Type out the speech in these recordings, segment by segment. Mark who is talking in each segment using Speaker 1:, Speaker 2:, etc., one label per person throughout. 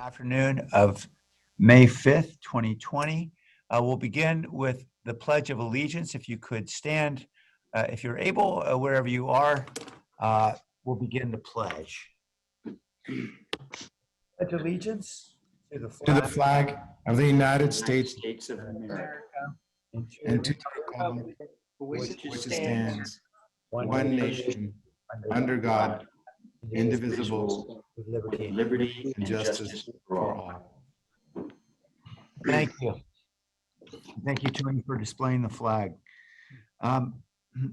Speaker 1: afternoon of May 5th, 2020. We'll begin with the Pledge of Allegiance. If you could stand, if you're able, wherever you are, we'll begin the pledge. Pledge allegiance to the
Speaker 2: flag of the United States
Speaker 3: of America
Speaker 2: and to the republic
Speaker 3: for
Speaker 2: which it stands, one nation, under God, indivisible,
Speaker 1: with
Speaker 3: with
Speaker 1: liberty.
Speaker 3: liberty
Speaker 2: and justice for all.
Speaker 1: Thank you. Thank you, Tony, for displaying the flag.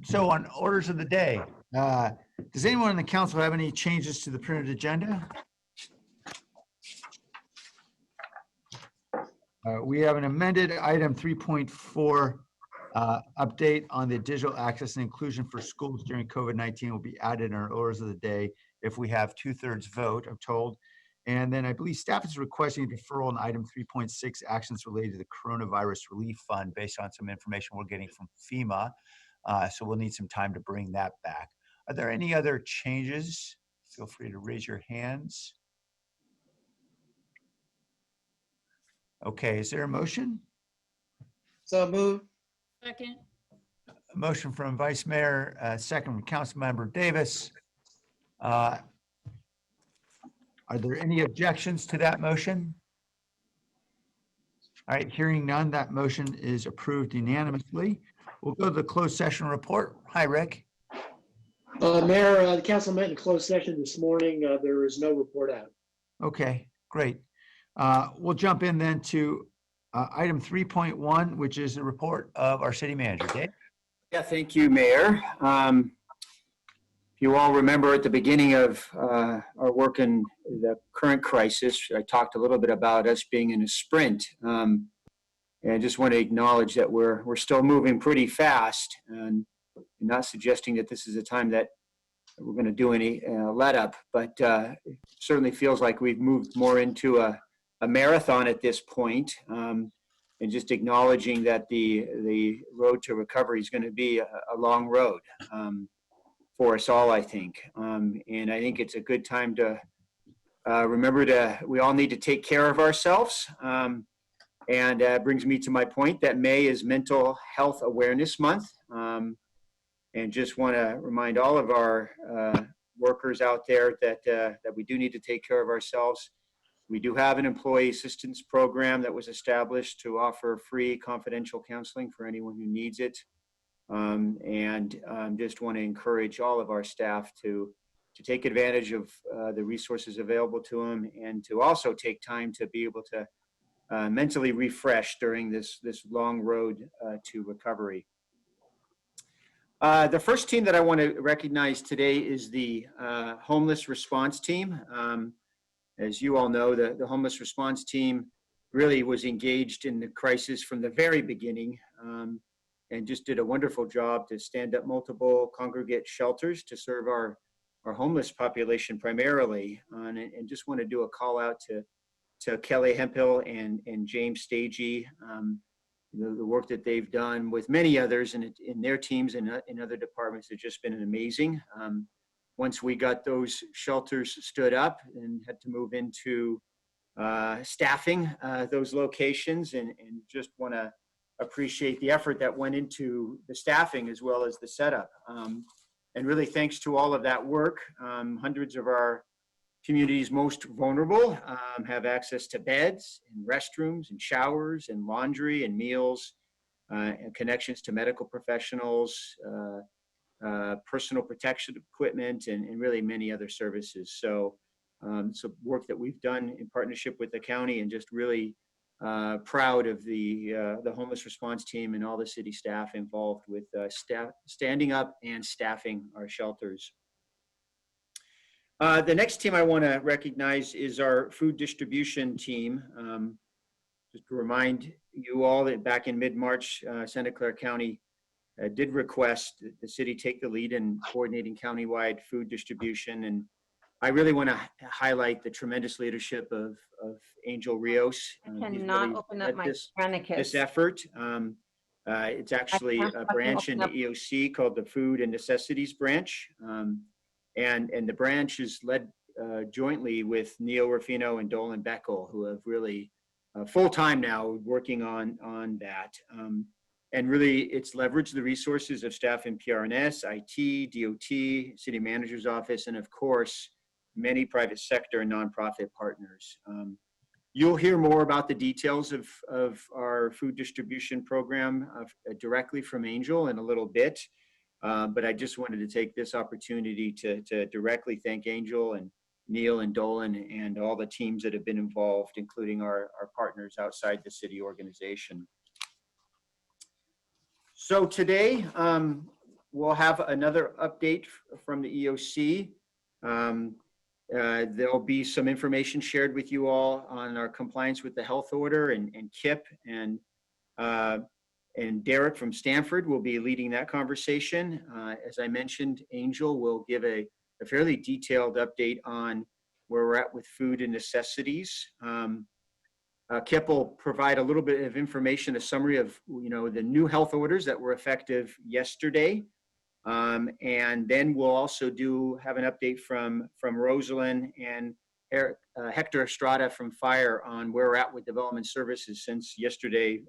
Speaker 1: So on orders of the day, does anyone in the council have any changes to the printed agenda? We have an amended item 3.4 update on the digital access and inclusion for schools during COVID-19 will be added in our orders of the day if we have 2/3 vote, I'm told. And then I believe staff is requesting a deferral on item 3.6 actions related to the coronavirus relief fund based on some information we're getting from FEMA. So we'll need some time to bring that back. Are there any other changes? Feel free to raise your hands. Okay, is there a motion?
Speaker 4: So moved.
Speaker 5: Second.
Speaker 1: A motion from Vice Mayor, second from Councilmember Davis. Are there any objections to that motion? All right, hearing none, that motion is approved unanimously. We'll go to the closed session report. Hi, Rick.
Speaker 4: Mayor, the council met in closed session this morning. There is no report out.
Speaker 1: Okay, great. We'll jump in then to item 3.1, which is the report of our city manager. Dave?
Speaker 3: Yeah, thank you, Mayor. If you all remember at the beginning of our work in the current crisis, I talked a little bit about us being in a sprint. And I just want to acknowledge that we're still moving pretty fast, and not suggesting that this is a time that we're going to do any let up, but it certainly feels like we've moved more into a marathon at this point, and just acknowledging that the road to recovery is going to be a long road for us all, I think. And I think it's a good time to remember we all need to take care of ourselves. And brings me to my point that May is Mental Health Awareness Month. And just want to remind all of our workers out there that we do need to take care of ourselves. We do have an employee assistance program that was established to offer free confidential counseling for anyone who needs it. And just want to encourage all of our staff to take advantage of the resources available to them, and to also take time to be able to mentally refresh during this long road to recovery. The first team that I want to recognize today is the homeless response team. As you all know, the homeless response team really was engaged in the crisis from the very beginning, and just did a wonderful job to stand up multiple congregate shelters to serve our homeless population primarily. And just want to do a call out to Kelly Hemphill and James Stagey, the work that they've done with many others in their teams and in other departments has just been amazing. Once we got those shelters stood up and had to move into staffing those locations, and just want to appreciate the effort that went into the staffing as well as the setup. And really thanks to all of that work, hundreds of our communities most vulnerable have access to beds and restrooms and showers and laundry and meals, and connections to medical professionals, personal protection equipment, and really many other services. So work that we've done in partnership with the county, and just really proud of the homeless response team and all the city staff involved with standing up and staffing our shelters. The next team I want to recognize is our food distribution team. Just to remind you all that back in mid-March, Santa Clara County did request that the city take the lead in coordinating countywide food distribution. And I really want to highlight the tremendous leadership of Angel Rios.
Speaker 5: I cannot open up my
Speaker 3: this effort. It's actually a branch in the EOC called the Food and Necessities branch. And the branch is led jointly with Neil Rufino and Dolan Beckel, who have really full-time now working on that. And really, it's leveraged the resources of staff in PRNS, IT, DOT, City Manager's Office, and of course, many private sector and nonprofit partners. You'll hear more about the details of our food distribution program directly from Angel in a little bit. But I just wanted to take this opportunity to directly thank Angel and Neil and Dolan and all the teams that have been involved, including our partners outside the city organization. So today, we'll have another update from the EOC. There'll be some information shared with you all on our compliance with the health order, and Kip and Derek from Stanford will be leading that conversation. As I mentioned, Angel will give a fairly detailed update on where we're at with food and necessities. Kip will provide a little bit of information, a summary of the new health orders that were effective yesterday. And then we'll also have an update from Rosalind and Hector Estrada from Fire on where we're at with development services since yesterday.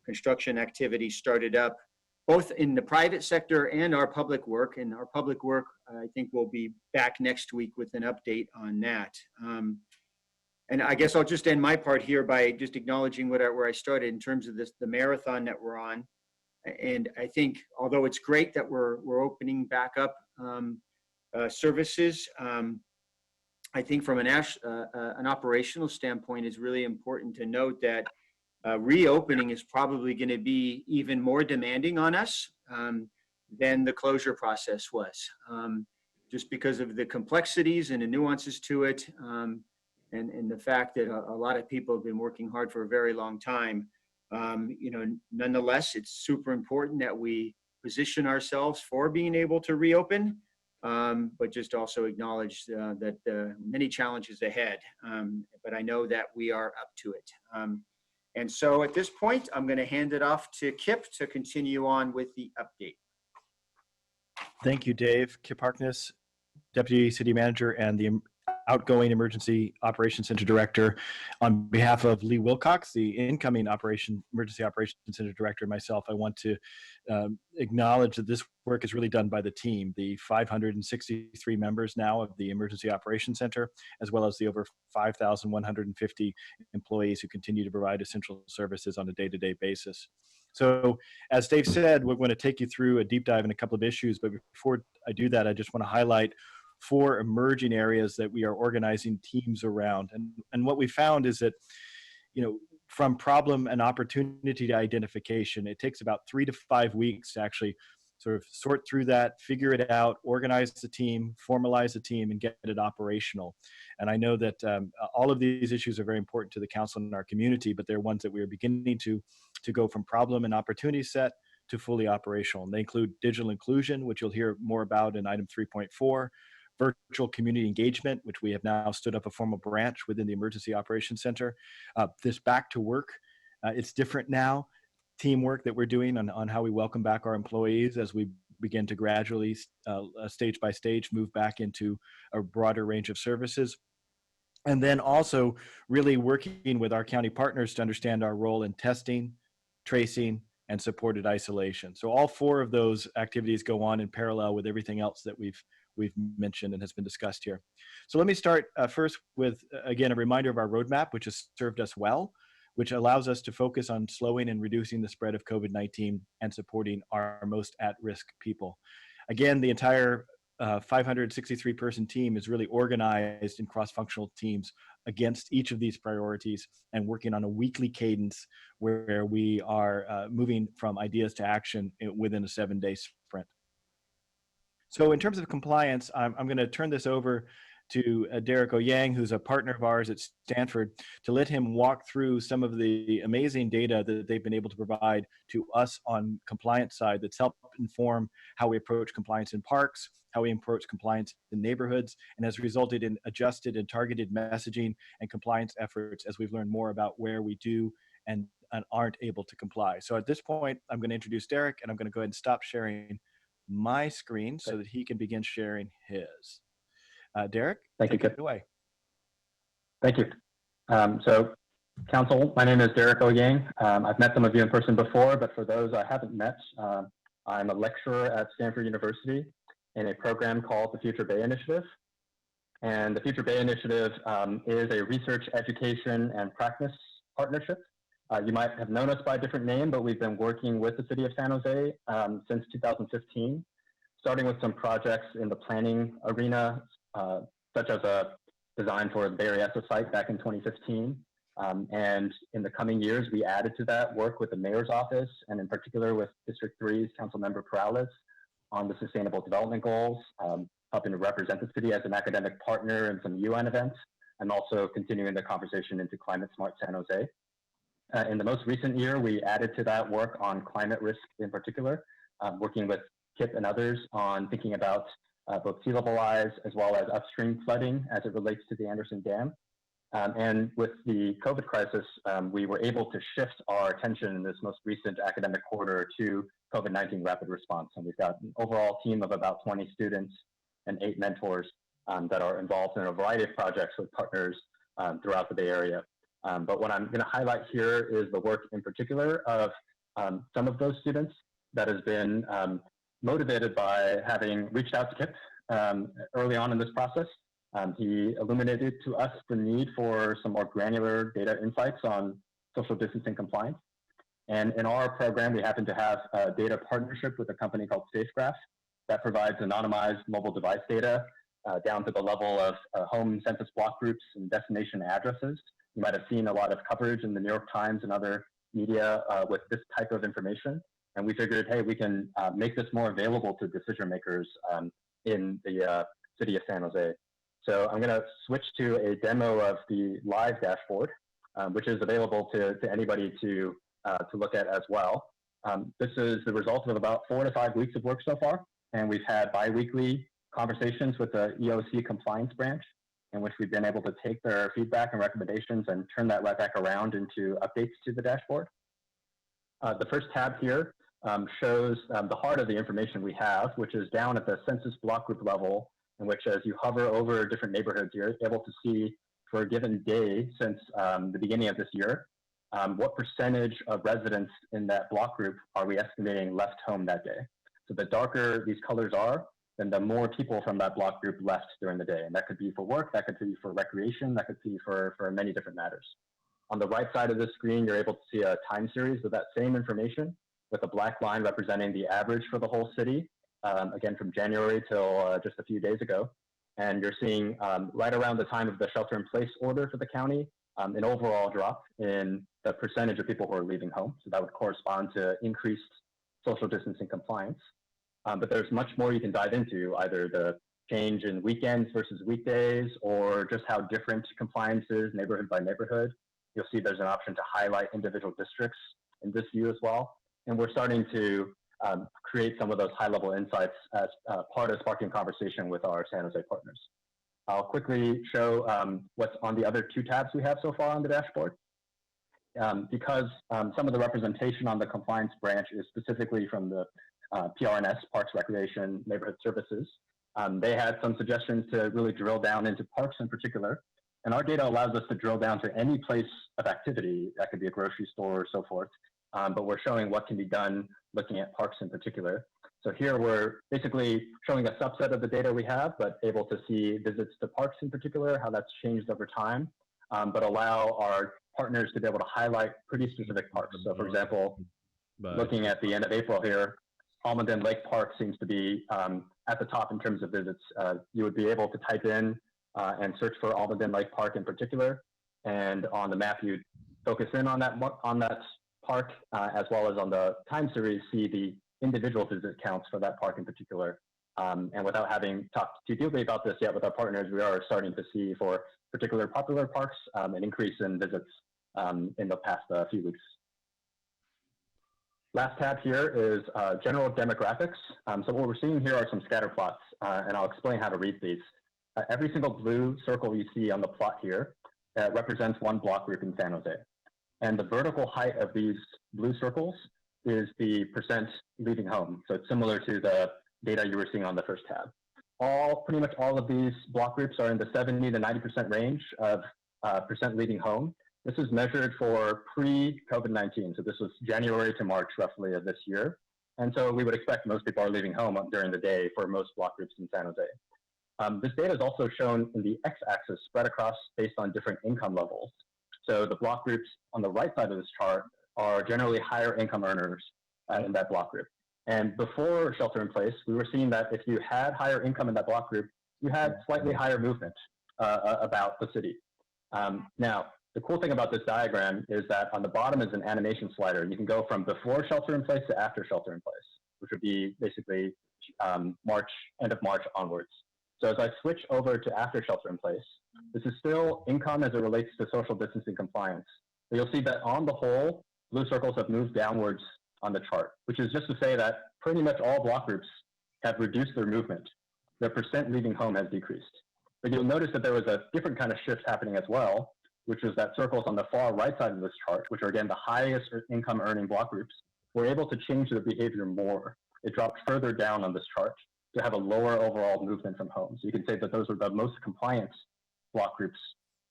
Speaker 3: Construction activity started up both in the private sector and our public work. And our public work, I think we'll be back next week with an update on that. And I guess I'll just end my part here by just acknowledging where I started in terms of the marathon that we're on. And I think, although it's great that we're opening back up services, I think from an operational standpoint, it's really important to note that reopening is probably going to be even more demanding on us than the closure process was, just because of the complexities and the nuances to it, and the fact that a lot of people have been working hard for a very long time. Nonetheless, it's super important that we position ourselves for being able to reopen, but just also acknowledge that many challenges ahead. But I know that we are up to it. And so at this point, I'm going to hand it off to Kip to continue on with the update.
Speaker 6: Thank you, Dave. Kip Harkness, Deputy City Manager and the outgoing Emergency Operations Center Director. On behalf of Lee Wilcox, the incoming Emergency Operations Center Director, and myself, I want to acknowledge that this work is really done by the team, the 563 members now of the Emergency Operations Center, as well as the over 5,150 employees who continue to provide essential services on a day-to-day basis. So as Dave said, we're going to take you through a deep dive in a couple of issues, but before I do that, I just want to highlight 4 emerging areas that we are organizing teams around. And what we found is that, from problem and opportunity to identification, it takes about 3 to 5 weeks to actually sort of sort through that, figure it out, organize the team, formalize the team, and get it operational. And I know that all of these issues are very important to the council and our community, but they're ones that we are beginning to go from problem and opportunity set to fully operational. And they include digital inclusion, which you'll hear more about in item 3.4, virtual community engagement, which we have now stood up a formal branch within the Emergency Operations Center. This back to work, it's different now. Teamwork that we're doing on how we welcome back our employees as we begin to gradually, stage by stage, move back into a broader range of services. And then also really working with our county partners to understand our role in testing, tracing, and supported isolation. So all 4 of those activities go on in parallel with everything else that we've mentioned and has been discussed here. So let me start first with, again, a reminder of our roadmap, which has served us well, which allows us to focus on slowing and reducing the spread of COVID-19 and supporting our most at-risk people. Again, the entire 563-person team is really organized in cross-functional teams against each of these priorities and working on a weekly cadence where we are moving from ideas to action within a 7-day sprint. So in terms of compliance, I'm going to turn this over to Derek Oyang, who's a partner of ours at Stanford, to let him walk through some of the amazing data that they've been able to provide to us on compliance side that's helped inform how we approach compliance in parks, how we approach compliance in neighborhoods, and has resulted in adjusted and targeted messaging and compliance efforts as we've learned more about where we do and aren't able to comply. So at this point, I'm going to introduce Derek, and I'm going to go ahead and stop sharing my screen so that he can begin sharing his. Derek,
Speaker 7: Thank you,
Speaker 6: take it
Speaker 7: Kip.
Speaker 6: away.
Speaker 7: Thank you. So, Council, my name is Derek Oyang. I've met some of you in person before, but for those I haven't met, I'm a lecturer at Stanford University in a program called the Future Bay Initiative. And the Future Bay Initiative is a research, education, and practice partnership. You might have known us by a different name, but we've been working with the city of San Jose since 2015, starting with some projects in the planning arena, such as a design for the Bay Area site back in 2015. And in the coming years, we added to that work with the mayor's office, and in particular with District 3's Councilmember Perales on the Sustainable Development Goals, helping to represent the city as an academic partner in some UN events, and also continuing the conversation into Climate Smart San Jose. In the most recent year, we added to that work on climate risk in particular, working with Kip and others on thinking about both sea level rise as well as upstream flooding as it relates to the Anderson Dam. And with the COVID crisis, we were able to shift our attention in this most recent academic quarter to COVID-19 rapid response. And we've got an overall team of about 20 students and 8 mentors that are involved in a variety of projects with partners throughout the Bay Area. But what I'm going to highlight here is the work in particular of some of those students that has been motivated by having reached out to Kip early on in this process. He illuminated to us the need for some more granular data insights on social distancing compliance. And in our program, we happen to have a data partnership with a company called SafeGraph that provides anonymized mobile device data down to the level of home census block groups and destination addresses. You might have seen a lot of coverage in the New York Times and other media with this type of information. And we figured, hey, we can make this more available to decision makers in the city of San Jose. So I'm going to switch to a demo of the live dashboard, which is available to anybody to look at as well. This is the result of about 4 to 5 weeks of work so far. And we've had bi-weekly conversations with the EOC compliance branch, in which we've been able to take their feedback and recommendations and turn that right back around into updates to the dashboard. The first tab here shows the heart of the information we have, which is down at the census block group level, in which as you hover over different neighborhoods, you're able to see for a given day since the beginning of this year, what percentage of residents in that block group are we estimating left home that day. So the darker these colors are, then the more people from that block group left during the day. And that could be for work, that could be for recreation, that could be for many different matters. On the right side of the screen, you're able to see a time series of that same information with a black line representing the average for the whole city, again, from January till just a few days ago. And you're seeing right around the time of the shelter-in-place order for the county, an overall drop in the percentage of people who are leaving home. So that would correspond to increased social distancing compliance. But there's much more you can dive into, either the change in weekends versus weekdays, or just how different compliance is neighborhood by neighborhood. You'll see there's an option to highlight individual districts in this view as well. And we're starting to create some of those high-level insights as part of sparking conversation with our San Jose partners. I'll quickly show what's on the other 2 tabs we have so far on the dashboard. Because some of the representation on the compliance branch is specifically from the PRNS, Parks, Recreation, Neighborhood Services. They had some suggestions to really drill down into parks in particular. And our data allows us to drill down to any place of activity. That could be a grocery store or so forth. But we're showing what can be done looking at parks in particular. So here we're basically showing a subset of the data we have, but able to see visits to parks in particular, how that's changed over time, but allow our partners to be able to highlight pretty specific parks. So for example, looking at the end of April here, Almaden Lake Park seems to be at the top in terms of visits. You would be able to type in and search for Almaden Lake Park in particular. And on the map, you'd focus in on that park, as well as on the time series, see the individual visit counts for that park in particular. And without having talked too deeply about this yet with our partners, we are starting to see for particular popular parks an increase in visits in the past few weeks. Last tab here is general demographics. So what we're seeing here are some scatter plots, and I'll explain how to read these. Every single blue circle you see on the plot here represents one block group in San Jose. And the vertical height of these blue circles is the percent leaving home. So it's similar to the data you were seeing on the first tab. Pretty much all of these block groups are in the 70 to 90% range of percent leaving home. This is measured for pre-COVID-19. So this was January to March roughly of this year. And so we would expect most people are leaving home during the day for most block groups in San Jose. This data is also shown in the x-axis spread across based on different income levels. So the block groups on the right side of this chart are generally higher income earners in that block group. And before shelter in place, we were seeing that if you had higher income in that block group, you had slightly higher movement about the city. Now, the cool thing about this diagram is that on the bottom is an animation slider. You can go from before shelter in place to after shelter in place, which would be basically end of March onwards. So as I switch over to after shelter in place, this is still income as it relates to social distancing compliance. So you'll see that on the whole, blue circles have moved downwards on the chart, which is just to say that pretty much all block groups have reduced their movement. Their percent leaving home has decreased. But you'll notice that there was a different kind of shift happening as well, which is that circles on the far right side of this chart, which are again the highest income earning block groups, were able to change their behavior more. It dropped further down on this chart to have a lower overall movement from home. So you can say that those are the most compliant block groups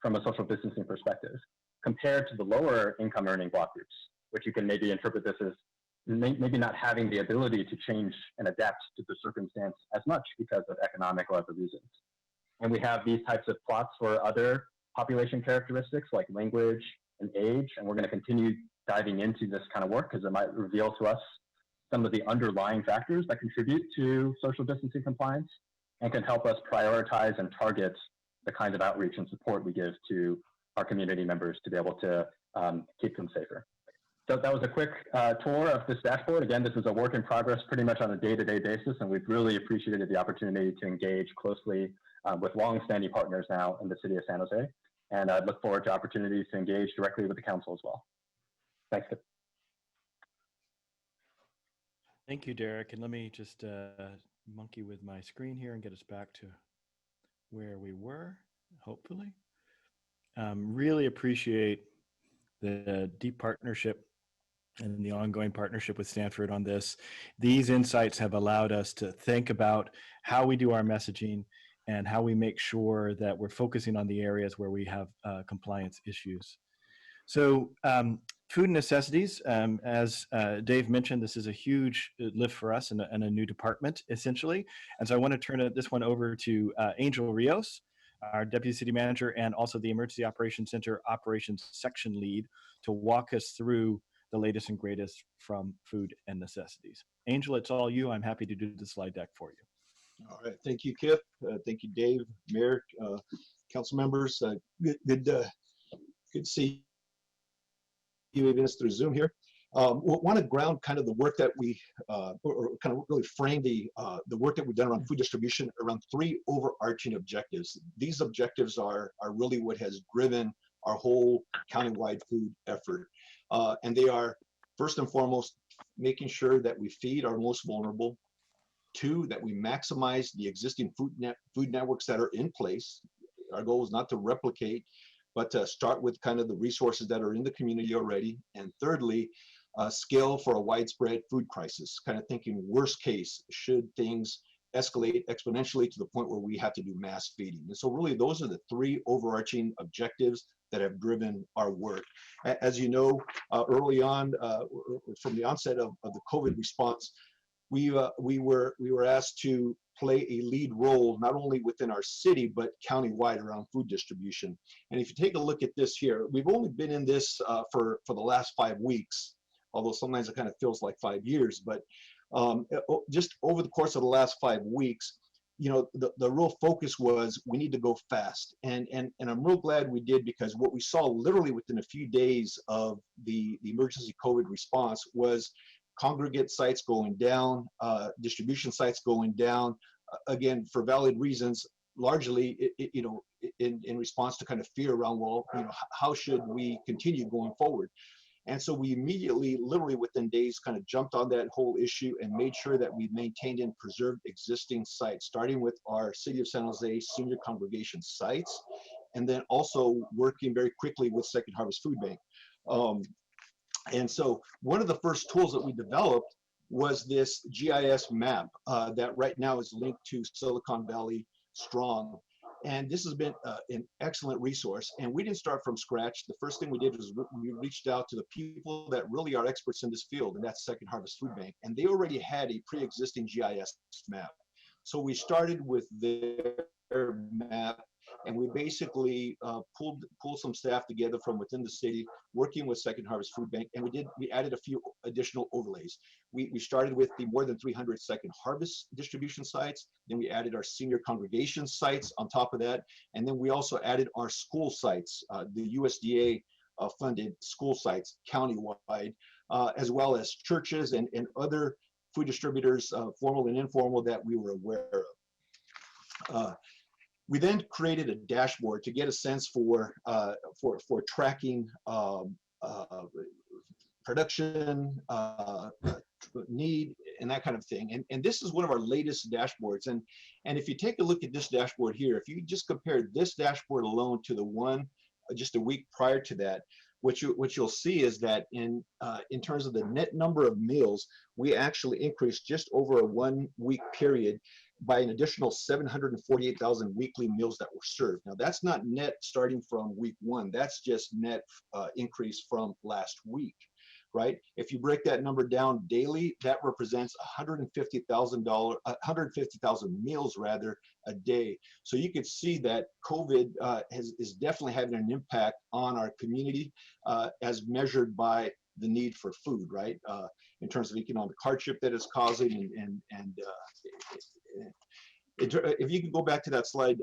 Speaker 7: from a social distancing perspective, compared to the lower income earning block groups, which you can maybe interpret this as maybe not having the ability to change and adapt to the circumstance as much because of economic or other reasons. And we have these types of plots for other population characteristics like language and age, and we're going to continue diving into this kind of work because it might reveal to us some of the underlying factors that contribute to social distancing compliance and can help us prioritize and target the kind of outreach and support we give to our community members to be able to keep them safer. So that was a quick tour of this dashboard. Again, this is a work in progress pretty much on a day-to-day basis, and we've really appreciated the opportunity to engage closely with long-standing partners now in the city of San Jose. And I look forward to opportunities to engage directly with the council as well. Thanks.
Speaker 6: Thank you, Derek. And let me just monkey with my screen here and get us back to where we were, hopefully. Really appreciate the deep partnership and the ongoing partnership with Stanford on this. These insights have allowed us to think about how we do our messaging and how we make sure that we're focusing on the areas where we have compliance issues. So food necessities, as Dave mentioned, this is a huge lift for us and a new department, essentially. And so I want to turn this one over to Angel Rios, our Deputy City Manager, and also the Emergency Operations Center Operations Section Lead, to walk us through the latest and greatest from food and necessities. Angel, it's all you. I'm happy to do the slide deck for you.
Speaker 8: All right. Thank you, Kip. Thank you, Dave, Mayor, council members. Good to see you even through Zoom here. Want to ground kind of the work that we, or kind of really frame the work that we've done around food distribution around three overarching objectives. These objectives are really what has driven our whole countywide food effort. And they are, first and foremost, making sure that we feed our most vulnerable. Two, that we maximize the existing food networks that are in place. Our goal is not to replicate, but to start with kind of the resources that are in the community already. And thirdly, scale for a widespread food crisis, kind of thinking worst case, should things escalate exponentially to the point where we have to do mass feeding. And so really those are the three overarching objectives that have driven our work. As you know, early on, from the onset of the COVID response, we were asked to play a lead role, not only within our city, but countywide around food distribution. And if you take a look at this here, we've only been in this for the last 5 weeks, although sometimes it kind of feels like 5 years, but just over the course of the last 5 weeks, you know, the real focus was we need to go fast. And I'm real glad we did, because what we saw literally within a few days of the emergency COVID response was congregate sites going down, distribution sites going down, again, for valid reasons, largely, you know, in response to kind of fear around, well, you know, how should we continue going forward? And so we immediately, literally within days, kind of jumped on that whole issue and made sure that we maintained and preserved existing sites, starting with our City of San Jose senior congregation sites, and then also working very quickly with Second Harvest Food Bank. And so one of the first tools that we developed was this GIS map that right now is linked to Silicon Valley Strong. And this has been an excellent resource. And we didn't start from scratch. The first thing we did was we reached out to the people that really are experts in this field, and that's Second Harvest Food Bank. And they already had a pre-existing GIS map. So we started with their map, and we basically pulled some staff together from within the city, working with Second Harvest Food Bank, and we added a few additional overlays. We started with the more than 300 Second Harvest distribution sites, then we added our senior congregation sites on top of that, and then we also added our school sites, the USDA funded school sites countywide, as well as churches and other food distributors, formal and informal, that we were aware of. We then created a dashboard to get a sense for tracking production, need, and that kind of thing. And this is one of our latest dashboards. And if you take a look at this dashboard here, if you just compare this dashboard alone to the one just a week prior to that, what you'll see is that in terms of the net number of meals, we actually increased just over a 1 week period by an additional 748,000 weekly meals that were served. Now that's not net starting from week 1, that's just net increase from last week, right? If you break that number down daily, that represents 150,000 meals rather a day. So you could see that COVID is definitely having an impact on our community as measured by the need for food, right? In terms of economic hardship that it's causing, if you can go back to that slide,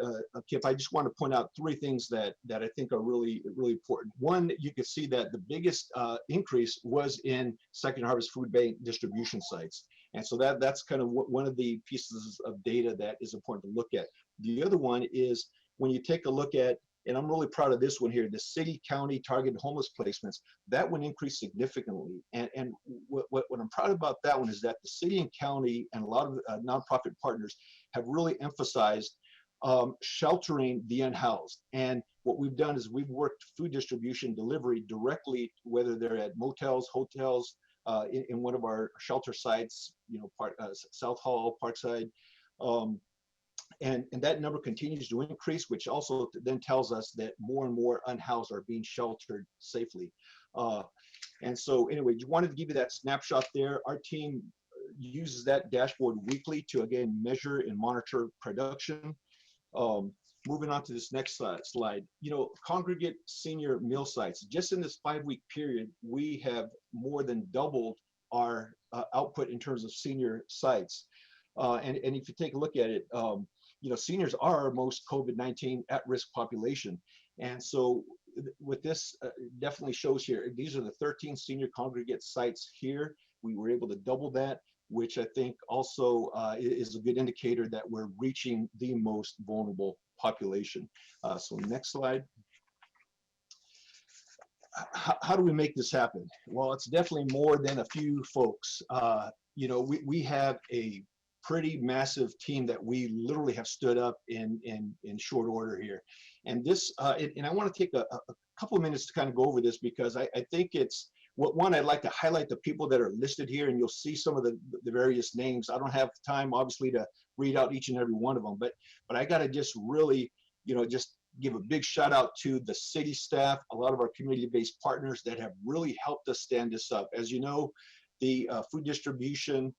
Speaker 8: Kip, I just want to point out 3 things that I think are really important. One, you can see that the biggest increase was in Second Harvest Food Bank distribution sites. And so that's kind of one of the pieces of data that is important to look at. The other one is when you take a look at, and I'm really proud of this one here, the city, county targeted homeless placements, that one increased significantly. And what I'm proud about that one is that the city and county and a lot of nonprofit partners have really emphasized sheltering the unhoused. And what we've done is we've worked food distribution delivery directly, whether they're at motels, hotels, in one of our shelter sites, South Hall, Parkside. And that number continues to increase, which also then tells us that more and more unhoused are being sheltered safely. And so anyway, just wanted to give you that snapshot there. Our team uses that dashboard weekly to, again, measure and monitor production. Moving on to this next slide, congregate senior meal sites. Just in this 5-week period, we have more than doubled our output in terms of senior sites. And if you take a look at it, seniors are our most COVID-19 at-risk population. And so what this definitely shows here, these are the 13 senior congregate sites here. We were able to double that, which I think also is a good indicator that we're reaching the most vulnerable population. So next slide. How do we make this happen? Well, it's definitely more than a few folks. We have a pretty massive team that we literally have stood up in short order here. And this, and I want to take a couple of minutes to kind of go over this, because I think it's, one, I'd like to highlight the people that are listed here, and you'll see some of the various names. I don't have time, obviously, to read out each and every one of them, but I got to just really, just give a big shout out to the city staff, a lot of our community-based partners that have really helped us stand this up. As you know, the food distribution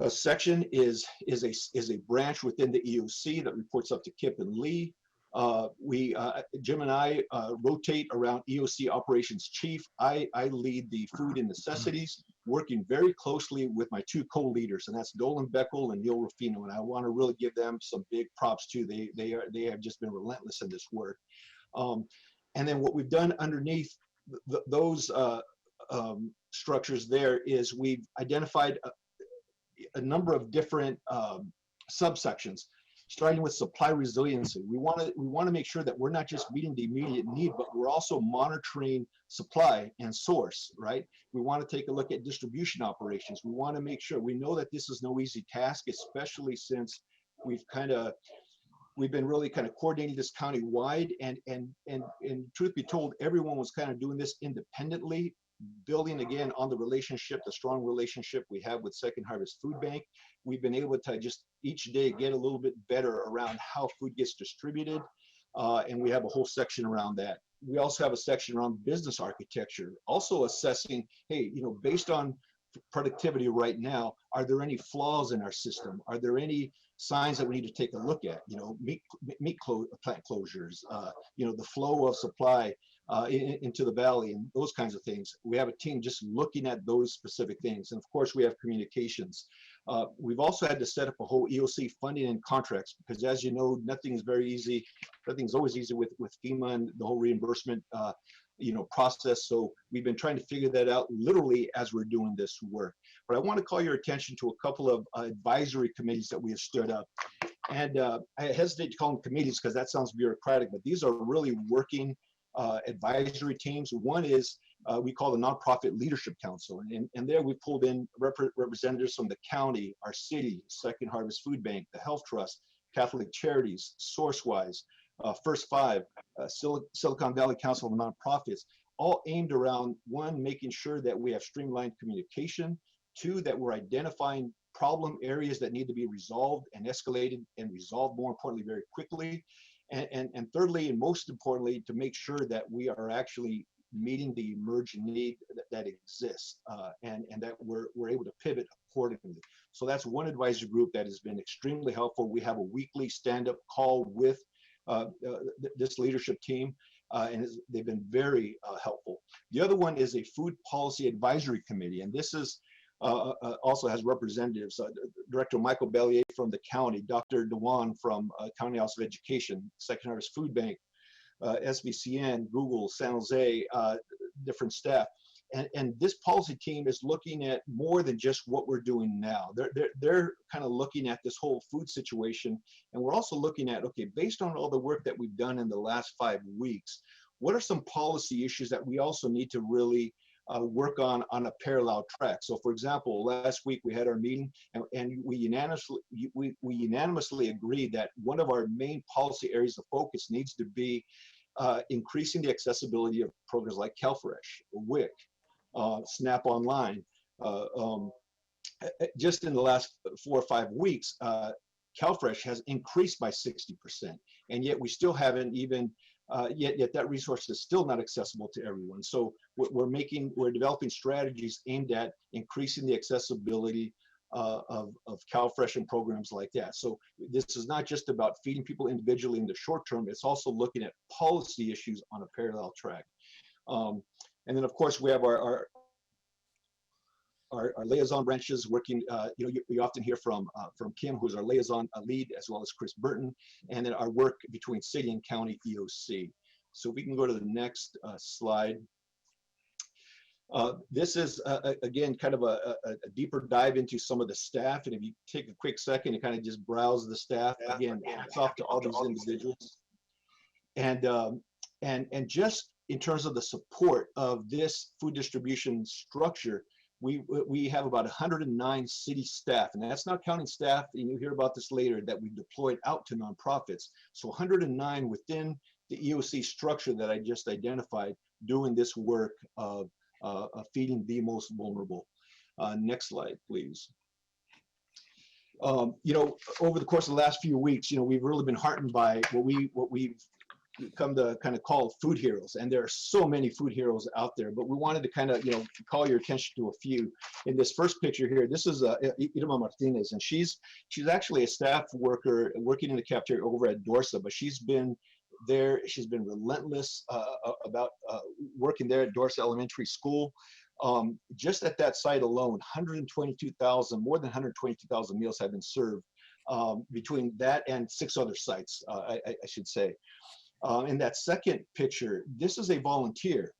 Speaker 8: section is a branch within the EOC that reports up to Kip and Lee. Jim and I rotate around EOC operations chief. I lead the food and necessities, working very closely with my 2 co-leaders, and that's Dolan Beckel and Neil Ruffino. And I want to really give them some big props too. They have just been relentless in this work. And then what we've done underneath those structures there is we've identified a number of different subsections, starting with supply resiliency. We want to make sure that we're not just meeting the immediate need, but we're also monitoring supply and source, right? We want to take a look at distribution operations. We want to make sure, we know that this is no easy task, especially since we've been really kind of coordinating this county-wide, and truth be told, everyone was kind of doing this independently. building again on the relationship, the strong relationship we have with Second Harvest Food Bank. We've been able to just each day get a little bit better around how food gets distributed. And we have a whole section around that. We also have a section around business architecture, also assessing, hey, based on productivity right now, are there any flaws in our system? Are there any signs that we need to take a look at? Plant closures, the flow of supply into the valley and those kinds of things. We have a team just looking at those specific things. And of course, we have communications. We've also had to set up a whole EOC funding and contracts because, as you know, nothing's very easy. Nothing's always easy with FEMA and the whole reimbursement process. So we've been trying to figure that out literally as we're doing this work. But I want to call your attention to a couple of advisory committees that we have stood up. And I hesitate to call them committees because that sounds bureaucratic, but these are really working advisory teams. One is we call the Nonprofit Leadership Council. And there we pulled in representatives from the county, our city, Second Harvest Food Bank, the Health Trust, Catholic Charities, SourceWise, First Five, Silicon Valley Council of Nonprofits, all aimed around, one, making sure that we have streamlined communication, two, that we're identifying problem areas that need to be resolved and escalated and resolved, more importantly, very quickly. And thirdly, and most importantly, to make sure that we are actually meeting the emerging need that exists and that we're able to pivot accordingly. So that's one advisory group that has been extremely helpful. We have a weekly stand-up call with this leadership team, and they've been very helpful. The other one is a Food Policy Advisory Committee, and this is also has representatives, Director Michael Bellier from the county, Dr. Dewan from County Office of Education, Second Harvest Food Bank, SVCN, Google, San Jose, different staff. And this policy team is looking at more than just what we're doing now. They're kind of looking at this whole food situation. And we're also looking at, okay, based on all the work that we've done in the last 5 weeks, what are some policy issues that we also need to really work on a parallel track? So for example, last week we had our meeting and we unanimously agreed that one of our main policy areas of focus needs to be increasing the accessibility of programs like CalFresh, WIC, Snap Online. Just in the last 4 or 5 weeks, CalFresh has increased by 60%, and yet we still haven't even yet that resource is still not accessible to everyone. So we're developing strategies aimed at increasing the accessibility of CalFresh and programs like that. So this is not just about feeding people individually in the short term, it's also looking at policy issues on a parallel track. And then of course we have our liaison branches working, you often hear from Kim, who's our liaison lead, as well as Chris Burton, and then our work between city and county EOC. So we can go to the next slide. This is, again, kind of a deeper dive into some of the staff. And if you take a quick second and kind of just browse the staff, again, hats off to all these individuals. And just in terms of the support of this food distribution structure, we have about 109 city staff, and that's not counting staff, and you'll hear about this later, that we deployed out to nonprofits. So 109 within the EOC structure that I just identified doing this work of feeding the most vulnerable. Next slide, please. Over the course of the last few weeks, we've really been heartened by what we've come to kind of call food heroes, and there are so many food heroes out there, but we wanted to kind of call your attention to a few. In this first picture here, this is Irma Martinez, and she's actually a staff worker working in the cafeteria over at Dorsa, but she's been there, she's been relentless about working there at Dorsa Elementary School. Just at that site alone, more than 122,000 meals have been served between that and 6 other sites, I should say. In that second picture, this is a volunteer.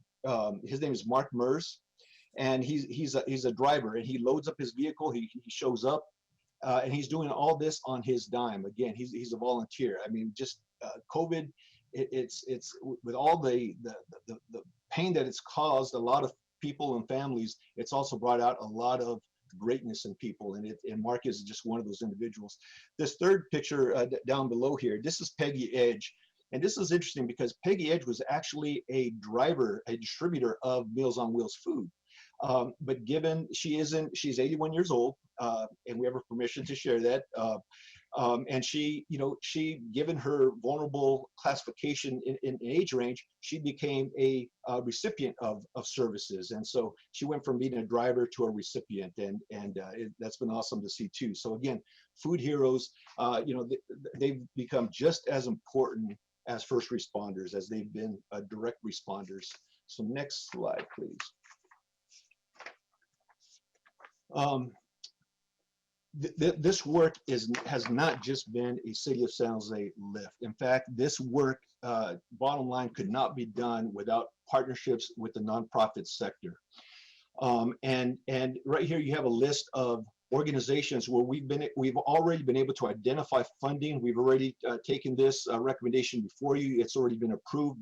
Speaker 8: His name is Mark Mers, and he's a driver, and he loads up his vehicle. He shows up, and he's doing all this on his dime. Again, he's a volunteer. I mean, just COVID, it's with all the pain that it's caused a lot of people and families. It's also brought out a lot of greatness in people, and Mark is just one of those individuals. This third picture down below here, this is Peggy Edge. And this is interesting because Peggy Edge was actually a driver, a distributor of Meals on Wheels food. But given she's 81 years old, and we have her permission to share that. And she, given her vulnerable classification in age range, she became a recipient of services. And so she went from being a driver to a recipient, and that's been awesome to see too. So again, food heroes, they've become just as important as first responders as they've been direct responders. So next slide, please. This work has not just been a City of San Jose lift. In fact, this work, bottom line, could not be done without partnerships with the nonprofit sector. And right here you have a list of organizations where we've already been able to identify funding. We've already taken this recommendation before you. It's already been approved.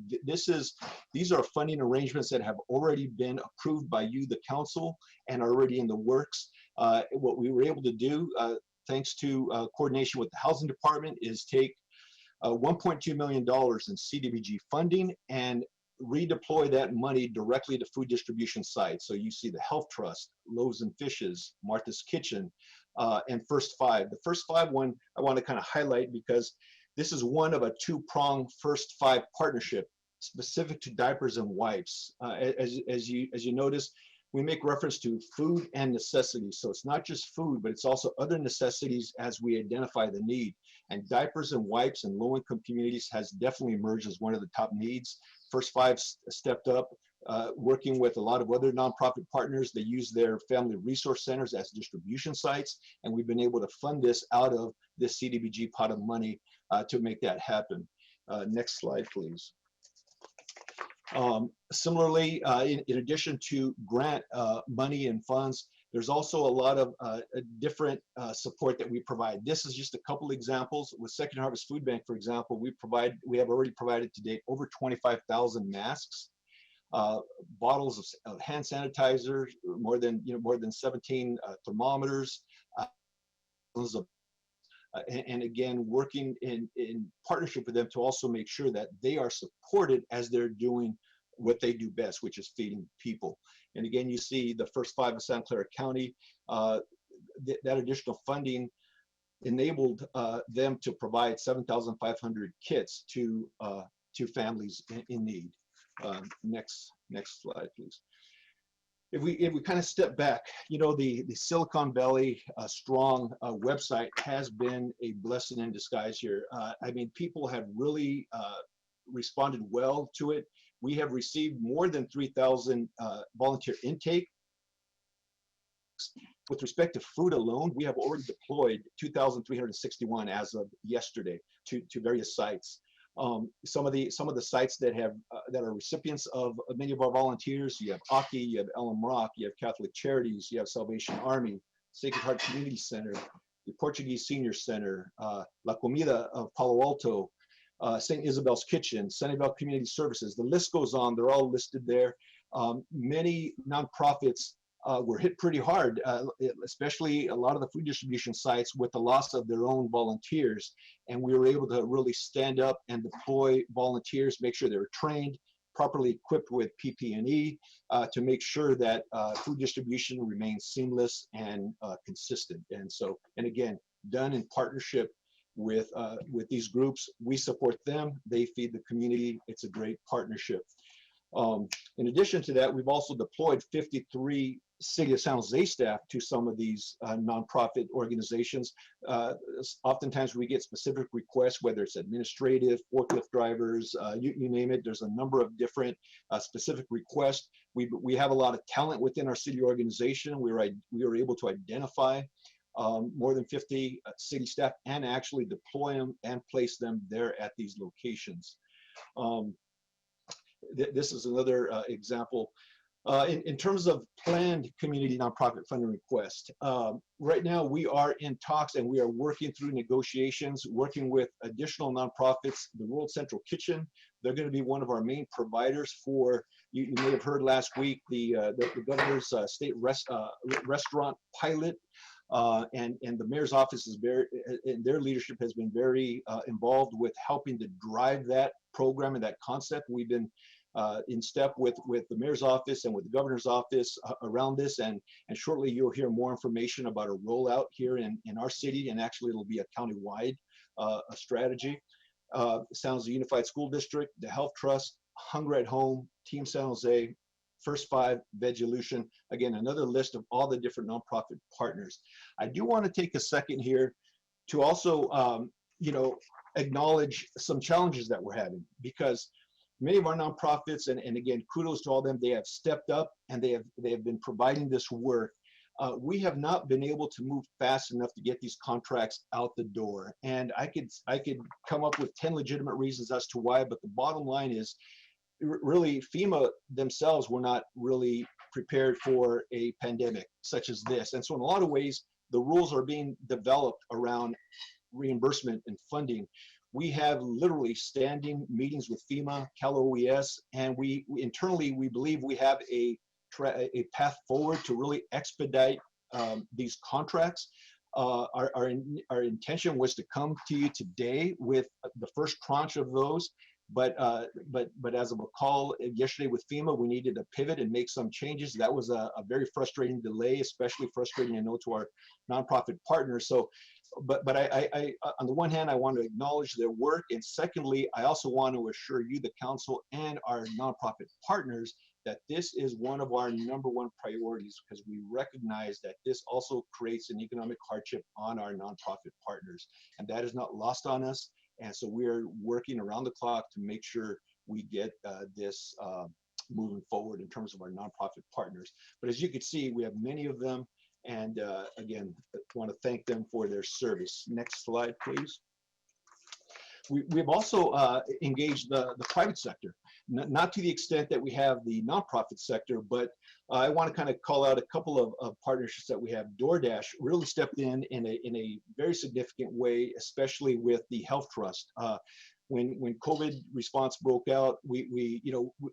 Speaker 8: These are funding arrangements that have already been approved by you, the council, and are already in the works. What we were able to do, thanks to coordination with the housing department, is take $1.2 million in CDBG funding and redeploy that money directly to food distribution sites. So you see the Health Trust, Loaves and Fishes, Martha's Kitchen, and First Five. The First Five one I want to kind of highlight because this is one of a two-pronged First Five partnership specific to diapers and wipes. As you notice, we make reference to food and necessities. So it's not just food, but it's also other necessities as we identify the need. And diapers and wipes in low-income communities has definitely emerged as one of the top needs. First Five stepped up, working with a lot of other nonprofit partners. They use their family resource centers as distribution sites, and we've been able to fund this out of this CDBG pot of money to make that happen. Next slide, please. Similarly, in addition to grant money and funds, there's also a lot of different support that we provide. This is just a couple examples. With Second Harvest Food Bank, for example, we have already provided to date over 25,000 masks, bottles of hand sanitizer, more than 17 thermometers, and again, working in partnership with them to also make sure that they are supported as they're doing what they do best, which is feeding people. And again, you see the First Five of Santa Clara County, that additional funding enabled them to provide 7,500 kits to families in need. Next slide, please. If we kind of step back, the Silicon Valley strong website has been a blessing in disguise here. I mean, people have really responded well to it. We have received more than 3,000 volunteer intake. With respect to food alone, we have already deployed 2,361 as of yesterday to various sites. Some of the sites that are recipients of many of our volunteers, you have Aki, you have Elam Rock, you have Catholic Charities, you have Salvation Army, Sacred Heart Community Center, the Portuguese Senior Center, La Comida of Palo Alto, St. Isabel's Kitchen, Sunnyvale Community Services. The list goes on. They're all listed there. Many nonprofits were hit pretty hard, especially a lot of the food distribution sites with the loss of their own volunteers. And we were able to really stand up and deploy volunteers, make sure they were trained, properly equipped with PPE to make sure that food distribution remains seamless and consistent. And again, done in partnership with these groups. We support them, they feed the community. It's a great partnership. In addition to that, we've also deployed 53 City of San Jose staff to some of these nonprofit organizations. Oftentimes we get specific requests, whether it's administrative, forklift drivers, you name it. There's a number of different specific requests. We have a lot of talent within our city organization. We were able to identify more than 50 city staff and actually deploy them and place them there at these locations. This is another example. In terms of planned community nonprofit funding requests, right now we are in talks and we are working through negotiations, working with additional nonprofits. The World Central Kitchen, they're going to be one of our main providers for, you may have heard last week, the governor's state restaurant pilot. And the mayor's office is and their leadership has been very involved with helping to drive that program and that concept. We've been in step with the mayor's office and with the governor's office around this, and shortly you'll hear more information about a rollout here in our city, and actually it'll be a countywide a strategy. San Jose Unified School District, the Health Trust, Hunger at Home, Team San Jose, First Five, Vegelution. Again, another list of all the different nonprofit partners. I do want to take a second here to also, acknowledge some challenges that we're having, because many of our nonprofits, and again, kudos to all of them, they have stepped up and they have been providing this work. We have not been able to move fast enough to get these contracts out the door. And I could come up with 10 legitimate reasons as to why, but the bottom line is really FEMA themselves were not really prepared for a pandemic such as this. And so in a lot of ways, the rules are being developed around reimbursement and funding. We have literally standing meetings with FEMA, Cal OES, and we internally, we believe we have a path forward to really expedite these contracts. Our intention was to come to you today with the first tranche of those, but as of a call yesterday with FEMA, we needed to pivot and make some changes. That was a very frustrating delay, especially frustrating, I know, to our nonprofit partners. So, but I on the one hand, I want to acknowledge their work, and secondly, I also want to assure you, the council, and our nonprofit partners, that this is one of our #1 priorities, because we recognize that this also creates an economic hardship on our nonprofit partners, and that is not lost on us. And so we're working around the clock to make sure we get this moving forward in terms of our nonprofit partners. But as you can see, we have many of them, and again, I want to thank them for their service. Next slide, please. We've also engaged the private sector, not to the extent that we have the nonprofit sector, but I want to kind of call out a couple of partnerships that we have. DoorDash really stepped in a very significant way, especially with the Health Trust. When COVID response broke out, we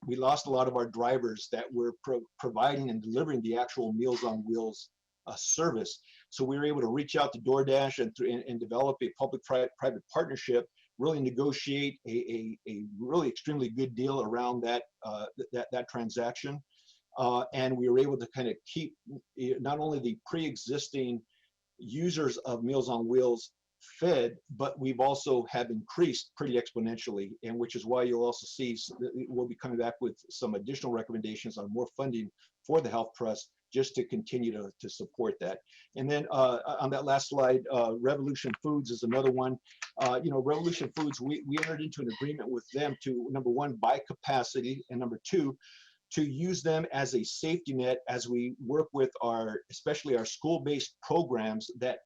Speaker 8: lost a lot of our drivers that were providing and delivering the actual Meals on Wheels service. So we were able to reach out to DoorDash and develop a public-private partnership, really negotiate a really extremely good deal around that transaction. And we were able to kind of keep not only the pre-existing users of Meals on Wheels fed, but we've also have increased pretty exponentially, and which is why you'll also see we'll be coming back with some additional recommendations on more funding for the Health Trust, just to continue to support that. And then on that last slide, Revolution Foods is another one. Revolution Foods, we entered into an agreement with them to, #1, buy capacity, and #2, to use them as a safety net as we work with especially our school-based programs that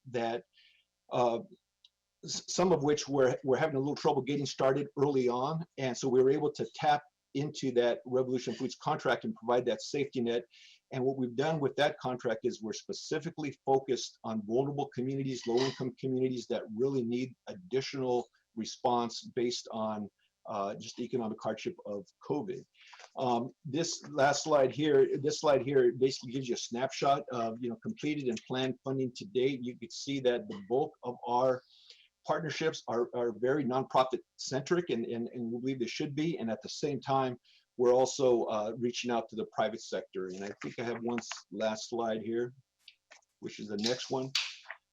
Speaker 8: some of which we're having a little trouble getting started early on. And so we were able to tap into that Revolution Foods contract and provide that safety net. And what we've done with that contract is we're specifically focused on vulnerable communities, low-income communities that really need additional response based on just the economic hardship of COVID. This slide here basically gives you a snapshot of completed and planned funding to date. You can see that the bulk of our partnerships are very nonprofit centric, and we believe they should be. And at the same time, we're also reaching out to the private sector. And I think I have one last slide here, which is the next one.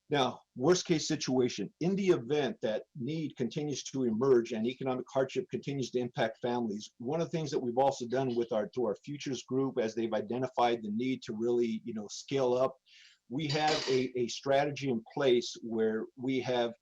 Speaker 8: Now, worst case situation, in the event that need continues to emerge and economic hardship continues to impact families, one of the things that we've also done through our futures group, as they've identified the need to really scale up, we have a strategy in place where we have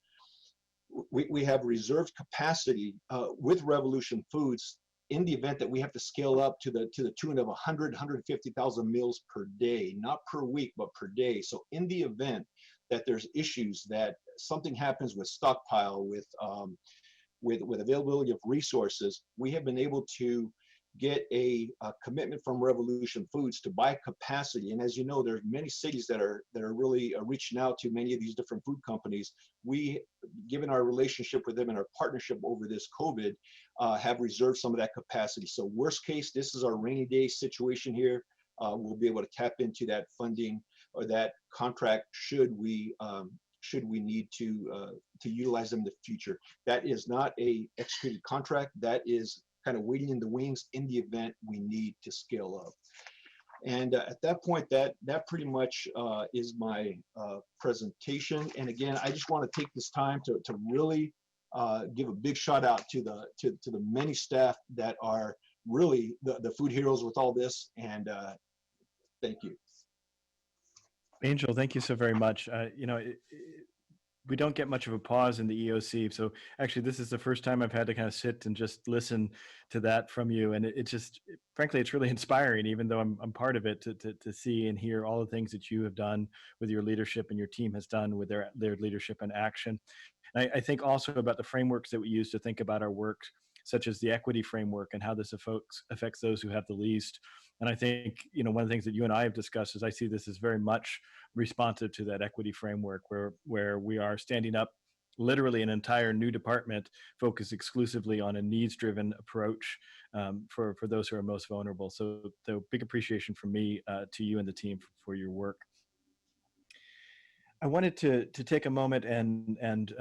Speaker 8: reserved capacity with Revolution Foods in the event that we have to scale up to the tune of 150,000 meals per day, not per week, but per day. So in the event that there's issues, that something happens with stockpile, with availability of resources, we have been able to get a commitment from Revolution Foods to buy capacity. And as you know, there's many cities that are really reaching out to many of these different food companies. We, given our relationship with them and our partnership over this COVID, have reserved some of that capacity. So worst case, this is our rainy day situation here. We'll be able to tap into that funding or that contract should we should we need to utilize them in the future. That is not a executed contract. That is kind of waiting in the wings in the event we need to scale up. And at that point, that pretty much is my presentation. And again, I just want to take this time to really give a big shout out to the many staff that are really the food heroes with all this. And thank you.
Speaker 6: Angel, thank you so very much. We don't get much of a pause in the EOC. So actually, this is the first time I've had to kind of sit and just listen to that from you. And it just, frankly, it's really inspiring, even though I'm part of it, to see and hear all the things that you have done with your leadership and your team has done with their leadership and action. And I think also about the frameworks that we use to think about our work, such as the equity framework and how this affects those who have the least. And I think, one of the things that you and I have discussed is I see this as very much responsive to that equity framework where we are standing up literally an entire new department focused exclusively on a needs-driven approach for those who are most vulnerable. So the big appreciation from me to you and the team for your work. I wanted to take a moment and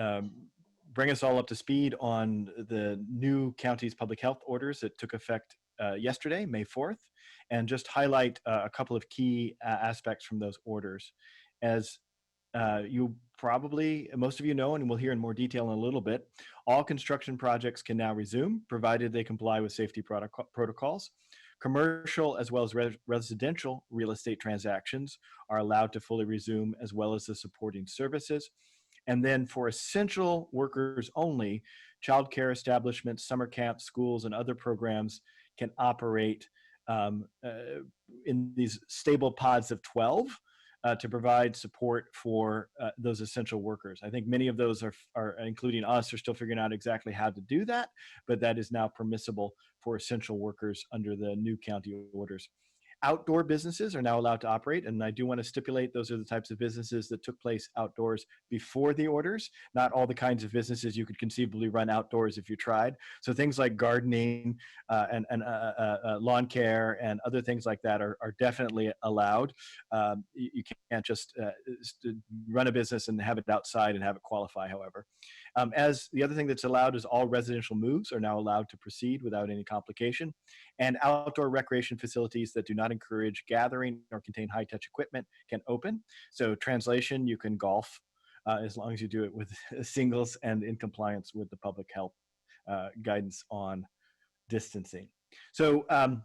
Speaker 6: bring us all up to speed on the new county's public health orders that took effect yesterday, May 4th, and just highlight a couple of key aspects from those orders. As most of you know, and we'll hear in more detail in a little bit, all construction projects can now resume, provided they comply with safety protocols. Commercial as well as residential real estate transactions are allowed to fully resume, as well as the supporting services. And then for essential workers only, childcare establishments, summer camps, schools, and other programs can operate in these stable pods of 12 to provide support for those essential workers. I think many of those are, including us, are still figuring out exactly how to do that, but that is now permissible for essential workers under the new county orders. Outdoor businesses are now allowed to operate, and I do want to stipulate those are the types of businesses that took place outdoors before the orders, not all the kinds of businesses you could conceivably run outdoors if you tried. So things like gardening and lawn care and other things like that are definitely allowed. You can't just run a business and have it outside and have it qualify, however. As the other thing that's allowed is all residential moves are now allowed to proceed without any complication, and outdoor recreation facilities that do not encourage gathering or contain high-touch equipment can open. So translation, you can golf as long as you do it with singles and in compliance with the public health guidance on distancing. So I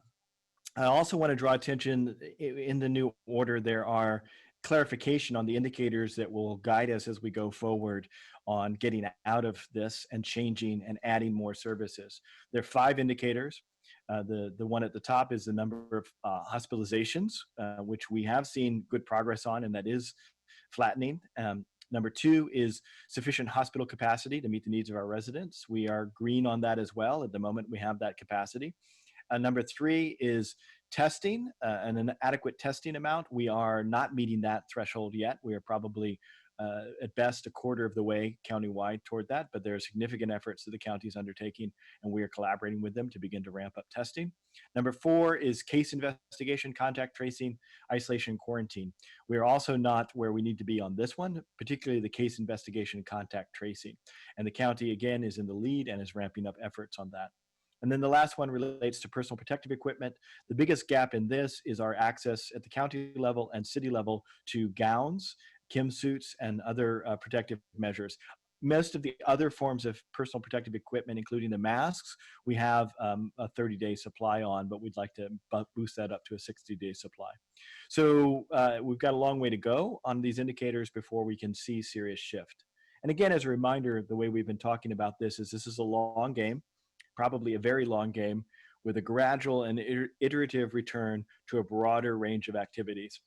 Speaker 6: also want to draw attention in the new order, there are clarification on the indicators that will guide us as we go forward on getting out of this and changing and adding more services. There are 5 indicators. The one at the top is the number of hospitalizations, which we have seen good progress on, and that is flattening. Number 2 is sufficient hospital capacity to meet the needs of our residents. We are green on that as well. At the moment, we have that capacity. Number 3 is testing and an adequate testing amount. We are not meeting that threshold yet. We are probably at best a quarter of the way countywide toward that, but there are significant efforts that the county is undertaking, and we are collaborating with them to begin to ramp up testing. Number 4 is case investigation, contact tracing, isolation, quarantine. We are also not where we need to be on this one, particularly the case investigation and contact tracing. And the county, again, is in the lead and is ramping up efforts on that. And then the last one relates to personal protective equipment. The biggest gap in this is our access at the county level and city level to gowns, Kim suits, and other protective measures. Most of the other forms of personal protective equipment, including the masks, we have a 30-day supply on, but we'd like to boost that up to a 60-day supply. So we've got a long way to go on these indicators before we can see serious shift. And again, as a reminder, the way we've been talking about this is a long game, probably a very long game, with a gradual and iterative return to a broader range of activities.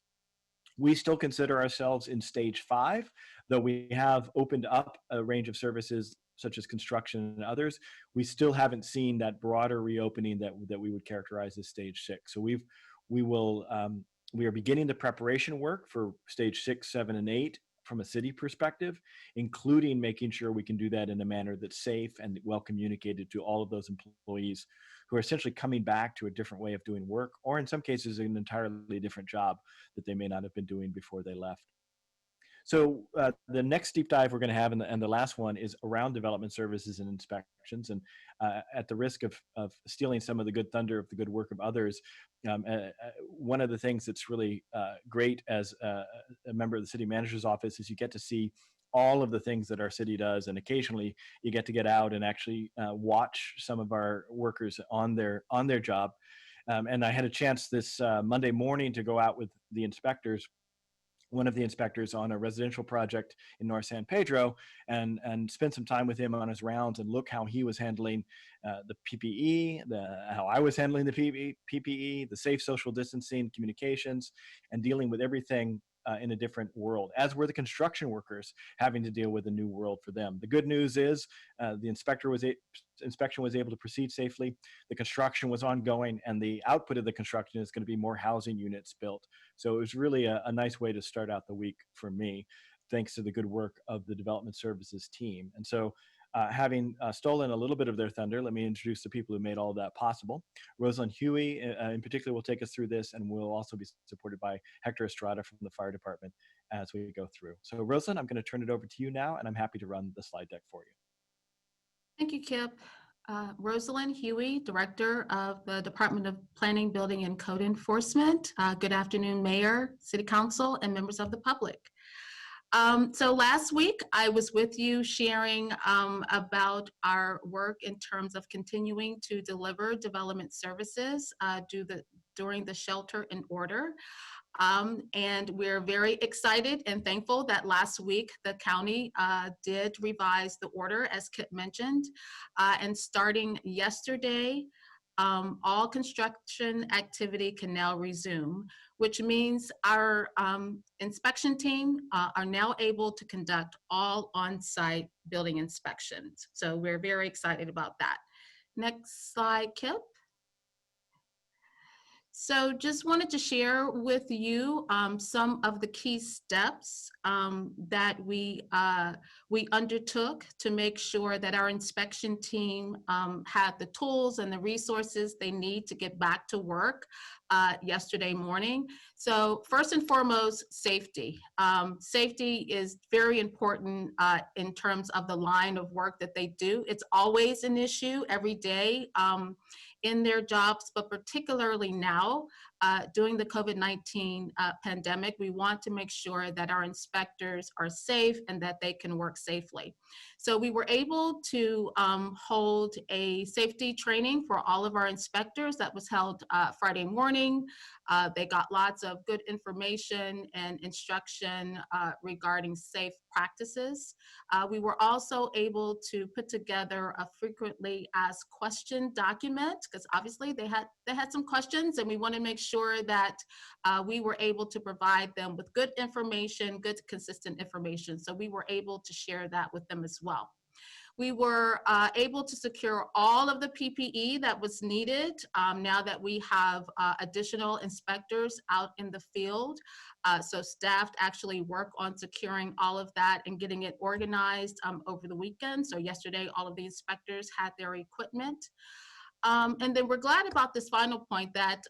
Speaker 6: We still consider ourselves in stage 5, though we have opened up a range of services such as construction and others. We still haven't seen that broader reopening that we would characterize as stage 6. So we are beginning the preparation work for stage 6, 7, and 8 from a city perspective, including making sure we can do that in a manner that's safe and well communicated to all of those employees who are essentially coming back to a different way of doing work, or in some cases, an entirely different job that they may not have been doing before they left. So the next deep dive we're going to have, and the last one, is around development services and inspections. And at the risk of stealing some of the good thunder of the good work of others, one of the things that's really great as a member of the city manager's office is you get to see all of the things that our city does, and occasionally you get out and actually watch some of our workers on their job. And I had a chance this Monday morning to go out with the inspectors, one of the inspectors on a residential project in North San Pedro, and spend some time with him on his rounds and look how he was handling the PPE, how I was handling the PPE, the safe social distancing, communications, and dealing with everything in a different world, as were the construction workers having to deal with a new world for them. The good news is the inspection was able to proceed safely. The construction was ongoing, and the output of the construction is going to be more housing units built. So it was really a nice way to start out the week for me, thanks to the good work of the development services team. And so having stolen a little bit of their thunder, let me introduce the people who made all of that possible. Rosalind Huey, in particular, will take us through this, and we'll also be supported by Hector Estrada from the fire department as we go through. So Rosalind, I'm going to turn it over to you now, and I'm happy to run the slide deck for you.
Speaker 5: Thank you, Kip. Rosalind Huey, Director of the Department of Planning, Building, and Code Enforcement. Good afternoon, Mayor, City Council, and members of the public. So last week, I was with you sharing about our work in terms of continuing to deliver development services during the shelter in order. And we're very excited and thankful that last week the county did revise the order, as Kip mentioned, and starting yesterday, all construction activity can now resume, which means our inspection team are now able to conduct all on-site building inspections. So we're very excited about that. Next slide, Kip. So just wanted to share with you some of the key steps that we undertook to make sure that our inspection team had the tools and the resources they need to get back to work yesterday morning. So first and foremost, safety. Safety is very important in terms of the line of work that they do. It's always an issue every day in their jobs, but particularly now during the COVID-19 pandemic, we want to make sure that our inspectors are safe and that they can work safely. So we were able to hold a safety training for all of our inspectors that was held Friday morning. They got lots of good information and instruction regarding safe practices. We were also able to put together a frequently asked question document, because obviously they had some questions, and we want to make sure that we were able to provide them with good information, good consistent information. So we were able to share that with them as well. We were able to secure all of the PPE that was needed now that we have additional inspectors out in the field. So staff actually work on securing all of that and getting it organized over the weekend. So yesterday, all of the inspectors had their equipment. And then we're glad about this final point that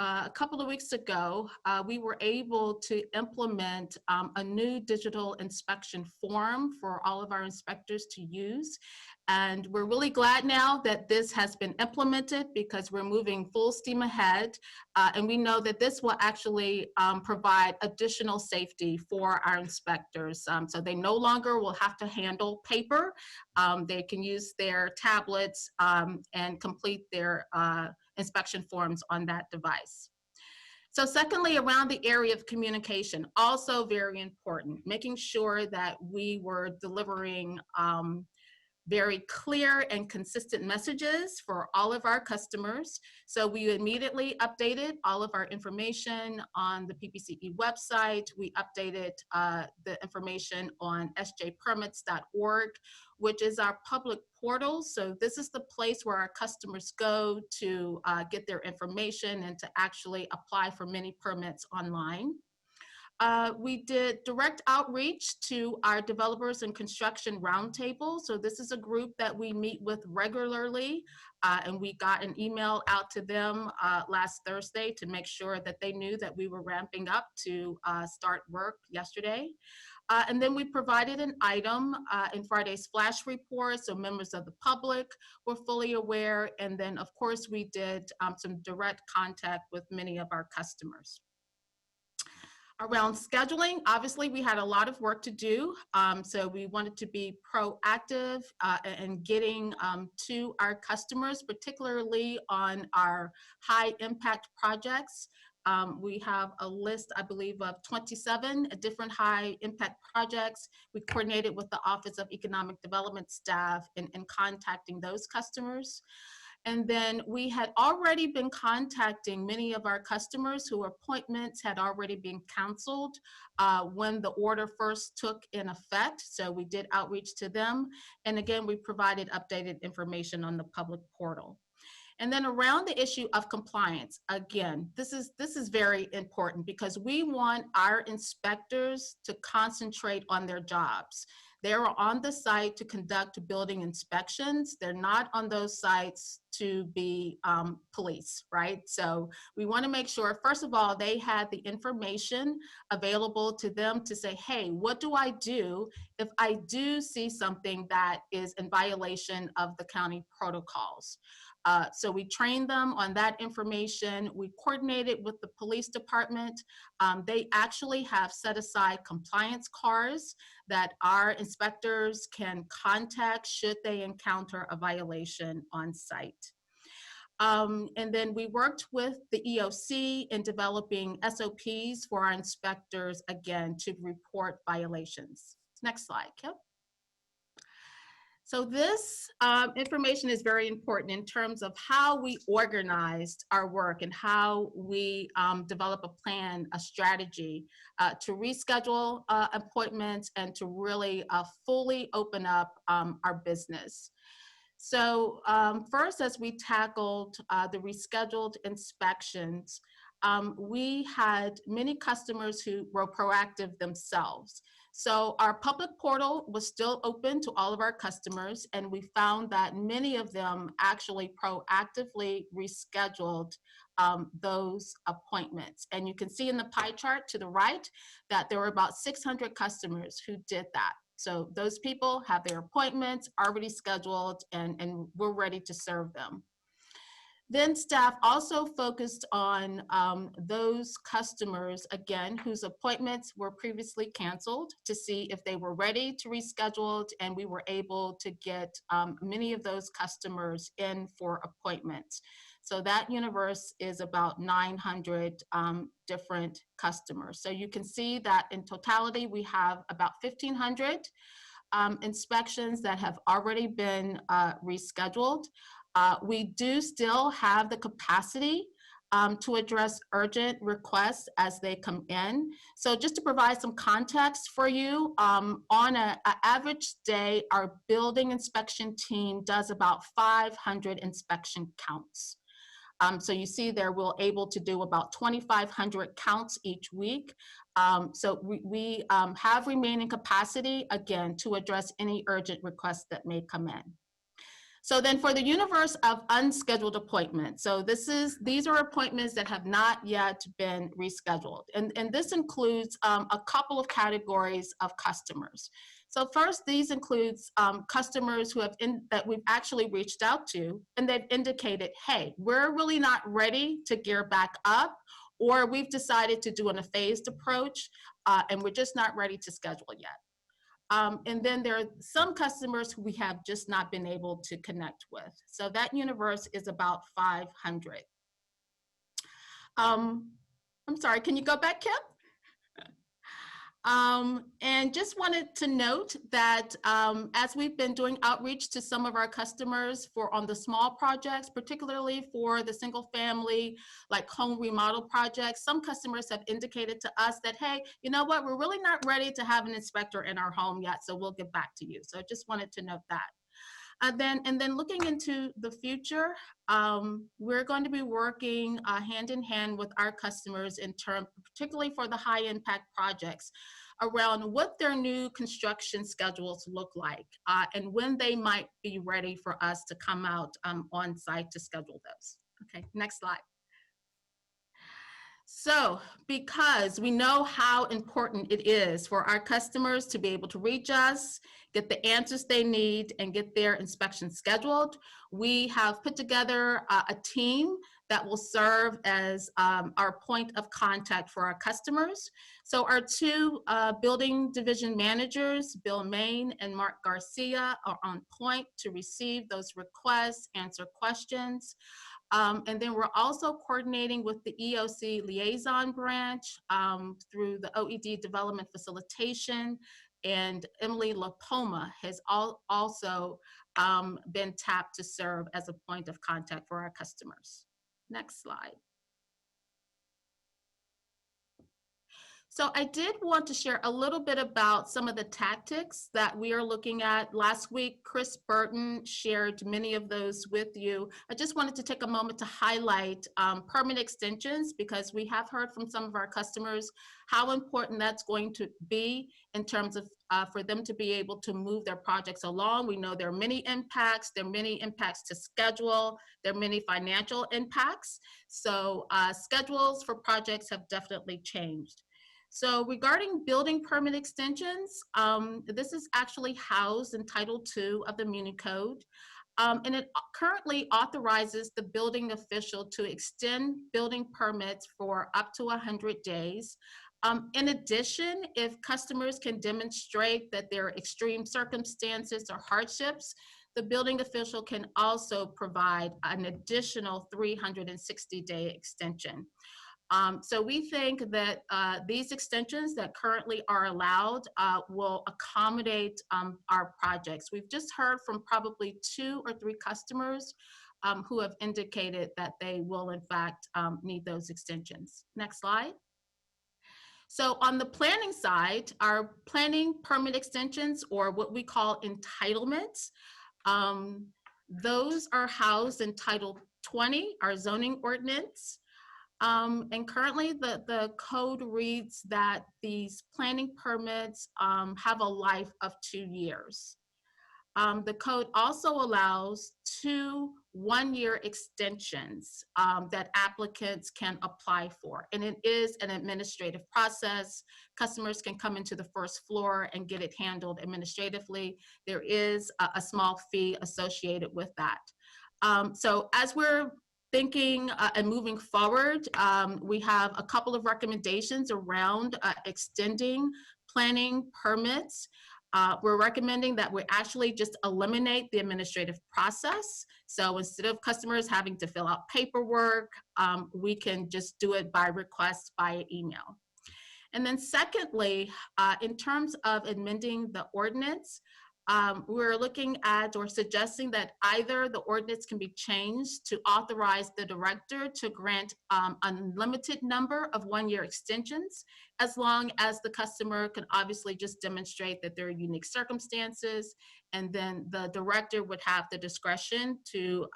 Speaker 5: a couple of weeks ago, we were able to implement a new digital inspection form for all of our inspectors to use. And we're really glad now that this has been implemented, because we're moving full steam ahead. And we know that this will actually provide additional safety for our inspectors. So they no longer will have to handle paper. They can use their tablets and complete their inspection forms on that device. So secondly, around the area of communication, also very important, making sure that we were delivering very clear and consistent messages for all of our customers. So we immediately updated all of our information on the PPCE website. We updated the information on sjpermits.org, which is our public portal. So this is the place where our customers go to get their information and to actually apply for many permits online. We did direct outreach to our developers and construction roundtable. So this is a group that we meet with regularly, and we got an email out to them last Thursday to make sure that they knew that we were ramping up to start work yesterday. And then we provided an item in Friday's flash report, so members of the public were fully aware. And then, of course, we did some direct contact with many of our customers. Around scheduling, obviously, we had a lot of work to do. So we wanted to be proactive in getting to our customers, particularly on our high impact projects. We have a list, I believe, of 27 different high impact projects. We coordinated with the Office of Economic Development staff in contacting those customers. And then we had already been contacting many of our customers whose appointments had already been canceled when the order first took in effect. So we did outreach to them. And again, we provided updated information on the public portal. And then around the issue of compliance, again, this is very important because we want our inspectors to concentrate on their jobs. They're on the site to conduct building inspections. They're not on those sites to be police, right? So we want to make sure, first of all, they had the information available to them to say, hey, what do I do if I do see something that is in violation of the county protocols? So we trained them on that information. We coordinated with the police department. They actually have set aside compliance cars that our inspectors can contact should they encounter a violation on site. And then we worked with the EOC in developing SOPs for our inspectors, again, to report violations. Next slide, Kip. So this information is very important in terms of how we organized our work and how we develop a plan, a strategy to reschedule appointments and to really fully open up our business. So first, as we tackled the rescheduled inspections, we had many customers who were proactive themselves. So our public portal was still open to all of our customers, and we found that many of them actually proactively rescheduled those appointments. And you can see in the pie chart to the right that there were about 600 customers who did that. So those people have their appointments already scheduled and we're ready to serve them. Then staff also focused on those customers, again, whose appointments were previously canceled to see if they were ready to reschedule, and we were able to get many of those customers in for appointments. So that universe is about 900 different customers. So you can see that in totality, we have about 1,500 inspections that have already been rescheduled. We do still have the capacity to address urgent requests as they come in. So just to provide some context for you, on an average day, our building inspection team does about 500 inspection counts. So you see there we're able to do about 2,500 counts each week. So we have remaining capacity, again, to address any urgent requests that may come in. So then for the universe of unscheduled appointments, so these are appointments that have not yet been rescheduled. And this includes a couple of categories of customers. So first, these includes customers who that we've actually reached out to, and they've indicated, hey, we're really not ready to gear back up, or we've decided to do a phased approach, and we're just not ready to schedule yet. And then there are some customers who we have just not been able to connect with. So that universe is about 500. I'm sorry, can you go back, Kip? And just wanted to note that as we've been doing outreach to some of our customers on the small projects, particularly for the single family, like home remodel projects, some customers have indicated to us that, hey, you know what, we're really not ready to have an inspector in our home yet, so we'll get back to you. So I just wanted to note that. And then looking into the future, we're going to be working hand in hand with our customers in terms, particularly for the high impact projects, around what their new construction schedules look like and when they might be ready for us to come out on site to schedule those. Okay, next slide. So, because we know how important it is for our customers to be able to reach us, get the answers they need, and get their inspection scheduled, we have put together a team that will serve as our point of contact for our customers. So our two building division managers, Bill Main and Mark Garcia, are on point to receive those requests, answer questions. And then we're also coordinating with the EOC liaison branch through the OED development facilitation, and Emily LaPoma has also been tapped to serve as a point of contact for our customers. Next slide. So I did want to share a little bit about some of the tactics that we are looking at. Last week, Chris Burton shared many of those with you. I just wanted to take a moment to highlight permit extensions, because we have heard from some of our customers how important that's going to be in terms of for them to be able to move their projects along. We know there are many impacts. There are many impacts to schedule. There are many financial impacts. So schedules for projects have definitely changed. So regarding building permit extensions, this is actually housed in Title II of the Muni Code. And it currently authorizes the building official to extend building permits for up to 100 days. In addition, if customers can demonstrate that there are extreme circumstances or hardships, the building official can also provide an additional 360-day extension. So we think that these extensions that currently are allowed will accommodate our projects. We've just heard from probably 2 or 3 customers who have indicated that they will in fact need those extensions. Next slide. So on the planning side, our planning permit extensions, or what we call entitlements, those are housed in Title 20, our zoning ordinance. And currently the code reads that these planning permits have a life of 2 years. The code also allows 2 one-year extensions that applicants can apply for. And it is an administrative process. Customers can come into the first floor and get it handled administratively. There is a small fee associated with that. So as we're thinking and moving forward, we have a couple of recommendations around extending planning permits. We're recommending that we actually just eliminate the administrative process. So instead of customers having to fill out paperwork, we can just do it by request via email. And then secondly, in terms of amending the ordinance, we're looking at or suggesting that either the ordinance can be changed to authorize the director to grant unlimited number of one-year extensions, as long as the customer can obviously just demonstrate that there are unique circumstances, and then the director would have the discretion to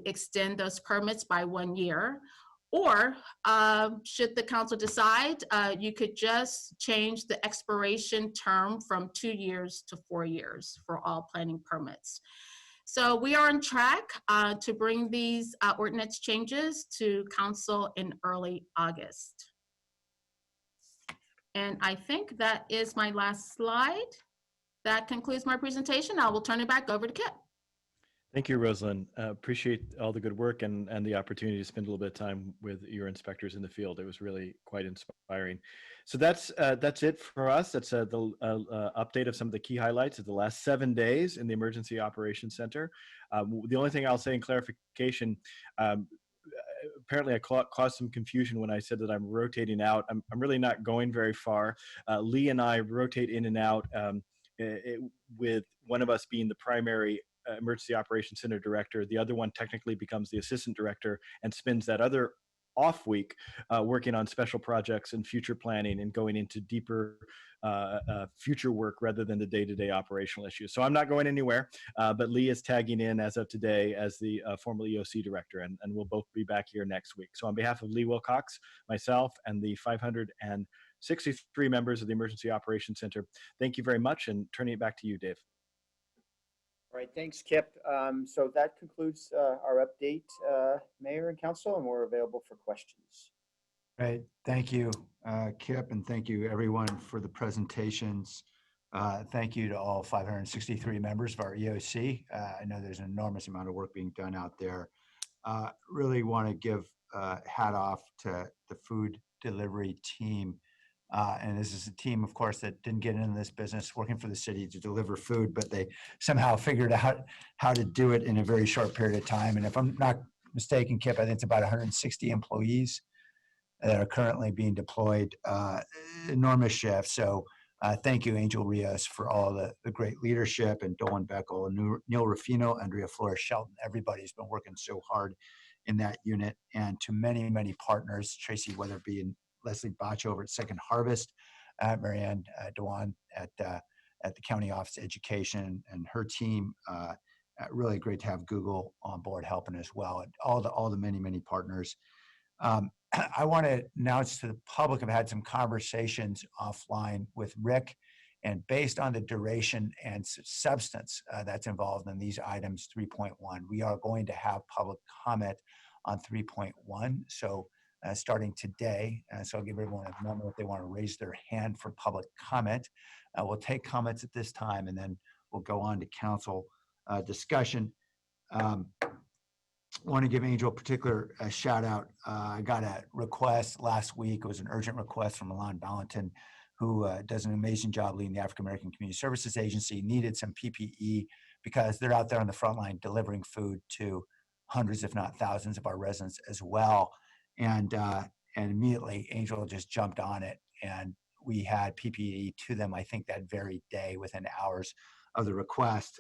Speaker 5: extend those permits by 1 year. Or should the council decide, you could just change the expiration term from 2 years to 4 years for all planning permits. So we are on track to bring these ordinance changes to council in early August. And I think that is my last slide. That concludes my presentation. I will turn it back over to Kip.
Speaker 6: Thank you, Rosalind. Appreciate all the good work and the opportunity to spend a little bit of time with your inspectors in the field. It was really quite inspiring. So that's it for us. That's the update of some of the key highlights of the last 7 days in the Emergency Operations Center. The only thing I'll say in clarification, apparently I caused some confusion when I said that I'm rotating out. I'm really not going very far. Lee and I rotate in and out with one of us being the primary Emergency Operations Center director. The other one technically becomes the assistant director and spends that other off week working on special projects and future planning and going into deeper future work rather than the day-to-day operational issues. So I'm not going anywhere, but Lee is tagging in as of today as the former EOC director, and we'll both be back here next week. So on behalf of Lee Wilcox, myself, and the 563 members of the Emergency Operations Center, thank you very much, and turning it back to you, Dave.
Speaker 3: All right, thanks, Kip. So that concludes our update, Mayor and Council, and we're available for questions.
Speaker 1: Great. Thank you, Kip, and thank you everyone for the presentations. Thank you to all 563 members of our EOC. I know there's an enormous amount of work being done out there. Really want to give a hat off to the food delivery team. And this is a team, of course, that didn't get into this business working for the city to deliver food, but they somehow figured out how to do it in a very short period of time. And if I'm not mistaken, Kip, I think it's about 160 employees that are currently being deployed, enormous shift. So thank you, Angel Rios, for all the great leadership, and Dolan Beckel, and Neil Rufino, Andrea Flores Shelton. Everybody's been working so hard in that unit, and to many, many partners, Tracy Weatherby and Leslie Botch over at Second Harvest, Marianne Dewan at the County Office of Education and her team. Really great to have Google on board helping as well, and all the many, many partners. I want to announce to the public, I've had some conversations offline with Rick, and based on the duration and substance that's involved in these items 3.1, we are going to have public comment on 3.1. So starting today, so I'll give everyone a moment if they want to raise their hand for public comment. We'll take comments at this time, and then we'll go on to council discussion. Want to give Angel a particular shout out. I got a request last week. It was an urgent request from Milan Valentin, who does an amazing job leading the African American Community Services Agency. Needed some PPE because they're out there on the front line delivering food to hundreds, if not thousands, of our residents as well. And immediately Angel just jumped on it, and we had PPE to them, I think, that very day within hours of the request,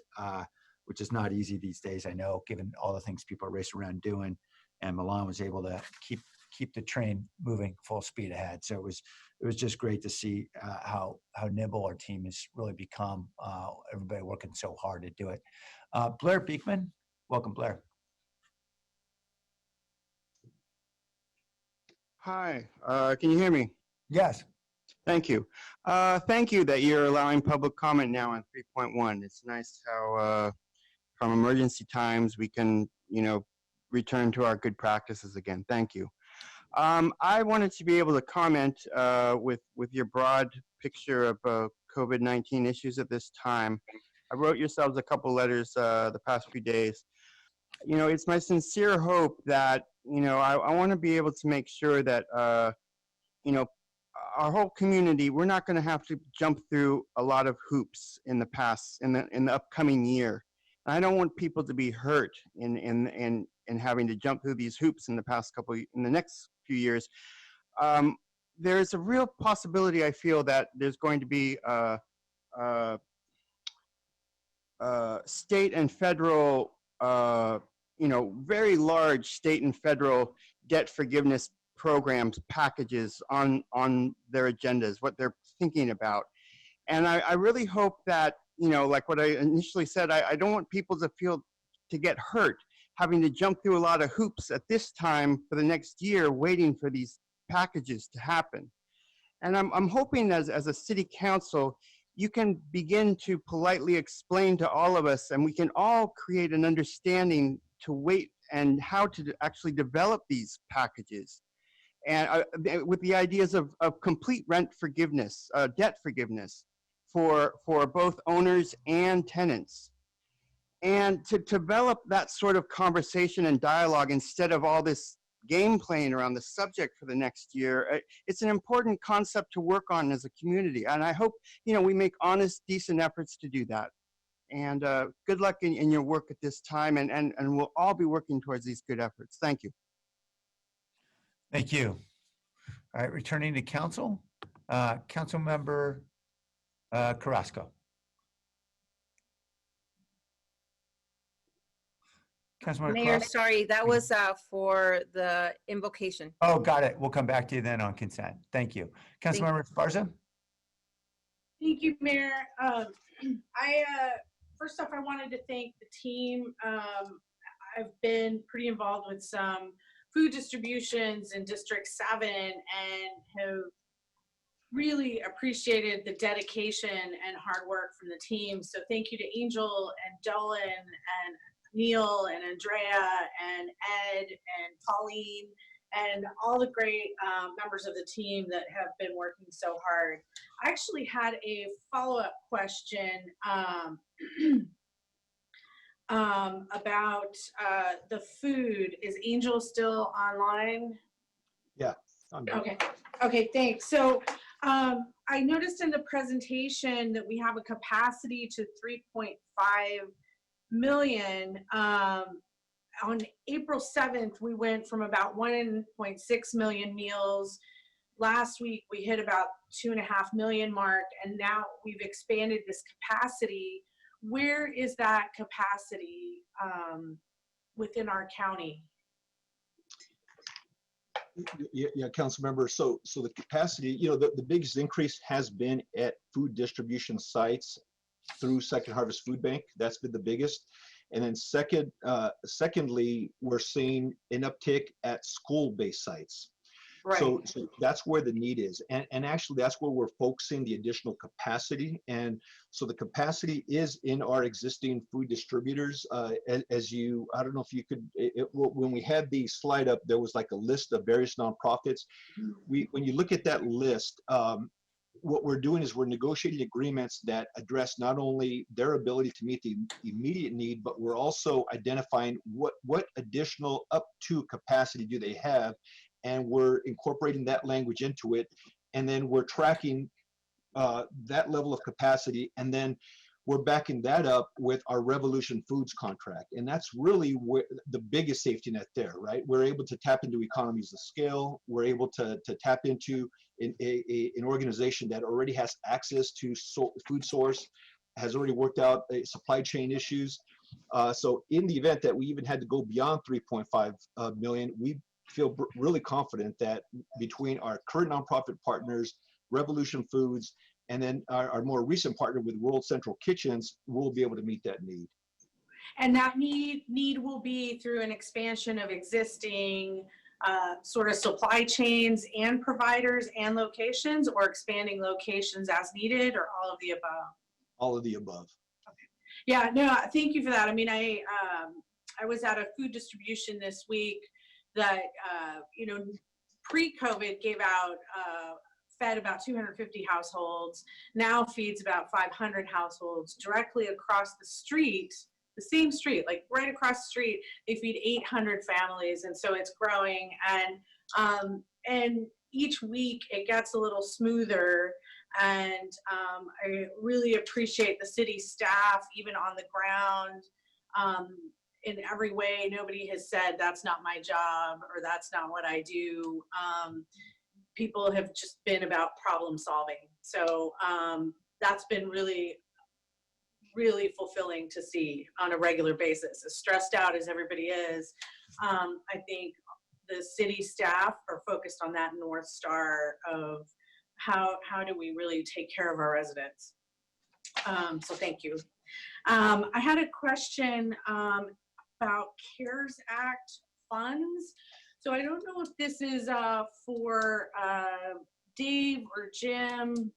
Speaker 1: which is not easy these days, I know, given all the things people are racing around doing. And Milan was able to keep the train moving full speed ahead. So it was just great to see how nimble our team has really become. Everybody working so hard to do it. Blair Beekman, welcome, Blair.
Speaker 9: Hi, can you hear me?
Speaker 1: Yes.
Speaker 9: Thank you. Thank you that you're allowing public comment now on 3.1. It's nice how from emergency times we can, return to our good practices again. Thank you. I wanted to be able to comment with your broad picture of COVID-19 issues at this time. I wrote yourselves a couple letters the past few days. It's my sincere hope that, I want to be able to make sure that, our whole community, we're not going to have to jump through a lot of hoops in the upcoming year. I don't want people to be hurt in having to jump through these hoops in the next few years. There's a real possibility, I feel, that there's going to be state and federal, very large state and federal debt forgiveness programs, packages on their agendas, what they're thinking about. And I really hope that, like what I initially said, I don't want people to get hurt having to jump through a lot of hoops at this time for the next year, waiting for these packages to happen. And I'm hoping as a city council, you can begin to politely explain to all of us, and we can all create an understanding to wait and how to actually develop these packages. And with the ideas of complete rent forgiveness, debt forgiveness for both owners and tenants. And to develop that sort of conversation and dialogue instead of all this game playing around the subject for the next year, it's an important concept to work on as a community. And I hope, we make honest, decent efforts to do that. And good luck in your work at this time, and we'll all be working towards these good efforts. Thank you.
Speaker 1: Thank you. All right, returning to council, Council Member Carrasco. Councilmember
Speaker 10: Mayor,
Speaker 1: Clark?
Speaker 10: sorry, that was for the invocation.
Speaker 1: Oh, got it. We'll come back to you then on consent. Thank you. Councilmember Esparza?
Speaker 11: Thank you, Mayor. First off, I wanted to thank the team. I've been pretty involved with some food distributions in District 7 and have really appreciated the dedication and hard work from the team. So thank you to Angel and Dolan and Neil and Andrea and Ed and Pauline and all the great members of the team that have been working so hard. I actually had a follow-up question about the food. Is Angel still online?
Speaker 8: Yeah. I'm good.
Speaker 11: Okay. Okay, thanks. So I noticed in the presentation that we have a capacity to 3.5 million. On April 7th, we went from about 1.6 million meals. Last week, we hit about 2.5 million mark, and now we've expanded this capacity. Where is that capacity within our county?
Speaker 8: Yeah, council member. So the capacity, the biggest increase has been at food distribution sites through Second Harvest Food Bank. That's been the biggest. And then secondly, we're seeing an uptick at school-based sites.
Speaker 11: Right.
Speaker 8: So that's where the need is. And actually, that's where we're focusing the additional capacity. And so the capacity is in our existing food distributors. I don't know if you could, when we had the slide up, there was like a list of various nonprofits. When you look at that list, what we're doing is we're negotiating agreements that address not only their ability to meet the immediate need, but we're also identifying what additional up to capacity do they have, and we're incorporating that language into it, and then we're tracking that level of capacity, and then we're backing that up with our Revolution Foods contract. And that's really where the biggest safety net there, right? We're able to tap into economies of scale. We're able to tap into an organization that already has access to food source, has already worked out supply chain issues. So in the event that we even had to go beyond 3.5 million, we feel really confident that between our current nonprofit partners, Revolution Foods, and then our more recent partner with World Central Kitchens, we'll be able to meet that need.
Speaker 11: And that need will be through an expansion of existing sort of supply chains and providers and locations, or expanding locations as needed, or all of the above?
Speaker 8: All of the above.
Speaker 11: Okay. Yeah, no, thank you for that. I mean, I was at a food distribution this week that, pre-COVID gave out, fed about 250 households, now feeds about 500 households directly across the street, the same street, like right across the street. They feed 800 families, and so it's growing. And each week it gets a little smoother. And I really appreciate the city staff, even on the ground. In every way, nobody has said that's not my job or that's not what I do. People have just been about problem solving. So that's been really, really fulfilling to see on a regular basis. As stressed out as everybody is, I think the city staff are focused on that North Star of how do we really take care of our residents. So thank you. I had a question about CARES Act funds. So I don't know if this is for Dave or Jim.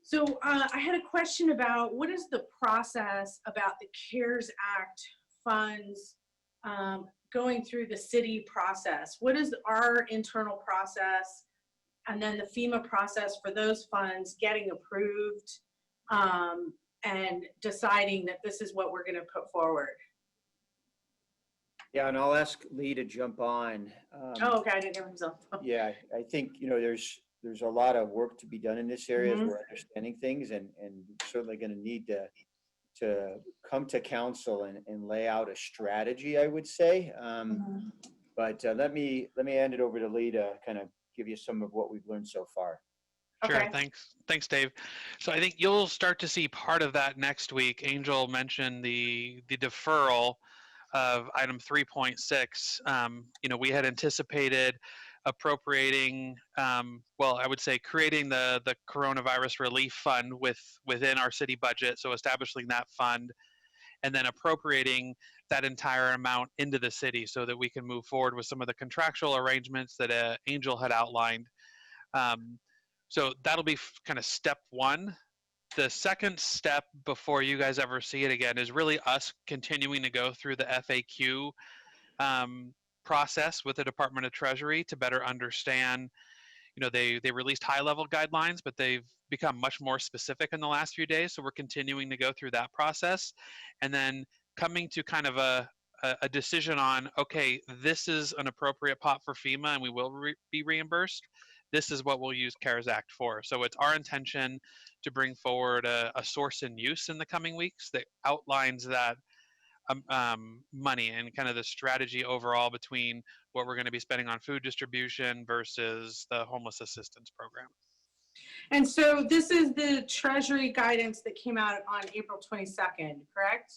Speaker 11: So I had a question about what is the process about the CARES Act funds going through the city process? What is our internal process, and then the FEMA process for those funds getting approved and deciding that this is what we're going to put forward?
Speaker 3: Yeah, and I'll ask Lee to jump on.
Speaker 11: Oh, okay, I didn't hear himself.
Speaker 3: Yeah, I think, there's a lot of work to be done in this area as we're understanding things, and certainly going to need to come to council and lay out a strategy, I would say. But let me hand it over to Lee to kind of give you some of what we've learned so far.
Speaker 12: Sure,
Speaker 11: Okay.
Speaker 12: thanks, Dave. So I think you'll start to see part of that next week. Angel mentioned the deferral of item 3.6. We had anticipated appropriating, well, I would say creating the coronavirus relief fund within our city budget. So establishing that fund and then appropriating that entire amount into the city so that we can move forward with some of the contractual arrangements that Angel had outlined. Um, so that'll be kind of step one. The second step before you guys ever see it again is really us continuing to go through the FAQ process with the Department of Treasury to better understand. They released high level guidelines, but they've become much more specific in the last few days. So we're continuing to go through that process, and then coming to kind of a decision on, okay, this is an appropriate pot for FEMA and we will be reimbursed. This is what we'll use CARES Act for. So it's our intention to bring forward a source and use in the coming weeks that outlines that money and kind of the strategy overall between what we're going to be spending on food distribution versus the homeless assistance program.
Speaker 11: And so this is the Treasury guidance that came out on April 22nd, correct?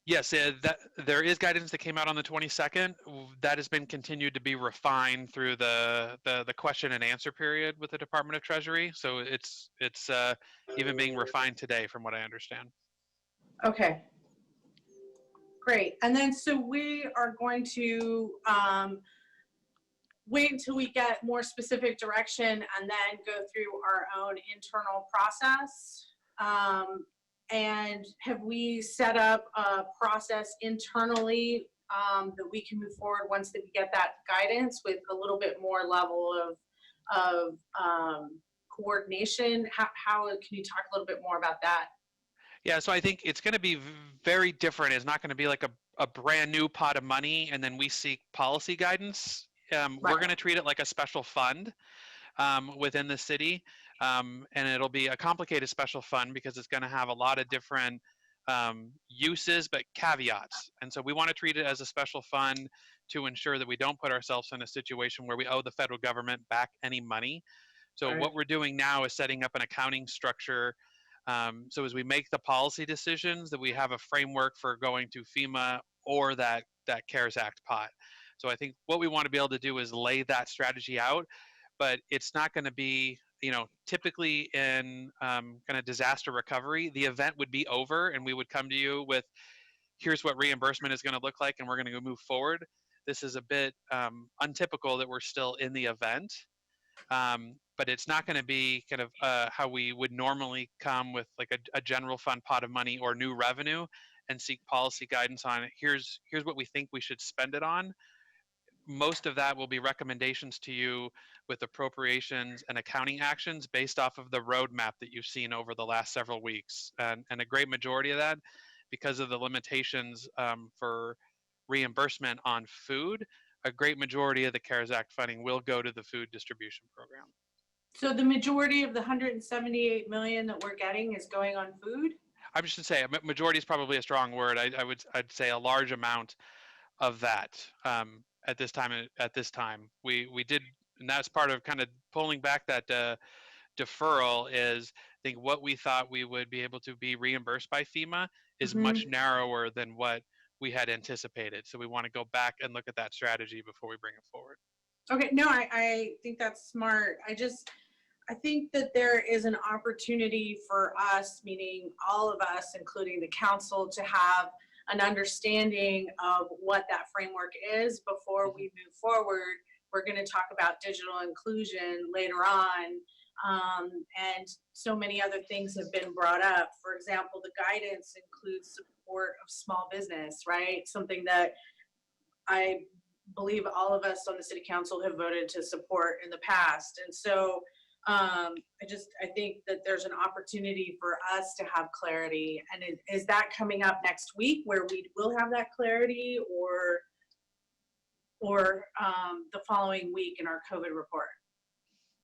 Speaker 12: Yes, there is guidance that came out on the 22nd. That has been continued to be refined through the question and answer period with the Department of Treasury. So it's even being refined today, from what I understand.
Speaker 11: Okay. Great. And then so we are going to wait until we get more specific direction and then go through our own internal process. And have we set up a process internally that we can move forward once that we get that guidance with a little bit more level of coordination? How can you talk a little bit more about that?
Speaker 12: Yeah, so I think it's going to be very different. It's not going to be like a brand new pot of money and then we seek policy guidance. We're going to treat it like a special fund within the city. And it'll be a complicated special fund because it's going to have a lot of different uses, but caveats. And so we want to treat it as a special fund to ensure that we don't put ourselves in a situation where we owe the federal government back any money. So what we're doing now is setting up an accounting structure. So as we make the policy decisions, that we have a framework for going to FEMA or that CARES Act pot. So I think what we want to be able to do is lay that strategy out, but it's not going to be, typically in kind of disaster recovery, the event would be over and we would come to you with, here's what reimbursement is going to look like and we're going to go move forward. This is a bit untypical that we're still in the event. But it's not going to be kind of how we would normally come with like a general fund pot of money or new revenue and seek policy guidance on it. Here's what we think we should spend it on. Most of that will be recommendations to you with appropriations and accounting actions based off of the roadmap that you've seen over the last several weeks. And a great majority of that, because of the limitations for reimbursement on food, a great majority of the CARES Act funding will go to the food distribution program.
Speaker 11: So the majority of the 178 million that we're getting is going on food?
Speaker 12: I'm just to say, majority is probably a strong word. I'd say a large amount of that at this time. We did, and that's part of kind of pulling back that deferral is, I think what we thought we would be able to be reimbursed by FEMA is much narrower than what we had anticipated. So we want to go back and look at that strategy before we bring it forward.
Speaker 11: Okay, no, I think that's smart. I think that there is an opportunity for us, meaning all of us, including the council, to have an understanding of what that framework is before we move forward. We're going to talk about digital inclusion later on. And so many other things have been brought up. For example, the guidance includes support of small business, right? Something that I believe all of us on the city council have voted to support in the past. And so I think that there's an opportunity for us to have clarity. And is that coming up next week where we will have that clarity, or the following week in our COVID report?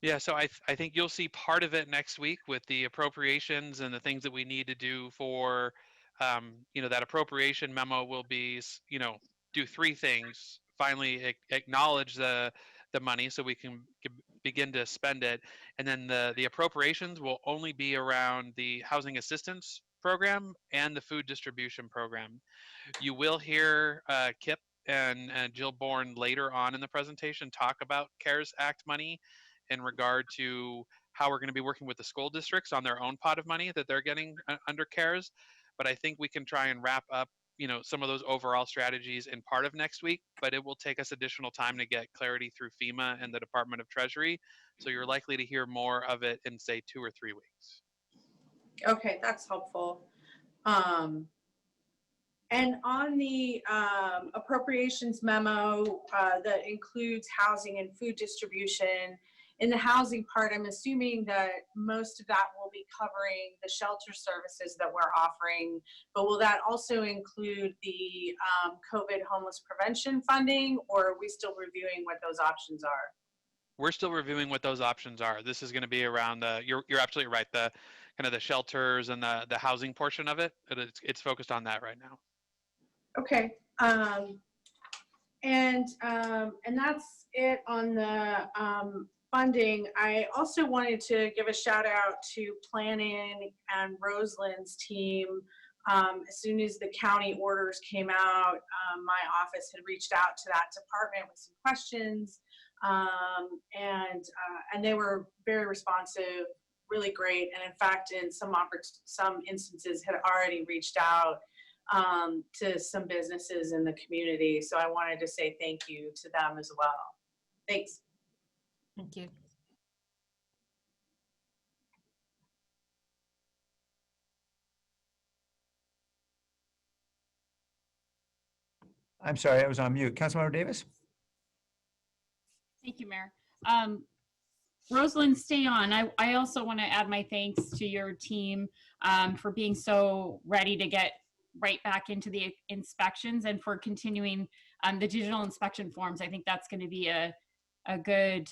Speaker 12: Yeah, so I think you'll see part of it next week with the appropriations and the things that we need to do for, that appropriation memo will be, do three things. Finally, acknowledge the money so we can begin to spend it. And then the appropriations will only be around the housing assistance program and the food distribution program. You will hear Kip and Jill Bourne later on in the presentation talk about CARES Act money in regard to how we're going to be working with the school districts on their own pot of money that they're getting under CARES. But I think we can try and wrap up, some of those overall strategies in part of next week, but it will take us additional time to get clarity through FEMA and the Department of Treasury. So you're likely to hear more of it in, say, 2 or 3 weeks.
Speaker 11: Okay, that's helpful. And on the appropriations memo that includes housing and food distribution, in the housing part, I'm assuming that most of that will be covering the shelter services that we're offering, but will that also include the COVID homeless prevention funding, or are we still reviewing what those options are?
Speaker 12: We're still reviewing what those options are. This is going to be around you're absolutely right, the kind of the shelters and the housing portion of it. It's focused on that right now.
Speaker 11: Okay, and that's it on the funding. I also wanted to give a shout out to planning and Rosalind's team. As soon as the county orders came out, my office had reached out to that department with some questions, and they were very responsive, really great, and in fact, in some instances, had already reached out to some businesses in the community. So I wanted to say thank you to them as well. Thanks.
Speaker 5: Thank you.
Speaker 1: I'm sorry, I was on mute. Councilmember Davis?
Speaker 13: Thank you, Mayor. Rosalind, stay on. I also want to add my thanks to your team for being so ready to get right back into the inspections and for continuing the digital inspection forms. I think that's going to be a good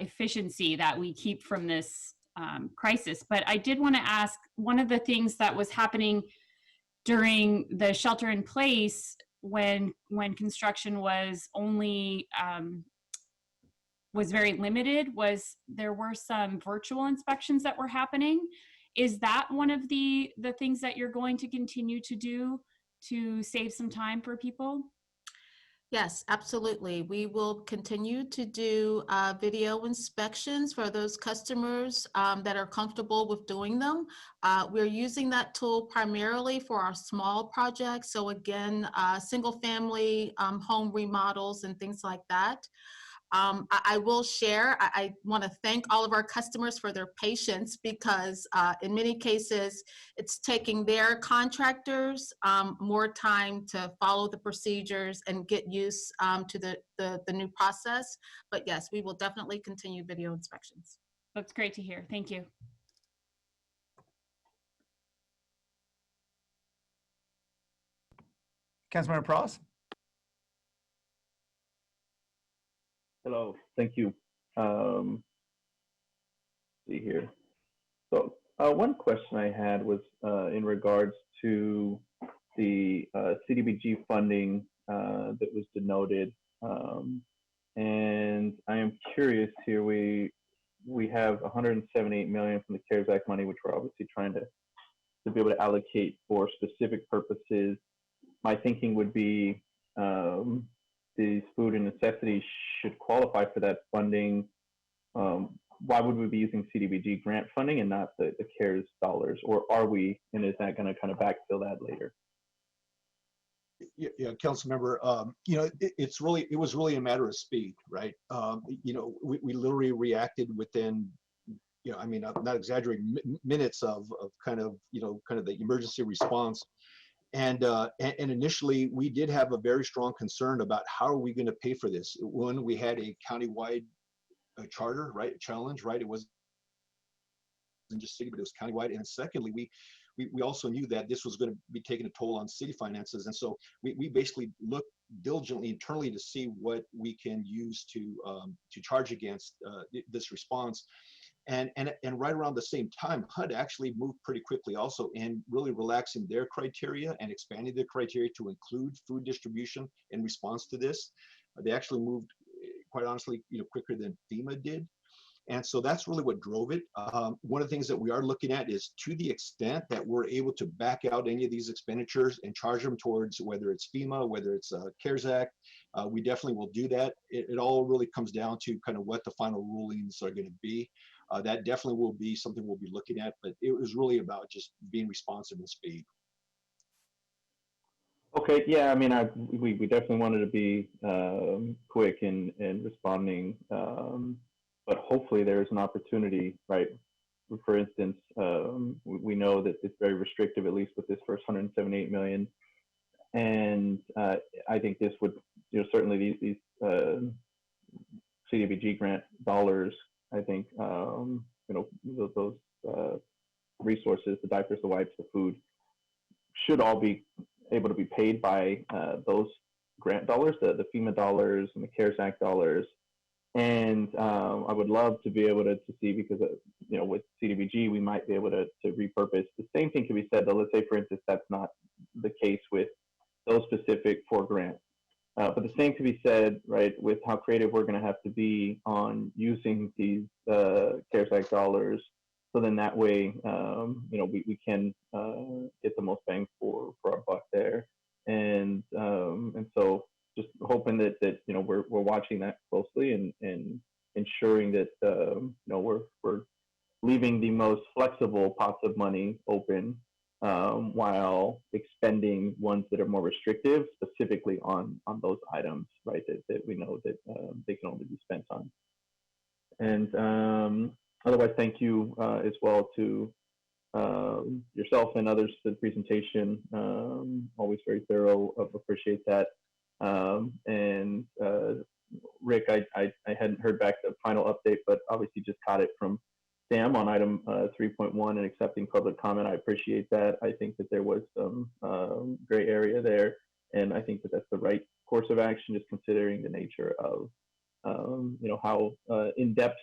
Speaker 13: efficiency that we keep from this crisis. But I did want to ask, one of the things that was happening during the shelter in place when construction was only was very limited, was there were some virtual inspections that were happening. Is that one of the things that you're going to continue to do to save some time for people?
Speaker 5: Yes, absolutely. We will continue to do video inspections for those customers that are comfortable with doing them. We're using that tool primarily for our small projects. So again, single family home remodels and things like that. I will share, I want to thank all of our customers for their patience, because in many cases, it's taking their contractors more time to follow the procedures and get used to the new process. But yes, we will definitely continue video inspections.
Speaker 13: That's great to hear. Thank you.
Speaker 1: Councilmember Pross?
Speaker 14: Hello, thank you. See here. So one question I had was in regards to the CDBG funding that was denoted. And I am curious here, we have 178 million from the CARES Act money, which we're obviously trying to be able to allocate for specific purposes. My thinking would be these food and necessities should qualify for that funding. Why would we be using CDBG grant funding and not the CARES dollars? Or are we, and is that going to kind of backfill that later?
Speaker 8: Yeah, council member, it was really a matter of speed, right? We literally reacted within, I mean, I'm not exaggerating, minutes of kind of the emergency response. And initially, we did have a very strong concern about how are we going to pay for this. One, we had a countywide charter, right? Challenge, right? It wasn't just city, but it was countywide. And secondly, we also knew that this was going to be taking a toll on city finances. And so we basically looked diligently internally to see what we can use to charge against this response. And right around the same time, HUD actually moved pretty quickly also in really relaxing their criteria and expanding their criteria to include food distribution in response to this. They actually moved, quite honestly, quicker than FEMA did. And so that's really what drove it. One of the things that we are looking at is, to the extent that we're able to back out any of these expenditures and charge them towards, whether it's FEMA, whether it's CARES Act, we definitely will do that. It all really comes down to kind of what the final rulings are going to be. That definitely will be something we'll be looking at, but it was really about just being responsive and speed.
Speaker 14: Okay, yeah, I mean, we definitely wanted to be quick in responding, but hopefully there's an opportunity, right? For instance, we know that it's very restrictive, at least with this first 178 million, and I think this would, certainly these CDBG grant dollars, I think, those resources, the diapers, the wipes, the food, should all be able to be paid by those grant dollars, the FEMA dollars and the CARES Act dollars. And I would love to be able to see, because with CDBG, we might be able to repurpose. The same thing can be said, though, let's say, for instance, that's not the case with those specific 4 grants. But the same can be said, right, with how creative we're going to have to be on using these CARES Act dollars. So then that way, we can get the most bang for our buck there. And so just hoping that we're watching that closely and ensuring that we're leaving the most flexible pots of money open, while expending ones that are more restrictive, specifically on those items, right, that we know that they can only be spent on. And otherwise, thank you as well to yourself and others for the presentation. Always very thorough. Appreciate that. And Rick, I hadn't heard back the final update, but obviously just caught it from Sam on item 3.1 and accepting public comment. I appreciate that. I think that there was some gray area there, and I think that that's the right course of action, just considering the nature of how in depth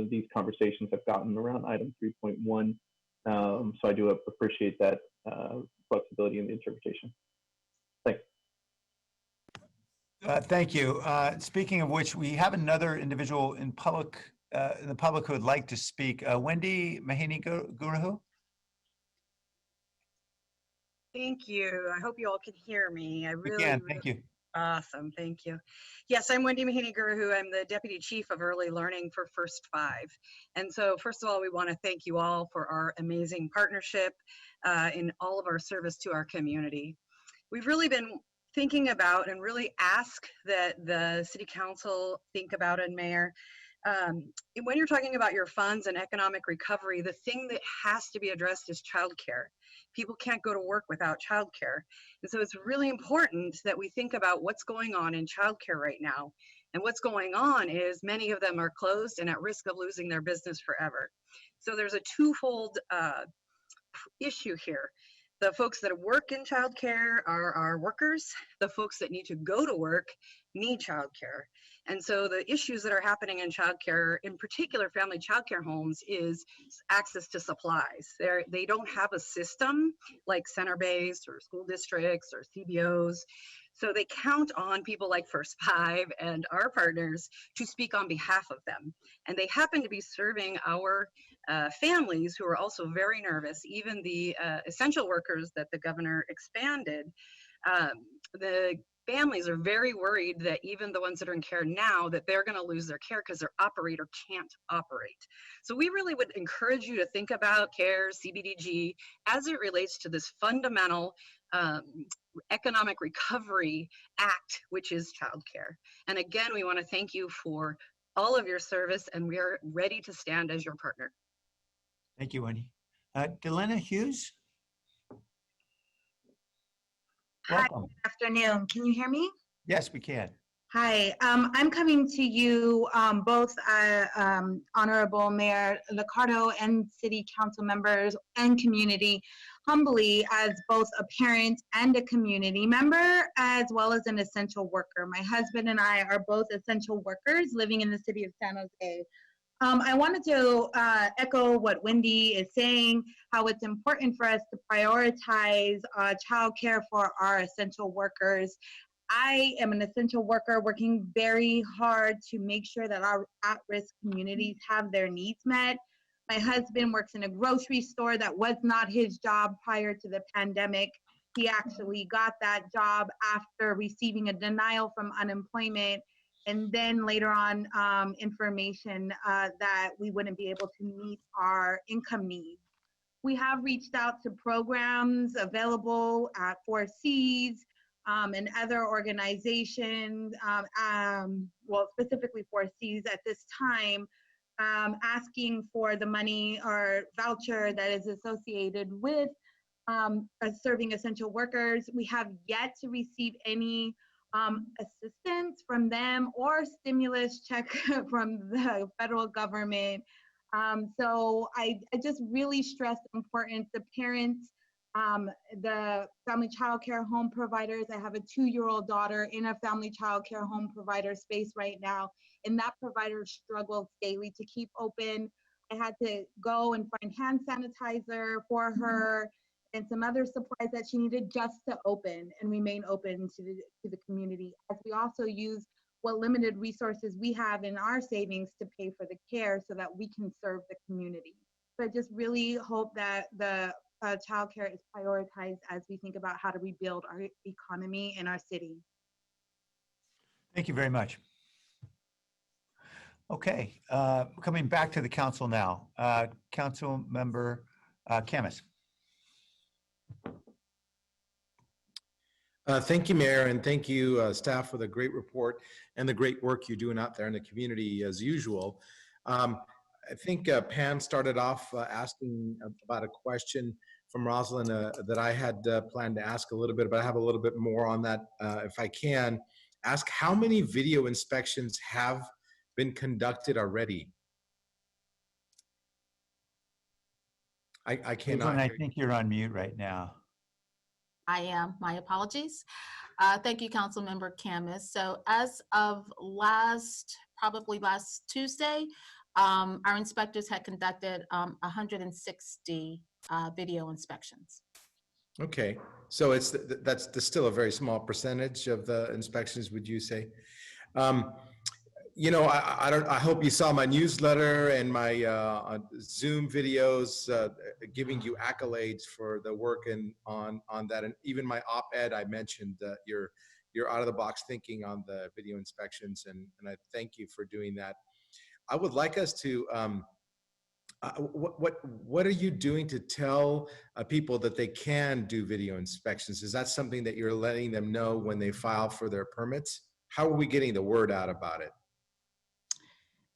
Speaker 14: these conversations have gotten around item 3.1. So I do appreciate that flexibility in the interpretation. Thanks.
Speaker 1: Thank you. Speaking of which, we have another individual in the public who would like to speak. Wendy Mahaney-Gurahu.
Speaker 15: Thank you. I hope you all can hear me.
Speaker 1: We can. Thank you.
Speaker 15: Awesome. Thank you. Yes, I'm Wendy Mahaney-Gurahu. I'm the Deputy Chief of Early Learning for First 5. And so first of all, we want to thank you all for our amazing partnership in all of our service to our community. We've really been thinking about and really ask that the City Council think about, and Mayor, when you're talking about your funds and economic recovery, the thing that has to be addressed is childcare. People can't go to work without childcare. And so it's really important that we think about what's going on in childcare right now. And what's going on is many of them are closed and at risk of losing their business forever. So there's a twofold issue here. The folks that work in childcare are our workers. The folks that need to go to work need childcare. And so the issues that are happening in childcare, in particular family childcare homes, is access to supplies. They don't have a system like center-based or school districts or CBOs. So they count on people like First 5 and our partners to speak on behalf of them. And they happen to be serving our families who are also very nervous, even the essential workers that the governor expanded. The families are very worried that even the ones that are in care now, that they're going to lose their care because their operator can't operate. So we really would encourage you to think about CARES, CBDG, as it relates to this fundamental economic recovery act, which is childcare. And again, we want to thank you for all of your service, and we are ready to stand as your partner.
Speaker 1: Thank you, Wendy. Delena Hughes. Welcome.
Speaker 16: Hi, good afternoon. Can you hear me?
Speaker 1: Yes, we can.
Speaker 16: Hi, I'm coming to you, both Honorable Mayor Liccardo and City Council members and community, humbly as both a parent and a community member, as well as an essential worker. My husband and I are both essential workers living in the city of San Jose. I wanted to echo what Wendy is saying, how it's important for us to prioritize childcare for our essential workers. I am an essential worker working very hard to make sure that our at-risk communities have their needs met. My husband works in a grocery store. That was not his job prior to the pandemic. He actually got that job after receiving a denial from unemployment, and then later on information that we wouldn't be able to meet our income needs. We have reached out to programs available at 4Cs and other organizations, well, specifically 4Cs at this time, asking for the money or voucher that is associated with serving essential workers. We have yet to receive any assistance from them or stimulus check from the federal government. So I just really stress the importance, the parents, the family child care home providers. I have a 2-year-old daughter in a family child care home provider space right now, and that provider struggles daily to keep open. I had to go and find hand sanitizer for her and some other supplies that she needed just to open and remain open to the community, as we also use what limited resources we have in our savings to pay for the care so that we can serve the community. So I just really hope that the childcare is prioritized as we think about how to rebuild our economy in our city.
Speaker 1: Thank you very much. Okay, coming back to the council now. Council member Camus.
Speaker 2: Thank you, Mayor, and thank you, staff, for the great report and the great work you're doing out there in the community as usual. I think Pam started off asking about a question from Rosalind that I had planned to ask a little bit, but I have a little bit more on that if I can. Ask how many video inspections have been conducted already? I cannot.
Speaker 1: I think you're on mute right now.
Speaker 5: I am. My apologies. Thank you, Councilmember Camus. So as of probably last Tuesday, our inspectors had conducted 160 video inspections.
Speaker 2: Okay, so that's still a very small percentage of the inspections, would you say? You know, I hope you saw my newsletter and my Zoom videos giving you accolades for the work on that, and even my op-ed I mentioned your out of the box thinking on the video inspections, and I thank you for doing that. I would like us to what are you doing to tell people that they can do video inspections? Is that something that you're letting them know when they file for their permits? How are we getting the word out about it?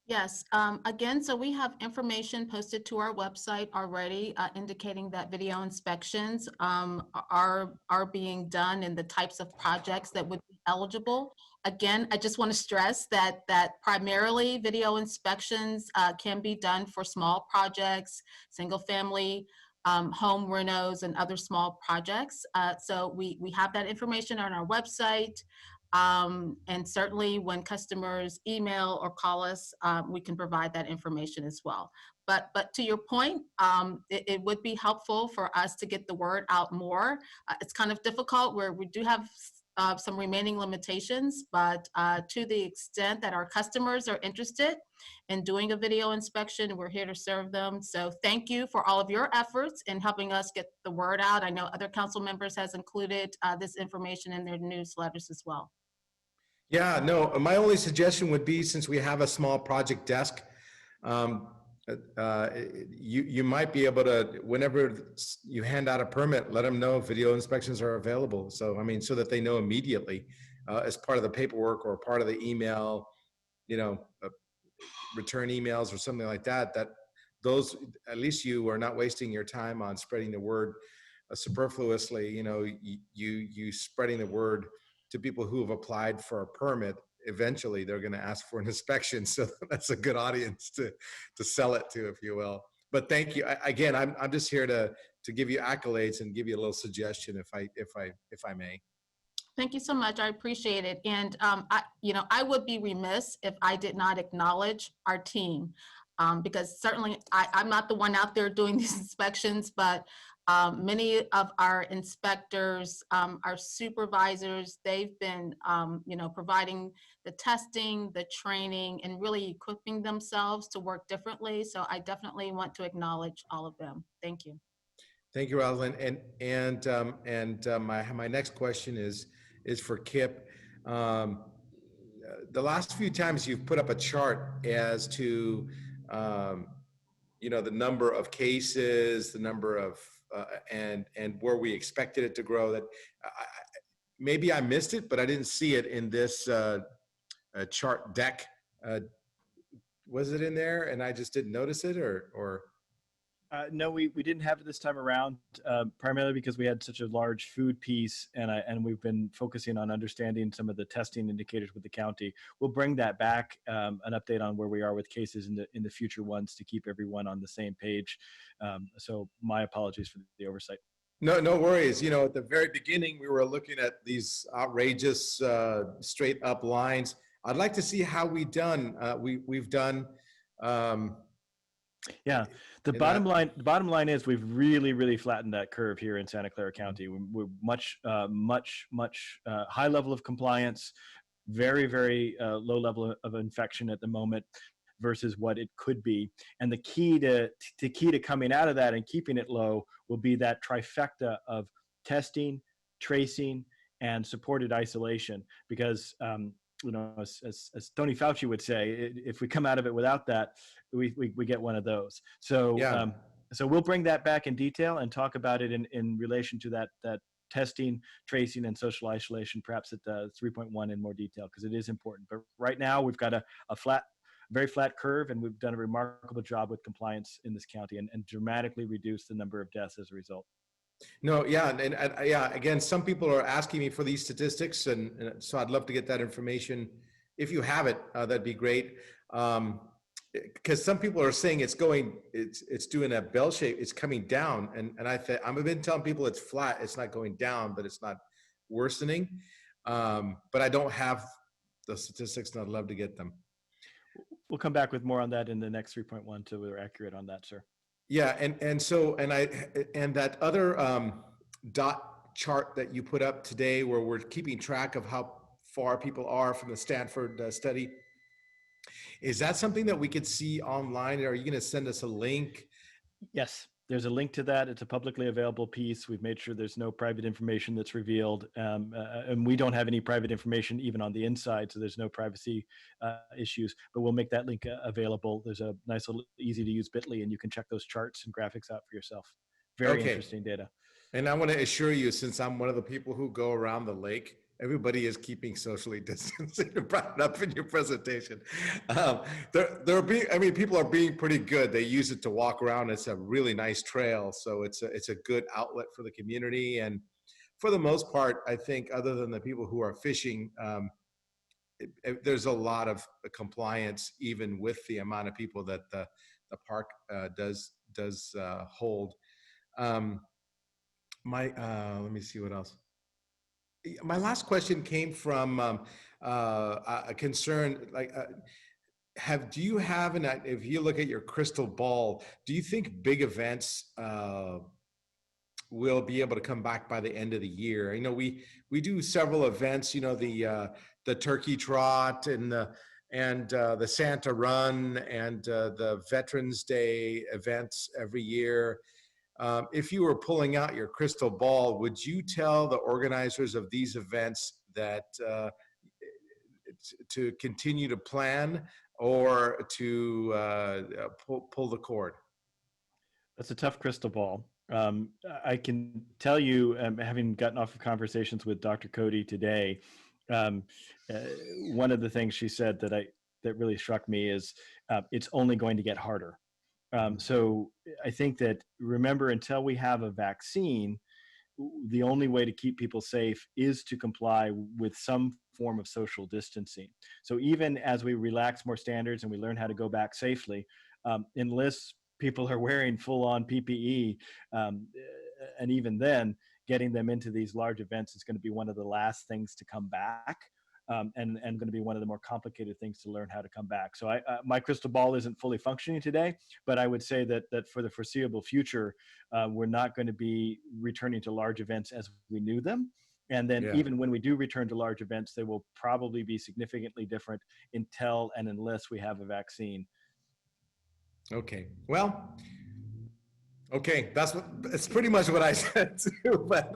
Speaker 5: Yes, again, so we have information posted to our website already indicating that video inspections are being done and the types of projects that would be eligible. Again, I just want to stress that primarily video inspections can be done for small projects, single family, home renos, and other small projects. So we have that information on our website. And certainly when customers email or call us, we can provide that information as well. But to your point, it would be helpful for us to get the word out more. It's kind of difficult where we do have some remaining limitations, but to the extent that our customers are interested in doing a video inspection, we're here to serve them. So thank you for all of your efforts in helping us get the word out. I know other council members has included this information in their newsletters as well.
Speaker 2: Yeah, no, my only suggestion would be, since we have a small project desk, you might be able to, whenever you hand out a permit, let them know video inspections are available. So, I mean, so that they know immediately as part of the paperwork or part of the email, you know, return emails or something like that, that those, at least you are not wasting your time on spreading the word superfluously. You know, you spreading the word to people who have applied for a permit. Eventually they're going to ask for an inspection, so that's a good audience to sell it to, if you will. But thank you again. I'm just here to give you accolades and give you a little suggestion, if I may.
Speaker 5: Thank you so much. I appreciate it. And I would be remiss if I did not acknowledge our team, because certainly I'm not the one out there doing these inspections, but Many of our inspectors, our supervisors, they've been, providing the testing, the training, and really equipping themselves to work differently. So I definitely want to acknowledge all of them. Thank you.
Speaker 2: Thank you, Rosalind. My next question is for Kip. The last few times you've put up a chart as to the number of cases, the number of and where we expected it to grow. That maybe I missed it, but I didn't see it in this chart deck. Was it in there and I just didn't notice it, or?
Speaker 6: No, we didn't have it this time around, primarily because we had such a large food piece, and we've been focusing on understanding some of the testing indicators with the county. We'll bring that back, an update on where we are with cases in the future ones to keep everyone on the same page. So my apologies for the oversight.
Speaker 2: No worries. At the very beginning, we were looking at these outrageous straight up lines. I'd like to see how we've done. We've done.
Speaker 6: Yeah, the bottom line is we've really flattened that curve here in Santa Clara County. We're much high level of compliance, very low level of infection at the moment versus what it could be. And the key to coming out of that and keeping it low will be that trifecta of testing, tracing, and supported isolation. Because as Tony Fauci would say, if we come out of it without that, we get one of those. So
Speaker 2: yeah.
Speaker 6: So we'll bring that back in detail and talk about it in relation to that testing, tracing, and social isolation, perhaps at the 3.1 in more detail, because it is important. But right now we've got a very flat curve, and we've done a remarkable job with compliance in this county and dramatically reduced the number of deaths as a result.
Speaker 2: No, yeah, and yeah. Again, some people are asking me for these statistics, and so I'd love to get that information. If you have it, that'd be great. Because some people are saying it's doing a bell shape. It's coming down, and I've been telling people it's flat. It's not going down, but it's not worsening. But I don't have the statistics, and I'd love to get them.
Speaker 6: We'll come back with more on that in the next 3.1 till we're accurate on that, sir.
Speaker 2: Yeah, and that other dot chart that you put up today, where we're keeping track of how far people are from the Stanford study, is that something that we could see online? Are you going to send us a link?
Speaker 6: Yes, there's a link to that. It's a publicly available piece. We've made sure there's no private information that's revealed, and we don't have any private information even on the inside, so there's no privacy issues. But we'll make that link available. There's a nice little easy to use bit.ly, and you can check those charts and graphics out for yourself. Very interesting data.
Speaker 2: And I want to assure you, since I'm one of the people who go around the lake, everybody is keeping socially distancing. You brought it up in your presentation. People are being pretty good. They use it to walk around. It's a really nice trail, so it's a good outlet for the community. And for the most part, I think, other than the people who are fishing, there's a lot of compliance, even with the amount of people that the park does hold. Let me see what else. My last question came from a concern, do you have if you look at your crystal ball, do you think big events will be able to come back by the end of the year? We do several events, the Turkey Trot and the Santa Run and the Veterans Day events every year. If you were pulling out your crystal ball, would you tell the organizers of these events that to continue to plan or to pull the cord?
Speaker 6: That's a tough crystal ball. I can tell you, having gotten off of conversations with Dr. Cody today, one of the things she said that really struck me is it's only going to get harder. So I think that, remember, until we have a vaccine, the only way to keep people safe is to comply with some form of social distancing. So even as we relax more standards and we learn how to go back safely, unless people are wearing full-on PPE, and even then, getting them into these large events is going to be one of the last things to come back. and going to be one of the more complicated things to learn how to come back. So my crystal ball isn't fully functioning today, but I would say that for the foreseeable future, we're not going to be returning to large events as we knew them. And then even when we do return to large events, they will probably be significantly different until and unless we have a vaccine.
Speaker 2: Okay, well, okay, it's pretty much what I said too, but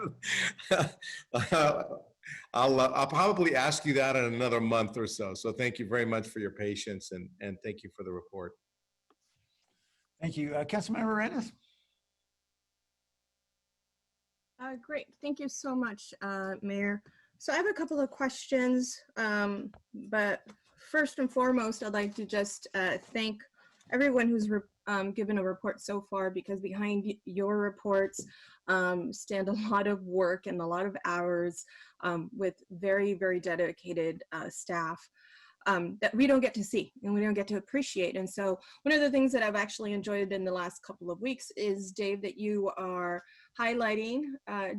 Speaker 2: I'll probably ask you that in another month or so. So thank you very much for your patience and thank you for the report.
Speaker 1: Thank you. Councilmember Rennes?
Speaker 17: Great. Thank you so much, Mayor. So I have a couple of questions, but first and foremost, I'd like to just thank everyone who's given a report so far, because behind your reports stand a lot of work and a lot of hours with very, very dedicated staff that we don't get to see and we don't get to appreciate. And so one of the things that I've actually enjoyed in the last couple of weeks is, Dave, that you are highlighting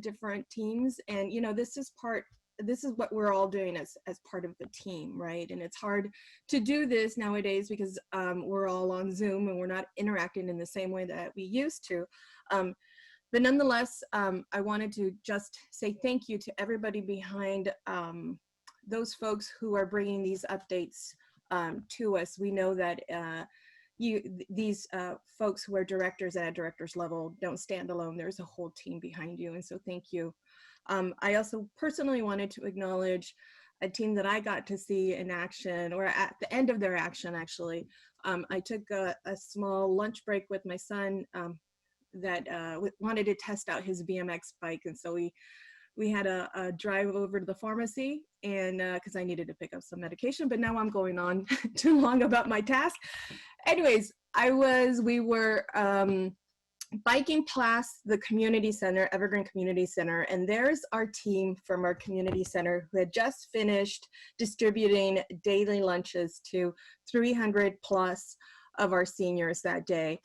Speaker 17: different teams. And, you know, this is what we're all doing as part of the team, right? And it's hard to do this nowadays because we're all on Zoom and we're not interacting in the same way that we used to. But nonetheless, I wanted to just say thank you to everybody behind those folks who are bringing these updates to us. We know that these folks who are directors at a director's level don't stand alone. There's a whole team behind you, and so thank you. I also personally wanted to acknowledge a team that I got to see in action, or at the end of their action, actually. I took a small lunch break with my son that wanted to test out his BMX bike, and so we had a drive over to the pharmacy, and because I needed to pick up some medication, but now I'm going on too long about my task. Anyways, we were biking past the community center, Evergreen Community Center, and there's our team from our community center who had just finished distributing daily lunches to 300 plus of our seniors that day.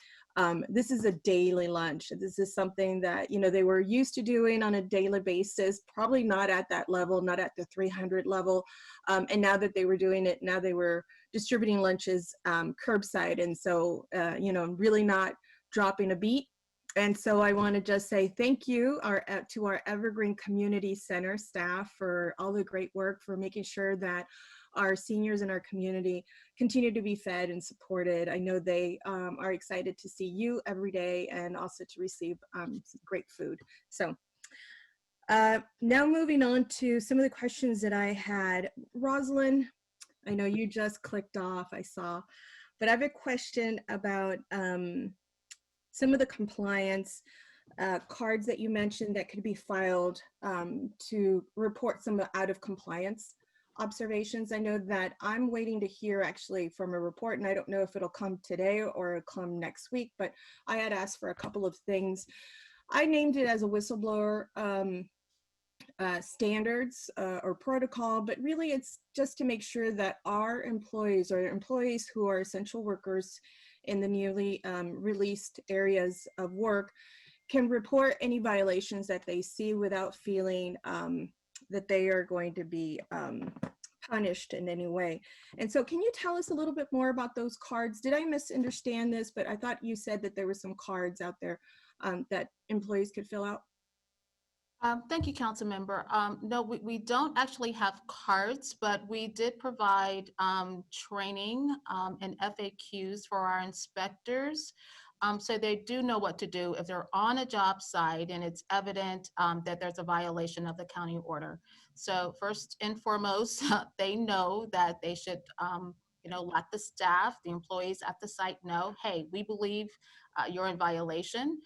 Speaker 17: This is a daily lunch. This is something that, you know, they were used to doing on a daily basis, probably not at that level, not at the 300 level. And now that they were doing it, now they were distributing lunches curbside. And so, you know, really not dropping a beat. And so I want to just say thank you to our Evergreen Community Center staff for all the great work, for making sure that our seniors in our community continue to be fed and supported. I know they are excited to see you every day and also to receive some great food. So now moving on to some of the questions that I had. Rosalind, I know you just clicked off, I saw, but I have a question about some of the compliance cards that you mentioned that could be filed to report some out of compliance observations. I know that I'm waiting to hear actually from a report, and I don't know if it'll come today or come next week, but I had asked for a couple of things. I named it as a whistleblower standards or protocol, but really it's just to make sure that our employees, or employees who are essential workers in the newly released areas of work, can report any violations that they see without feeling that they are going to be punished in any way. And so can you tell us a little bit more about those cards? Did I misunderstand this? But I thought you said that there were some cards out there that employees could fill out.
Speaker 5: Thank you, Council Member. No, we don't actually have cards, but we did provide training and FAQs for our inspectors. So they do know what to do if they're on a job site and it's evident that there's a violation of the county order. So first and foremost, they know that they should you know, let the staff, the employees at the site know, hey, we believe you're in violation.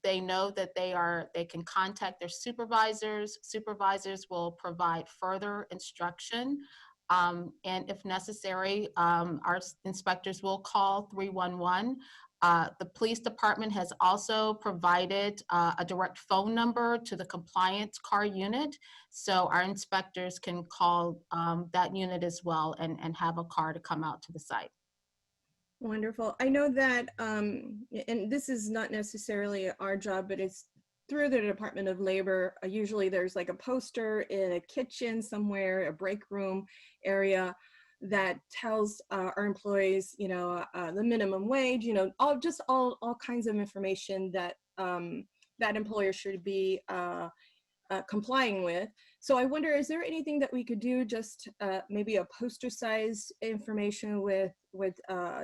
Speaker 5: They know that they can contact their supervisors. Supervisors will provide further instruction. And if necessary, our inspectors will call 311. The police department has also provided a direct phone number to the compliance car unit. So our inspectors can call that unit as well and have a car to come out to the site.
Speaker 17: Wonderful. I know that, and this is not necessarily our job, but it's through the Department of Labor, usually there's like a poster in a kitchen somewhere, a break room area that tells our employees, the minimum wage, all kinds of information that that employer should be complying with. So I wonder, is there anything that we could do, just maybe a poster size information with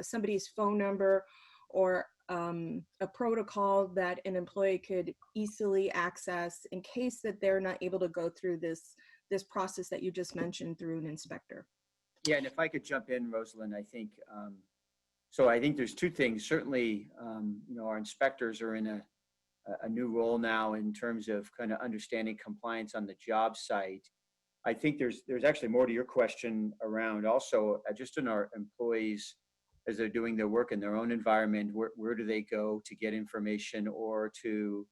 Speaker 17: somebody's phone number, or a protocol that an employee could easily access in case that they're not able to go through this process that you just mentioned through an inspector?
Speaker 3: Yeah, and if I could jump in, Rosalind, I think, so I think there's two things. Certainly, our inspectors are in a new role now in terms of kind of understanding compliance on the job site. I think there's actually more to your question around also just in our employees as they're doing their work in their own environment. Where do they go to get information or to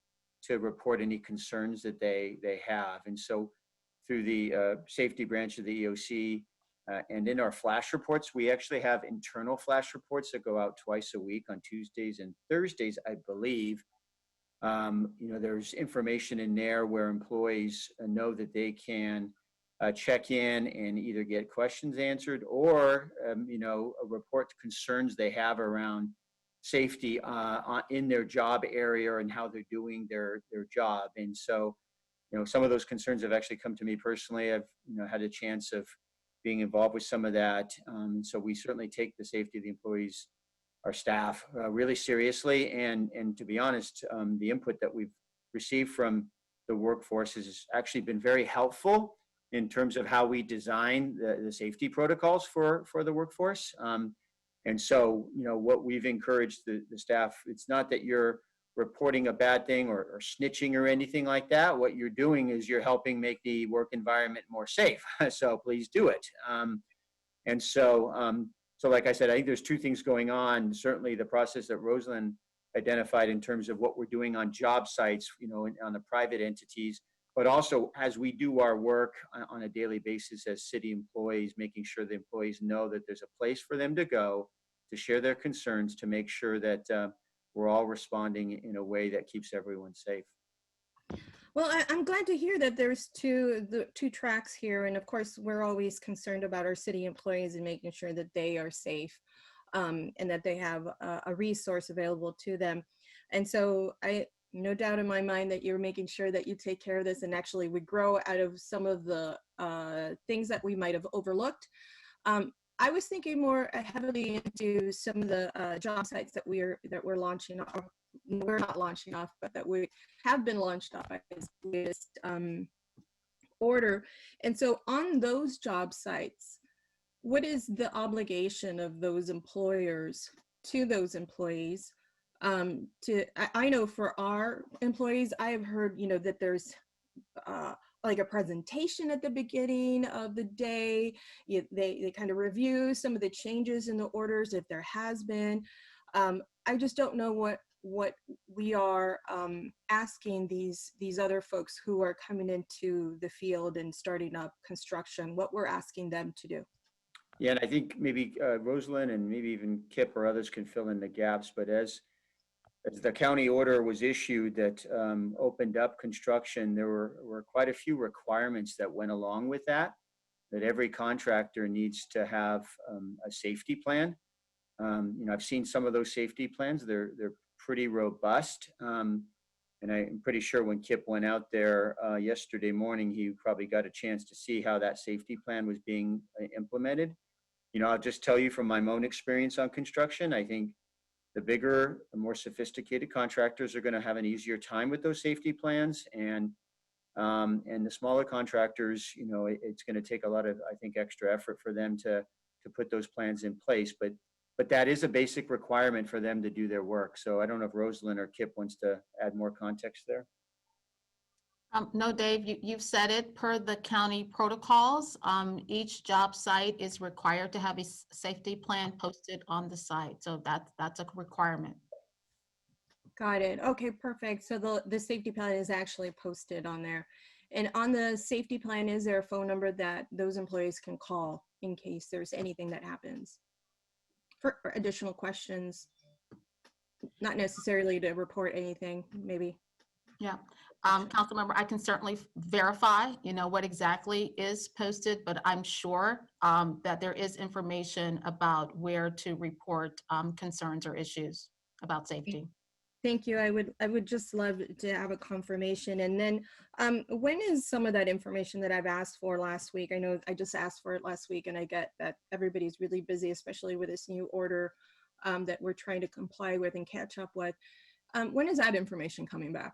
Speaker 3: report any concerns that they have? And so through the safety branch of the EOC and in our flash reports, we actually have internal flash reports that go out twice a week on Tuesdays and Thursdays, I believe. There's information in there where employees know that they can check in and either get questions answered or, report concerns they have around safety in their job area and how they're doing their job. And so, some of those concerns have actually come to me personally. I've, had a chance of being involved with some of that. So we certainly take the safety of the employees, our staff, really seriously. And to be honest, the input that we've received from the workforce has actually been very helpful in terms of how we design the safety protocols for the workforce. And so, what we've encouraged the staff, it's not that you're reporting a bad thing or snitching or anything like that. What you're doing is you're helping make the work environment more safe. So please do it. So like I said, I think there's two things going on. Certainly the process that Rosalind identified in terms of what we're doing on job sites, on the private entities, but also as we do our work on a daily basis as city employees, making sure the employees know that there's a place for them to go to share their concerns, to make sure that we're all responding in a way that keeps everyone safe.
Speaker 17: Well, I'm glad to hear that there's two tracks here. And of course, we're always concerned about our city employees and making sure that they are safe and that they have a resource available to them. And so no doubt in my mind that you're making sure that you take care of this and actually we grow out of some of the things that we might have overlooked. I was thinking more heavily into some of the job sites that we're launching, or we're not launching off, but that we have been launched off by this latest order. And so on those job sites, what is the obligation of those employers to those employees? I know for our employees, I have heard, that there's like a presentation at the beginning of the day. They kind of review some of the changes in the orders if there has been. I just don't know what we are asking these other folks who are coming into the field and starting up construction, what we're asking them to do.
Speaker 3: Yeah, and I think maybe Rosalind and maybe even Kip or others can fill in the gaps, but as the county order was issued that opened up construction, there were quite a few requirements that went along with that every contractor needs to have a safety plan. I've seen some of those safety plans. They're pretty robust. And I'm pretty sure when Kip went out there yesterday morning, he probably got a chance to see how that safety plan was being implemented. I'll just tell you from my own experience on construction, I think the bigger, the more sophisticated contractors are going to have an easier time with those safety plans. And the smaller contractors, it's going to take a lot of, I think, extra effort for them to put those plans in place. But that is a basic requirement for them to do their work. So I don't know if Rosalind or Kip wants to add more context there.
Speaker 5: No, Dave, you've said it. Per the county protocols, each job site is required to have a safety plan posted on the site. So that's a requirement.
Speaker 17: Got it. Okay, perfect. So the safety plan is actually posted on there. And on the safety plan, is there a phone number that those employees can call in case there's anything that happens? For additional questions, not necessarily to report anything, maybe.
Speaker 5: Yeah. Councilmember, I can certainly verify, what exactly is posted, but I'm sure that there is information about where to report concerns or issues about safety.
Speaker 17: Thank you. I would just love to have a confirmation. And then when is some of that information that I've asked for last week? I know I just asked for it last week, and I get that everybody's really busy, especially with this new order that we're trying to comply with and catch up with. When is that information coming back?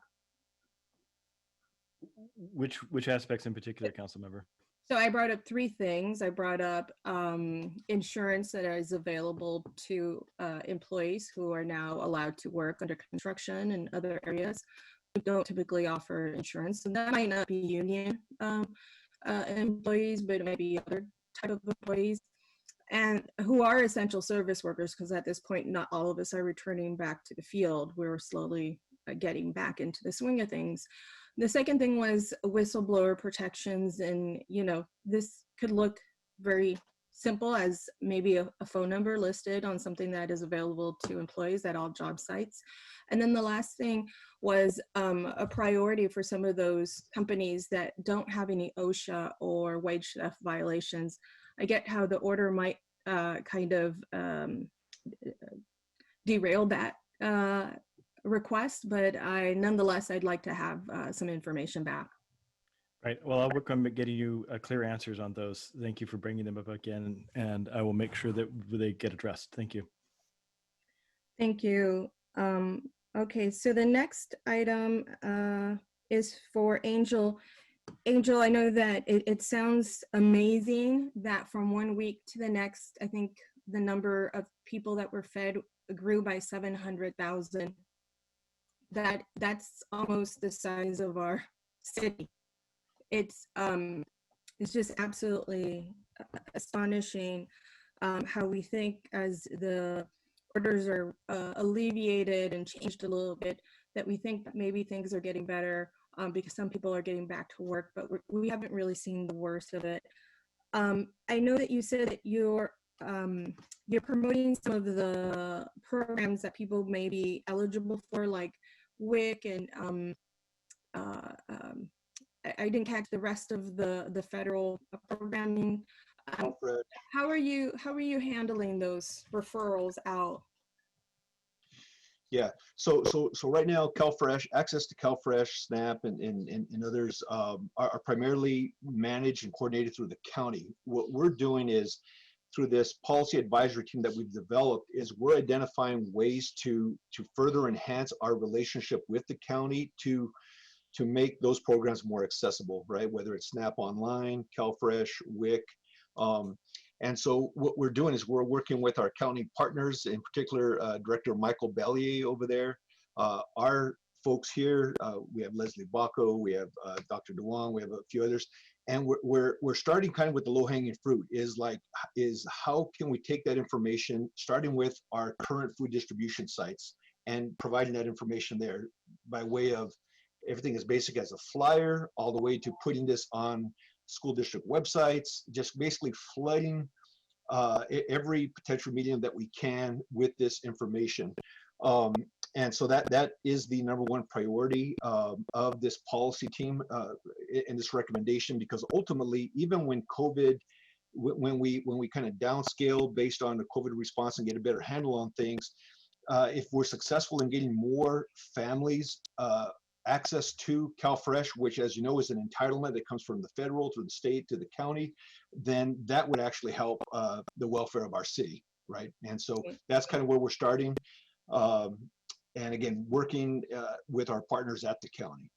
Speaker 6: Which aspects in particular, council member?
Speaker 17: So I brought up three things. I brought up insurance that is available to employees who are now allowed to work under construction and other areas who don't typically offer insurance. And that might not be union employees, but it might be other type of employees, and who are essential service workers, because at this point, not all of us are returning back to the field. We're slowly getting back into the swing of things. The second thing was whistleblower protections. And, this could look very simple as maybe a phone number listed on something that is available to employees at all job sites. And then the last thing was a priority for some of those companies that don't have any OSHA or wage theft violations. I get how the order might kind of derail that request, but nonetheless, I'd like to have some information back.
Speaker 6: Right. Well, I'll work on getting you clear answers on those. Thank you for bringing them up again, and I will make sure that they get addressed. Thank you.
Speaker 17: Thank you. Okay, so the next item is for Angel. Angel, I know that it sounds amazing that from 1 week to the next, I think the number of people that were fed grew by 700,000. That's almost the size of our city. It's just absolutely astonishing how we think as the orders are alleviated and changed a little bit, that we think that maybe things are getting better because some people are getting back to work, but we haven't really seen the worst of it. I know that you said that you're promoting some of the programs that people may be eligible for, like WIC, and I didn't catch the rest of the federal programming. How are you handling those referrals out?
Speaker 8: Yeah, so right now, CalFresh, access to CalFresh, SNAP, and others are primarily managed and coordinated through the county. What we're doing is, through this policy advisory team that we've developed, is we're identifying ways to further enhance our relationship with the county to make those programs more accessible, right? Whether it's SNAP Online, CalFresh, WIC. And so what we're doing is we're working with our county partners, in particular, Director Michael Bellier over there. Our folks here, we have Leslie Bacco, we have Dr. DeWong, we have a few others. And we're starting kind of with the low-hanging fruit, is how can we take that information, starting with our current food distribution sites and providing that information there by way of everything as basic as a flyer, all the way to putting this on school district websites, just basically flooding every potential medium that we can with this information. And so that is the number one priority of this policy team in this recommendation, because ultimately, even when COVID, when we kind of downscale based on the COVID response and get a better handle on things, if we're successful in getting more families access to CalFresh, which, as you know, is an entitlement that comes from the federal to the state to the county, then that would actually help the welfare of our city, right? And so that's kind of where we're starting. And again, working with our partners at the county.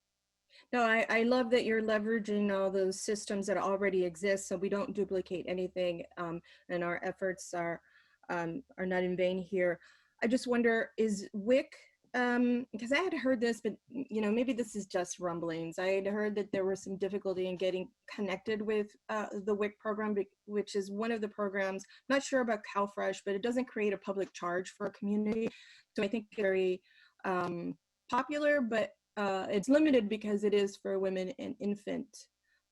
Speaker 17: No, I love that you're leveraging all those systems that already exist, so we don't duplicate anything, and our efforts are not in vain here. I just wonder, is WIC, because I had heard this, but maybe this is just rumblings. I had heard that there was some difficulty in getting connected with the WIC program, which is one of the programs, not sure about CalFresh, but it doesn't create a public charge for a community. So I think very popular, but it's limited because it is for women and infant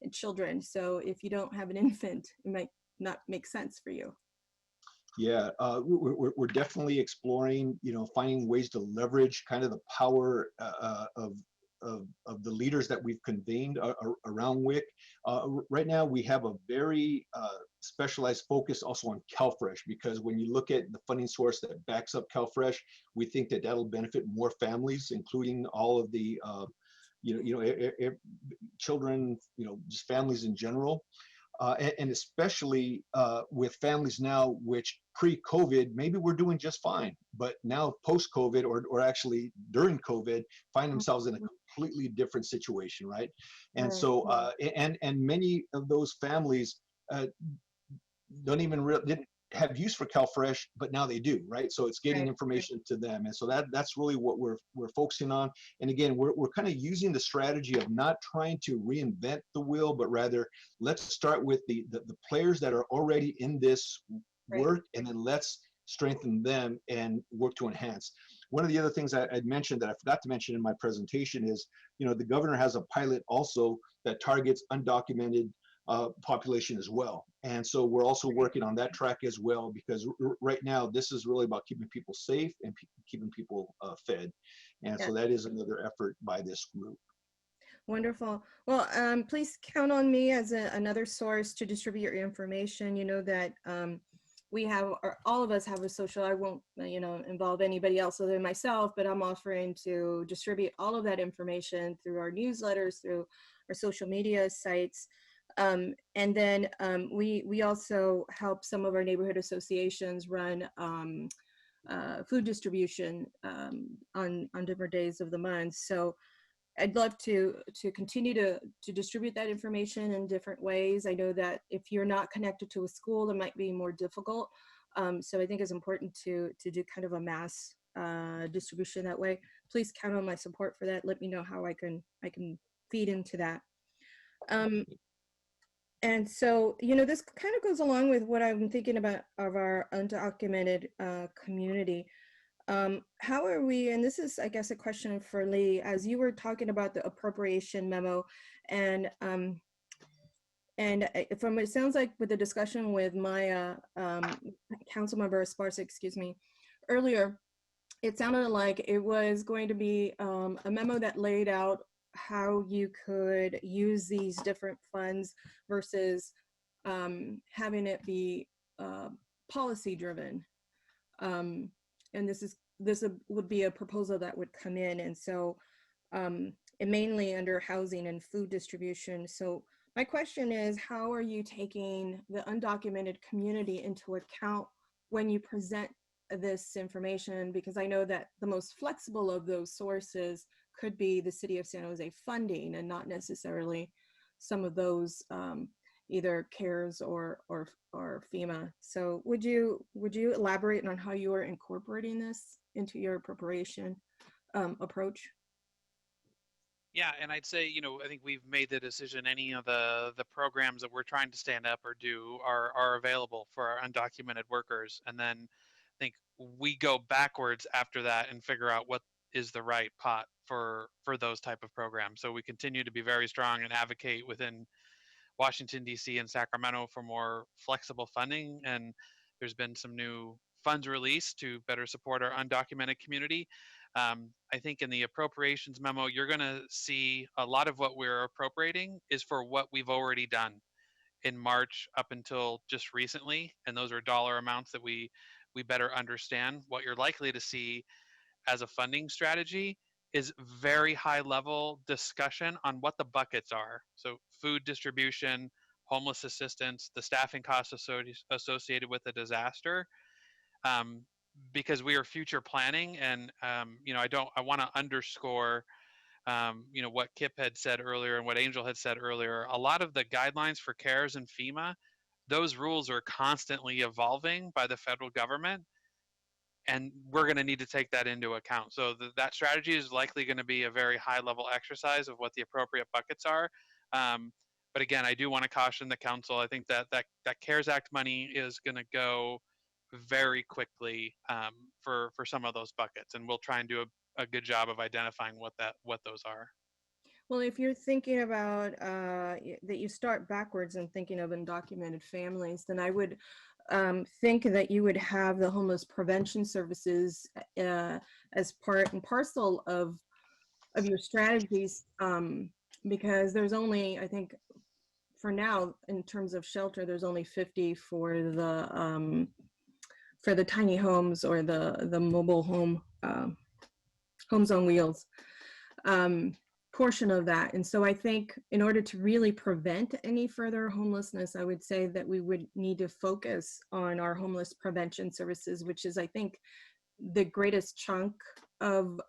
Speaker 17: and children. So if you don't have an infant, it might not make sense for you.
Speaker 8: Yeah, we're definitely exploring, finding ways to leverage kind of the power of of the leaders that we've convened around WIC. Right now, we have a very specialized focus also on CalFresh, because when you look at the funding source that backs up CalFresh, we think that that'll benefit more families, including all of the children, just families in general. And especially with families now, which pre-COVID, maybe we're doing just fine, but now post-COVID or actually during COVID, find themselves in a completely different situation, right? And so, and many of those families don't even didn't have use for CalFresh, but now they do, right? So it's getting information to them. And so that's really what we're focusing on. And again, we're kind of using the strategy of not trying to reinvent the wheel, but rather let's start with the players that are already in this work, and then let's strengthen them and work to enhance. One of the other things I'd mentioned that I forgot to mention in my presentation is, the governor has a pilot also that targets undocumented population as well. And so we're also working on that track as well, because right now this is really about keeping people safe and keeping people fed. And so that is another effort by this group.
Speaker 17: Wonderful. Well, please count on me as another source to distribute your information. You know that we have, or all of us have a social, I won't, involve anybody else other than myself, but I'm offering to distribute all of that information through our newsletters, through our social media sites. And then we also help some of our neighborhood associations run food distribution on different days of the month. So I'd love to continue to distribute that information in different ways. I know that if you're not connected to a school, it might be more difficult. So I think it's important to do kind of a mass distribution that way. Please count on my support for that. Let me know how I can feed into that. And so, this kind of goes along with what I'm thinking about of our undocumented community. How are we, and this is, I guess, a question for Lee, as you were talking about the appropriation memo, and from what it sounds like with the discussion with my council member Esparza, earlier, it sounded like it was going to be a memo that laid out how you could use these different funds versus having it be policy driven. And this would be a proposal that would come in, and so and mainly under housing and food distribution. So my question is, how are you taking the undocumented community into account when you present this information? Because I know that the most flexible of those sources could be the City of San Jose funding, and not necessarily some of those either CARES or FEMA. So would you elaborate on how you are incorporating this into your appropriation approach?
Speaker 12: Yeah, and I'd say, I think we've made the decision, any of the programs that we're trying to stand up or do are available for our undocumented workers. And then I think we go backwards after that and figure out what is the right pot for those type of programs. So we continue to be very strong and advocate within Washington, D.C. and Sacramento for more flexible funding. And there's been some new funds released to better support our undocumented community. I think in the appropriations memo, you're going to see a lot of what we're appropriating is for what we've already done in March up until just recently. And those are dollar amounts that we better understand. What you're likely to see as a funding strategy is very high level discussion on what the buckets are. So food distribution, homeless assistance, the staffing costs associated with the disaster. Because we are future planning, and I want to underscore what Kip had said earlier and what Angel had said earlier. A lot of the guidelines for CARES and FEMA, those rules are constantly evolving by the federal government, and we're going to need to take that into account. So that strategy is likely going to be a very high level exercise of what the appropriate buckets are. But again, I do want to caution the council. I think that CARES Act money is going to go very quickly for some of those buckets, and we'll try and do a good job of identifying what those are.
Speaker 17: Well, if you're thinking about that you start backwards and thinking of undocumented families, then I would think that you would have the homeless prevention services as part and parcel of your strategies, because there's only, I think, for now, in terms of shelter, there's only 50 for the tiny homes or the mobile home, homes on wheels portion of that. And so I think in order to really prevent any further homelessness, I would say that we would need to focus on our homeless prevention services, which is, I think, the greatest chunk of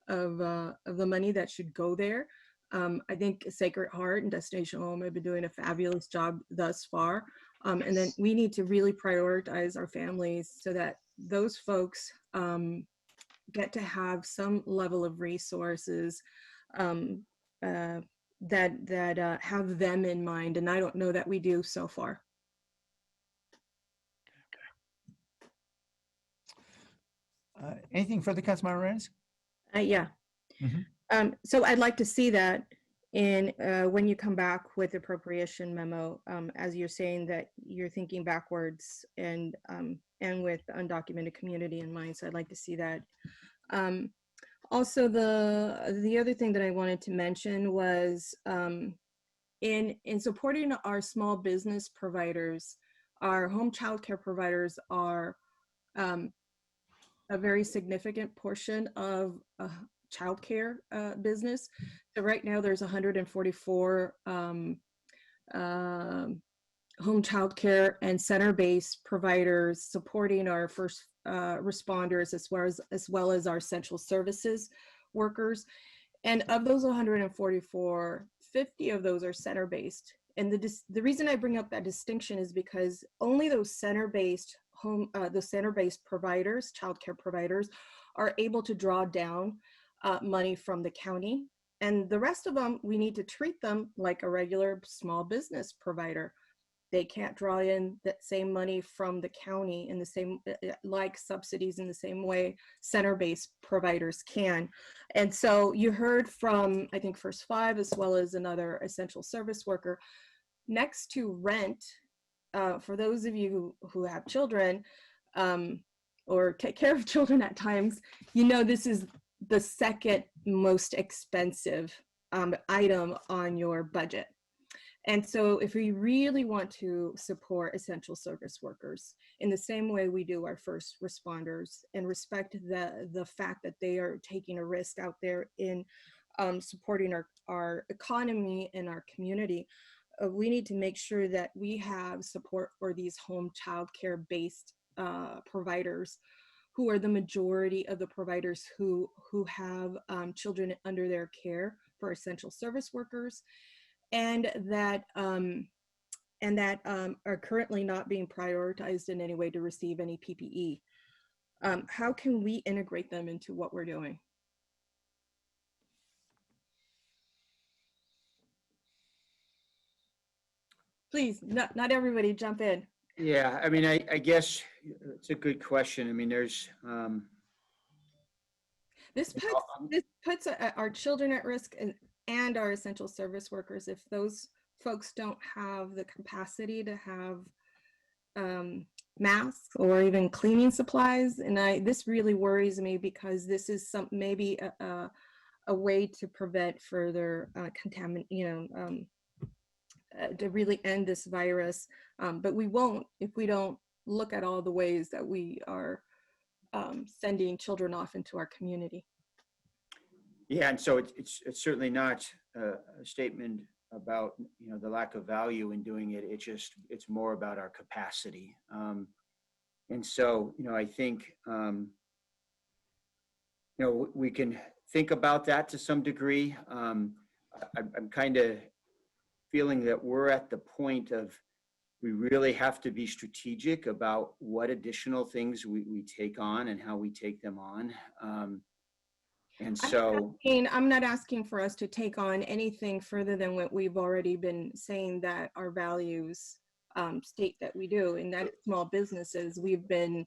Speaker 17: the money that should go there. I think Sacred Heart and Destination Home have been doing a fabulous job thus far. And then we need to really prioritize our families so that those folks get to have some level of resources that have them in mind. And I don't know that we do so far.
Speaker 1: Anything further, Councilmember Arenas?
Speaker 17: Yeah.
Speaker 1: Mm-hmm.
Speaker 17: So I'd like to see that in when you come back with appropriation memo, as you're saying that you're thinking backwards and with undocumented community in mind. So I'd like to see that. Also, the other thing that I wanted to mention was in supporting our small business providers, our home childcare providers are a very significant portion of childcare business. So right now there's 144 home childcare and center-based providers supporting our first responders as well as our essential services workers. And of those 144, 50 of those are center-based. And the reason I bring up that distinction is because only those center-based providers, childcare providers, are able to draw down money from the county. And the rest of them, we need to treat them like a regular small business provider. They can't draw in that same money from the county in the same, like subsidies in the same way center-based providers can. And so you heard from, I think, First Five, as well as another essential service worker, next to rent, for those of you who have children or take care of children at times, you know this is the second most expensive item on your budget. And so if we really want to support essential service workers in the same way we do our first responders and respect the fact that they are taking a risk out there in supporting our economy and our community, we need to make sure that we have support for these home child care based providers who are the majority of the providers who have children under their care for essential service workers, and that are currently not being prioritized in any way to receive any PPE. How can we integrate them into what we're doing? Please, not everybody jump in.
Speaker 3: Yeah, I mean, I guess it's a good question. I mean, there's
Speaker 17: this puts our children at risk and our essential service workers if those folks don't have the capacity to have masks or even cleaning supplies. And this really worries me because this is maybe a way to prevent further to really end this virus. But we won't if we don't look at all the ways that we are sending children off into our community.
Speaker 3: Yeah, and so it's certainly not a statement about the lack of value in doing it. It's more about our capacity. And so I think we can think about that to some degree. I'm kind of feeling that we're at the point of we really have to be strategic about what additional things we take on and how we take them on. And so
Speaker 17: I'm not asking for us to take on anything further than what we've already been saying that our values state that we do. And that small businesses, we've been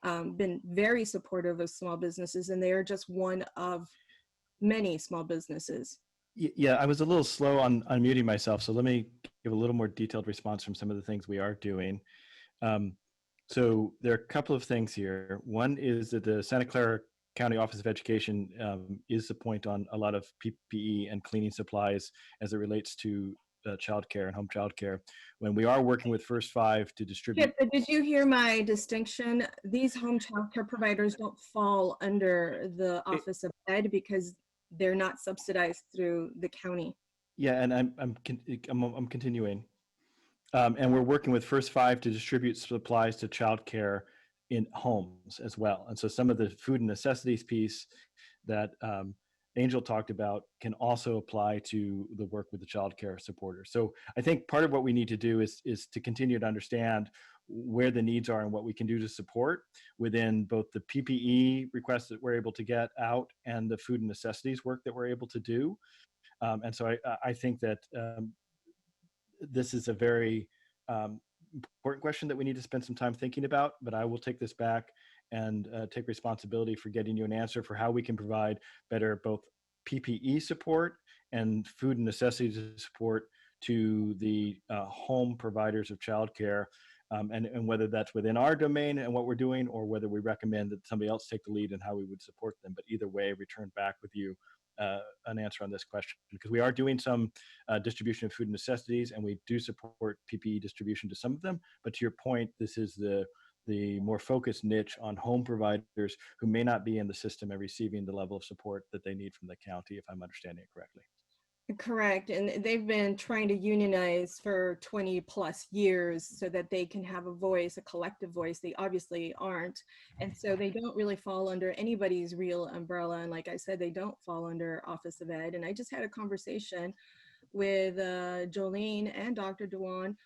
Speaker 17: very supportive of small businesses, and they are just one of many small businesses.
Speaker 6: Yeah, I was a little slow on unmuting myself, so let me give a little more detailed response from some of the things we are doing. So there are a couple of things here. One is that the Santa Clara County Office of Education is the point on a lot of PPE and cleaning supplies as it relates to childcare and home childcare. When we are working with First Five to distribute.
Speaker 17: Yeah, but did you hear my distinction? These home child care providers don't fall under the Office of Ed because they're not subsidized through the county.
Speaker 6: Yeah, and I'm continuing. And we're working with First Five to distribute supplies to childcare in homes as well. And so some of the food and necessities piece that Angel talked about can also apply to the work with the childcare supporters. So I think part of what we need to do is to continue to understand where the needs are and what we can do to support within both the PPE requests that we're able to get out and the food and necessities work that we're able to do. And so I think that this is a very important question that we need to spend some time thinking about, but I will take this back and take responsibility for getting you an answer for how we can provide better both PPE support and food and necessities support to the home providers of childcare, and whether that's within our domain and what we're doing, or whether we recommend that somebody else take the lead in how we would support them. But either way, return back with you an answer on this question, because we are doing some distribution of food and necessities, and we do support PPE distribution to some of them. But to your point, this is the more focused niche on home providers who may not be in the system and receiving the level of support that they need from the county, if I'm understanding it correctly.
Speaker 17: Correct. And they've been trying to unionize for 20 plus years so that they can have a voice, a collective voice. They obviously aren't. And so they don't really fall under anybody's real umbrella. And like I said, they don't fall under Office of Ed. And I just had a conversation with Jolene and Dr. Dewan,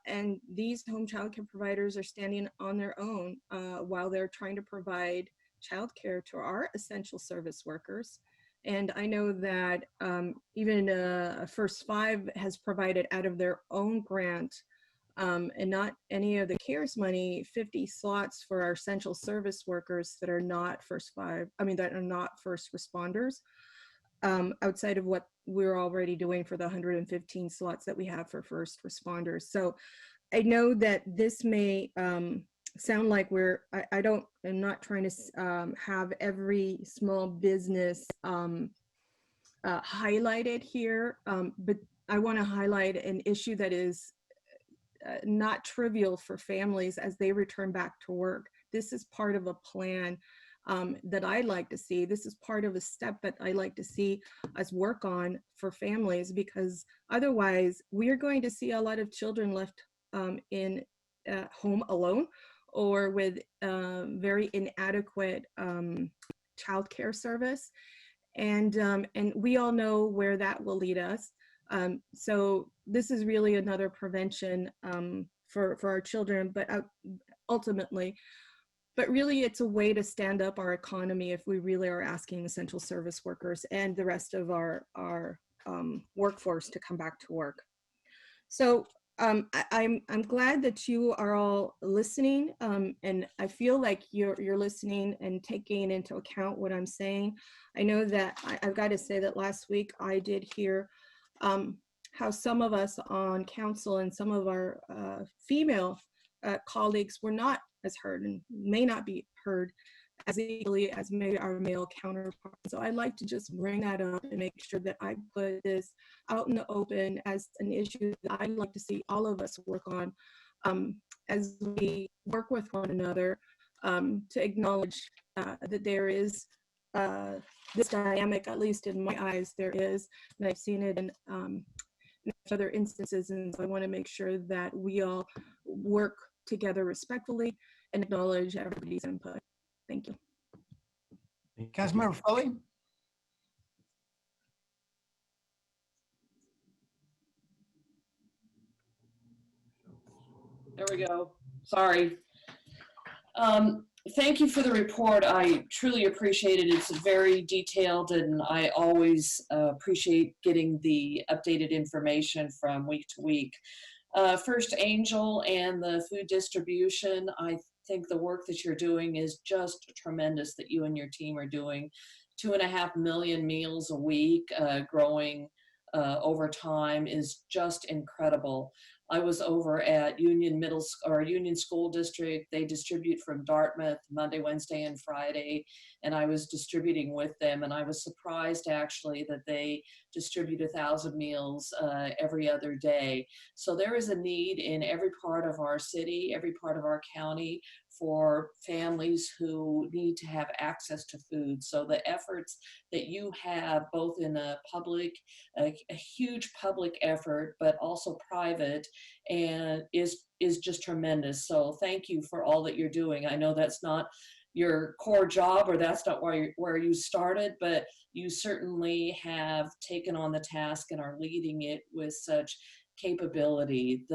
Speaker 17: and these home child care providers are standing on their own while they're trying to provide childcare to our essential service workers. And I know that even First Five has provided out of their own grant and not any of the CARES money, 50 slots for our essential service workers that are not that are not first responders, outside of what we're already doing for the 115 slots that we have for first responders. So I know that this may sound like I'm not trying to have every small business highlighted here, but I want to highlight an issue that is not trivial for families as they return back to work. This is part of a plan that I like to see. This is part of a step that I like to see us work on for families, because otherwise we are going to see a lot of children left in home alone, or with very inadequate childcare service. And we all know where that will lead us. So this is really another prevention for our children, but ultimately, but really it's a way to stand up our economy if we really are asking essential service workers and the rest of our workforce to come back to work. So I'm glad that you are all listening, and I feel like you're listening and taking into account what I'm saying. I know that I've got to say that last week I did hear how some of us on council and some of our female colleagues were not as heard and may not be heard as easily as maybe our male counterparts. So I'd like to just bring that up and make sure that I put this out in the open as an issue that I'd like to see all of us work on as we work with one another to acknowledge that there is this dynamic, at least in my eyes, there is, and I've seen it in other instances. And so I want to make sure that we all work together respectfully and acknowledge everybody's input. Thank you.
Speaker 1: Councilmember Foley?
Speaker 18: There we go. Sorry. Thank you for the report. I truly appreciate it. It's very detailed, and I always appreciate getting the updated information from week to week. First, Angel and the food distribution, I think the work that you're doing is just tremendous, that you and your team are doing. 2.5 million meals a week, growing over time is just incredible. I was over at Union Union School District. They distribute from Dartmouth Monday, Wednesday, and Friday, and I was distributing with them. And I was surprised actually that they distribute 1,000 meals every other day. So there is a need in every part of our city, every part of our county, for families who need to have access to food. So the efforts that you have, both in a huge public effort, but also private, and is just tremendous. So thank you for all that you're doing. I know that's not your core job, or that's not where you started, but you certainly have taken on the task and are leading it with such capability.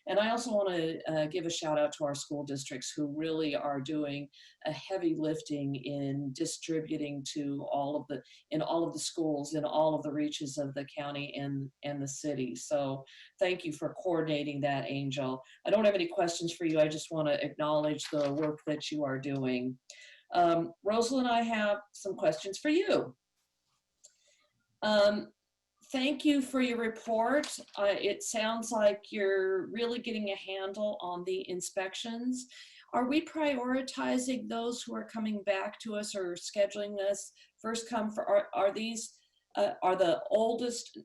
Speaker 18: And I also want to give a shout out to our school districts who really are doing a heavy lifting in distributing to all of the schools in all of the reaches of the county and the city. So thank you for coordinating that, Angel. I don't have any questions for you. I just want to acknowledge the work that you are doing. Rosalind, I have some questions for you. Thank you for your report. It sounds like you're really getting a handle on the inspections. Are we prioritizing those who are coming back to us or scheduling this first come for, are the oldest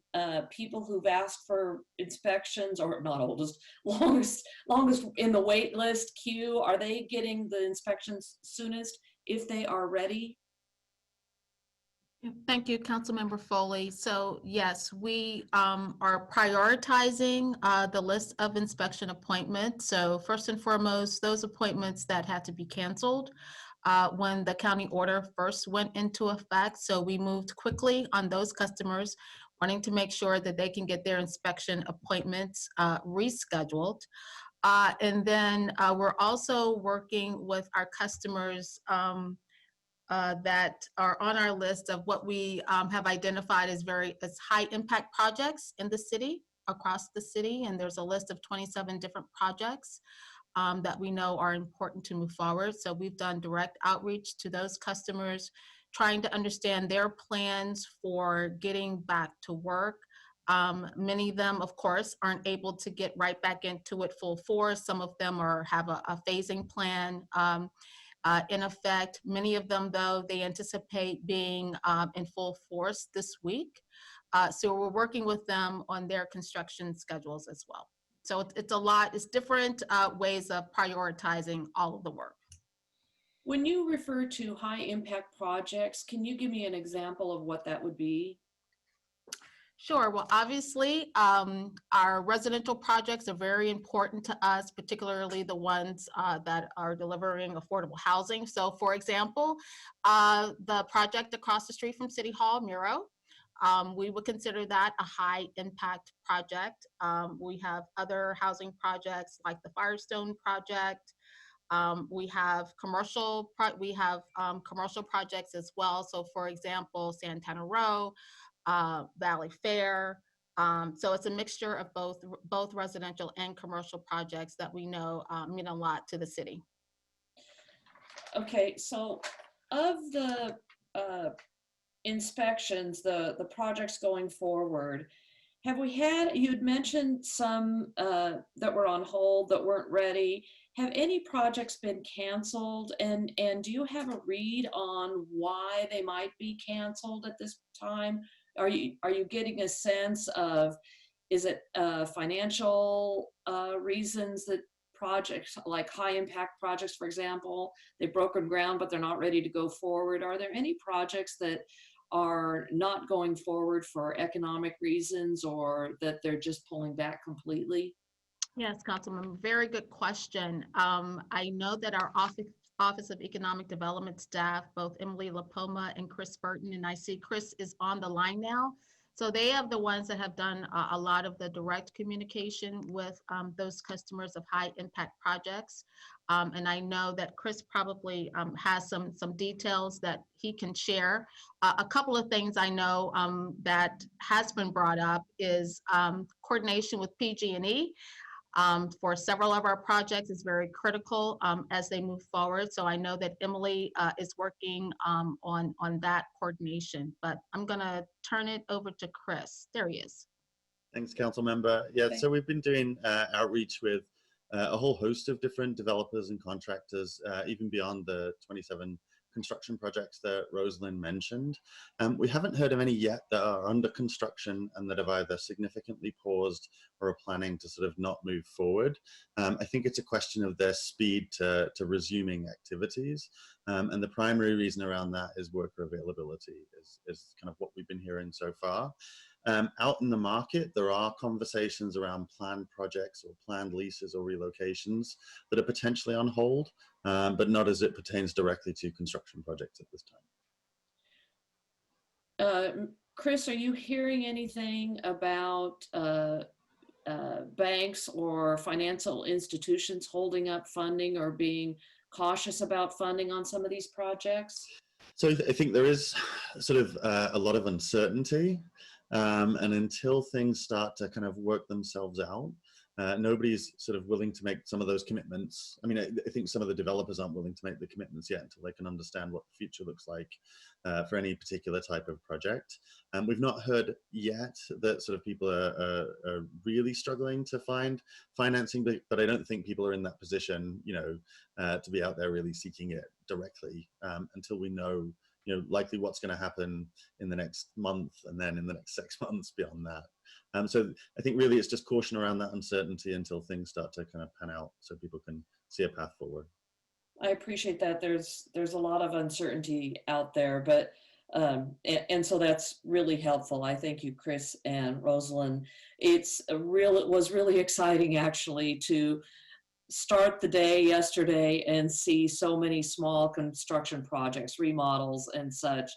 Speaker 18: people who've asked for inspections, or not oldest, longest in the wait list queue, are they getting the inspections soonest if they are ready?
Speaker 5: Thank you, Councilmember Foley. So yes, we are prioritizing the list of inspection appointments. So first and foremost, those appointments that had to be canceled when the county order first went into effect. So we moved quickly on those customers, wanting to make sure that they can get their inspection appointments rescheduled. And then we're also working with our customers that are on our list of what we have identified as high impact projects in the city, across the city. And there's a list of 27 different projects that we know are important to move forward. So we've done direct outreach to those customers, trying to understand their plans for getting back to work. Many of them, of course, aren't able to get right back into it full force. Some of them have a phasing plan in effect. Many of them, though, they anticipate being in full force this week. So we're working with them on their construction schedules as well. So it's a lot, it's different ways of prioritizing all of the work.
Speaker 18: When you refer to high impact projects, can you give me an example of what that would be?
Speaker 5: Sure. Well, obviously, our residential projects are very important to us, particularly the ones that are delivering affordable housing. So, for example, the project across the street from City Hall, Muro, we would consider that a high impact project. We have other housing projects like the Firestone project. We have commercial projects as well. So, for example, Santana Row, Valley Fair. So it's a mixture of both residential and commercial projects that we know mean a lot to the city.
Speaker 18: Okay, so of the inspections, the projects going forward, have we had, you'd mentioned some that were on hold, that weren't ready. Have any projects been canceled? And do you have a read on why they might be canceled at this time? Are you getting a sense of, is it financial reasons that projects like high impact projects, for example, they've broken ground, but they're not ready to go forward? Are there any projects that are not going forward for economic reasons, or that they're just pulling back completely?
Speaker 5: Yes, Councilman, very good question. I know that our Office of Economic Development staff, both Emily Lapoma and Chris Burton, and I see Chris is on the line now. So they are the ones that have done a lot of the direct communication with those customers of high impact projects. And I know that Chris probably has some details that he can share. A couple of things I know that has been brought up is coordination with PG&E. for several of our projects is very critical as they move forward. So I know that Emily is working on that coordination, but I'm gonna turn it over to Chris. There he is.
Speaker 19: Thanks, Council Member. Yeah, so we've been doing outreach with a whole host of different developers and contractors, even beyond the 27 construction projects that Rosalind mentioned. We haven't heard of any yet that are under construction and that have either significantly paused or are planning to sort of not move forward. I think it's a question of their speed to resuming activities. And the primary reason around that is worker availability is kind of what we've been hearing so far. Out in the market, there are conversations around planned projects or planned leases or relocations that are potentially on hold, but not as it pertains directly to construction projects at this time.
Speaker 18: Chris, are you hearing anything about banks or financial institutions holding up funding or being cautious about funding on some of these projects?
Speaker 19: So I think there is sort of a lot of uncertainty. And until things start to kind of work themselves out, nobody's sort of willing to make some of those commitments. I mean, I think some of the developers aren't willing to make the commitments yet until they can understand what the future looks like for any particular type of project. We've not heard yet that sort of people are really struggling to find financing, but I don't think people are in that position, you know, to be out there really seeking it directly until we know, you know, likely what's going to happen in the next month and then in the next 6 months beyond that. So I think really it's just caution around that uncertainty until things start to kind of pan out so people can see a path forward.
Speaker 18: I appreciate that. There's a lot of uncertainty out there, but and so that's really helpful. I thank you, Chris and Rosalind. It was really exciting actually to start the day yesterday and see so many small construction projects, remodels and such,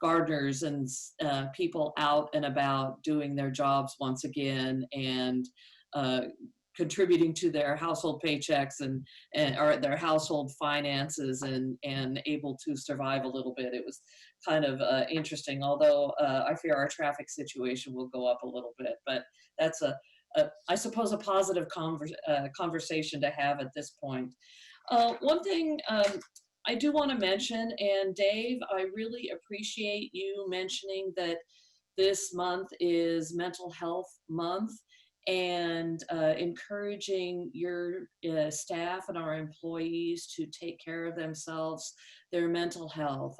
Speaker 18: gardeners and people out and about doing their jobs once again and contributing to their household paychecks and or their household finances and able to survive a little bit. It was kind of interesting, although I fear our traffic situation will go up a little bit, but that's I suppose a positive conversation to have at this point. One thing I do want to mention, and Dave, I really appreciate you mentioning that this month is Mental Health Month and encouraging your staff and our employees to take care of themselves, their mental health.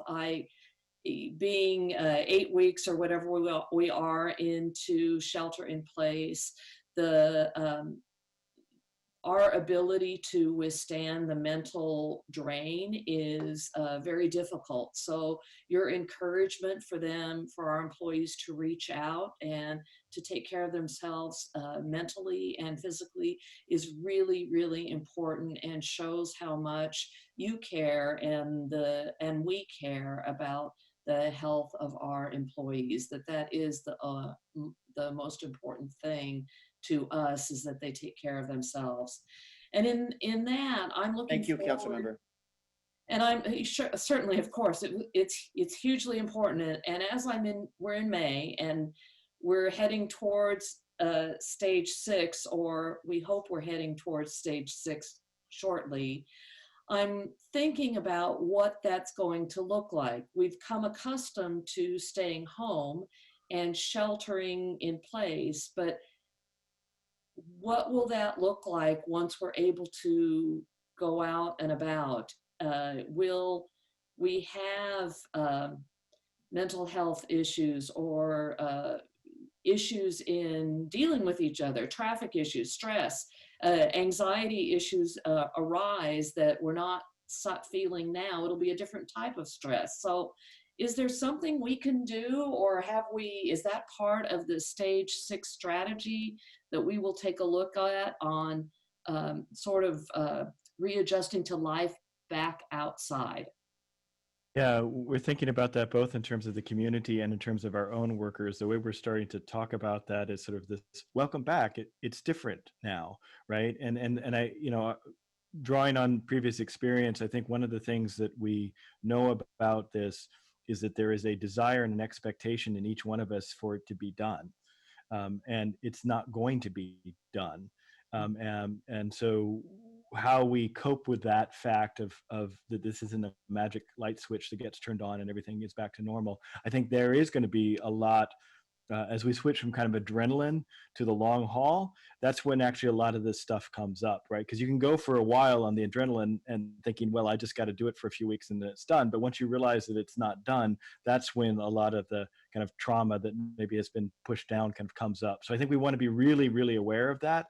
Speaker 18: Being 8 weeks or whatever we are into shelter in place, our ability to withstand the mental drain is very difficult. So your encouragement for our employees to reach out and to take care of themselves mentally and physically is really, really important and shows how much you care and we care about the health of our employees, that is the most important thing to us, is that they take care of themselves. And in that, I'm looking
Speaker 6: Thank you,
Speaker 18: forward,
Speaker 6: Council Member.
Speaker 18: and I'm certainly, of course, it's hugely important. And as we're in May and we're heading towards stage 6, or we hope we're heading towards stage 6 shortly. I'm thinking about what that's going to look like. We've come accustomed to staying home and sheltering in place, but what will that look like once we're able to go out and about? Will we have mental health issues or issues in dealing with each other, traffic issues, stress, anxiety issues arise that we're not feeling now? It'll be a different type of stress. So is there something we can do, or is that part of the stage 6 strategy that we will take a look at on sort of readjusting to life back outside?
Speaker 6: Yeah, we're thinking about that both in terms of the community and in terms of our own workers. The way we're starting to talk about that is sort of this welcome back. It's different now, right? And I, you know, drawing on previous experience, I think one of the things that we know about this is that there is a desire and an expectation in each one of us for it to be done. And it's not going to be done. And so how we cope with that fact of that this isn't a magic light switch that gets turned on and everything is back to normal. I think there is going to be a lot as we switch from kind of adrenaline to the long haul. That's when actually a lot of this stuff comes up, right? Because you can go for a while on the adrenaline and thinking, well, I just got to do it for a few weeks and then it's done. But once you realize that it's not done, that's when a lot of the kind of trauma that maybe has been pushed down kind of comes up. So I think we want to be really, really aware of that.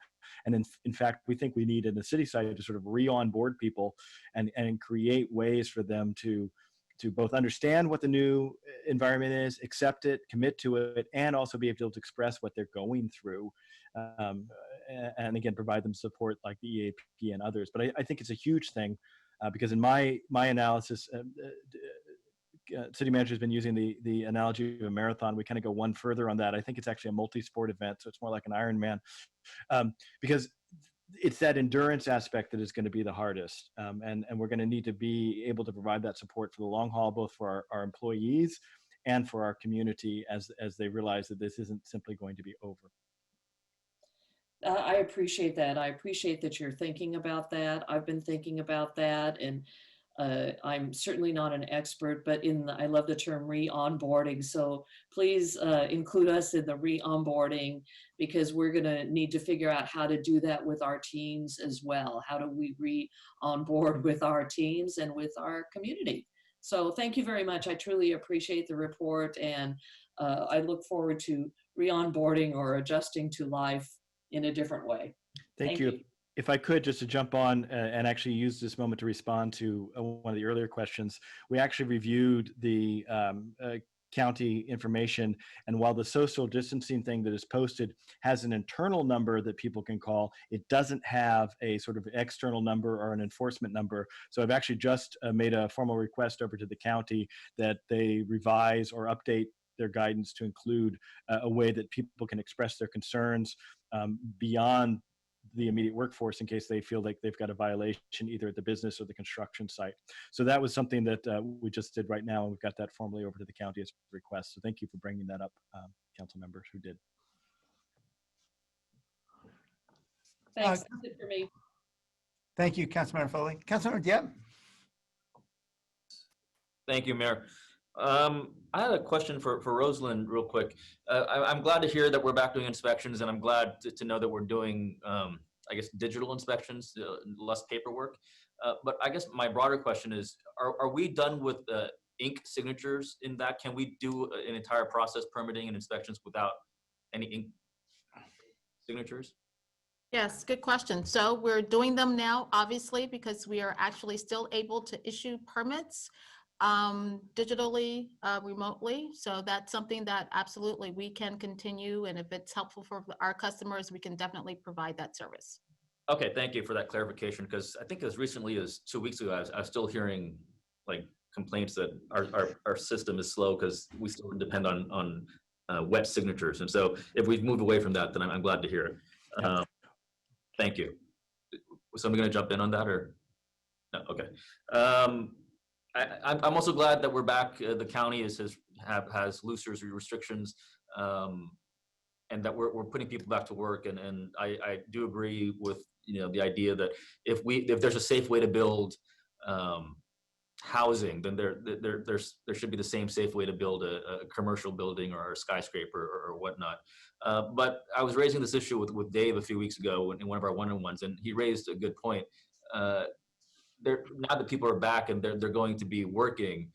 Speaker 6: And in fact, we think we need in the city side to sort of re-onboard people and create ways for them to both understand what the new environment is, accept it, commit to it, and also be able to express what they're going through. And again, provide them support like the EAP and others. But I think it's a huge thing because in my analysis, city manager has been using the analogy of a marathon. We kind of go one further on that. I think it's actually a multi-sport event, so it's more like an Ironman, because it's that endurance aspect that is going to be the hardest, and we're going to need to be able to provide that support for the long haul, both for our employees and for our community as they realize that this isn't simply going to be over.
Speaker 18: I appreciate that. I appreciate that you're thinking about that. I've been thinking about that, and I'm certainly not an expert, but I love the term re-onboarding. So please include us in the re-onboarding, because we're going to need to figure out how to do that with our teams as well. How do we re-onboard with our teams and with our community? So thank you very much. I truly appreciate the report, and I look forward to re-onboarding or adjusting to life in a different way.
Speaker 6: Thank you. If I could, just to jump on and actually use this moment to respond to one of the earlier questions, we actually reviewed the county information, and while the social distancing thing that is posted has an internal number that people can call, it doesn't have a sort of external number or an enforcement number. So I've actually just made a formal request over to the county that they revise or update their guidance to include a way that people can express their concerns beyond the immediate workforce in case they feel like they've got a violation either at the business or the construction site. So that was something that we just did right now, and we've got that formally over to the county as a request. So thank you for bringing that up, council members who did.
Speaker 18: Thanks. That's it for me.
Speaker 1: Thank you, Councilmember Foley. Councilmember Diep.
Speaker 20: Thank you, Mayor. I had a question for Rosalind real quick. I'm glad to hear that we're back doing inspections, and I'm glad to know that we're doing, I guess, digital inspections, less paperwork. But I guess my broader question is, are we done with ink signatures in that? Can we do an entire process, permitting and inspections, without any ink signatures?
Speaker 5: Yes, good question. So we're doing them now, obviously, because we are actually still able to issue permits digitally, remotely. So that's something that absolutely we can continue. And if it's helpful for our customers, we can definitely provide that service.
Speaker 20: Okay, thank you for that clarification, because I think as recently as 2 weeks ago, I was still hearing like complaints that our system is slow because we still depend on wet signatures. And so if we've moved away from that, then I'm glad to hear it. Thank you. Was somebody going to jump in on that, or no? Okay. I'm also glad that we're back. The county has looser restrictions, and that we're putting people back to work. And I do agree with the idea that if there's a safe way to build housing, then there should be the same safe way to build a commercial building or a skyscraper or whatnot. But I was raising this issue with Dave a few weeks ago in one of our one-on-ones, and he raised a good point. Now that people are back and they're going to be working,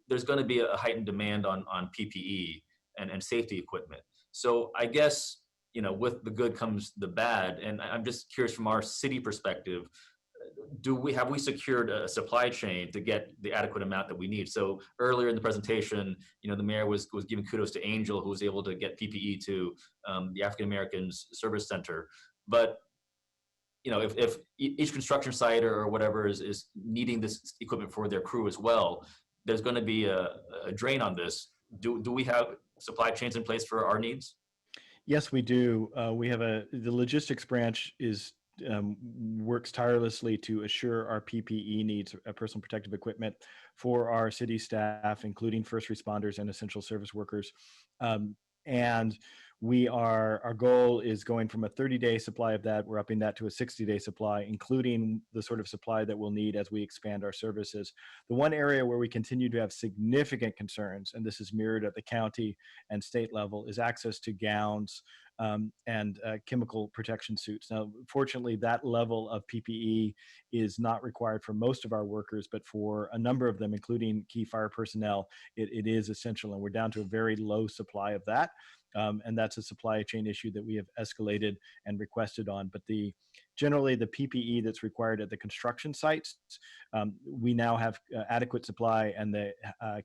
Speaker 20: there's going to be a heightened demand on PPE and safety equipment. So I guess, with the good comes the bad. And I'm just curious, from our city perspective, have we secured a supply chain to get the adequate amount that we need? So earlier in the presentation, the mayor was giving kudos to Angel, who was able to get PPE to the African Americans Service Center. But if each construction site or whatever is needing this equipment for their crew as well, there's going to be a drain on this. Do we have supply chains in place for our needs?
Speaker 6: Yes, we do. We have the logistics branch works tirelessly to assure our PPE needs, personal protective equipment, for our city staff, including first responders and essential service workers. And our goal is going from a 30-day supply of that, we're upping that to a 60-day supply, including the sort of supply that we'll need as we expand our services. The one area where we continue to have significant concerns, and this is mirrored at the county and state level, is access to gowns and chemical protection suits. Now, fortunately, that level of PPE is not required for most of our workers, but for a number of them, including key fire personnel, it is essential, and we're down to a very low supply of that. And that's a supply chain issue that we have escalated and requested on. But generally the PPE that's required at the construction sites, we now have adequate supply, and the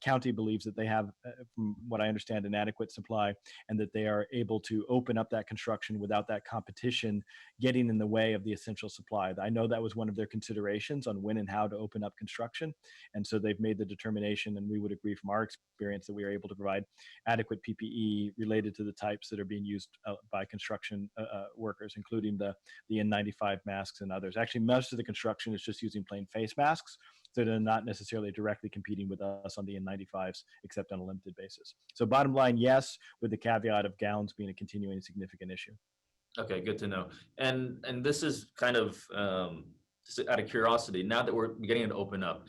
Speaker 6: county believes that they have, from what I understand, an adequate supply, and that they are able to open up that construction without that competition getting in the way of the essential supply. I know that was one of their considerations on when and how to open up construction. And so they've made the determination, and we would agree from our experience, that we are able to provide adequate PPE related to the types that are being used by construction workers, including the N95 masks and others. Actually, most of the construction is just using plain face masks, so they're not necessarily directly competing with us on the N95s, except on a limited basis. So bottom line, yes, with the caveat of gowns being a continuing significant issue.
Speaker 20: Okay, good to know. And this is kind of just out of curiosity, now that we're beginning to open up,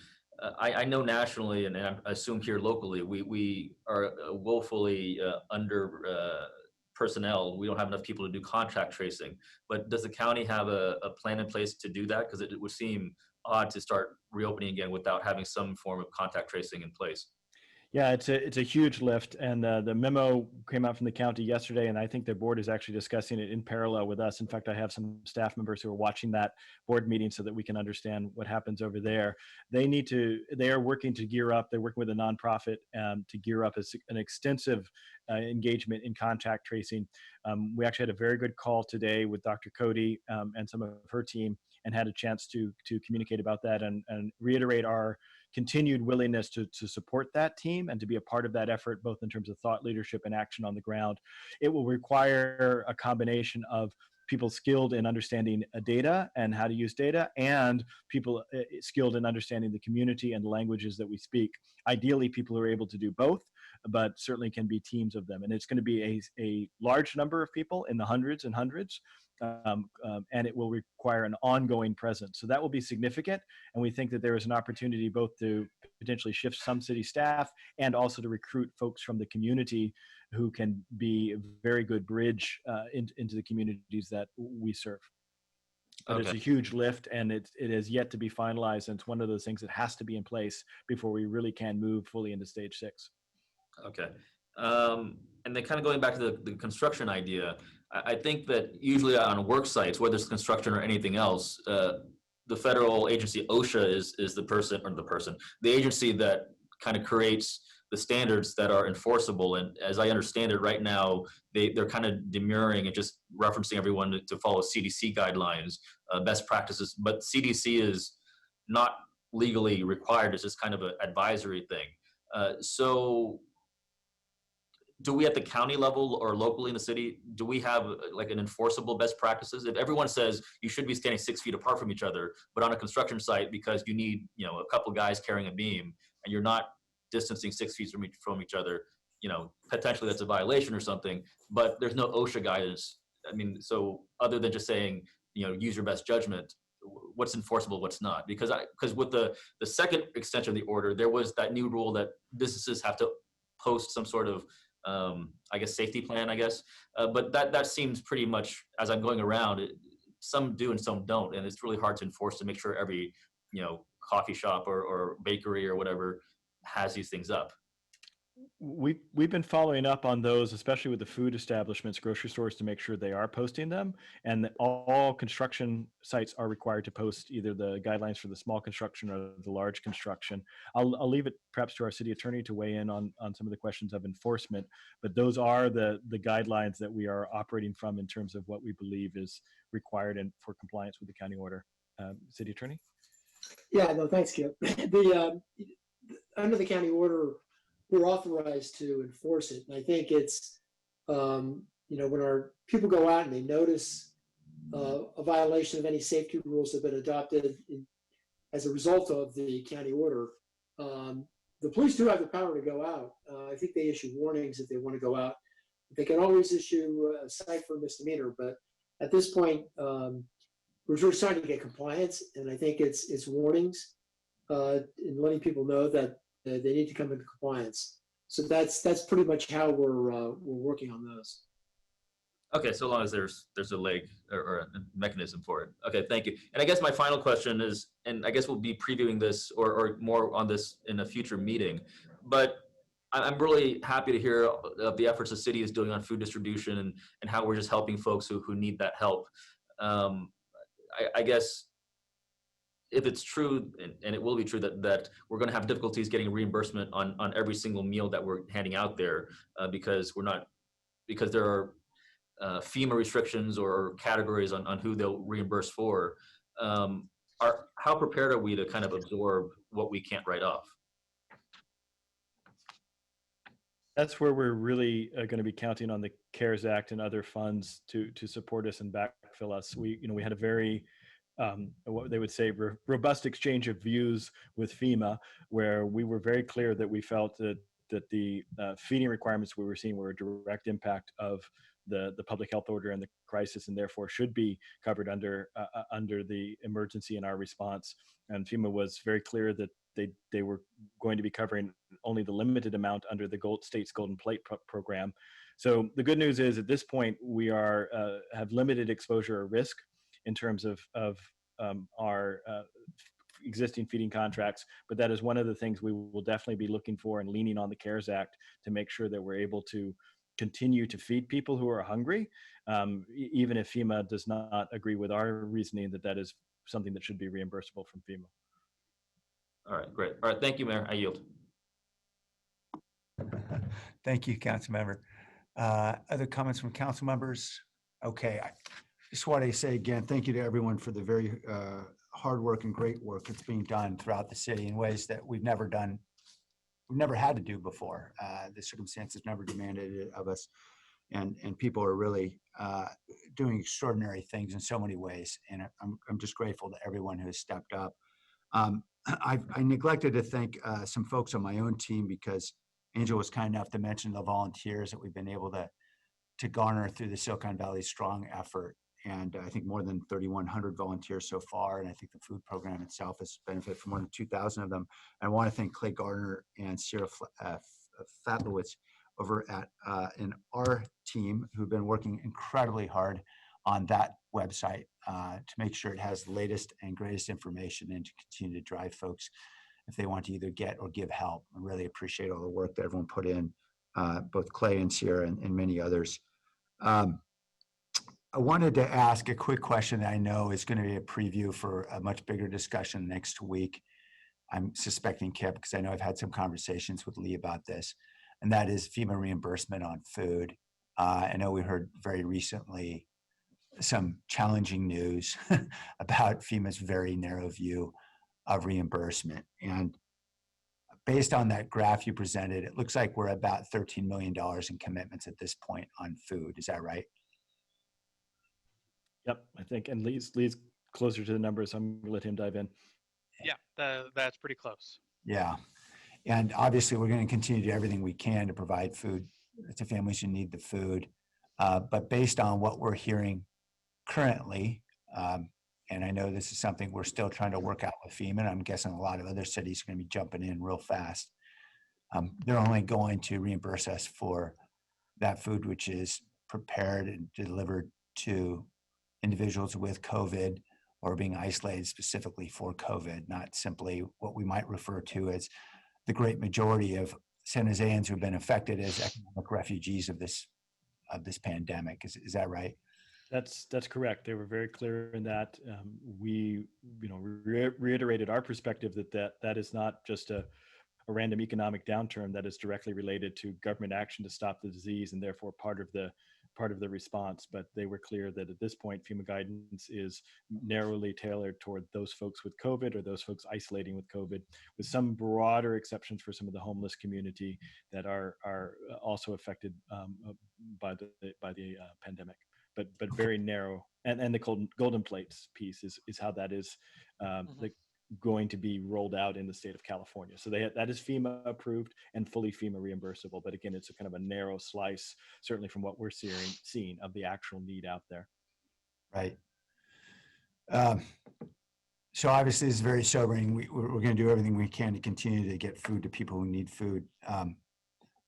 Speaker 20: I know nationally, and I assume here locally, we are woefully under personnel. We don't have enough people to do contact tracing. But does the county have a plan in place to do that? Because it would seem odd to start reopening again without having some form of contact tracing in place.
Speaker 6: Yeah, it's a huge lift, and the memo came out from the county yesterday, and I think their board is actually discussing it in parallel with us. In fact, I have some staff members who are watching that board meeting so that we can understand what happens over there. They are working to gear up. They're working with a nonprofit to gear up an extensive engagement in contact tracing. We actually had a very good call today with Dr. Cody and some of her team, and had a chance to communicate about that and reiterate our continued willingness to support that team and to be a part of that effort, both in terms of thought leadership and action on the ground. It will require a combination of people skilled in understanding data and how to use data, and people skilled in understanding the community and the languages that we speak. Ideally, people are able to do both, but certainly can be teams of them. And it's going to be a large number of people, in the hundreds and hundreds, and it will require an ongoing presence. So that will be significant, and we think that there is an opportunity both to potentially shift some city staff and also to recruit folks from the community who can be a very good bridge into the communities that we serve. But it's a huge lift, and it is yet to be finalized, and it's one of those things that has to be in place before we really can move fully into stage 6.
Speaker 20: Okay. And then kind of going back to the construction idea, I think that usually on work sites, whether it's construction or anything else, the federal agency OSHA is the agency that kind of creates the standards that are enforceable. And as I understand it right now, they're kind of demurring and just referencing everyone to follow CDC guidelines, best practices, but CDC is not legally required. It's just kind of an advisory thing. So do we at the county level or locally in the city, do we have like an enforceable best practices? If everyone says you should be standing 6 feet apart from each other, but on a construction site, because you need, a couple guys carrying a beam and you're not distancing 6 feet from each other, potentially that's a violation or something, but there's no OSHA guidance. I mean, so other than just saying, use your best judgment, what's enforceable, what's not? Because with the second extension of the order, there was that new rule that businesses have to post some sort of safety plan, but that seems pretty much, as I'm going around, some do and some don't, and it's really hard to enforce to make sure every coffee shop or bakery or whatever has these things up.
Speaker 6: We've been following up on those, especially with the food establishments, grocery stores, to make sure they are posting them, and all construction sites are required to post either the guidelines for the small construction or the large construction. I'll leave it perhaps to our city attorney to weigh in on some of the questions of enforcement, but those are the guidelines that we are operating from in terms of what we believe is required and for compliance with the county order. City attorney?
Speaker 4: Yeah, no, thanks, Kip. Under the county order, we're authorized to enforce it. And I think it's, when our people go out and they notice a violation of any safety rules that have been adopted as a result of the county order, the police do have the power to go out. I think they issue warnings if they want to go out. They can always issue a cite for misdemeanor, but at this point, we're just trying to get compliance, and I think it's warnings and letting people know that they need to come into compliance. So that's pretty much how we're working on those.
Speaker 20: Okay, so long as there's a leg or a mechanism for it. Okay, thank you. And I guess my final question is, and I guess we'll be previewing this or more on this in a future meeting, but I'm really happy to hear of the efforts the city is doing on food distribution and how we're just helping folks who need that help. I guess if it's true, and it will be true that we're going to have difficulties getting reimbursement on every single meal that we're handing out there because there are FEMA restrictions or categories on who they'll reimburse for. How prepared are we to kind of absorb what we can't write off?
Speaker 6: That's where we're really going to be counting on the CARES Act and other funds to support us and backfill us. We had a very what they would say robust exchange of views with FEMA, where we were very clear that we felt that the feeding requirements we were seeing were a direct impact of the public health order and the crisis, and therefore should be covered under the emergency in our response. And FEMA was very clear that they were going to be covering only the limited amount under the state's Golden Plate program. So the good news is at this point we have limited exposure or risk in terms of our existing feeding contracts, but that is one of the things we will definitely be looking for and leaning on the CARES Act to make sure that we're able to continue to feed people who are hungry, even if FEMA does not agree with our reasoning that is something that should be reimbursable from FEMA.
Speaker 20: All right, great. All right, thank you, Mayor. I yield.
Speaker 1: Thank you, council member. Other comments from council members? Okay, I just want to say again, thank you to everyone for the very hard work and great work that's being done throughout the city in ways that we've never had to do before. The circumstances never demanded it of us. And people are really doing extraordinary things in so many ways. And I'm just grateful to everyone who has stepped up. I neglected to thank some folks on my own team because Angel was kind enough to mention the volunteers that we've been able to garner through the Silicon Valley Strong effort. And I think more than 3,100 volunteers so far. And I think the food program itself has benefited from more than 2,000 of them. And I want to thank Clay Gardner and Sarah Fatlowitz over at in our team who've been working incredibly hard on that website to make sure it has the latest and greatest information and to continue to drive folks if they want to either get or give help. I really appreciate all the work that everyone put in, both Clay and Sierra and many others. I wanted to ask a quick question that I know is going to be a preview for a much bigger discussion next week. I'm suspecting Kip because I know I've had some conversations with Lee about this, and that is FEMA reimbursement on food. I know we heard very recently some challenging news about FEMA's very narrow view of reimbursement. And based on that graph you presented, it looks like we're about $13 million in commitments at this point on food. Is that right?
Speaker 6: Yep, I think, and Lee's closer to the numbers, so I'm gonna let him dive in.
Speaker 12: Yeah, that's pretty close.
Speaker 1: Yeah. And obviously we're going to continue to do everything we can to provide food to families who need the food. But based on what we're hearing currently, and I know this is something we're still trying to work out with FEMA, and I'm guessing a lot of other cities are going to be jumping in real fast. They're only going to reimburse us for that food which is prepared and delivered to individuals with COVID or being isolated specifically for COVID, not simply what we might refer to as the great majority of San Joseans who've been affected as economic refugees of this pandemic. Is that right?
Speaker 6: That's correct. They were very clear in that. We reiterated our perspective that is not just a random economic downturn that is directly related to government action to stop the disease and therefore part of the response. But they were clear that at this point, FEMA guidance is narrowly tailored toward those folks with COVID or those folks isolating with COVID, with some broader exceptions for some of the homeless community that are also affected by the pandemic. But very narrow, and the golden plates piece is how that is. going to be rolled out in the state of California. So that is FEMA approved and fully FEMA reimbursable. But again, it's a kind of a narrow slice, certainly from what we're seeing of the actual need out there.
Speaker 1: Right. So obviously it's very sobering. We're going to do everything we can to continue to get food to people who need food.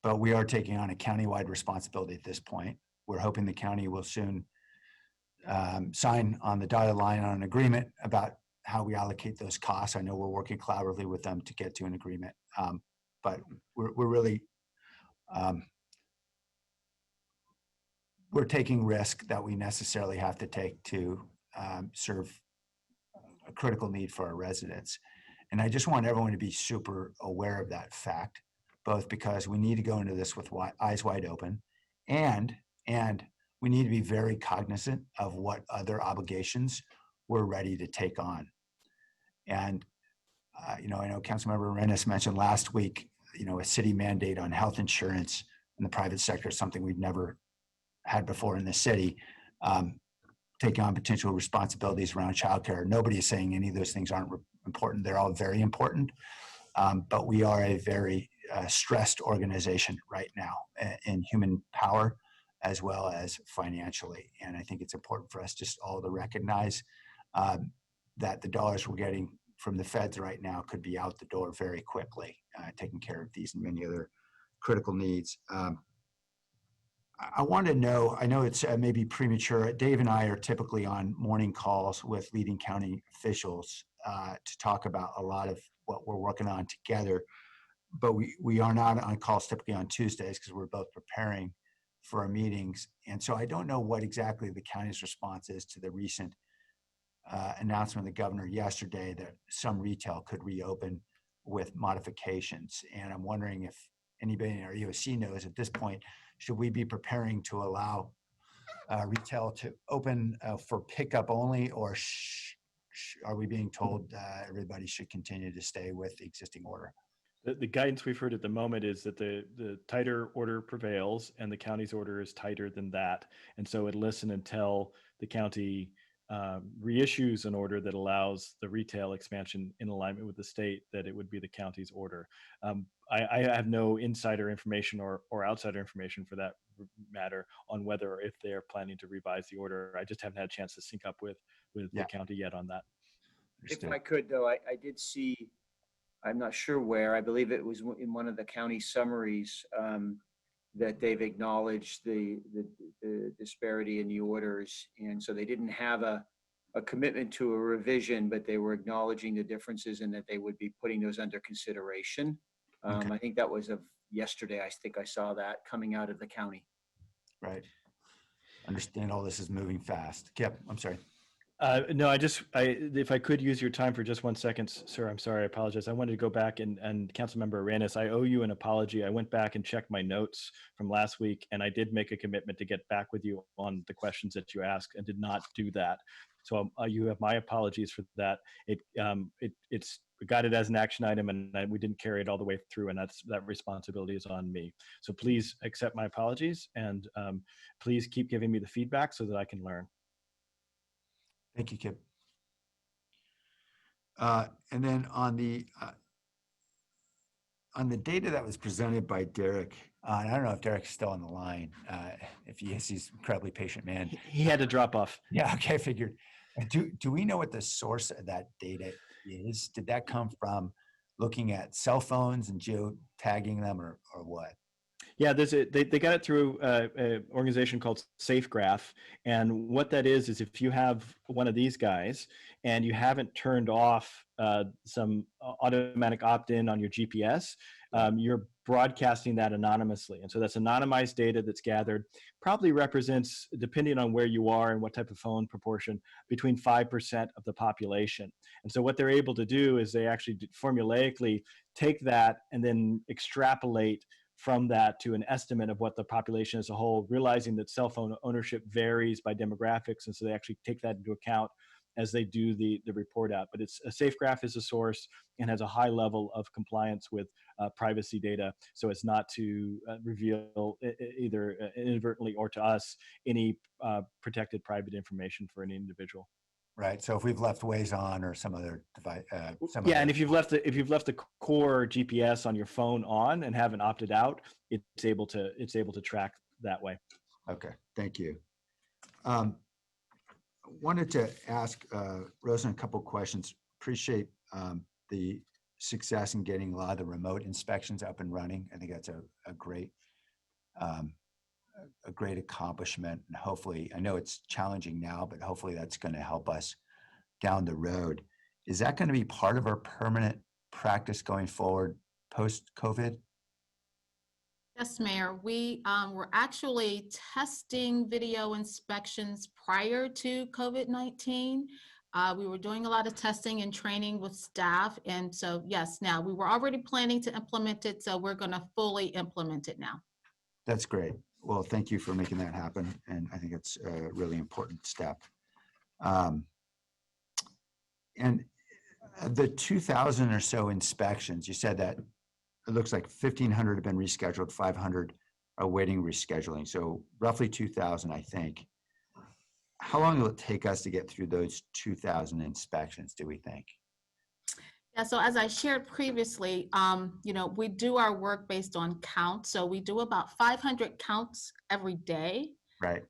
Speaker 1: But we are taking on a countywide responsibility at this point. We're hoping the county will soon sign on the dotted line on an agreement about how we allocate those costs. I know we're working collaboratively with them to get to an agreement. But we're really, we're taking risk that we necessarily have to take to serve a critical need for our residents. And I just want everyone to be super aware of that fact, both because we need to go into this with eyes wide open, and we need to be very cognizant of what other obligations we're ready to take on. And, I know Councilmember Arenas mentioned last week, a city mandate on health insurance in the private sector is something we've never had before in the city. Taking on potential responsibilities around childcare. Nobody is saying any of those things aren't important. They're all very important. But we are a very stressed organization right now in human power as well as financially. And I think it's important for us just all to recognize that the dollars we're getting from the feds right now could be out the door very quickly, taking care of these and many other critical needs. I want to know, I know it's maybe premature. Dave and I are typically on morning calls with leading county officials to talk about a lot of what we're working on together. But we are not on calls typically on Tuesdays because we're both preparing for our meetings. And so I don't know what exactly the county's response is to the recent announcement of the governor yesterday that some retail could reopen with modifications. And I'm wondering if anybody in our EOC knows at this point, should we be preparing to allow retail to open for pickup only, or are we being told everybody should continue to stay with the existing order?
Speaker 6: The guidance we've heard at the moment is that the tighter order prevails and the county's order is tighter than that. And so it listen until the county reissues an order that allows the retail expansion in alignment with the state, that it would be the county's order. I have no insider information or outsider information for that matter on whether or if they are planning to revise the order. I just haven't had a chance to sync up with the county yet on that.
Speaker 3: If I could, though, I did see, I'm not sure where, I believe it was in one of the county summaries that they've acknowledged the disparity in the orders. And so they didn't have a commitment to a revision, but they were acknowledging the differences and that they would be putting those under consideration.
Speaker 1: Okay.
Speaker 3: I think that was of yesterday. I think I saw that coming out of the county.
Speaker 1: Right. Understand all this is moving fast. Kip, I'm sorry.
Speaker 6: No, if I could use your time for just 1 second, sir, I'm sorry, I apologize. I wanted to go back and Councilmember Arenas, I owe you an apology. I went back and checked my notes from last week, and I did make a commitment to get back with you on the questions that you asked and did not do that. So you have my apologies for that. It's got it as an action item, and we didn't carry it all the way through, and that responsibility is on me. So please accept my apologies, and please keep giving me the feedback so that I can learn.
Speaker 1: Thank you, Kip. And then on the data that was presented by Derek, I don't know if Derek's still on the line. If he is, he's an incredibly patient man.
Speaker 6: He had to drop off.
Speaker 1: Yeah, okay, I figured. Do we know what the source of that data is? Did that come from looking at cell phones and geotagging them, or what?
Speaker 6: Yeah, they got it through an organization called SafeGraph. And what that is if you have one of these guys and you haven't turned off some automatic opt-in on your GPS, you're broadcasting that anonymously. And so that's anonymized data that's gathered, probably represents, depending on where you are and what type of phone proportion, between 5% of the population. And so what they're able to do is they actually formulaically take that and then extrapolate from that to an estimate of what the population as a whole, realizing that cell phone ownership varies by demographics. And so they actually take that into account as they do the report out. But it's SafeGraph is a source and has a high level of compliance with privacy data, so as not to reveal either inadvertently or to us any protected private information for any individual.
Speaker 1: Right. So if we've left Waze on or some other device,
Speaker 6: Yeah, and if you've left the core GPS on your phone on and haven't opted out, it's able to track that way.
Speaker 1: Okay, thank you. Wanted to ask Rosen a couple questions. Appreciate the success in getting a lot of the remote inspections up and running. I think that's a great accomplishment, and hopefully, I know it's challenging now, but hopefully that's going to help us down the road. Is that going to be part of our permanent practice going forward post-COVID?
Speaker 5: Yes, Mayor. We were actually testing video inspections prior to COVID-19. We were doing a lot of testing and training with staff. And so, yes, now we were already planning to implement it. So we're going to fully implement it now.
Speaker 1: That's great. Well, thank you for making that happen. And I think it's a really important step. And the 2,000 or so inspections, you said that it looks like 1,500 have been rescheduled, 500 are awaiting rescheduling. So roughly 2,000, I think. How long will it take us to get through those 2,000 inspections, do we think?
Speaker 5: Yeah, so as I shared previously, we do our work based on count. So we do about 500 counts every day.
Speaker 1: Right.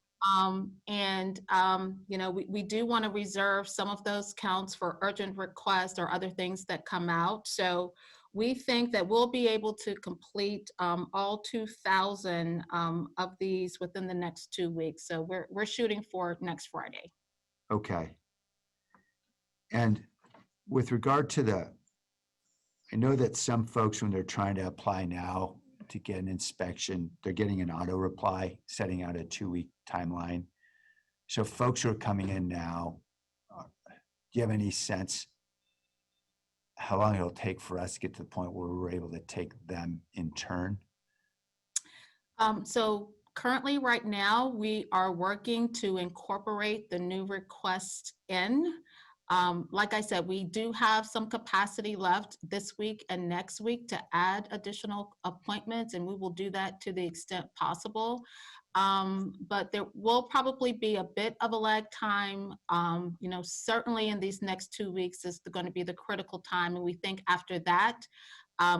Speaker 5: We do want to reserve some of those counts for urgent requests or other things that come out. So we think that we'll be able to complete all 2,000 of these within the next 2 weeks. So we're shooting for next Friday.
Speaker 1: Okay. And with regard to I know that some folks, when they're trying to apply now to get an inspection, they're getting an auto reply, setting out a 2-week timeline. So folks who are coming in now, do you have any sense how long it'll take for us to get to the point where we're able to take them in turn?
Speaker 5: So currently right now, we are working to incorporate the new request in. Like I said, we do have some capacity left this week and next week to add additional appointments, and we will do that to the extent possible. But there will probably be a bit of a lag time. Certainly in these next 2 weeks is going to be the critical time. And we think after that,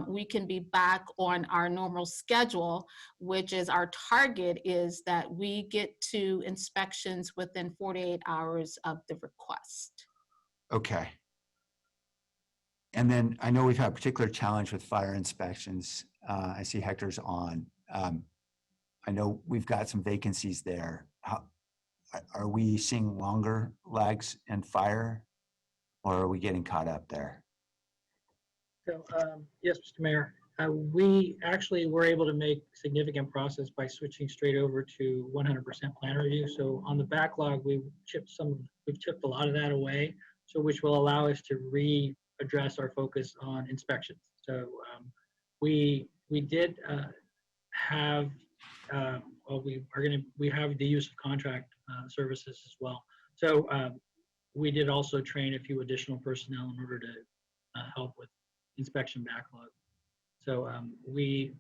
Speaker 5: we can be back on our normal schedule, which is our target is that we get to inspections within 48 hours of the request.
Speaker 1: Okay. And then I know we've had a particular challenge with fire inspections. I see Hector's on. I know we've got some vacancies there. Are we seeing longer lags in fire, or are we getting caught up there?
Speaker 21: So, yes, Mr. Mayor, we actually were able to make significant progress by switching straight over to 100% plan review. So on the backlog, we've chipped a lot of that away, so which will allow us to readdress our focus on inspections. So we did have we have the use of contract services as well. So we did also train a few additional personnel in order to help with inspection backlog. So we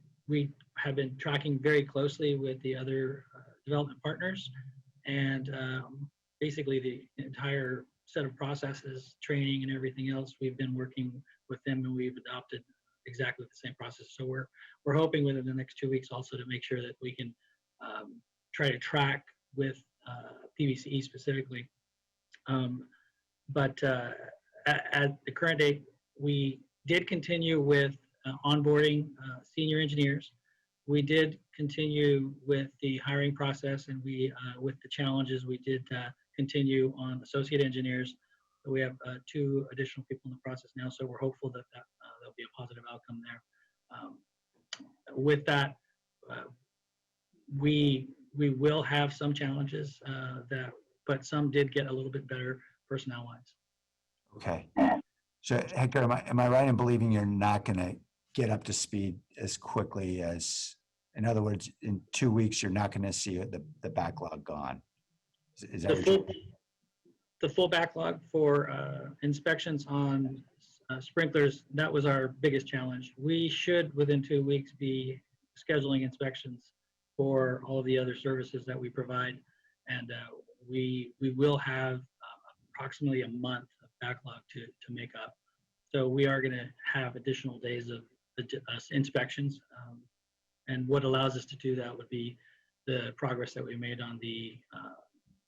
Speaker 21: have been tracking very closely with the other development partners, and basically the entire set of processes, training, and everything else. We've been working with them, and we've adopted exactly the same process. So we're hoping within the next 2 weeks also to make sure that we can try to track with PBCE specifically. But at the current date, we did continue with onboarding senior engineers. We did continue with the hiring process, and we, with the challenges, we did continue on associate engineers. So we have 2 additional people in the process now, so we're hopeful that there'll be a positive outcome there. With that, we will have some challenges but some did get a little bit better personnel-wise.
Speaker 1: Okay. So Hector, am I right in believing you're not going to get up to speed as quickly as, in other words, in 2 weeks, you're not going to see the backlog gone? Is that
Speaker 21: the full backlog for inspections on sprinklers, that was our biggest challenge. We should, within 2 weeks, be scheduling inspections for all of the other services that we provide. And we will have approximately a month of backlog to make up. So we are going to have additional days of inspections. And what allows us to do that would be the progress that we made on the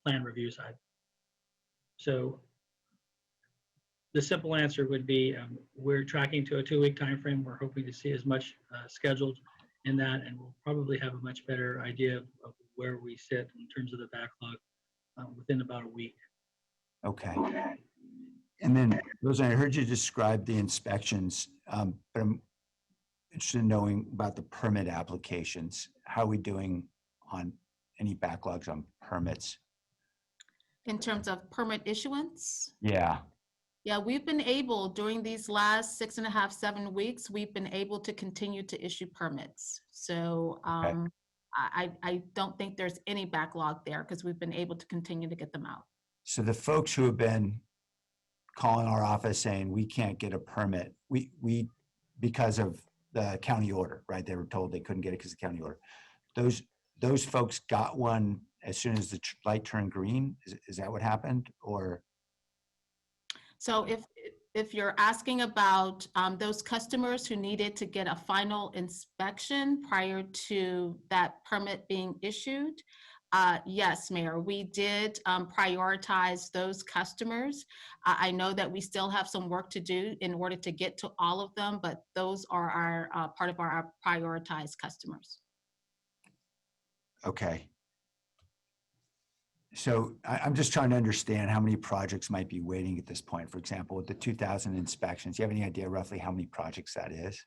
Speaker 21: plan review side. So the simple answer would be we're tracking to a 2-week time frame. We're hoping to see as much scheduled in that, and we'll probably have a much better idea of where we sit in terms of the backlog within about a week.
Speaker 1: Okay. And then, Roseanne, I heard you describe the inspections, but I'm interested in knowing about the permit applications. How are we doing on any backlogs on permits?
Speaker 5: In terms of permit issuance?
Speaker 1: Yeah.
Speaker 5: Yeah, we've been able, during these last 6.5, 7 weeks, we've been able to continue to issue permits. So I don't think there's any backlog there because we've been able to continue to get them out.
Speaker 1: So the folks who have been calling our office saying we can't get a permit, we because of the county order, right? They were told they couldn't get it because of the county order. Those folks got one as soon as the light turned green. Is that what happened? Or
Speaker 5: so if you're asking about those customers who needed to get a final inspection prior to that permit being issued, yes, Mayor, we did prioritize those customers. I know that we still have some work to do in order to get to all of them, but those are our part of our prioritized customers.
Speaker 1: okay. So I'm just trying to understand how many projects might be waiting at this point. For example, with the 2,000 inspections, do you have any idea roughly how many projects that is?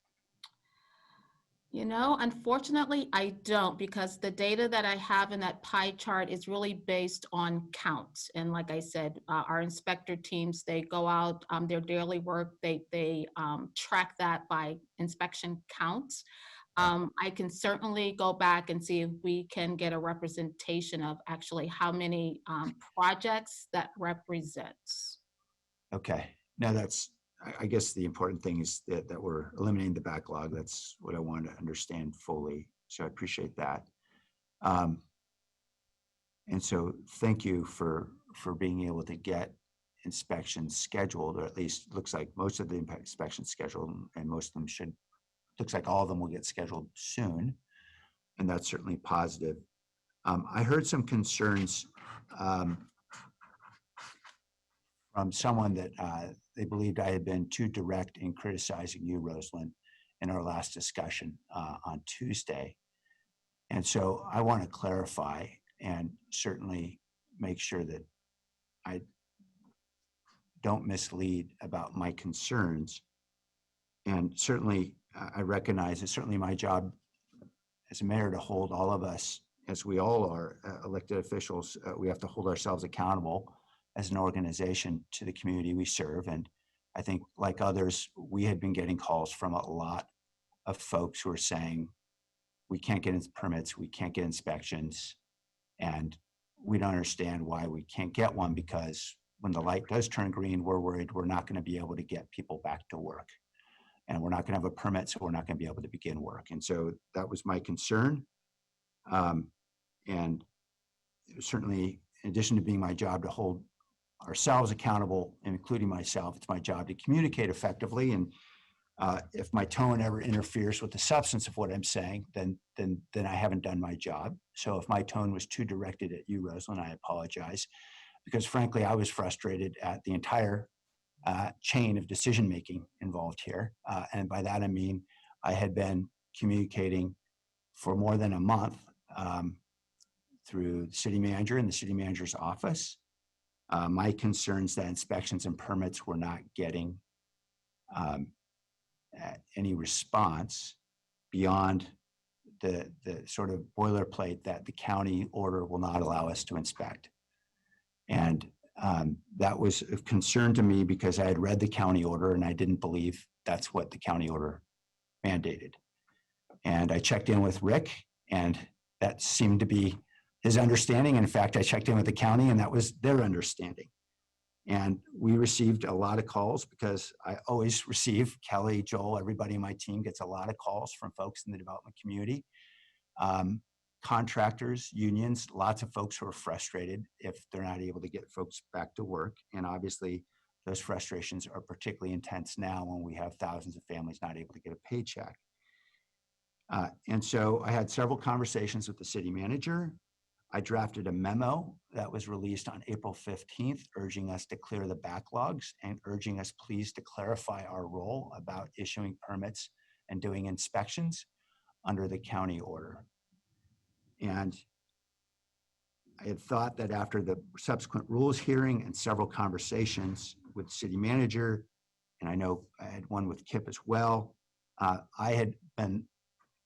Speaker 5: You know, unfortunately, I don't, because the data that I have in that pie chart is really based on counts. And like I said, our inspector teams, they go out, their daily work, they track that by inspection counts. I can certainly go back and see if we can get a representation of actually how many projects that represents.
Speaker 1: Okay. Now that's, I guess the important thing is that we're eliminating the backlog. That's what I wanted to understand fully. So I appreciate that. And so thank you for being able to get inspections scheduled, or at least looks like most of the inspections scheduled, and most of them looks like all of them will get scheduled soon. And that's certainly positive. I heard some concerns from someone that they believed I had been too direct in criticizing you, Rosalind, in our last discussion on Tuesday. And so I want to clarify and certainly make sure that I don't mislead about my concerns. And certainly I recognize it's certainly my job as a mayor to hold all of us, as we all are elected officials, we have to hold ourselves accountable as an organization to the community we serve. And I think, like others, we had been getting calls from a lot of folks who are saying, we can't get permits, we can't get inspections, and we don't understand why we can't get one, because when the light does turn green, we're worried we're not going to be able to get people back to work. And we're not going to have a permit, so we're not going to be able to begin work. And so that was my concern. And certainly, in addition to being my job to hold ourselves accountable, including myself, it's my job to communicate effectively. And if my tone ever interferes with the substance of what I'm saying, then I haven't done my job. So if my tone was too directed at you, Rosalind, I apologize, because frankly, I was frustrated at the entire chain of decision-making involved here. And by that, I mean, I had been communicating for more than a month through the city manager and the city manager's office. My concerns that inspections and permits were not getting any response beyond the sort of boilerplate that the county order will not allow us to inspect. And that was of concern to me because I had read the county order and I didn't believe that's what the county order mandated. And I checked in with Rick, and that seemed to be his understanding. In fact, I checked in with the county and that was their understanding. And we received a lot of calls, because I always receive, Kelly, Joel, everybody in my team gets a lot of calls from folks in the development community contractors, unions, lots of folks who are frustrated if they're not able to get folks back to work. And obviously, those frustrations are particularly intense now when we have thousands of families not able to get a paycheck. And so I had several conversations with the city manager. I drafted a memo that was released on April 15th, urging us to clear the backlogs and urging us please to clarify our role about issuing permits and doing inspections under the county order. And I had thought that after the subsequent rules hearing and several conversations with the city manager, and I know I had one with Kip as well, I had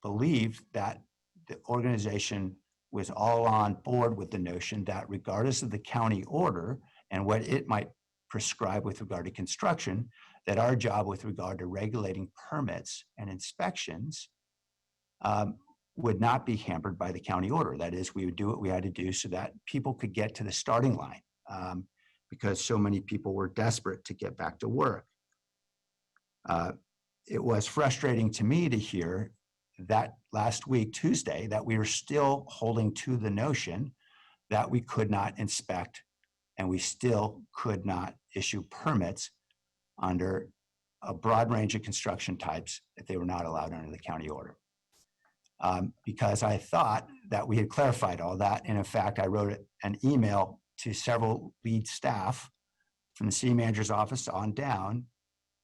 Speaker 1: believed that the organization was all on board with the notion that regardless of the county order and what it might prescribe with regard to construction, that our job with regard to regulating permits and inspections would not be hampered by the county order. That is, we would do what we had to do so that people could get to the starting line because so many people were desperate to get back to work. It was frustrating to me to hear that last week, Tuesday, that we were still holding to the notion that we could not inspect and we still could not issue permits under a broad range of construction types if they were not allowed under the county order. Because I thought that we had clarified all that. And in fact, I wrote an email to several lead staff from the city manager's office on down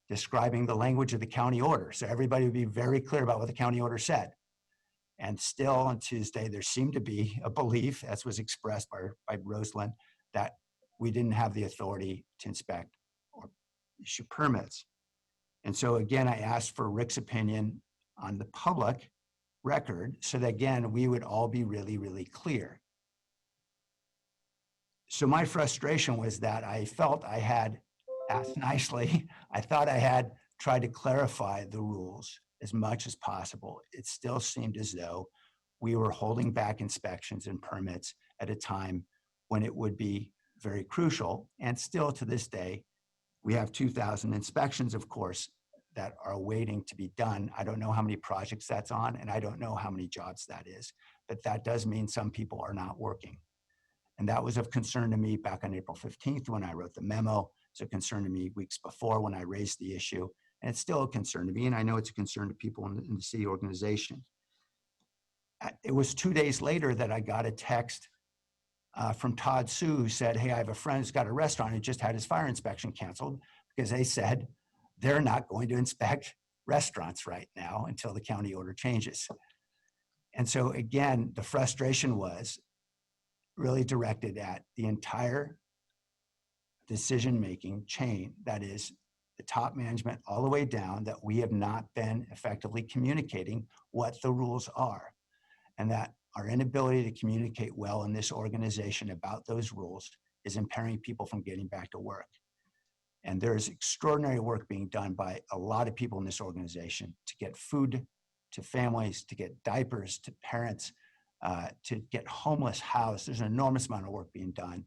Speaker 1: describing the language of the county order. So everybody would be very clear about what the county order said. And still on Tuesday, there seemed to be a belief, as was expressed by Rosalind, that we didn't have the authority to inspect or issue permits. And so again, I asked for Rick's opinion on the public record so that again, we would all be really, really clear. So my frustration was that I felt I had asked nicely. I thought I had tried to clarify the rules as much as possible. It still seemed as though we were holding back inspections and permits at a time when it would be very crucial. And still to this day, we have 2,000 inspections, of course, that are waiting to be done. I don't know how many projects that's on, and I don't know how many jobs that is, but that does mean some people are not working. And that was of concern to me back on April 15th when I wrote the memo. It's a concern to me weeks before when I raised the issue. And it's still a concern to me, and I know it's a concern to people in the city organization. It was 2 days later that I got a text from Todd Sue who said, hey, I have a friend who's got a restaurant who just had his fire inspection canceled because they said they're not going to inspect restaurants right now until the county order changes. And so again, the frustration was really directed at the entire decision-making chain, that is the top management all the way down, that we have not been effectively communicating what the rules are, and that our inability to communicate well in this organization about those rules is impairing people from getting back to work. And there's extraordinary work being done by a lot of people in this organization to get food to families, to get diapers to parents, to get homeless housed. There's an enormous amount of work being done.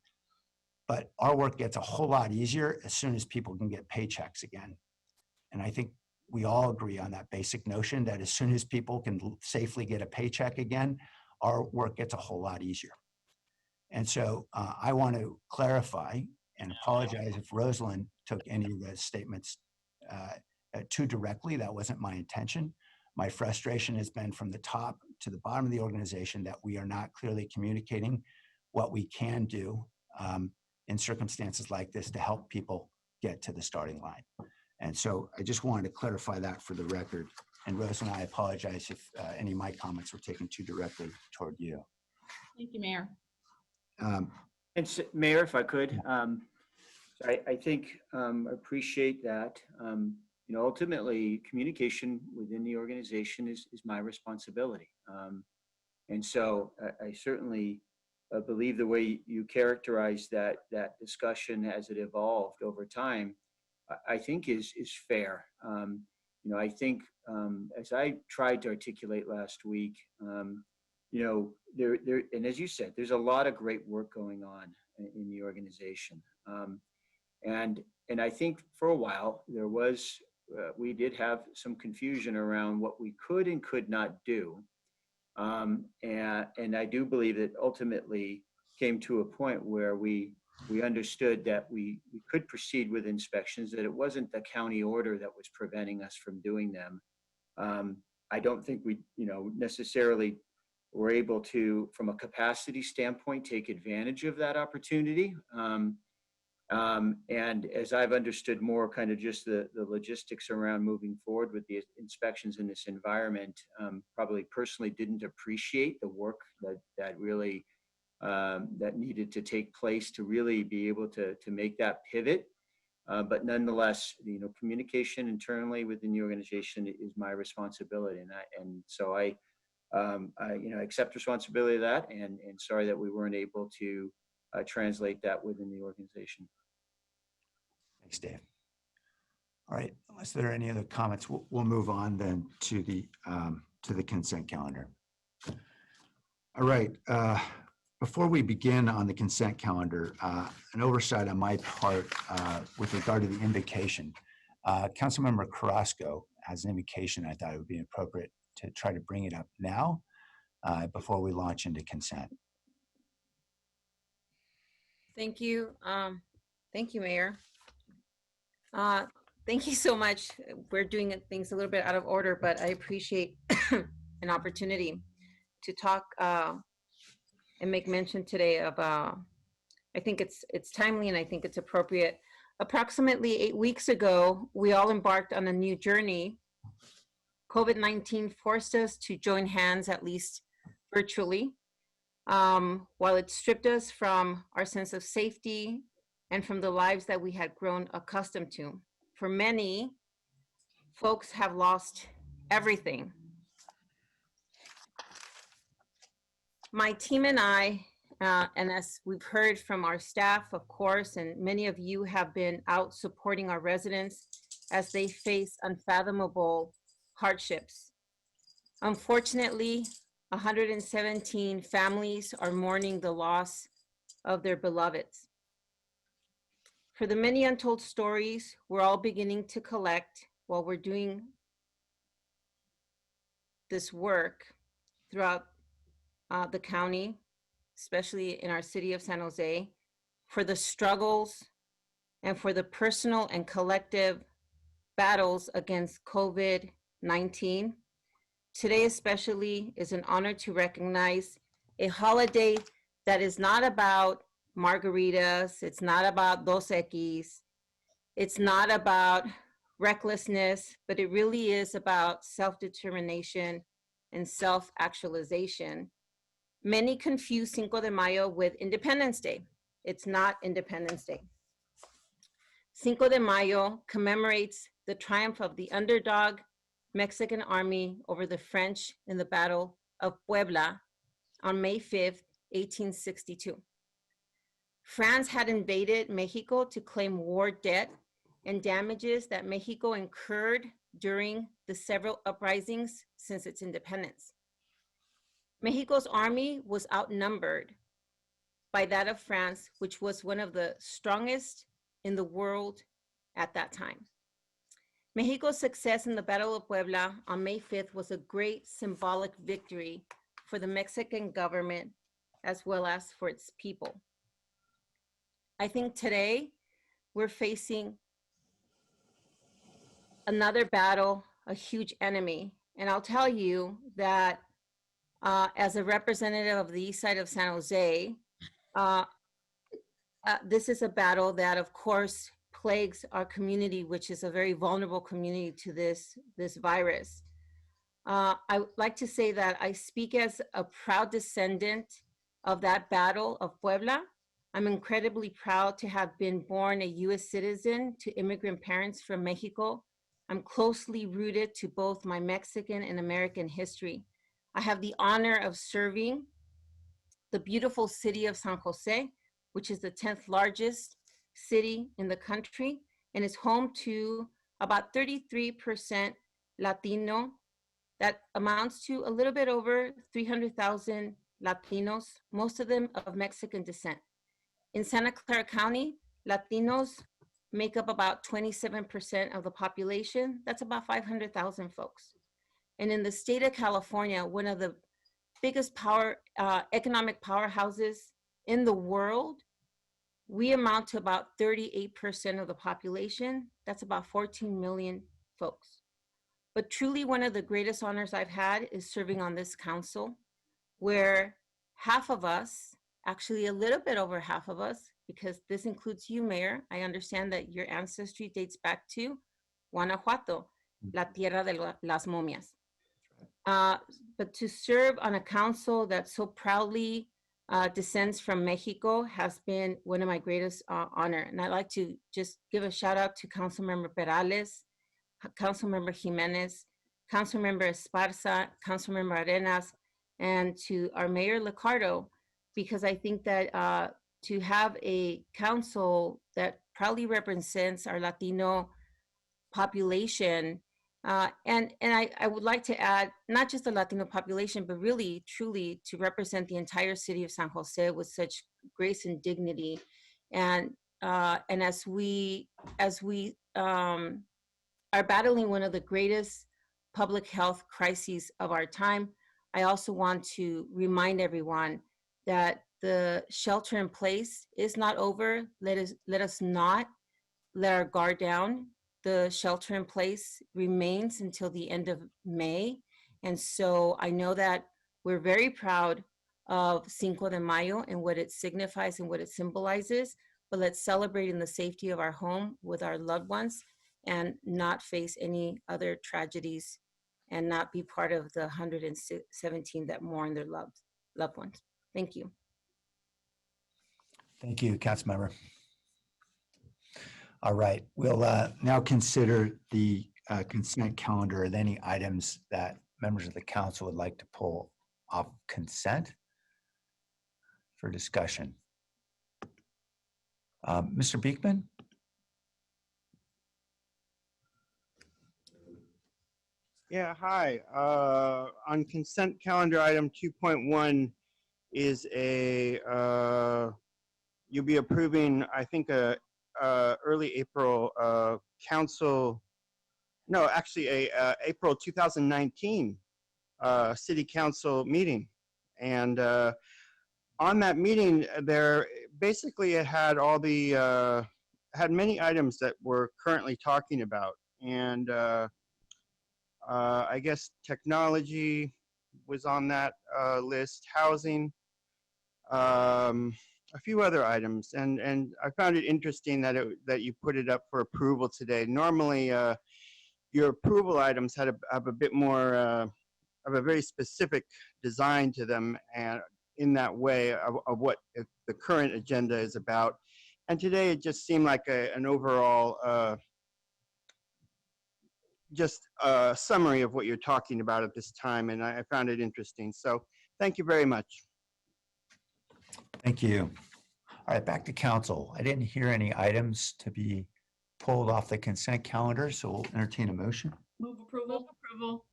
Speaker 1: But our work gets a whole lot easier as soon as people can get paychecks again. And I think we all agree on that basic notion that as soon as people can safely get a paycheck again, our work gets a whole lot easier. And so I want to clarify and apologize if Rosalind took any of those statements too directly. That wasn't my intention. My frustration has been from the top to the bottom of the organization that we are not clearly communicating what we can do in circumstances like this to help people get to the starting line. And so I just wanted to clarify that for the record. And Rose and I apologize if any of my comments were taken too directly toward you.
Speaker 5: Thank you, Mayor.
Speaker 3: And Mayor, if I could, I think I appreciate that. You know, ultimately, communication within the organization is my responsibility. And so I certainly believe the way you characterize that discussion as it evolved over time, I think is fair. You know, I think as I tried to articulate last week, you know, there and as you said, there's a lot of great work going on in the organization. And I think for a while there was, we did have some confusion around what we could and could not do. And I do believe that ultimately came to a point where we understood that we could proceed with inspections, that it wasn't the county order that was preventing us from doing them. I don't think we, necessarily were able to, from a capacity standpoint, take advantage of that opportunity. And as I've understood more kind of just the logistics around moving forward with the inspections in this environment, probably personally didn't appreciate the work that really that needed to take place to really be able to make that pivot. But nonetheless, communication internally within the organization is my responsibility, and so I accept responsibility of that, and sorry that we weren't able to translate that within the organization.
Speaker 1: Thanks, Dave. All right, unless there are any other comments, we'll move on then to the consent calendar. All right, before we begin on the consent calendar, an oversight on my part with regard to the invocation. Councilmember Carrasco has an invocation. I thought it would be appropriate to try to bring it up now before we launch into consent.
Speaker 10: Thank you. Thank you, Mayor. Thank you so much. We're doing things a little bit out of order, but I appreciate an opportunity to talk and make mention today of, I think it's timely and I think it's appropriate. Approximately 8 weeks ago, we all embarked on a new journey. COVID-19 forced us to join hands, at least virtually, while it stripped us from our sense of safety and from the lives that we had grown accustomed to. For many, folks have lost everything. My team and I, and as we've heard from our staff, of course, and many of you have been out supporting our residents as they face unfathomable hardships. Unfortunately, 117 families are mourning the loss of their beloveds. For the many untold stories we're all beginning to collect while we're doing this work throughout the county, especially in our city of San Jose, for the struggles and for the personal and collective battles against COVID-19. Today especially is an honor to recognize a holiday that is not about margaritas, it's not about Dos Equis, it's not about recklessness, but it really is about self-determination and self-actualization. Many confuse Cinco de Mayo with Independence Day. It's not Independence Day. Cinco de Mayo commemorates the triumph of the underdog Mexican army over the French in the Battle of Puebla on May 5th, 1862. France had invaded Mexico to claim war debt and damages that Mexico incurred during the several uprisings since its independence. Mexico's army was outnumbered by that of France, which was one of the strongest in the world at that time. Mexico's success in the Battle of Puebla on May 5th was a great symbolic victory for the Mexican government as well as for its people. I think today we're facing another battle, a huge enemy. And I'll tell you that as a representative of the east side of San Jose, this is a battle that of course plagues our community, which is a very vulnerable community to this virus. I would like to say that I speak as a proud descendant of that battle of Puebla. I'm incredibly proud to have been born a US citizen to immigrant parents from Mexico. I'm closely rooted to both my Mexican and American history. I have the honor of serving the beautiful city of San Jose, which is the 10th largest city in the country and is home to about 33% Latino. That amounts to a little bit over 300,000 Latinos, most of them of Mexican descent. In Santa Clara County, Latinos make up about 27% of the population. That's about 500,000 folks. And in the state of California, one of the biggest economic powerhouses in the world, we amount to about 38% of the population. That's about 14 million folks. But truly one of the greatest honors I've had is serving on this council, where half of us, actually a little bit over half of us, because this includes you, Mayor. I understand that your ancestry dates back to Guanajuato, la tierra de las momias. But to serve on a council that so proudly descends from Mexico has been one of my greatest honor. And I'd like to just give a shout out to Councilmember Perales, Councilmember Jimenez, Councilmember Esparza, Councilmember Arenas, and to our Mayor Liccardo, because I think that to have a council that proudly represents our Latino population, and I would like to add, not just the Latino population, but really, truly to represent the entire city of San Jose with such grace and dignity. And as we are battling one of the greatest public health crises of our time, I also want to remind everyone that the shelter in place is not over. Let us not let our guard down. The shelter in place remains until the end of May. And so I know that we're very proud of Cinco de Mayo and what it signifies and what it symbolizes, but let's celebrate in the safety of our home with our loved ones and not face any other tragedies and not be part of the 117 that mourn their loved ones. Thank you.
Speaker 1: Thank you, Councilmember. All right, we'll now consider the consent calendar and any items that members of the council would like to pull off consent for discussion. Mr. Beekman?
Speaker 9: Yeah, hi. On consent calendar item 2.1 is you'll be approving, I think, early April April 2019 city council meeting. And on that meeting, it had all the, had many items that we're currently talking about. And I guess technology was on that list, housing, a few other items, and I found it interesting that you put it up for approval today. Normally, your approval items have a bit more of a very specific design to them, and in that way of what the current agenda is about. And today it just seemed like an overall just a summary of what you're talking about at this time, and I found it interesting. So thank you very much.
Speaker 1: Thank you. All right, back to council. I didn't hear any items to be pulled off the consent calendar, so we'll entertain a motion.
Speaker 18: Move approval.
Speaker 13: Move approval.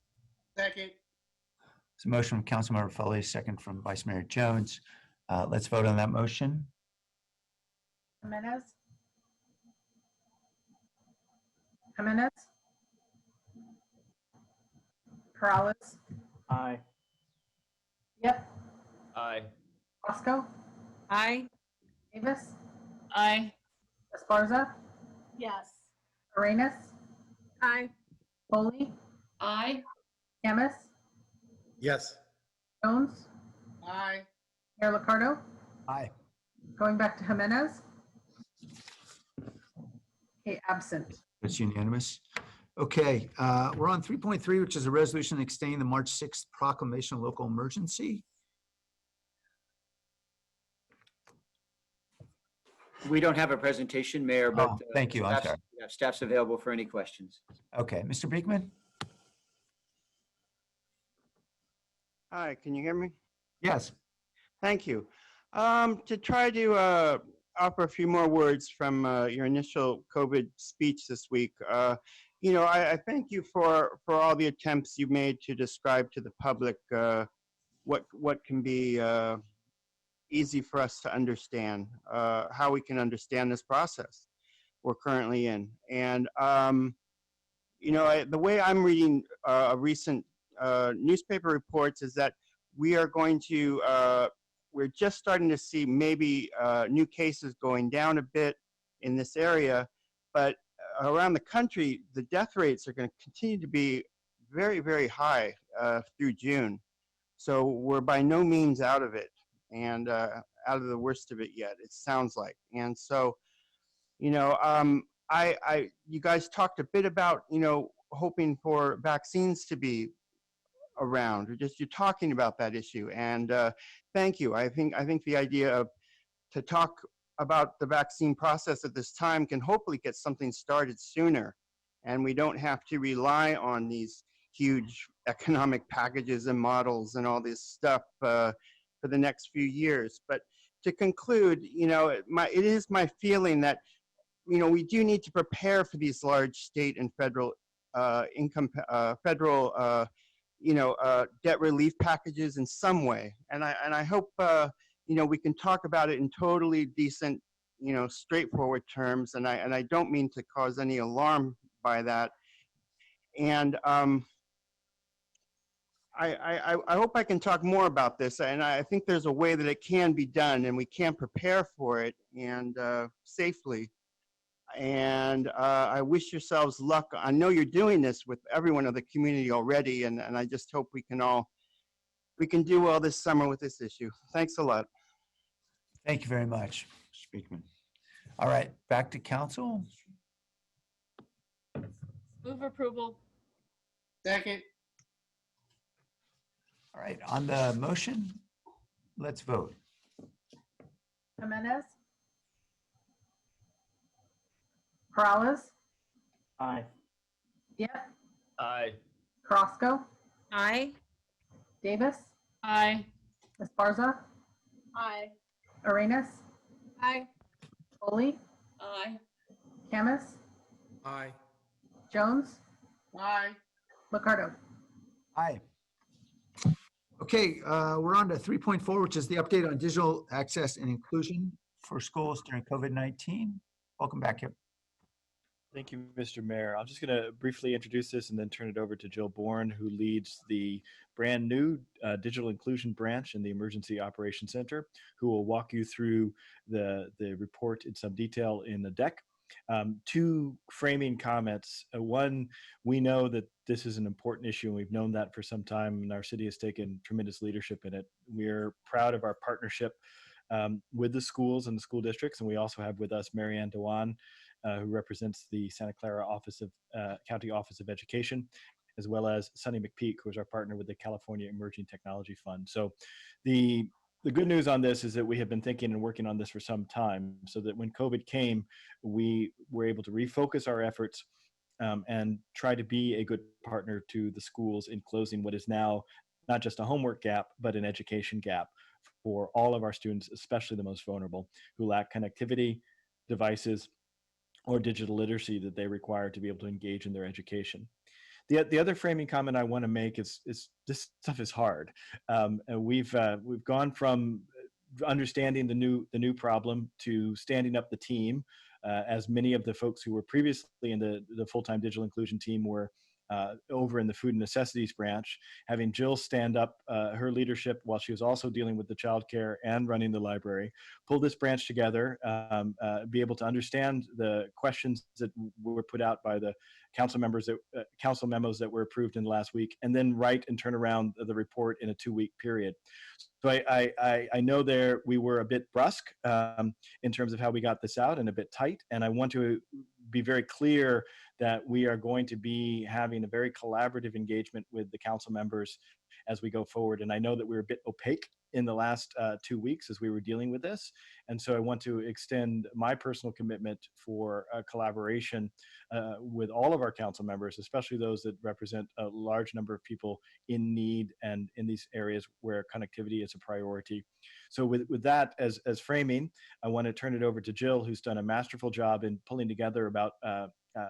Speaker 18: Second.
Speaker 1: It's a motion from Councilmember Foley, second from Vice Mayor Jones. Let's vote on that motion.
Speaker 7: Jimenez? Jimenez? Perales?
Speaker 14: Aye.
Speaker 7: Yep.
Speaker 20: Aye.
Speaker 7: Bosco?
Speaker 10: Aye.
Speaker 7: Davis?
Speaker 13: Aye.
Speaker 7: Esparza?
Speaker 11: Yes.
Speaker 7: Arenas?
Speaker 11: Aye.
Speaker 7: Foley?
Speaker 18: Aye.
Speaker 7: Camus?
Speaker 2: Yes.
Speaker 7: Jones?
Speaker 18: Aye.
Speaker 7: Mayor Liccardo?
Speaker 1: Aye.
Speaker 7: Going back to Jimenez? Okay, absent.
Speaker 1: It's unanimous. Okay, we're on 3.3, which is a resolution extending the March 6th proclamation of local emergency.
Speaker 3: We don't have a presentation, Mayor, but
Speaker 1: thank you. I'm sorry.
Speaker 3: Staff's available for any questions.
Speaker 1: Okay, Mr. Beekman?
Speaker 9: Hi, can you hear me?
Speaker 1: Yes.
Speaker 9: Thank you. To try to offer a few more words from your initial COVID speech this week, I thank you for all the attempts you made to describe to the public what can be easy for us to understand, how we can understand this process we're currently in. And, the way I'm reading recent newspaper reports is that we are going to, we're just starting to see maybe new cases going down a bit in this area, but around the country, the death rates are going to continue to be very, very high through June. So we're by no means out of it and out of the worst of it yet, it sounds like. And so, you know, you guys talked a bit about, you know, hoping for vaccines to be around, or just you're talking about that issue. And thank you. I think the idea of to talk about the vaccine process at this time can hopefully get something started sooner, and we don't have to rely on these huge economic packages and models and all this stuff for the next few years. But to conclude, you know, it is my feeling that, you know, we do need to prepare for these large state and federal debt relief packages in some way. And I hope, you know, we can talk about it in totally decent, you know, straightforward terms. And I don't mean to cause any alarm by that. And I hope I can talk more about this. And I think there's a way that it can be done, and we can prepare for it and safely. And I wish yourselves luck. I know you're doing this with everyone in the community already, and I just hope we can do well this summer with this issue. Thanks a lot.
Speaker 1: Thank you very much, Speakman. All right, back to council.
Speaker 13: Move approval.
Speaker 4: Second.
Speaker 1: All right, on the motion, let's vote.
Speaker 7: Jimenez, Peralez,
Speaker 14: Aye.
Speaker 7: Diep,
Speaker 20: Aye.
Speaker 7: Carrasco,
Speaker 10: Aye.
Speaker 7: Davis,
Speaker 13: Aye.
Speaker 7: Esparza,
Speaker 11: Aye.
Speaker 7: Arenas,
Speaker 11: Aye.
Speaker 7: Foley,
Speaker 18: Aye.
Speaker 7: Camus,
Speaker 2: Aye.
Speaker 7: Jones,
Speaker 11: Aye.
Speaker 7: Liccardo.
Speaker 1: Aye. Okay, we're on to 3.4, which is the update on digital access and inclusion for schools during COVID-19. Welcome back, Kip.
Speaker 6: Thank you, Mr. Mayor. I'm just going to briefly introduce this and then turn it over to Jill Bourne, who leads the brand new digital inclusion branch in the Emergency Operations Center, who will walk you through the report in some detail in the deck. Two framing comments. One, we know that this is an important issue, and we've known that for some time, and our city has taken tremendous leadership in it. We're proud of our partnership with the schools and the school districts, and we also have with us Marianne Dewan, who represents the Santa Clara County Office of Education, as well as Sunny McPeak, who is our partner with the California Emerging Technology Fund. So the good news on this is that we have been thinking and working on this for some time, so that when COVID came, we were able to refocus our efforts and try to be a good partner to the schools in closing what is now not just a homework gap, but an education gap for all of our students, especially the most vulnerable, who lack connectivity, devices, or digital literacy that they require to be able to engage in their education. The other framing comment I want to make is this stuff is hard. We've gone from understanding the new problem to standing up the team, as many of the folks who were previously in the full-time digital inclusion team were over in the food and necessities branch, having Jill stand up her leadership while she was also dealing with the childcare and running the library, pull this branch together, be able to understand the questions that were put out by the council members, council memos that were approved in the last week, and then write and turn around the report in a 2-week period. So I know we were a bit brusque in terms of how we got this out, and a bit tight, and I want to be very clear that we are going to be having a very collaborative engagement with the council members as we go forward. And I know that we were a bit opaque in the last 2 weeks as we were dealing with this. And so I want to extend my personal commitment for collaboration with all of our council members, especially those that represent a large number of people in need and in these areas where connectivity is a priority. So with that as framing, I want to turn it over to Jill, who's done a masterful job in pulling together about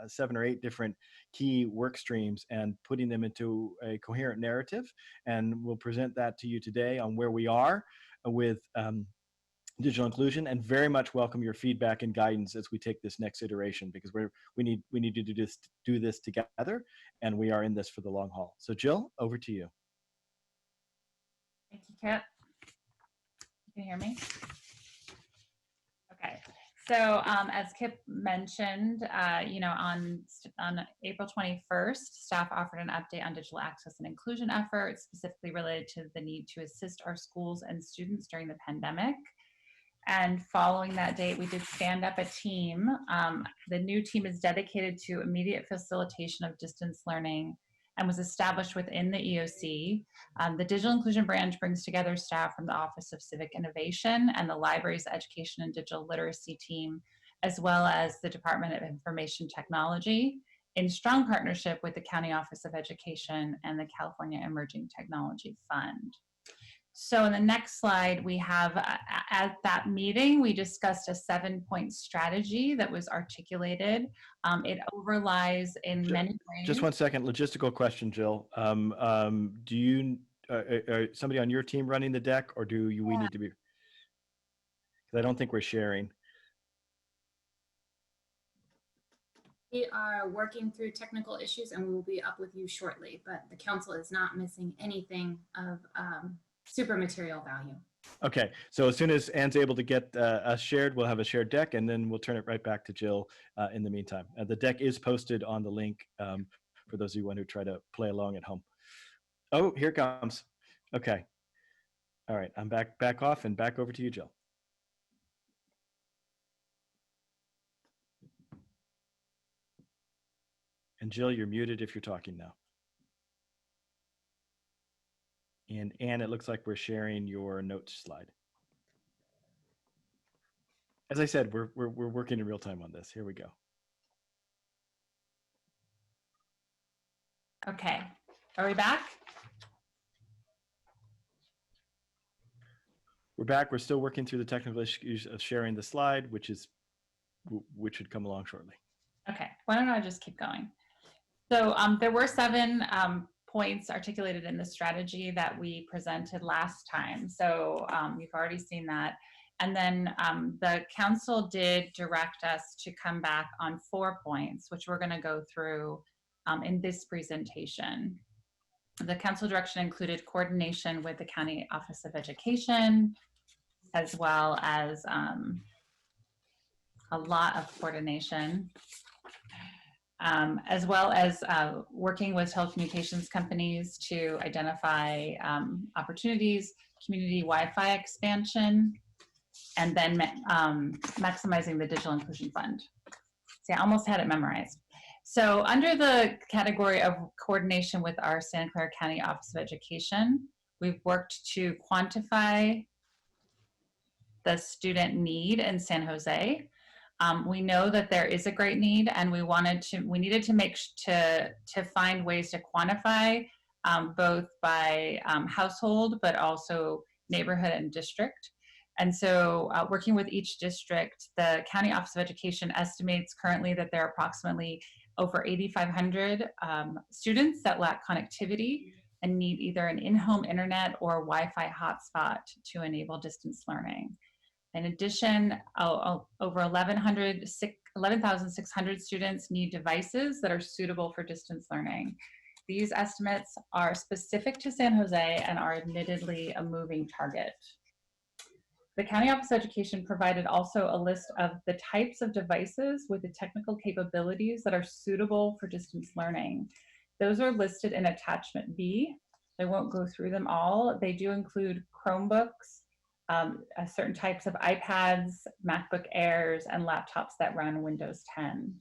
Speaker 6: 7 or 8 different key work streams and putting them into a coherent narrative. And we'll present that to you today on where we are with digital inclusion, and very much welcome your feedback and guidance as we take this next iteration, because we need to do this together, and we are in this for the long haul. So Jill, over to you.
Speaker 13: Thank you, Kip. You can hear me? Okay. So as Kip mentioned, on April 21st, staff offered an update on digital access and inclusion efforts, specifically related to the need to assist our schools and students during the pandemic. And following that date, we did stand up a team. The new team is dedicated to immediate facilitation of distance learning and was established within the EOC. The Digital Inclusion Branch brings together staff from the Office of Civic Innovation and the library's Education and Digital Literacy team, as well as the Department of Information Technology, in strong partnership with the County Office of Education and the California Emerging Technology Fund. So in the next slide, we have, at that meeting, we discussed a 7-point strategy that was articulated. It overlies in many ways.
Speaker 6: Just one second, logistical question, Jill. Do you, somebody on your team running the deck, or do you, we need to be? Because I don't think we're sharing.
Speaker 15: We are working through technical issues and we will be up with you shortly, but the council is not missing anything of super material value.
Speaker 6: Okay, so as soon as Anne's able to get us shared, we'll have a shared deck, and then we'll turn it right back to Jill in the meantime. The deck is posted on the link for those of you who want to try to play along at home. Oh, here it comes. Okay. All right, I'm back off and back over to you, Jill. And Jill, you're muted if you're talking now. And Anne, it looks like we're sharing your notes slide. As I said, we're working in real time on this. Here we go.
Speaker 13: Okay, are we back?
Speaker 6: We're back. We're still working through the technical issues of sharing the slide, which should come along shortly.
Speaker 13: Okay, why don't I just keep going? So there were 7 points articulated in the strategy that we presented last time. So you've already seen that. And then the council did direct us to come back on 4 points, which we're going to go through in this presentation. The council direction included coordination with the County Office of Education, as well as a lot of coordination. As well as working with telecommunications companies to identify opportunities, community Wi-Fi expansion, and then maximizing the Digital Inclusion Fund. See, I almost had it memorized. So under the category of coordination with our Santa Clara County Office of Education, we've worked to quantify the student need in San Jose. We know that there is a great need, and we needed to find ways to quantify both by household, but also neighborhood and district. And so working with each district, the County Office of Education estimates currently that there are approximately over 8,500 students that lack connectivity and need either an in-home internet or Wi-Fi hotspot to enable distance learning. In addition, over 11,600 students need devices that are suitable for distance learning. These estimates are specific to San Jose and are admittedly a moving target. The County Office of Education provided also a list of the types of devices with the technical capabilities that are suitable for distance learning. Those are listed in attachment B. I won't go through them all. They do include Chromebooks, certain types of iPads, MacBook Airs, and laptops that run Windows 10.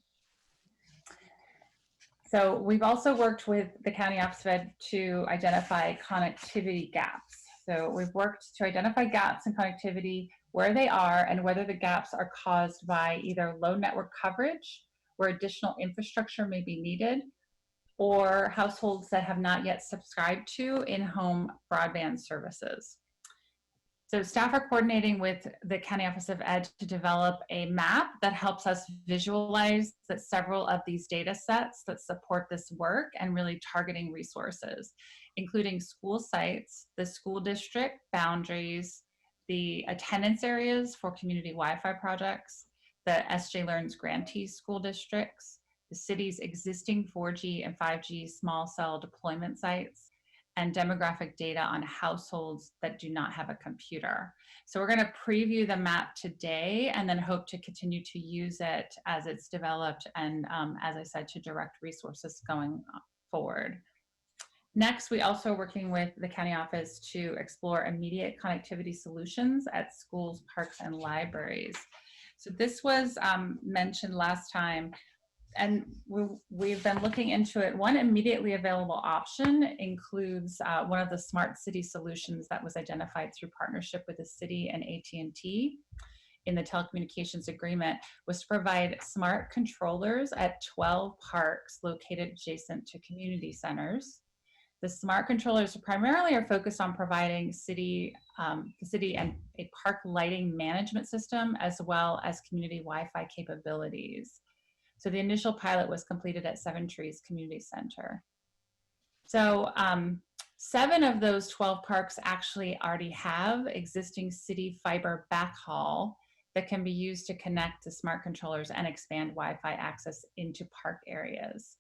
Speaker 13: So we've also worked with the County Office of Ed to identify connectivity gaps. So we've worked to identify gaps in connectivity, where they are, and whether the gaps are caused by either low network coverage, where additional infrastructure may be needed, or households that have not yet subscribed to in-home broadband services. So staff are coordinating with the County Office of Ed to develop a map that helps us visualize that several of these data sets that support this work and really targeting resources, including school sites, the school district boundaries, the attendance areas for community Wi-Fi projects, the SJ Learns grantee school districts, the city's existing 4G and 5G small cell deployment sites, and demographic data on households that do not have a computer. So we're going to preview the map today and then hope to continue to use it as it's developed and, as I said, to direct resources going forward. Next, we also are working with the county office to explore immediate connectivity solutions at schools, parks, and libraries. So this was mentioned last time, and we've been looking into it. One immediately available option includes one of the smart city solutions that was identified through partnership with the city and AT&T in the telecommunications agreement, was to provide smart controllers at 12 parks located adjacent to community centers. The smart controllers primarily are focused on providing the city and a park lighting management system, as well as community Wi-Fi capabilities. So the initial pilot was completed at Seven Trees Community Center. So 7 of those 12 parks actually already have existing city fiber backhaul that can be used to connect the smart controllers and expand Wi-Fi access into park areas.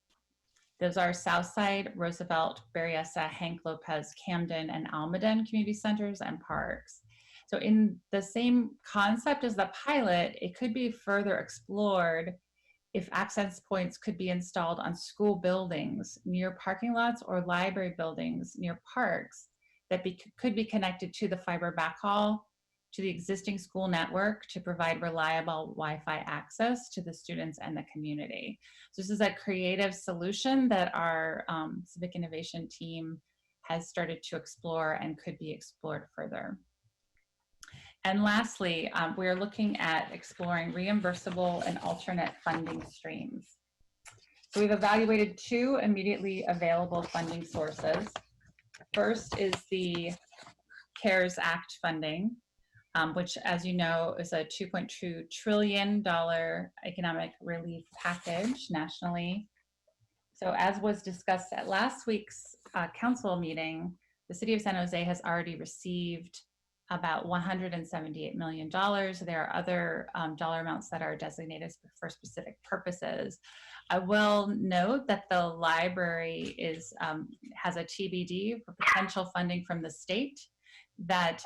Speaker 13: Those are Southside, Roosevelt, Berryessa, Hank Lopez, Camden, and Almaden community centers and parks. So in the same concept as the pilot, it could be further explored if access points could be installed on school buildings near parking lots or library buildings near parks that could be connected to the fiber backhaul to the existing school network to provide reliable Wi-Fi access to the students and the community. So this is a creative solution that our civic innovation team has started to explore and could be explored further. And lastly, we're looking at exploring reimbursable and alternate funding streams. So we've evaluated 2 immediately available funding sources. First is the CARES Act funding, which, as you know, is a $2.2 trillion economic relief package nationally. So as was discussed at last week's council meeting, the city of San Jose has already received about $178 million. There are other dollar amounts that are designated for specific purposes. I will note that the library has a TBD for potential funding from the state that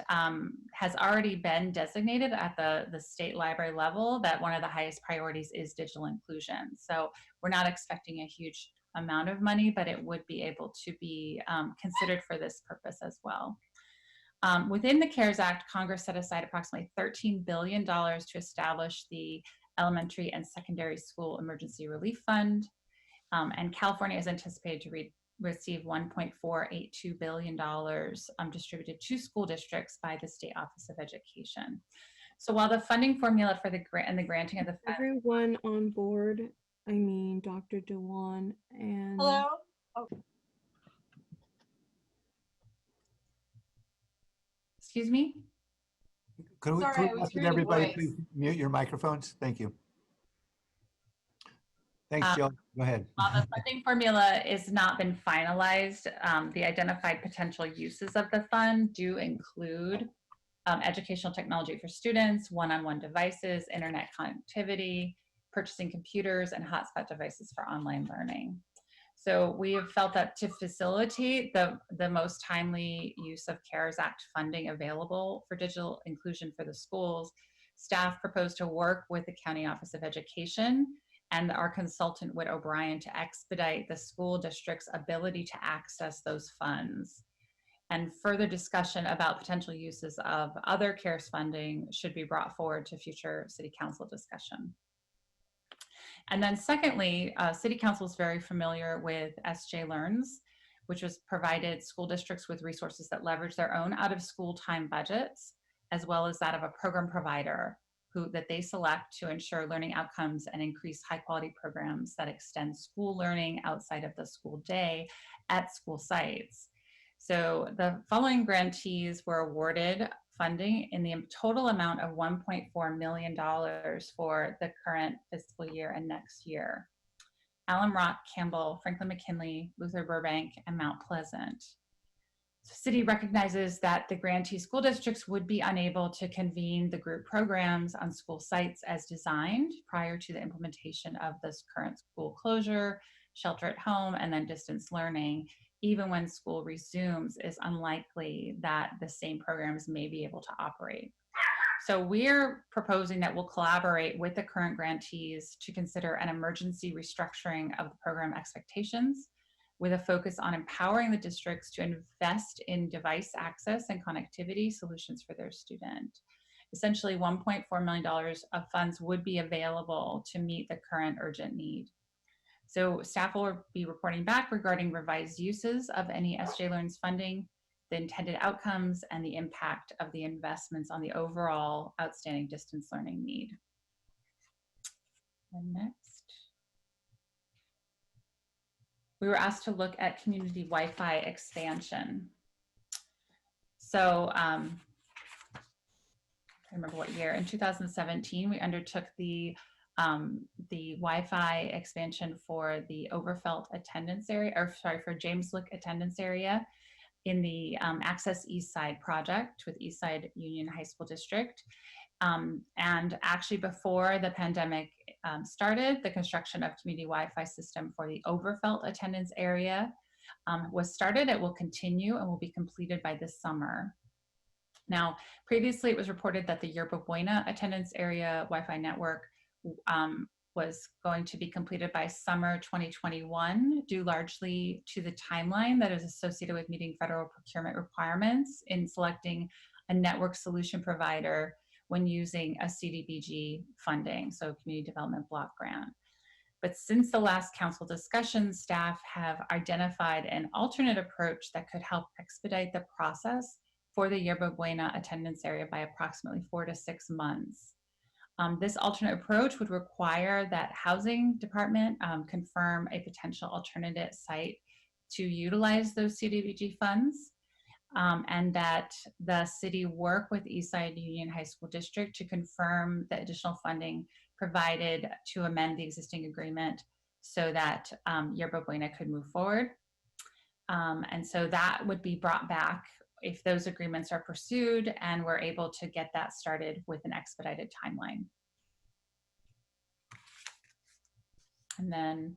Speaker 13: has already been designated at the state library level, that one of the highest priorities is digital inclusion. So we're not expecting a huge amount of money, but it would be able to be considered for this purpose as well. Within the CARES Act, Congress set aside approximately $13 billion to establish the Elementary and Secondary School Emergency Relief Fund, and California is anticipated to receive $1.482 billion distributed to school districts by the State Office of Education. So while the funding formula for the grant and the granting of the
Speaker 17: everyone on board, I mean, Dr. Dewan and
Speaker 11: Hello? Oh.
Speaker 13: Excuse me?
Speaker 1: Could we,
Speaker 11: Sorry,
Speaker 1: could
Speaker 11: I
Speaker 1: we
Speaker 11: was
Speaker 1: ask that
Speaker 11: hearing a
Speaker 1: everybody
Speaker 11: voice.
Speaker 1: please mute your microphones? Thank you. Thanks, Jill. Go ahead.
Speaker 13: While the funding formula has not been finalized, the identified potential uses of the fund do include educational technology for students, one-on-one devices, internet connectivity, purchasing computers, and hotspot devices for online learning. So we have felt that to facilitate the most timely use of CARES Act funding available for digital inclusion for the schools, staff proposed to work with the County Office of Education and our consultant, Whit O'Brien, to expedite the school district's ability to access those funds. And further discussion about potential uses of other CARES funding should be brought forward to future City Council discussion. And then secondly, City Council is very familiar with SJ Learns, which was provided school districts with resources that leverage their own out-of-school time budgets, as well as that of a program provider that they select to ensure learning outcomes and increase high-quality programs that extend school learning outside of the school day at school sites. So the following grantees were awarded funding in the total amount of $1.4 million for the current fiscal year and next year. Alum Rock, Campbell, Franklin McKinley, Luther Burbank, and Mount Pleasant. The city recognizes that the grantee school districts would be unable to convene the group programs on school sites as designed prior to the implementation of this current school closure, shelter at home, and then distance learning, even when school resumes, is unlikely that the same programs may be able to operate. So we're proposing that we'll collaborate with the current grantees to consider an emergency restructuring of the program expectations with a focus on empowering the districts to invest in device access and connectivity solutions for their student. Essentially, $1.4 million of funds would be available to meet the current urgent need. So staff will be reporting back regarding revised uses of any SJ Learns funding, the intended outcomes, and the impact of the investments on the overall outstanding distance learning need. And next. We were asked to look at community Wi-Fi expansion. So I remember what year, in 2017, we undertook the Wi-Fi expansion for the Overfelt attendance area, or sorry, for James Lick attendance area in the Access Eastside project with Eastside Union High School District. And actually before the pandemic started, the construction of community Wi-Fi system for the Overfelt attendance area was started. It will continue and will be completed by this summer. Now, previously it was reported that the Yerba Buena attendance area Wi-Fi network was going to be completed by summer 2021, due largely to the timeline that is associated with meeting federal procurement requirements in selecting a network solution provider when using a CDBG funding, so Community Development Block Grant. But since the last council discussion, staff have identified an alternate approach that could help expedite the process for the Yerba Buena attendance area by approximately 4 to 6 months. This alternate approach would require that Housing Department confirm a potential alternative site to utilize those CDBG funds, and that the city work with Eastside Union High School District to confirm the additional funding provided to amend the existing agreement so that Yerba Buena could move forward. And so that would be brought back if those agreements are pursued and we're able to get that started with an expedited timeline. And then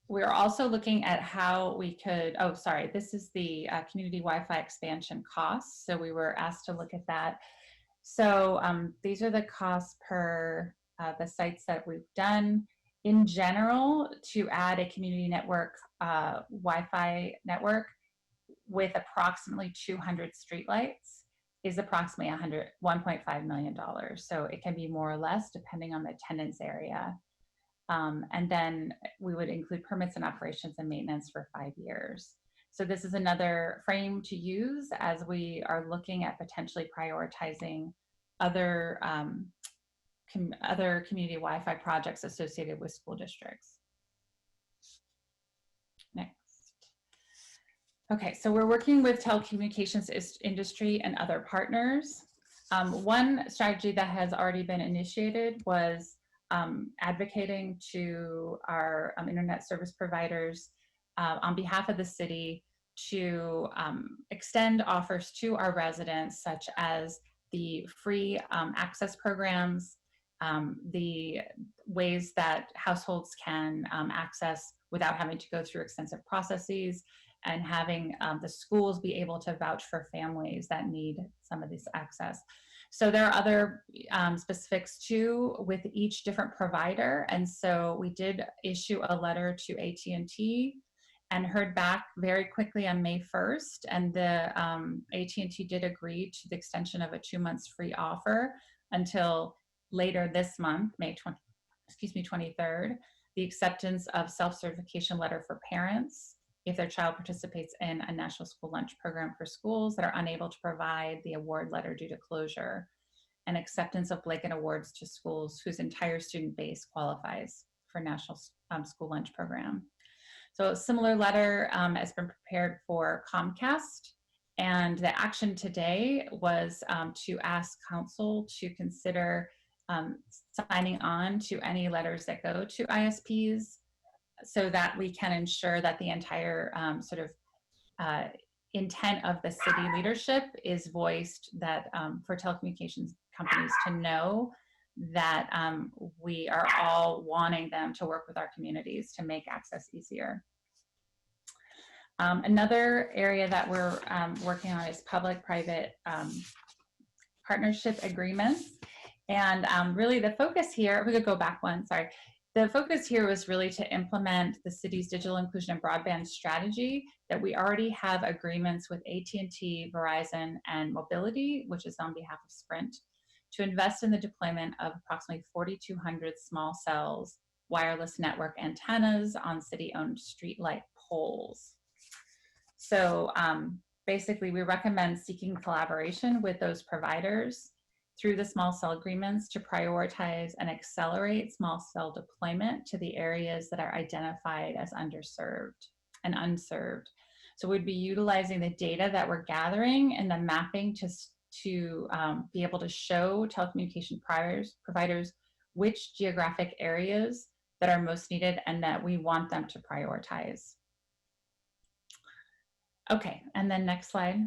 Speaker 13: we're also looking at how we could, oh, sorry, this is the community Wi-Fi expansion costs. So we were asked to look at that. So these are the costs per the sites that we've done. In general, to add a community network Wi-Fi network with approximately 200 streetlights is approximately $1.5 million. So it can be more or less depending on the attendance area. And then we would include permits and operations and maintenance for 5 years. So this is another frame to use as we are looking at potentially prioritizing other community Wi-Fi projects associated with school districts. Next. Okay, so we're working with telecommunications industry and other partners. One strategy that has already been initiated was advocating to our internet service providers on behalf of the city to extend offers to our residents, such as the free access programs, the ways that households can access without having to go through extensive processes, and having the schools be able to vouch for families that need some of this access. So there are other specifics too with each different provider. And so we did issue a letter to AT&T and heard back very quickly on May 1st. And the AT&T did agree to the extension of a 2 months free offer until later this month, May 23rd, the acceptance of self-certification letter for parents if their child participates in a national school lunch program for schools that are unable to provide the award letter due to closure, and acceptance of blanket awards to schools whose entire student base qualifies for national school lunch program. So a similar letter has been prepared for Comcast, and the action today was to ask council to consider signing on to any letters that go to ISPs, so that we can ensure that the entire intent of the city leadership is voiced, that for telecommunications companies to know that we are all wanting them to work with our communities to make access easier. Another area that we're working on is public-private partnership agreements. And really the focus here, if we could go back one, sorry. The focus here was really to implement the city's digital inclusion and broadband strategy that we already have agreements with AT&T, Verizon, and Mobility, which is on behalf of Sprint, to invest in the deployment of approximately 4,200 small cells, wireless network antennas on city-owned streetlight poles. So basically, we recommend seeking collaboration with those providers through the small cell agreements to prioritize and accelerate small cell deployment to the areas that are identified as underserved and unserved. So we'd be utilizing the data that we're gathering and the mapping to be able to show telecommunication providers which geographic areas that are most needed and that we want them to prioritize. Okay, and then next slide.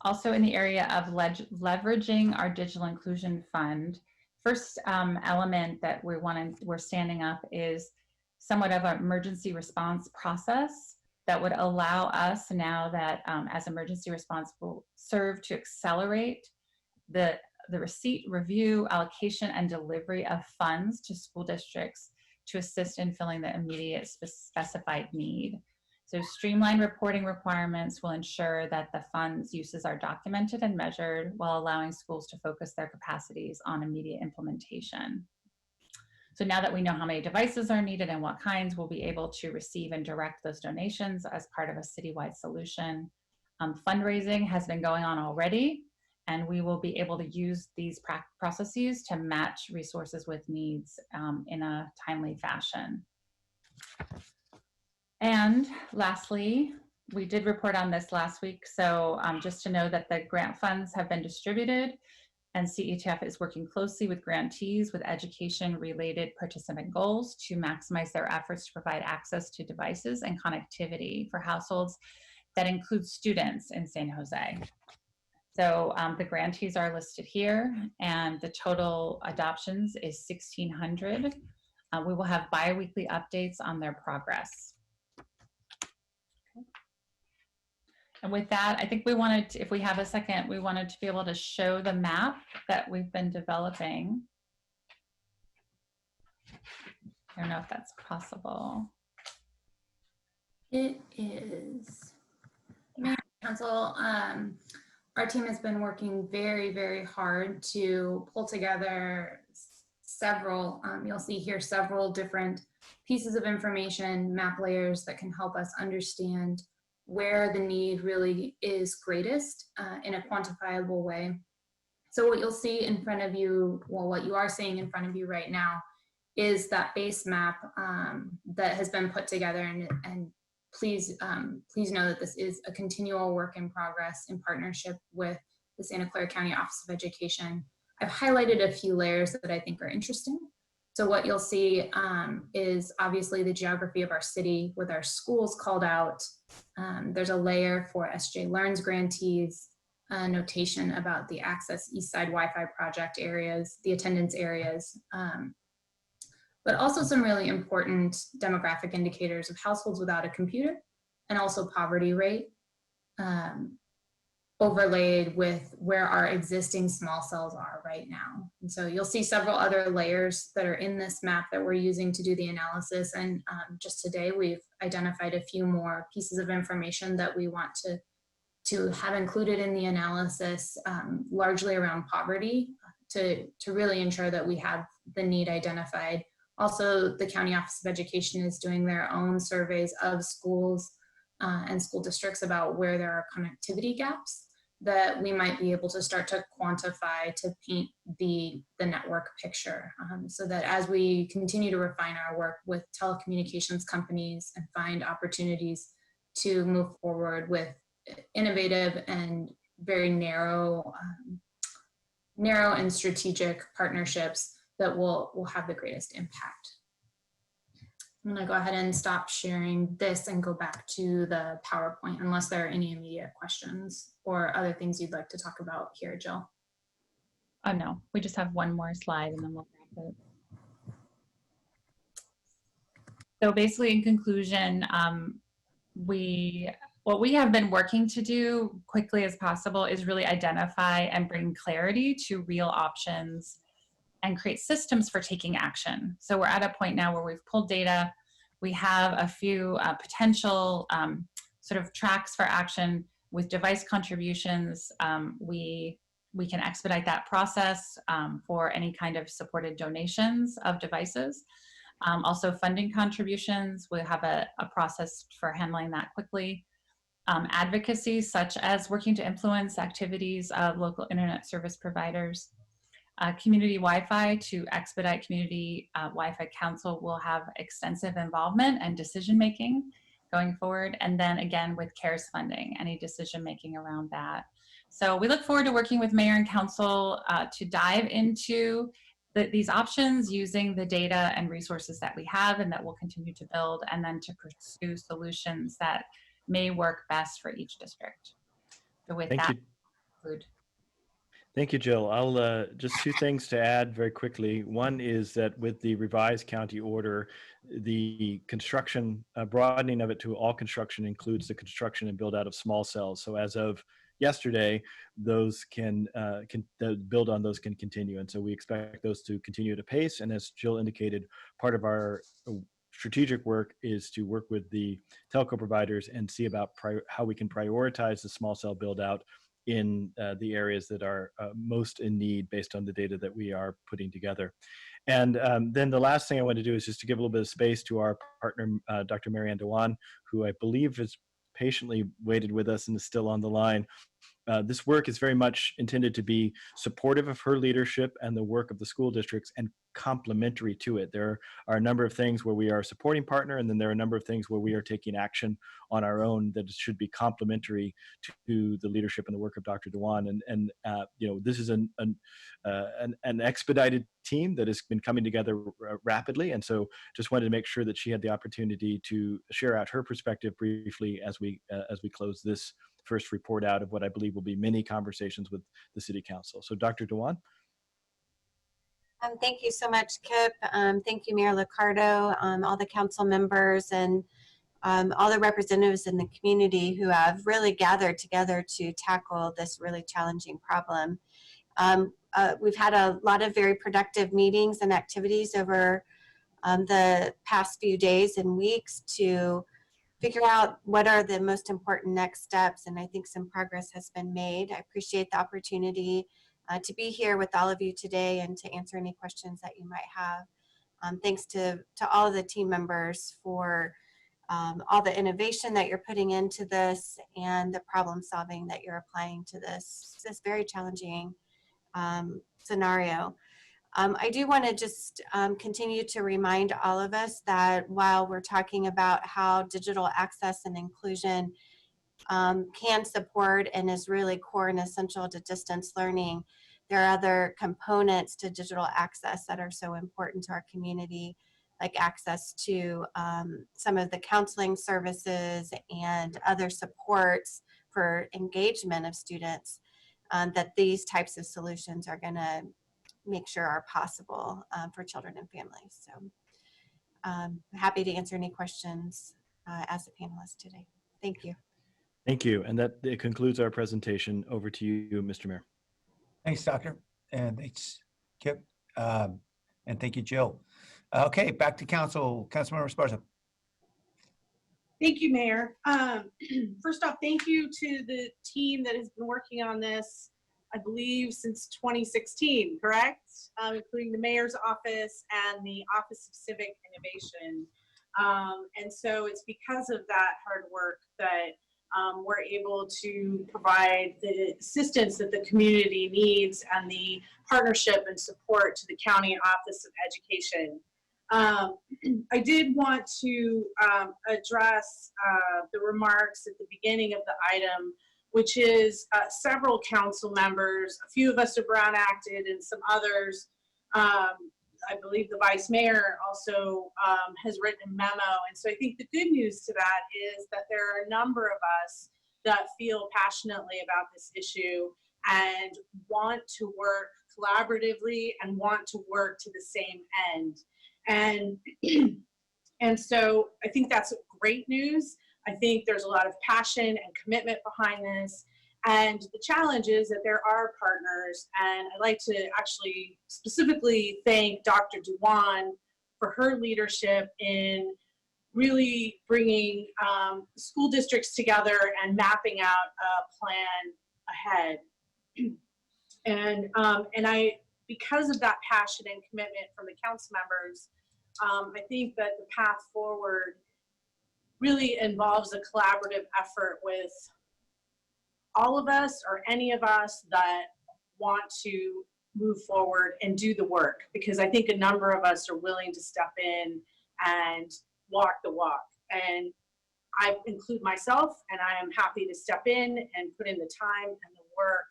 Speaker 13: Also in the area of leveraging our digital inclusion fund, first element that we're standing up is somewhat of an emergency response process that would allow us now that as emergency response will serve to accelerate the receipt, review, allocation, and delivery of funds to school districts to assist in filling the immediate specified need. So streamlined reporting requirements will ensure that the funds uses are documented and measured while allowing schools to focus their capacities on immediate implementation. So now that we know how many devices are needed and what kinds, we'll be able to receive and direct those donations as part of a citywide solution. Fundraising has been going on already, and we will be able to use these processes to match resources with needs in a timely fashion. And lastly, we did report on this last week, so just to know that the grant funds have been distributed and CETF is working closely with grantees with education-related participant goals to maximize their efforts to provide access to devices and connectivity for households that include students in San Jose. So the grantees are listed here, and the total adoptions is 1,600. We will have bi-weekly updates on their progress. And with that, I think we wanted to, if we have a second, we wanted to be able to show the map that we've been developing. I don't know if that's possible.
Speaker 15: It is. Mayor, Council, our team has been working very, very hard to pull together several, you'll see here several different pieces of information, map layers that can help us understand where the need really is greatest in a quantifiable way. So what you'll see in front of you, well, what you are seeing in front of you right now is that base map that has been put together, and please know that this is a continual work in progress in partnership with the Santa Clara County Office of Education. I've highlighted a few layers that I think are interesting. So what you'll see is obviously the geography of our city with our schools called out. There's a layer for SJ Learns grantees, a notation about the Access Eastside Wi-Fi project areas, the attendance areas, but also some really important demographic indicators of households without a computer and also poverty rate, overlaid with where our existing small cells are right now. And so you'll see several other layers that are in this map that we're using to do the analysis. And just today, we've identified a few more pieces of information that we want to have included in the analysis, largely around poverty, to really ensure that we have the need identified. Also, the County Office of Education is doing their own surveys of schools and school districts about where there are connectivity gaps that we might be able to start to quantify to paint the network picture, so that as we continue to refine our work with telecommunications companies and find opportunities to move forward with innovative and very narrow and strategic partnerships that will have the greatest impact. I'm gonna go ahead and stop sharing this and go back to the PowerPoint unless there are any immediate questions or other things you'd like to talk about here, Jill.
Speaker 13: Oh no, we just have one more slide and then we'll wrap it. So basically in conclusion, what we have been working to do quickly as possible is really identify and bring clarity to real options and create systems for taking action. So we're at a point now where we've pulled data. We have a few potential sort of tracks for action with device contributions. We can expedite that process for any kind of supported donations of devices. Also funding contributions, we have a process for handling that quickly. Advocacy, such as working to influence activities of local internet service providers. Community Wi-Fi, to expedite Community Wi-Fi Council will have extensive involvement and decision-making going forward. And then again, with CARES funding, any decision-making around that. So we look forward to working with Mayor and Council to dive into these options using the data and resources that we have and that we'll continue to build, and then to pursue solutions that may work best for each district. So with that, conclude.
Speaker 6: Thank you, Jill. I'll just two things to add very quickly. One is that with the revised county order, the construction, broadening of it to all construction includes the construction and build out of small cells. So as of yesterday, those the build on those can continue. And so we expect those to continue at a pace. And as Jill indicated, part of our strategic work is to work with the telco providers and see about how we can prioritize the small cell build out in the areas that are most in need based on the data that we are putting together. And then the last thing I want to do is just to give a little bit of space to our partner, Dr. Marianne Dewan, who I believe has patiently waited with us and is still on the line. This work is very much intended to be supportive of her leadership and the work of the school districts and complementary to it. There are a number of things where we are a supporting partner, and then there are a number of things where we are taking action on our own that should be complementary to the leadership and the work of Dr. Dewan. And you know, this is an expedited team that has been coming together rapidly, and so just wanted to make sure that she had the opportunity to share out her perspective briefly as we close this first report out of what I believe will be many conversations with the City Council. So Dr. Dewan.
Speaker 16: Thank you so much, Kip. Thank you, Mayor Liccardo, all the council members, and all the representatives in the community who have really gathered together to tackle this really challenging problem. We've had a lot of very productive meetings and activities over the past few days and weeks to figure out what are the most important next steps, and I think some progress has been made. I appreciate the opportunity to be here with all of you today and to answer any questions that you might have. Thanks to all of the team members for all the innovation that you're putting into this and the problem solving that you're applying to this very challenging scenario. I do want to just continue to remind all of us that while we're talking about how digital access and inclusion can support and is really core and essential to distance learning, there are other components to digital access that are so important to our community, like access to some of the counseling services and other supports for engagement of students, that these types of solutions are going to make sure are possible for children and families. So happy to answer any questions as a panelist today. Thank you.
Speaker 6: Thank you. And that concludes our presentation. Over to you, Mr. Mayor.
Speaker 1: Thanks, Doctor. And thanks, Kip. And thank you, Jill. Okay, back to Councilmember Esparza.
Speaker 11: Thank you, Mayor. First off, thank you to the team that has been working on this, I believe, since 2016, correct? Including the Mayor's Office and the Office of Civic Innovation. And so it's because of that hard work that we're able to provide the assistance that the community needs and the partnership and support to the County Office of Education. I did want to address the remarks at the beginning of the item, which is several council members, a few of us are Brown acted and some others, I believe the Vice Mayor also has written a memo. And so I think the good news to that is that there are a number of us that feel passionately about this issue and want to work collaboratively and want to work to the same end. And so I think that's great news. I think there's a lot of passion and commitment behind this. And the challenge is that there are partners, and I'd like to actually specifically thank Dr. Dewan for her leadership in really bringing school districts together and mapping out a plan ahead. And I, because of that passion and commitment from the council members, I think that the path forward really involves a collaborative effort with all of us, or any of us that want to move forward and do the work, because I think a number of us are willing to step in and walk the walk. And I include myself, and I am happy to step in and put in the time and the work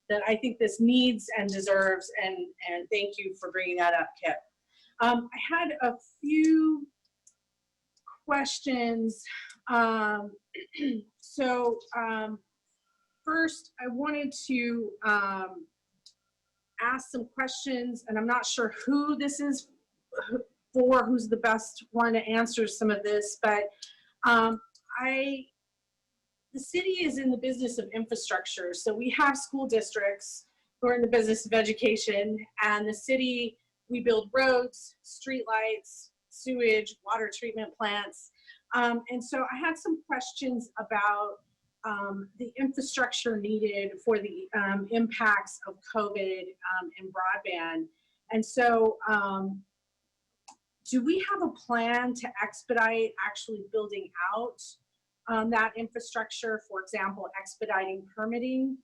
Speaker 11: that I think this needs and deserves. And thank you for bringing that up, Kip. I had a few questions. First, I wanted to ask some questions, and I'm not sure who this is for, who's the best one to answer some of this, but the city is in the business of infrastructure. So we have school districts who are in the business of education, and the city, we build roads, streetlights, sewage, water treatment plants. And so I had some questions about the infrastructure needed for the impacts of COVID and broadband. And so do we have a plan to expedite actually building out that infrastructure, for example, expediting permitting?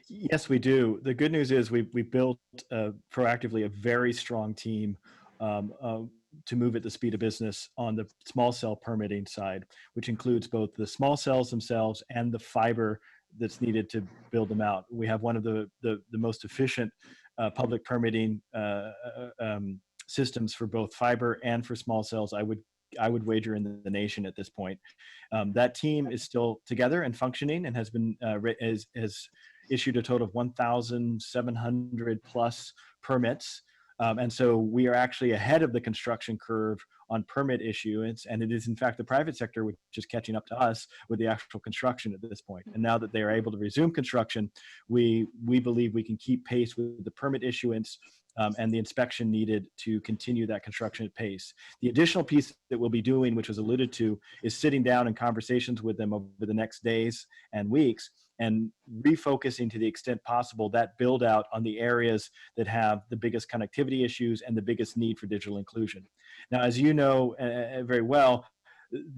Speaker 6: Yes, we do. The good news is we built proactively a very strong team to move at the speed of business on the small cell permitting side, which includes both the small cells themselves and the fiber that's needed to build them out. We have one of the most efficient public permitting systems for both fiber and for small cells. I would wager in the nation at this point. That team is still together and functioning, and has been has issued a total of 1,700 plus permits. And so we are actually ahead of the construction curve on permit issuance, and it is in fact the private sector which is catching up to us with the actual construction at this point. And now that they are able to resume construction, we believe we can keep pace with the permit issuance and the inspection needed to continue that construction at pace. The additional piece that we'll be doing, which was alluded to, is sitting down in conversations with them over the next days and weeks and refocusing to the extent possible that build out on the areas that have the biggest connectivity issues and the biggest need for digital inclusion. Now, as you know very well,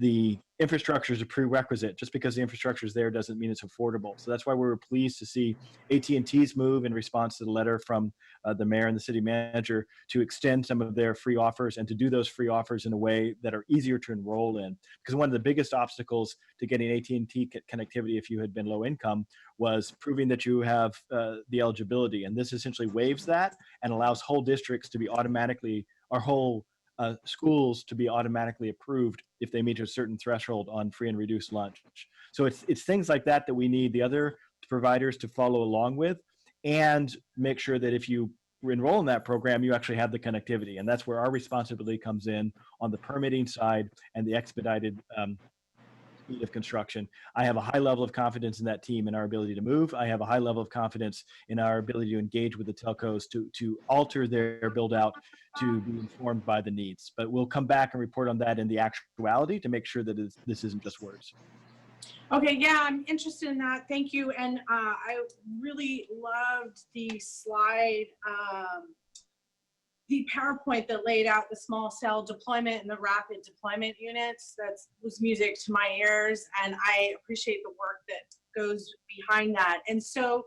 Speaker 6: the infrastructure is a prerequisite. Just because the infrastructure is there doesn't mean it's affordable. So that's why we were pleased to see AT&T's move in response to the letter from the mayor and the city manager to extend some of their free offers, and to do those free offers in a way that are easier to enroll in. Because one of the biggest obstacles to getting AT&T connectivity if you had been low income was proving that you have the eligibility. And this essentially waives that and allows whole districts to be automatically, or whole schools to be automatically approved if they meet a certain threshold on free and reduced lunch. So it's things like that that we need the other providers to follow along with, and make sure that if you enroll in that program, you actually have the connectivity. And that's where our responsibility comes in on the permitting side and the expedited speed of construction. I have a high level of confidence in that team and our ability to move. I have a high level of confidence in our ability to engage with the telcos to alter their build out to be informed by the needs. But we'll come back and report on that in the actuality to make sure that this isn't just words.
Speaker 11: Okay, yeah, I'm interested in that. Thank you. And I really loved the slide, the PowerPoint that laid out the small cell deployment and the rapid deployment units. That was music to my ears, and I appreciate the work that goes behind that. And so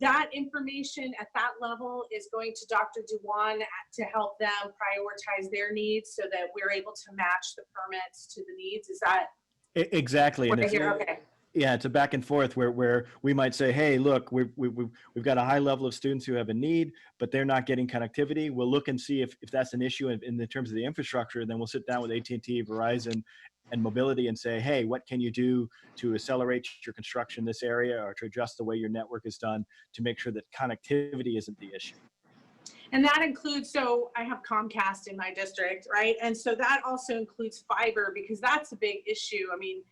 Speaker 11: that information at that level is going to Dr. Dewan to help them prioritize their needs so that we're able to match the permits to the needs. Is that
Speaker 6: Exactly. And
Speaker 11: okay?
Speaker 6: Yeah, it's a back and forth where we might say, hey, look, we've got a high level of students who have a need, but they're not getting connectivity. We'll look and see if that's an issue in the terms of the infrastructure. Then we'll sit down with AT&T, Verizon, and Mobility and say, hey, what can you do to accelerate your construction in this area, or to adjust the way your network is done to make sure that connectivity isn't the issue?
Speaker 11: And that includes, so I have Comcast in my district, right? And so that also includes fiber, because that's a big issue. I mean,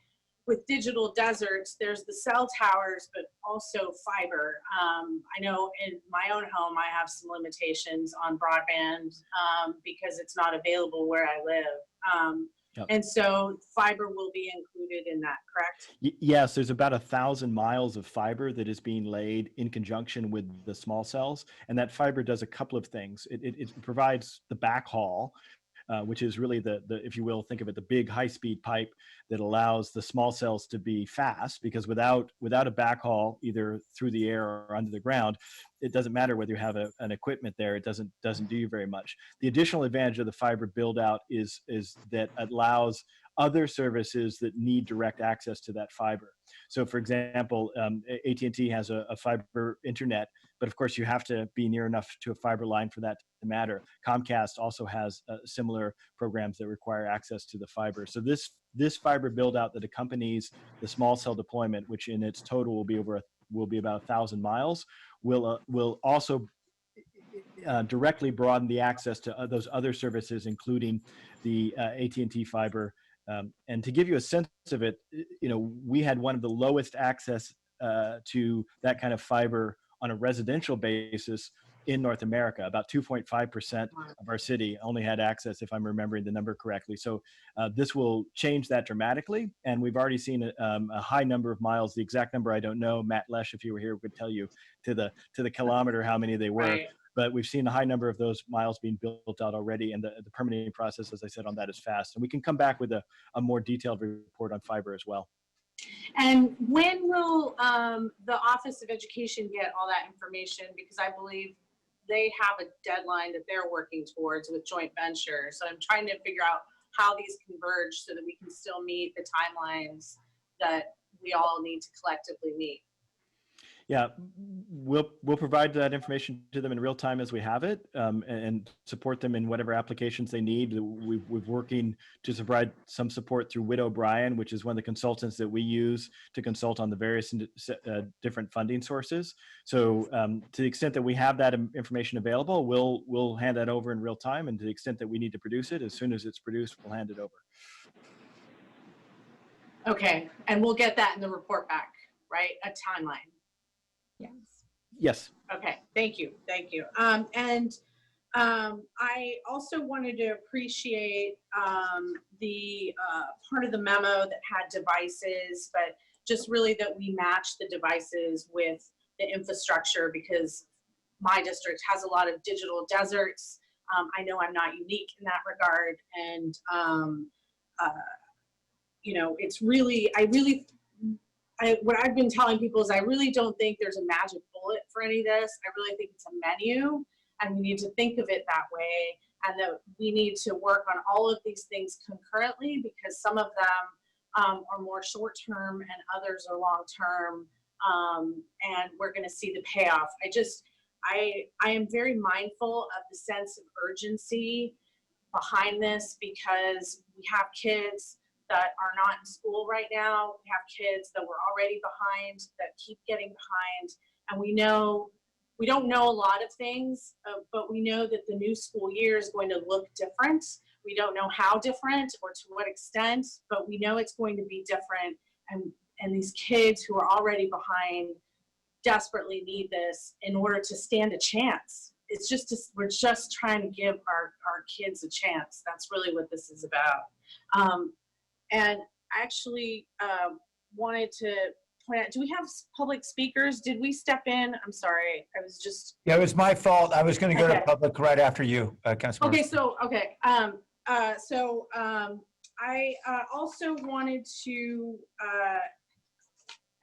Speaker 11: with digital deserts, there's the cell towers, but also fiber. I know in my own home, I have some limitations on broadband because it's not available where I live. And so fiber will be included in that, correct?
Speaker 6: Yes, there's about 1,000 miles of fiber that is being laid in conjunction with the small cells. And that fiber does a couple of things. It provides the backhaul, which is really the, if you will, think of it, the big high-speed pipe that allows the small cells to be fast, because without a backhaul, either through the air or under the ground, it doesn't matter whether you have an equipment there, it doesn't do you very much. The additional advantage of the fiber build out is that it allows other services that need direct access to that fiber. So for example, AT&T has a fiber internet, but of course you have to be near enough to a fiber line for that to matter. Comcast also has similar programs that require access to the fiber. So this fiber build out that accompanies the small cell deployment, which in its total will be about 1,000 miles, will also directly broaden the access to those other services, including the AT&T fiber. And to give you a sense of it, we had one of the lowest access to that kind of fiber on a residential basis in North America. About 2.5% of our city only had access, if I'm remembering the number correctly. So this will change that dramatically. And we've already seen a high number of miles. The exact number I don't know. Matt Lesh, if you were here, would tell you to the kilometer how many they were.
Speaker 11: Right.
Speaker 6: But we've seen a high number of those miles being built out already. And the permitting process, as I said, on that is fast. And we can come back with a more detailed report on fiber as well.
Speaker 11: And when will the Office of Education get all that information? Because I believe they have a deadline that they're working towards with joint venture. So I'm trying to figure out how these converge so that we can still meet the timelines that we all need to collectively meet.
Speaker 6: Yeah, we'll provide that information to them in real time as we have it, and support them in whatever applications they need. We're working to provide some support through Witt O'Brien, which is one of the consultants that we use to consult on the various different funding sources. So to the extent that we have that information available, we'll hand that over in real time, and to the extent that we need to produce it, as soon as it's produced, we'll hand it over.
Speaker 11: Okay, and we'll get that in the report back, right? A timeline.
Speaker 6: Yes.
Speaker 11: Okay, thank you, thank you. I also wanted to appreciate the part of the memo that had devices, but just really that we match the devices with the infrastructure, because my district has a lot of digital deserts. I know I'm not unique in that regard, and it's really, what I've been telling people is I really don't think there's a magic bullet for any of this. I really think it's a menu, and we need to think of it that way, and that we need to work on all of these things concurrently, because some of them are more short-term and others are long-term, and we're going to see the payoff. I am very mindful of the sense of urgency behind this, because we have kids that are not in school right now. We have kids that were already behind, that keep getting behind. And we don't know a lot of things, but we know that the new school year is going to look different. We don't know how different or to what extent, but we know it's going to be different. And these kids who are already behind desperately need this in order to stand a chance. We're just trying to give our kids a chance. That's really what this is about. And I actually wanted to point out, do we have public speakers? Did we step in? I'm sorry, I was just.
Speaker 1: Yeah, it was my fault. I was going to go to public right after you, Councilmember.
Speaker 11: Okay, I also wanted to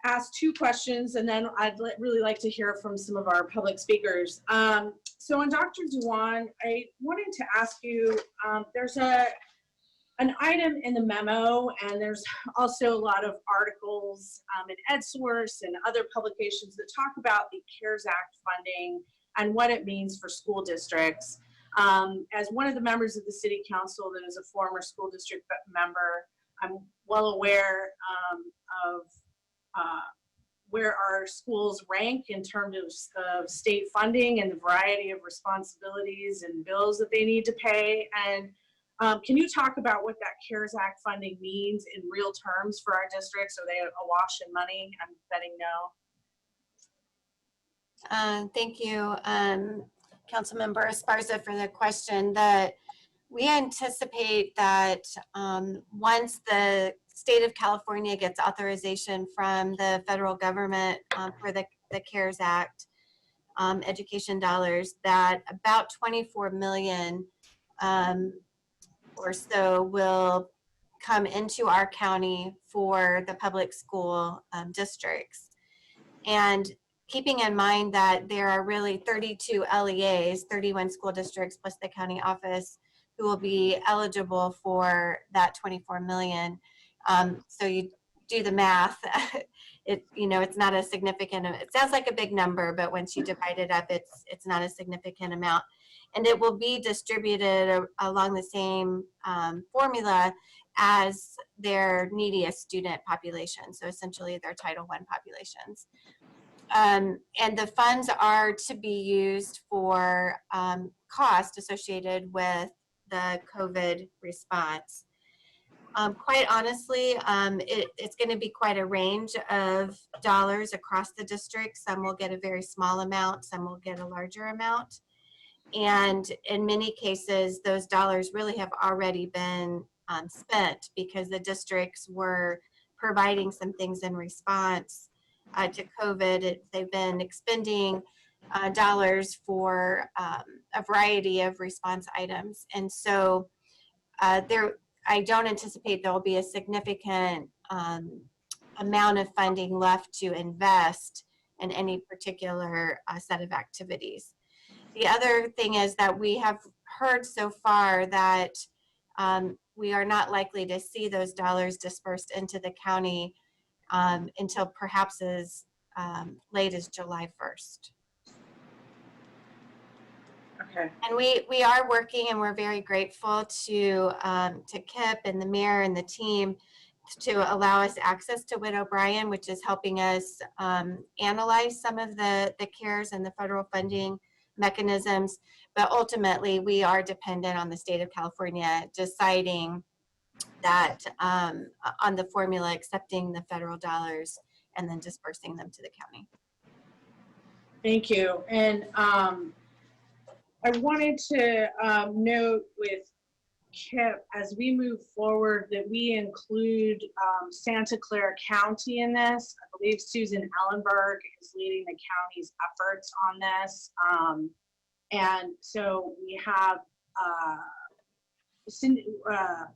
Speaker 11: ask two questions, and then I'd really like to hear from some of our public speakers. So on Dr. Dewan, I wanted to ask you, there's an item in the memo, and there's also a lot of articles in EdSource and other publications that talk about the CARES Act funding and what it means for school districts. As one of the members of the City Council that is a former school district member, I'm well aware of where our schools rank in terms of state funding and the variety of responsibilities and bills that they need to pay. And can you talk about what that CARES Act funding means in real terms for our districts? Are they awash in money? I'm betting no.
Speaker 16: Thank you, Councilmember Esparza, for the question. That we anticipate that once the state of California gets authorization from the federal government for the CARES Act education dollars, that about 24 million or so will come into our county for the public school districts. And keeping in mind that there are really 32 LEAs, 31 school districts plus the county office, who will be eligible for that 24 million. So you do the math, it's not a significant, it sounds like a big number, but once you divide it up, it's not a significant amount. And it will be distributed along the same formula as their neediest student population. So essentially their Title I populations. And the funds are to be used for cost associated with the COVID response. Quite honestly, it's going to be quite a range of dollars across the district. Some will get a very small amount, some will get a larger amount. And in many cases, those dollars really have already been spent because the districts were providing some things in response to COVID. They've been expending dollars for a variety of response items. And so I don't anticipate there will be a significant amount of funding left to invest in any particular set of activities. The other thing is that we have heard so far that we are not likely to see those dollars dispersed into the county until perhaps as late as July 1st.
Speaker 11: Okay.
Speaker 16: And we are working, and we're very grateful to Kip and the mayor and the team to allow us access to Witt O'Brien, which is helping us analyze some of the CARES and the federal funding mechanisms. But ultimately, we are dependent on the state of California deciding that on the formula, accepting the federal dollars and then dispersing them to the county.
Speaker 11: Thank you. And I wanted to note with Kip, as we move forward, that we include Santa Clara County in this. I believe Susan Ellenberg is leading the county's efforts on this. And so we have, I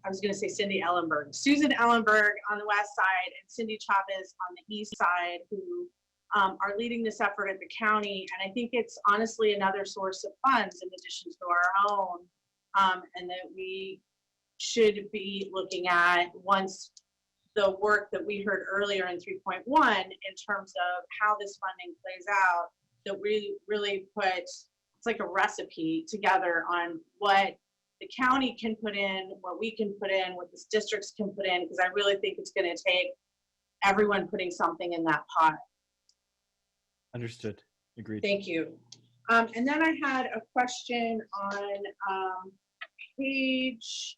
Speaker 11: was going to say Cindy Ellenberg, Susan Ellenberg on the west side and Cindy Chavez on the east side, who are leading this effort at the county. And I think it's honestly another source of funds in addition to our own, and that we should be looking at once the work that we heard earlier in 3.1 in terms of how this funding plays out, that we really put, it's like a recipe together on what the county can put in, what we can put in, what the districts can put in, because I really think it's going to take everyone putting something in that pot.
Speaker 6: Understood. Agreed.
Speaker 11: Thank you. And then I had a question on page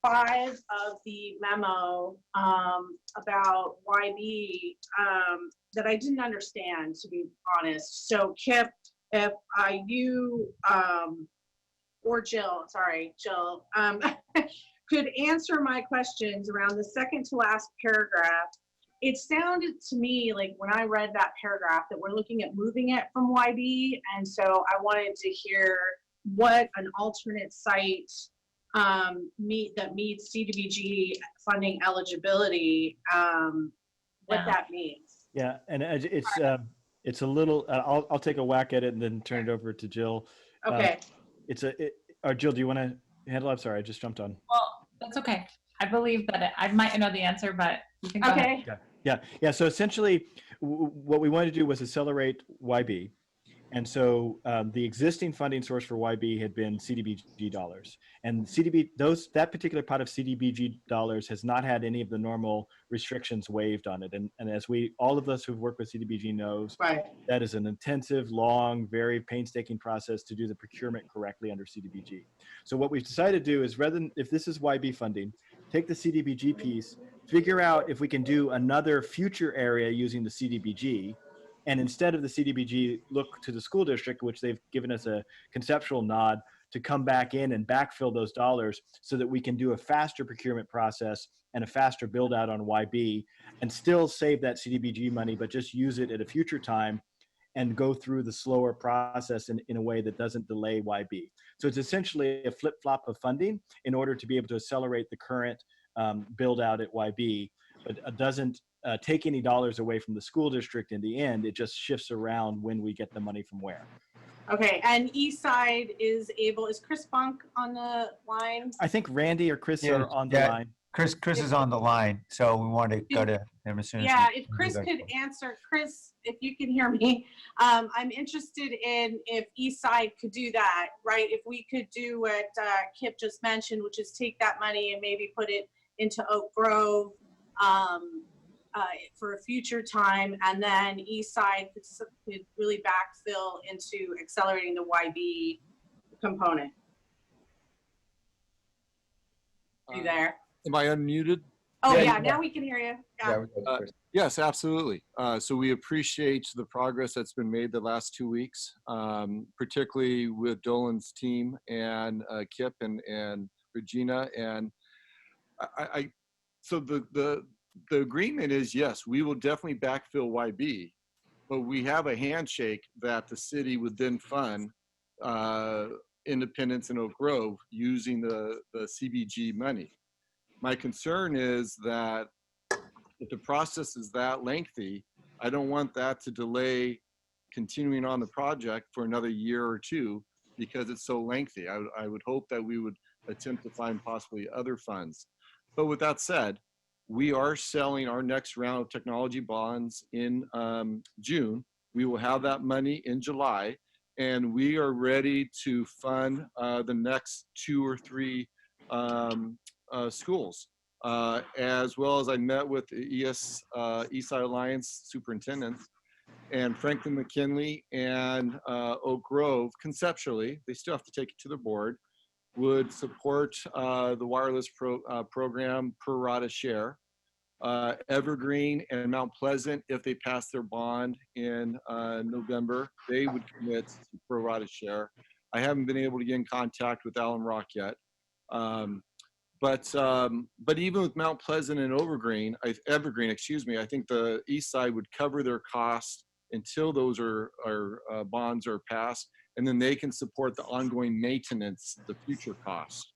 Speaker 11: 5 of the memo about YB that I didn't understand, to be honest. So Kip, if you or Jill, sorry, Jill, could answer my questions around the second to last paragraph. It sounded to me like when I read that paragraph that we're looking at moving it from YB, and so I wanted to hear what an alternate site that meets CDBG funding eligibility, what that means.
Speaker 6: Yeah, and it's a little. I'll take a whack at it and then turn it over to Jill.
Speaker 11: Okay.
Speaker 6: Jill, do you want to handle it? I'm sorry, I just jumped on.
Speaker 13: Well, that's okay. I believe that I might know the answer, but you can go ahead.
Speaker 6: Yeah. So essentially, what we wanted to do was accelerate YB, And so the existing funding source for YB had been CDBG dollars, and that particular pot of CDBG dollars has not had any of the normal restrictions waived on it. And as all of us who've worked with CDBG knows, that is an intensive, long, very painstaking process to do the procurement correctly under CDBG. So what we've decided to do is, rather than, if this is YB funding, take the CDBG piece, figure out if we can do another future area using the CDBG, and instead of the CDBG, look to the school district, which they've given us a conceptual nod to come back in and backfill those dollars so that we can do a faster procurement process and a faster build out on YB and still save that CDBG money, but just use it at a future time and go through the slower process in a way that doesn't delay YB. So it's essentially a flip-flop of funding in order to be able to accelerate the current build out at YB, but it doesn't take any dollars away from the school district in the end. It just shifts around when we get the money from where.
Speaker 11: Okay, and Eastside is Chris Funk on the line?
Speaker 6: I think Randy or Chris are on the line.
Speaker 1: Chris is on the line, so we want to go to him as soon as.
Speaker 11: Yeah, if Chris could answer. Chris, if you can hear me, I'm interested in if Eastside could do that, right? If we could do what Kip just mentioned, which is take that money and maybe put it into Oak Grove for a future time, and then Eastside could really backfill into accelerating the YB component. Are you there?
Speaker 8: Am I unmuted?
Speaker 11: Oh, yeah, now we can hear you. Yeah.
Speaker 8: Yes, absolutely. So we appreciate the progress that's been made the last 2 weeks, particularly with Dolan's team and Kip and Regina. And so the agreement is, yes, we will definitely backfill YB, but we have a handshake that the city would then fund Independence and Oak Grove using the CBG money. My concern is that if the process is that lengthy, I don't want that to delay continuing on the project for another year or two because it's so lengthy. I would hope that we would attempt to find possibly other funds. But with that said, we are selling our next round of technology bonds in June. We will have that money in July, and we are ready to fund the next 2 or 3 schools, as well as I met with the Eastside Alliance superintendents and Franklin McKinley and Oak Grove. Conceptually, they still have to take it to the board, would support the wireless program per rata share. Evergreen and Mount Pleasant, if they pass their bond in November, they would commit to pro rata share. I haven't been able to get in contact with Allen Rock yet. But even with Mount Pleasant and Evergreen, I think the East Side would cover their costs until those bonds are passed, and then they can support the ongoing maintenance, the future costs.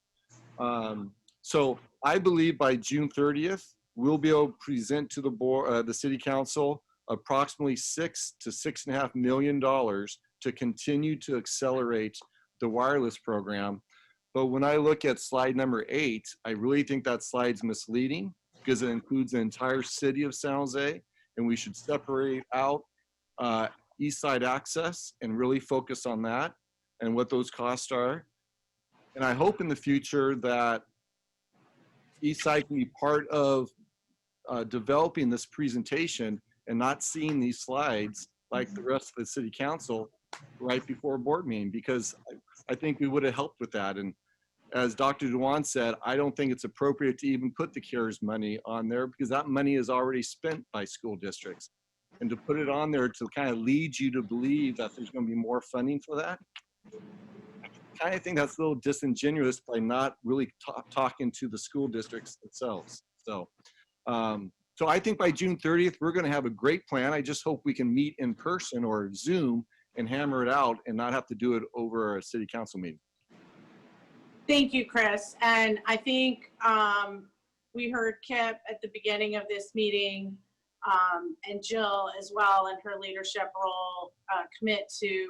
Speaker 8: So I believe by June 30th, we'll be able to present to the board, the city council, approximately $6 to $6.5 million to continue to accelerate the wireless program. But when I look at slide number 8, I really think that slide's misleading because it includes the entire city of San Jose, and we should separate out East Side access and really focus on that and what those costs are. And I hope in the future that East Side can be part of developing this presentation and not seeing these slides like the rest of the city council right before a board meeting, because I think we would have helped with that. And as Dr. Dewan said, I don't think it's appropriate to even put the CARES money on there because that money is already spent by school districts. And to put it on there to kind of lead you to believe that there's going to be more funding for that, I kind of think that's a little disingenuous by not really talking to the school districts themselves. So, so I think by June 30th, we're going to have a great plan. I just hope we can meet in person or Zoom and hammer it out and not have to do it over a city council meeting.
Speaker 11: Thank you, Chris. And I think we heard Kip at the beginning of this meeting and Jill as well in her leadership role commit to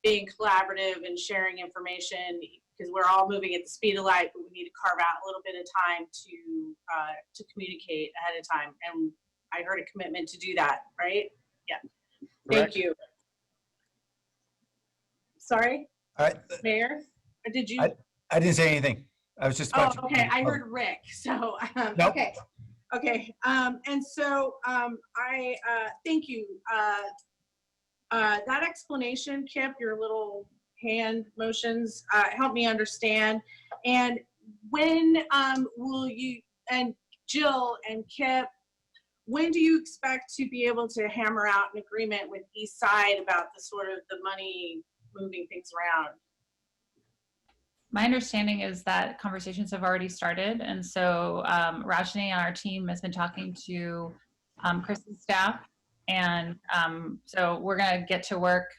Speaker 11: being collaborative and sharing information because we're all moving at the speed of light, but we need to carve out a little bit of time to communicate ahead of time. And I heard a commitment to do that, right? Yeah.
Speaker 6: Correct.
Speaker 11: Thank you. Sorry,
Speaker 1: All right.
Speaker 11: Mayor, or did you?
Speaker 1: I didn't say anything. I was just
Speaker 11: Oh,
Speaker 1: about to.
Speaker 11: okay. I heard Rick. So,
Speaker 1: Nope.
Speaker 11: okay. Okay. And so I thank you. That explanation, Kip, your little hand motions help me understand. And when will you, and Jill and Kip, when do you expect to be able to hammer out an agreement with East Side about the sort of the money moving things around?
Speaker 13: My understanding is that conversations have already started. And so Rajni on our team has been talking to Chris's staff. And so we're going to get to work,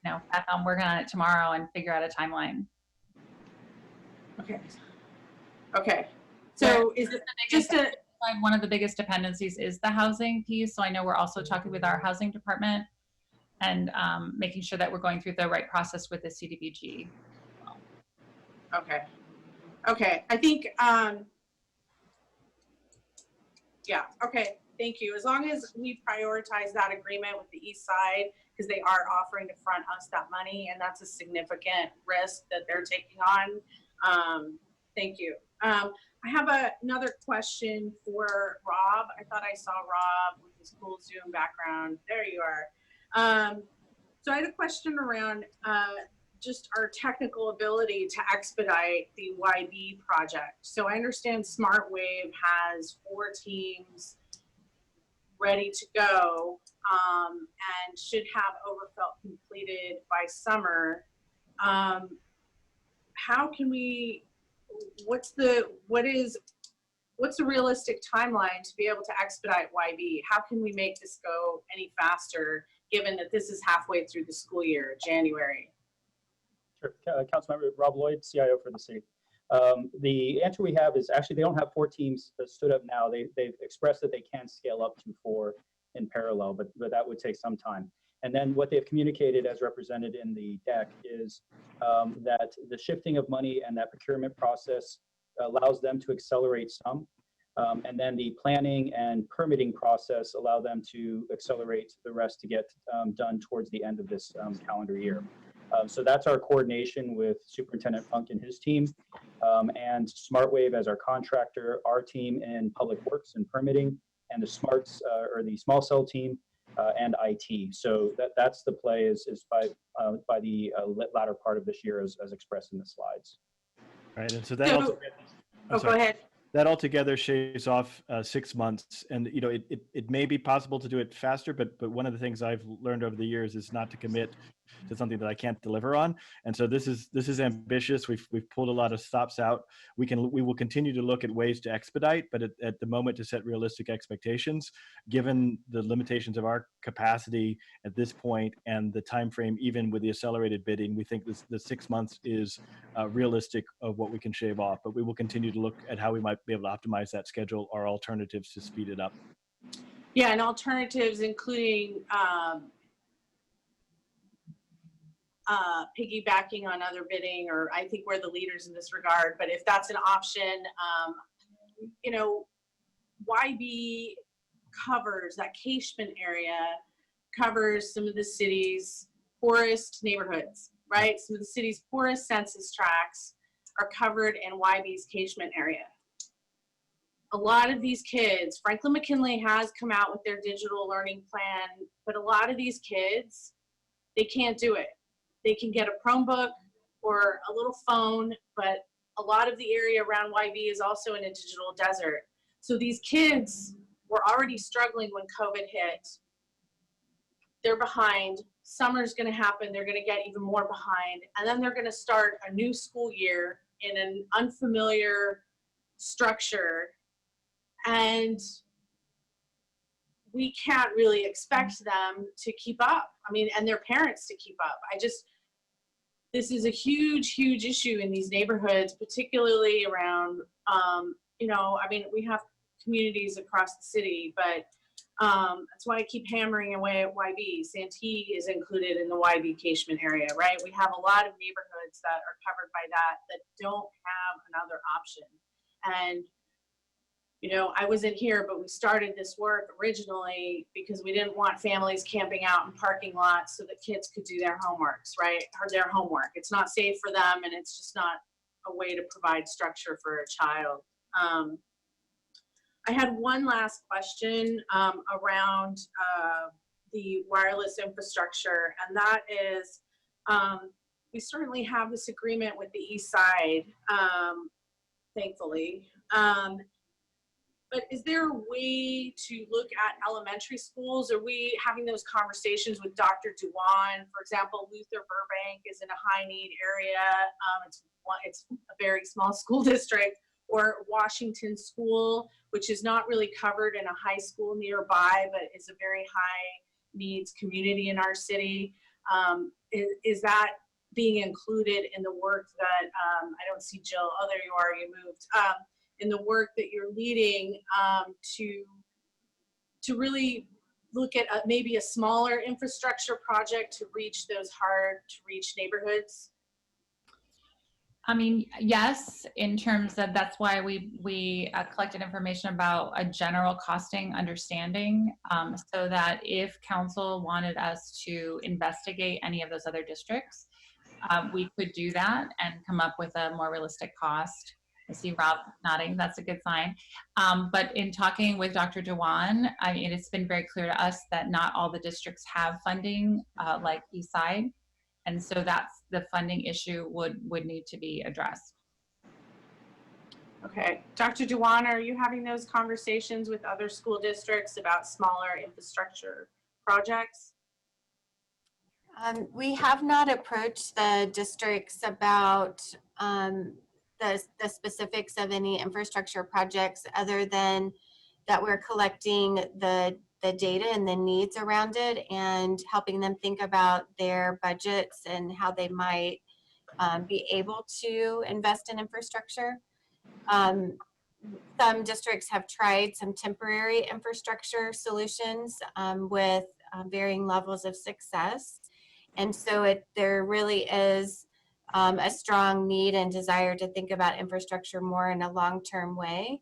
Speaker 13: back on working on it tomorrow and figure out a timeline.
Speaker 11: Okay. Okay. So is it just a,
Speaker 13: one of the biggest dependencies is the housing piece. So I know we're also talking with our housing department and making sure that we're going through the right process with the CDBG.
Speaker 11: okay. Okay. I think, yeah. Okay. Thank you. As long as we prioritize that agreement with the East Side, because they are offering to front us that money, and that's a significant risk that they're taking on. Thank you. I have another question for Rob. I thought I saw Rob with his cool Zoom background. There you are. So I had a question around just our technical ability to expedite the YB project. So I understand SmartWave has 4 teams ready to go and should have overfelt completed by summer. How can we, what's the realistic timeline to be able to expedite YB? How can we make this go any faster given that this is halfway through the school year, January?
Speaker 19: Sure. Councilmember Rob Lloyd, CIO for the city. The answer we have is actually they don't have 4 teams that stood up now. They've expressed that they can scale up to 4 in parallel, but that would take some time. And then what they've communicated as represented in the deck is that the shifting of money and that procurement process allows them to accelerate some. And then the planning and permitting process allow them to accelerate the rest to get done towards the end of this calendar year. So that's our coordination with Superintendent Funk and his team, and SmartWave as our contractor, our team in Public Works and permitting, and the smarts or the small cell team and IT. So that's the play is by the latter part of this year as expressed in the slides.
Speaker 6: Right, and so that
Speaker 11: Go ahead.
Speaker 6: That altogether shaves off 6 months, and it may be possible to do it faster, but one of the things I've learned over the years is not to commit to something that I can't deliver on. And so this is ambitious. We've pulled a lot of stops out. We will continue to look at ways to expedite, but at the moment to set realistic expectations, given the limitations of our capacity at this point and the time frame, even with the accelerated bidding, we think the 6 months is realistic of what we can shave off. But we will continue to look at how we might be able to optimize that schedule or alternatives to speed it up.
Speaker 11: Yeah, and alternatives including piggybacking on other bidding, or I think we're the leaders in this regard, but if that's an option, YB covers, that catchment area covers some of the city's poorest neighborhoods, right? Some of the city's poorest census tracts are covered in YB's catchment area. A lot of these kids, Franklin McKinley has come out with their digital learning plan, but a lot of these kids, they can't do it. They can get a Chromebook or a little phone, but a lot of the area around YB is also in a digital desert. So these kids were already struggling when COVID hit. They're behind. Summer's gonna happen. They're gonna get even more behind. And then they're gonna start a new school year in an unfamiliar structure. And we can't really expect them to keep up. I mean, and their parents to keep up. This is a huge, huge issue in these neighborhoods, particularly around, we have communities across the city, but that's why I keep hammering away at YB. Santee is included in the YB catchment area, right? We have a lot of neighborhoods that are covered by that don't have another option. And you know, I wasn't here, but we started this work originally because we didn't want families camping out in parking lots so that kids could do their homeworks, right? Or their homework. It's not safe for them, and it's just not a way to provide structure for a child. I had one last question around the wireless infrastructure, and that is, we certainly have this agreement with the East Side, thankfully. But is there a way to look at elementary schools? Are we having those conversations with Dr. Dewan? For example, Luther Burbank is in a high need area. It's a very small school district. Or Washington School, which is not really covered in a high school nearby, but is a very high needs community in our city. Is that being included in the work that, I don't see Jill, oh, there you are, you moved, in the work that you're leading to really look at maybe a smaller infrastructure project to reach those hard to reach neighborhoods?
Speaker 12: I mean, yes, in terms of that's why we collected information about a general costing understanding, so that if council wanted us to investigate any of those other districts, we could do that and come up with a more realistic cost. I see Rob nodding, that's a good sign. But in talking with Dr. Dewan, I mean, it's been very clear to us that not all the districts have funding like Eastside. And so that's the funding issue would need to be addressed.
Speaker 11: Okay, Dr. Dewan, are you having those conversations with other school districts about smaller infrastructure projects?
Speaker 16: We have not approached the districts about the specifics of any infrastructure projects other than that we're collecting the data and the needs around it and helping them think about their budgets and how they might be able to invest in infrastructure. Some districts have tried some temporary infrastructure solutions with varying levels of success. And so there really is a strong need and desire to think about infrastructure more in a long-term way.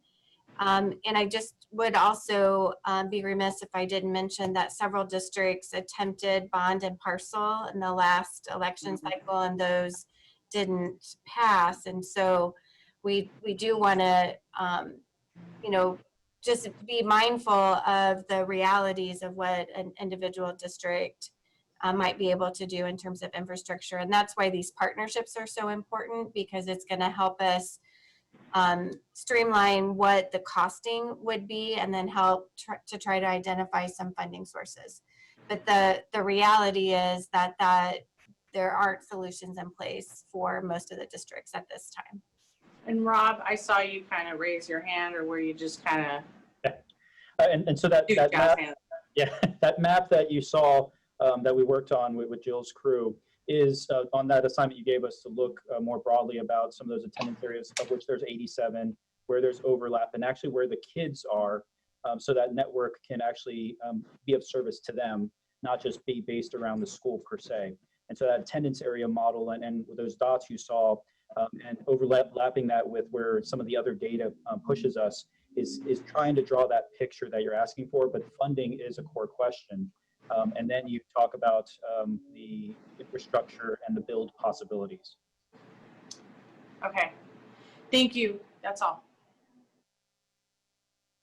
Speaker 16: And I just would also be remiss if I didn't mention that several districts attempted bond and parcel in the last election cycle, and those didn't pass. And so we do want to, you know, just be mindful of the realities of what an individual district might be able to do in terms of infrastructure. And that's why these partnerships are so important, because it's going to help us streamline what the costing would be and then help to try to identify some funding sources. But the reality is that there aren't solutions in place for most of the districts at this time.
Speaker 11: And Rob, I saw you kind of raise your hand, or were you just kind of?
Speaker 19: And so that map, yeah, that map that you saw that we worked on with Jill's crew is on that assignment you gave us to look more broadly about some of those attendance areas, of which there's 87, where there's overlap, and actually where the kids are, so that network can actually be of service to them, not just be based around the school per se. And so that attendance area model and those dots you saw, and overlapping that with where some of the other data pushes us is trying to draw that picture that you're asking for, but funding is a core question. And then you talk about the infrastructure and the build possibilities.
Speaker 11: Okay, thank you. That's all.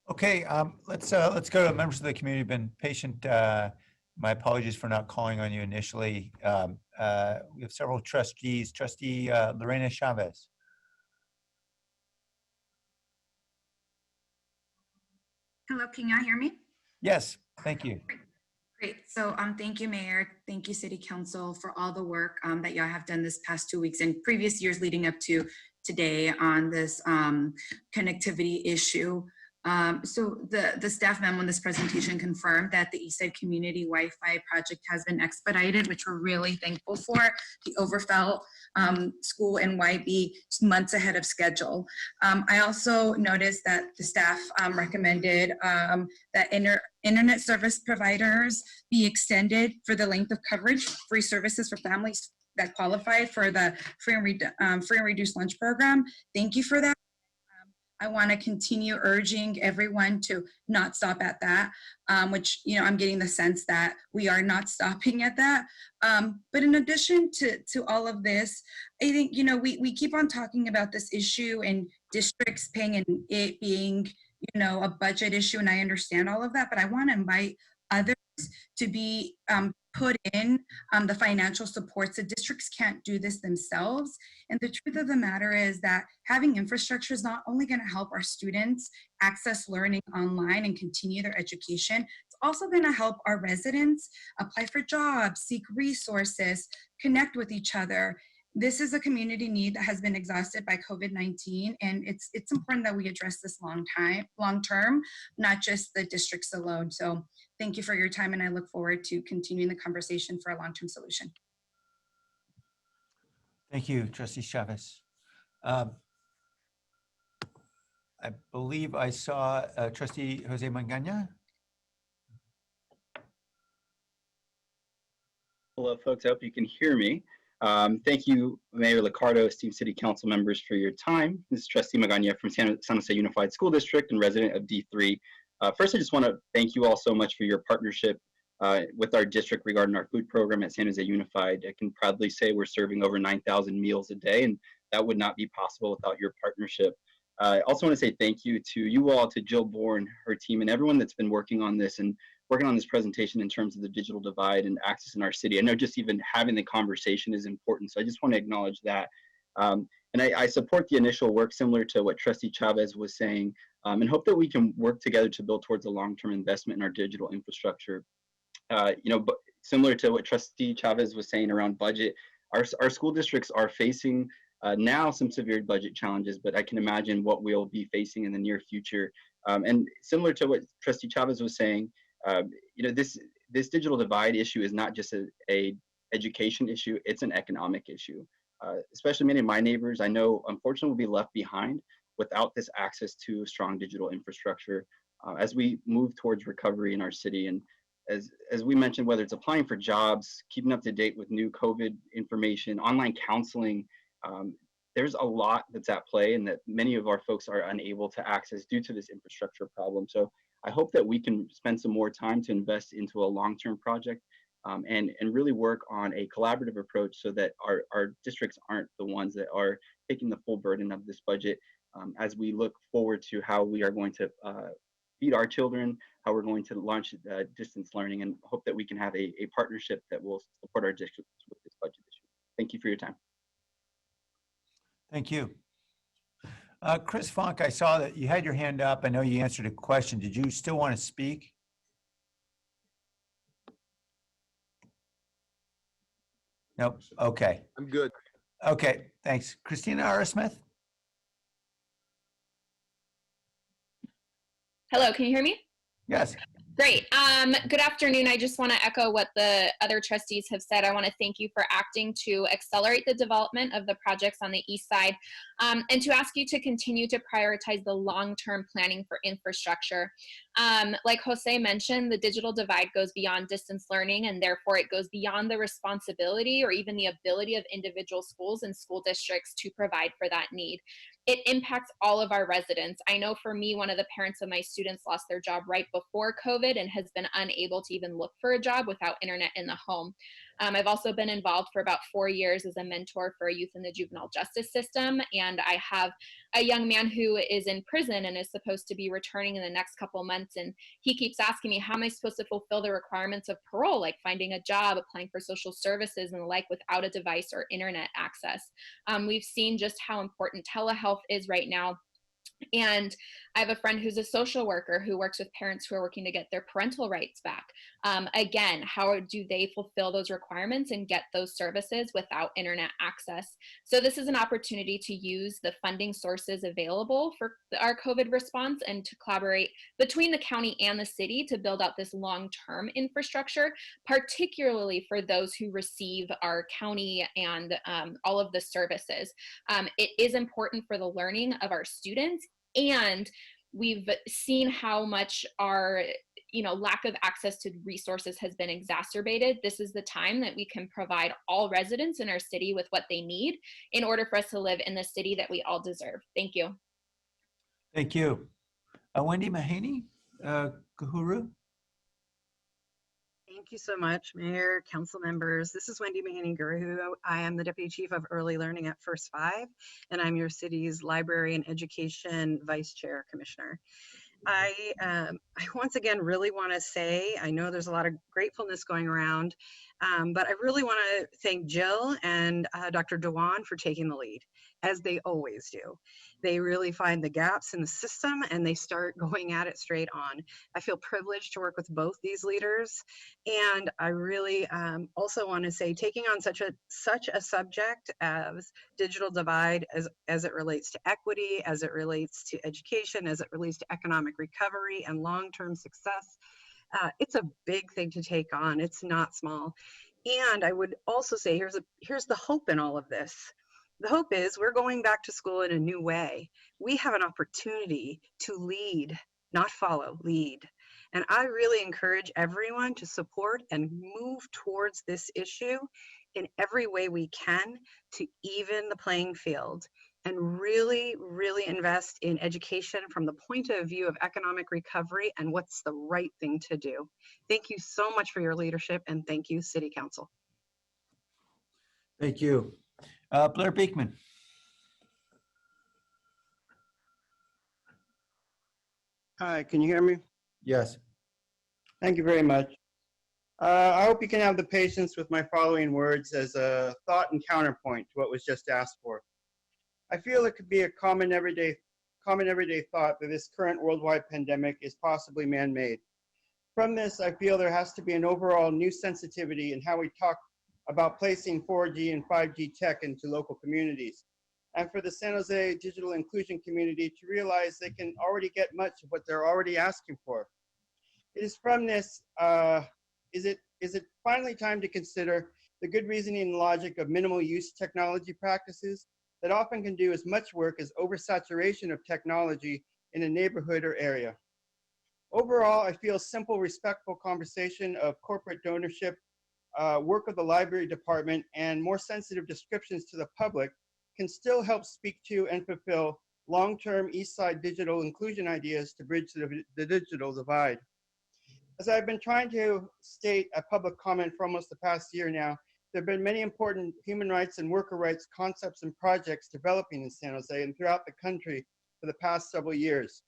Speaker 1: Okay, let's go to members of the community who've been patient. My apologies for not calling on you initially. We have several trustees. Trustee Lorena Chavez.
Speaker 22: Hello, can y'all hear me?
Speaker 1: Yes, thank you.
Speaker 22: Great. So thank you, Mayor. Thank you, City Council, for all the work that y'all have done this past 2 weeks and previous years leading up to today on this connectivity issue. So the staff memo in this presentation confirmed that the Eastside Community Wi-Fi project has been expedited, which we're really thankful for. The Overfell School in YB months ahead of schedule. I also noticed that the staff recommended that internet service providers be extended for the length of coverage, free services for families that qualify for the free and reduced lunch program. Thank you for that. I want to continue urging everyone to not stop at that, which, you know, I'm getting the sense that we are not stopping at that. But in addition to all of this, I think, you know, we keep on talking about this issue and districts paying and it being, you know, a budget issue. And I understand all of that, but I want to invite others to be put in the financial supports. The districts can't do this themselves. And the truth of the matter is that having infrastructure is not only going to help our students access learning online and continue their education, it's also going to help our residents apply for jobs, seek resources, connect with each other. This is a community need that has been exhausted by COVID-19, and it's important that we address this long term, not just the districts alone. So thank you for your time, and I look forward to continuing the conversation for a long-term solution.
Speaker 1: Thank you, Trustee Chavez. I believe I saw Trustee Jose Mangana.
Speaker 5: Hello, folks. I hope you can hear me. Thank you, Mayor Liccardo, esteemed City Council members, for your time. This is Trustee Magana from San Jose Unified School District and resident of D3. First, I just want to thank you all so much for your partnership with our district regarding our food program at San Jose Unified. I can proudly say we're serving over 9,000 meals a day, and that would not be possible without your partnership. I also want to say thank you to you all, to Jill Bourne, her team, and everyone that's been working on this presentation in terms of the digital divide and access in our city. I know just even having the conversation is important, so I just want to acknowledge that. And I support the initial work, similar to what Trustee Chavez was saying, and hope that we can work together to build towards a long-term investment in our digital infrastructure. You know, but similar to what Trustee Chavez was saying around budget, our school districts are facing now some severe budget challenges, but I can imagine what we'll be facing in the near future. And similar to what Trustee Chavez was saying, you know, this digital divide issue is not just a education issue, it's an economic issue. Especially many of my neighbors, I know, unfortunately, will be left behind without this access to strong digital infrastructure as we move towards recovery in our city. And as we mentioned, whether it's applying for jobs, keeping up to date with new COVID information, online counseling, there's a lot that's at play and that many of our folks are unable to access due to this infrastructure problem. So I hope that we can spend some more time to invest into a long-term project and really work on a collaborative approach so that our districts aren't the ones that are taking the full burden of this budget as we look forward to how we are going to feed our children, how we're going to launch distance learning, and hope that we can have a partnership that will support our districts with this budget issue. Thank you for your time.
Speaker 1: Thank you. Chris Funk, I saw that you had your hand up. I know you answered a question. Did you still want to speak? Nope. Okay.
Speaker 8: I'm good.
Speaker 1: Okay. Thanks. Christina R. Smith.
Speaker 21: Hello, can you hear me?
Speaker 1: Yes.
Speaker 21: Great. Good afternoon. I just want to echo what the other trustees have said. I want to thank you for acting to accelerate the development of the projects on the east side and to ask you to continue to prioritize the long-term planning for infrastructure. Like Jose mentioned, the digital divide goes beyond distance learning, and therefore it goes beyond the responsibility or even the ability of individual schools and school districts to provide for that need. It impacts all of our residents. I know for me, one of the parents of my students lost their job right before COVID and has been unable to even look for a job without internet in the home. I've also been involved for about 4 years as a mentor for youth in the juvenile justice system, and I have a young man who is in prison and is supposed to be returning in the next couple months, and he keeps asking me, how am I supposed to fulfill the requirements of parole, like finding a job, applying for social services and the like, without a device or internet access. We've seen just how important telehealth is right now. And I have a friend who's a social worker who works with parents who are working to get their parental rights back. Again, how do they fulfill those requirements and get those services without internet access? So this is an opportunity to use the funding sources available for our COVID response and to collaborate between the county and the city to build out this long-term infrastructure, particularly for those who receive our county and all of the services. It is important for the learning of our students, and we've seen how much our lack of access to resources has been exacerbated. This is the time that we can provide all residents in our city with what they need in order for us to live in the city that we all deserve. Thank you.
Speaker 1: Thank you. Wendy Mahaney, Kahuru.
Speaker 3: Thank you so much, Mayor, council members. This is Wendy Mahaney-Guru. I am the Deputy Chief of Early Learning at First Five, and I'm your city's Library and Education Vice Chair Commissioner. I once again really want to say, I know there's a lot of gratefulness going around, but I really want to thank Jill and Dr. Dewan for taking the lead, as they always do. They really find the gaps in the system and they start going at it straight on. I feel privileged to work with both these leaders, and I really also want to say, taking on such a subject as digital divide, as it relates to equity, as it relates to education, as it relates to economic recovery and long-term success, it's a big thing to take on. It's not small. And I would also say, here's the hope in all of this. The hope is we're going back to school in a new way. We have an opportunity to lead, not follow, lead. And I really encourage everyone to support and move towards this issue in every way we can to even the playing field and really, really invest in education from the point of view of economic recovery and what's the right thing to do. Thank you so much for your leadership, and thank you, City Council.
Speaker 1: Thank you. Blair Beekman.
Speaker 9: Hi, can you hear me?
Speaker 1: Yes.
Speaker 9: Thank you very much. I hope you can have the patience with my following words as a thought and counterpoint to what was just asked for. I feel it could be a common everyday thought that this current worldwide pandemic is possibly man-made. From this, I feel there has to be an overall new sensitivity in how we talk about placing 4G and 5G tech into local communities, and for the San Jose digital inclusion community to realize they can already get much of what they're already asking for. It is from this, is it finally time to consider the good reasoning and logic of minimal use technology practices that often can do as much work as oversaturation of technology in a neighborhood or area. Overall, I feel simple, respectful conversation of corporate donorship, work of the library department, and more sensitive descriptions to the public can still help speak to and fulfill long-term East Side digital inclusion ideas to bridge the digital divide. As I've been trying to state a public comment for almost the past year now, there have been many important human rights and worker rights concepts and projects developing in San Jose and throughout the country for the past several years.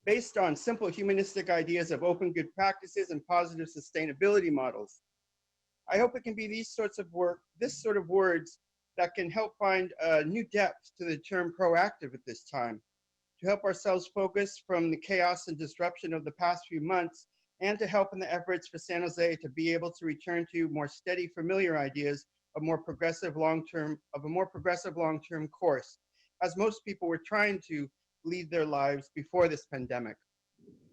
Speaker 9: Based on simple humanistic ideas of open good practices and positive sustainability models. I hope it can be this sort of words that can help find a new depth to the term proactive at this time, to help ourselves focus from the chaos and disruption of the past few months, and to help in the efforts for San Jose to be able to return to more steady, familiar ideas of a more progressive long-term course, as most people were trying to lead their lives before this pandemic.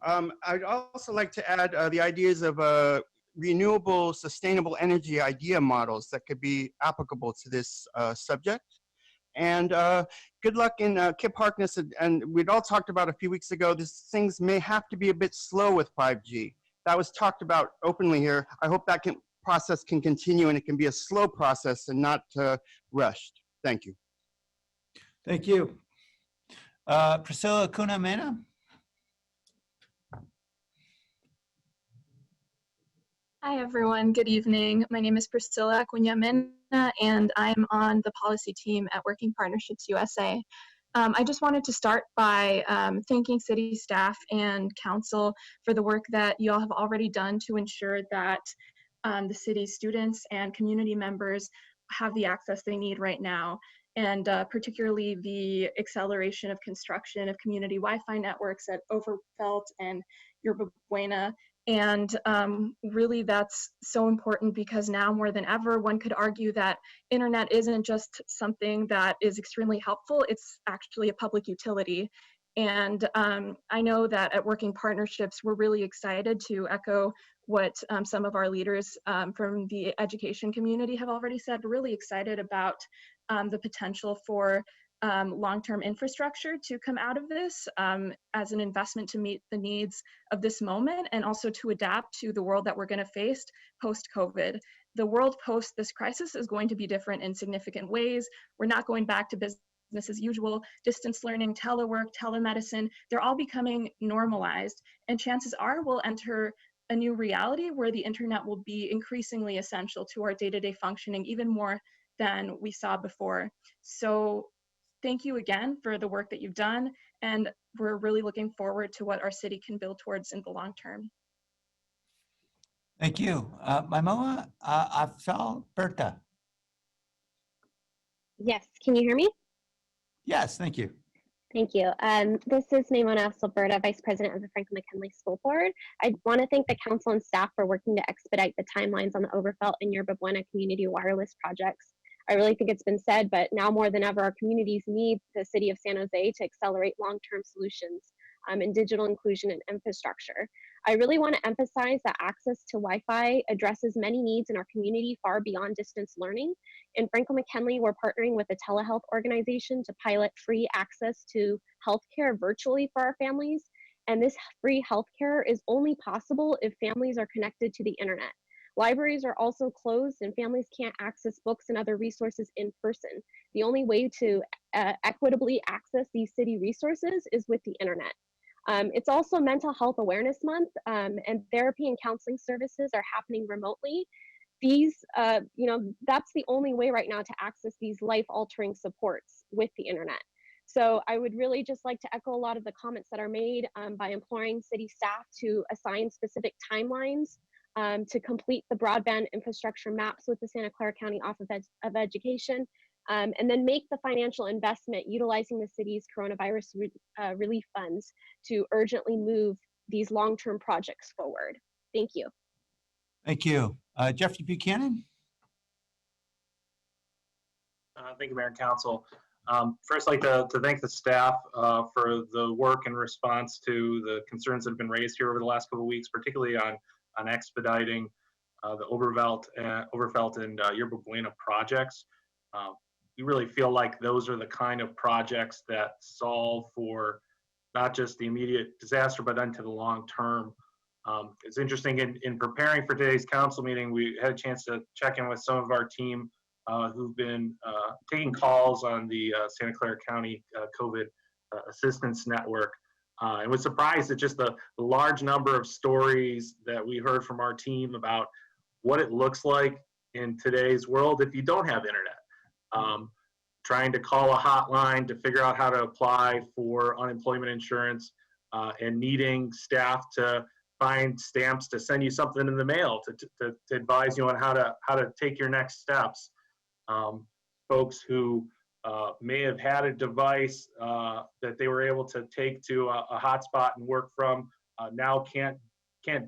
Speaker 9: I'd also like to add the ideas of renewable, sustainable energy idea models that could be applicable to this subject. And good luck in Kip Harkness, and we'd all talked about a few weeks ago, things may have to be a bit slow with 5G. That was talked about openly here. I hope that process can continue and it can be a slow process and not rushed. Thank you.
Speaker 1: Thank you. Priscilla Cunha-Mena.
Speaker 23: Hi, everyone. Good evening. My name is Priscilla Cunha-Mena, and I'm on the policy team at Working Partnerships USA. I just wanted to start by thanking city staff and council for the work that you all have already done to ensure that the city's students and community members have the access they need right now, and particularly the acceleration of construction of community Wi-Fi networks at Overfelt and Yerba Buena. And really that's so important because now more than ever, one could argue that internet isn't just something that is extremely helpful, it's actually a public utility. And I know that at Working Partnerships, we're really excited to echo what some of our leaders from the education community have already said. We're really excited about the potential for long-term infrastructure to come out of this as an investment to meet the needs of this moment and also to adapt to the world that we're going to face post-COVID. The world post this crisis is going to be different in significant ways. We're not going back to business business as usual, distance learning, telework, telemedicine, they're all becoming normalized. And chances are we'll enter a new reality where the internet will be increasingly essential to our day-to-day functioning, even more than we saw before. So thank you again for the work that you've done. And we're really looking forward to what our city can build towards in the long term.
Speaker 1: Thank you. Maimoa Berta.
Speaker 4: Yes, can you hear me?
Speaker 1: Yes, thank you.
Speaker 4: Thank you. This is Maimona Alberta, Vice President of the Franklin McKinley School Board. I want to thank the council and staff for working to expedite the timelines on the Overfelt and Yerba Buena community wireless projects. I really think it's been said, but now more than ever, our communities need the city of San Jose to accelerate long-term solutions in digital inclusion and infrastructure. I really want to emphasize that access to Wi-Fi addresses many needs in our community far beyond distance learning. In Franklin McKinley, we're partnering with a telehealth organization to pilot free access to healthcare virtually for our families. And this free healthcare is only possible if families are connected to the internet. Libraries are also closed and families can't access books and other resources in person. The only way to equitably access these city resources is with the internet. It's also Mental Health Awareness Month, and therapy and counseling services are happening remotely. These, that's the only way right now to access these life-altering supports with the internet. So I would really just like to echo a lot of the comments that are made by imploring city staff to assign specific timelines to complete the broadband infrastructure maps with the Santa Clara County Office of Education, and then make the financial investment utilizing the city's coronavirus relief funds to urgently move these long-term projects forward. Thank you.
Speaker 1: Thank you. Jeffrey Buchanan.
Speaker 14: Thank you, Mayor and Council. First, I'd like to thank the staff for the work in response to the concerns that have been raised here over the last couple of weeks, particularly on expediting the Overfelt and Yerba Buena projects. We really feel like those are the kind of projects that solve for not just the immediate disaster, but into the long term. It's interesting, in preparing for today's council meeting, we had a chance to check in with some of our team who've been taking calls on the Santa Clara County COVID Assistance Network. And was surprised at just the large number of stories that we heard from our team about what it looks like in today's world if you don't have internet. Trying to call a hotline to figure out how to apply for unemployment insurance, and needing staff to find stamps to send you something in the mail to advise you on how to take your next steps. Folks who may have had a device that they were able to take to a hotspot and work from, now can't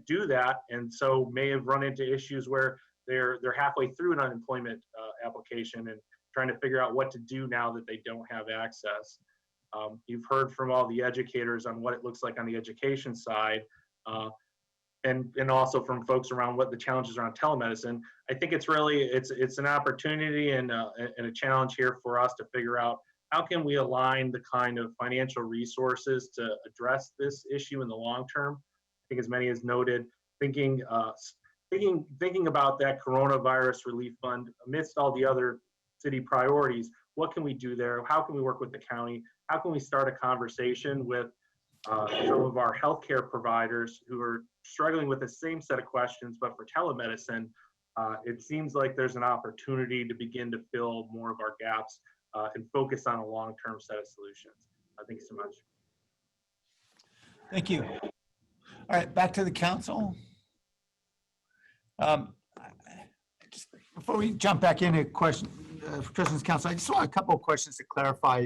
Speaker 14: do that, and so may have run into issues where they're halfway through an unemployment application and trying to figure out what to do now that they don't have access. You've heard from all the educators on what it looks like on the education side, and also from folks around what the challenges are on telemedicine. I think it's really, it's an opportunity and a challenge here for us to figure out how can we align the kind of financial resources to address this issue in the long term. I think as many as noted, thinking about that coronavirus relief fund amidst all the other city priorities, what can we do there? How can we work with the county? How can we start a conversation with some of our healthcare providers who are struggling with the same set of questions, but for telemedicine? It seems like there's an opportunity to begin to fill more of our gaps and focus on a long-term set of solutions. Thank you so much.
Speaker 1: Thank you. All right, back to the council. Just before we jump back into questions, council, I just want a couple of questions to clarify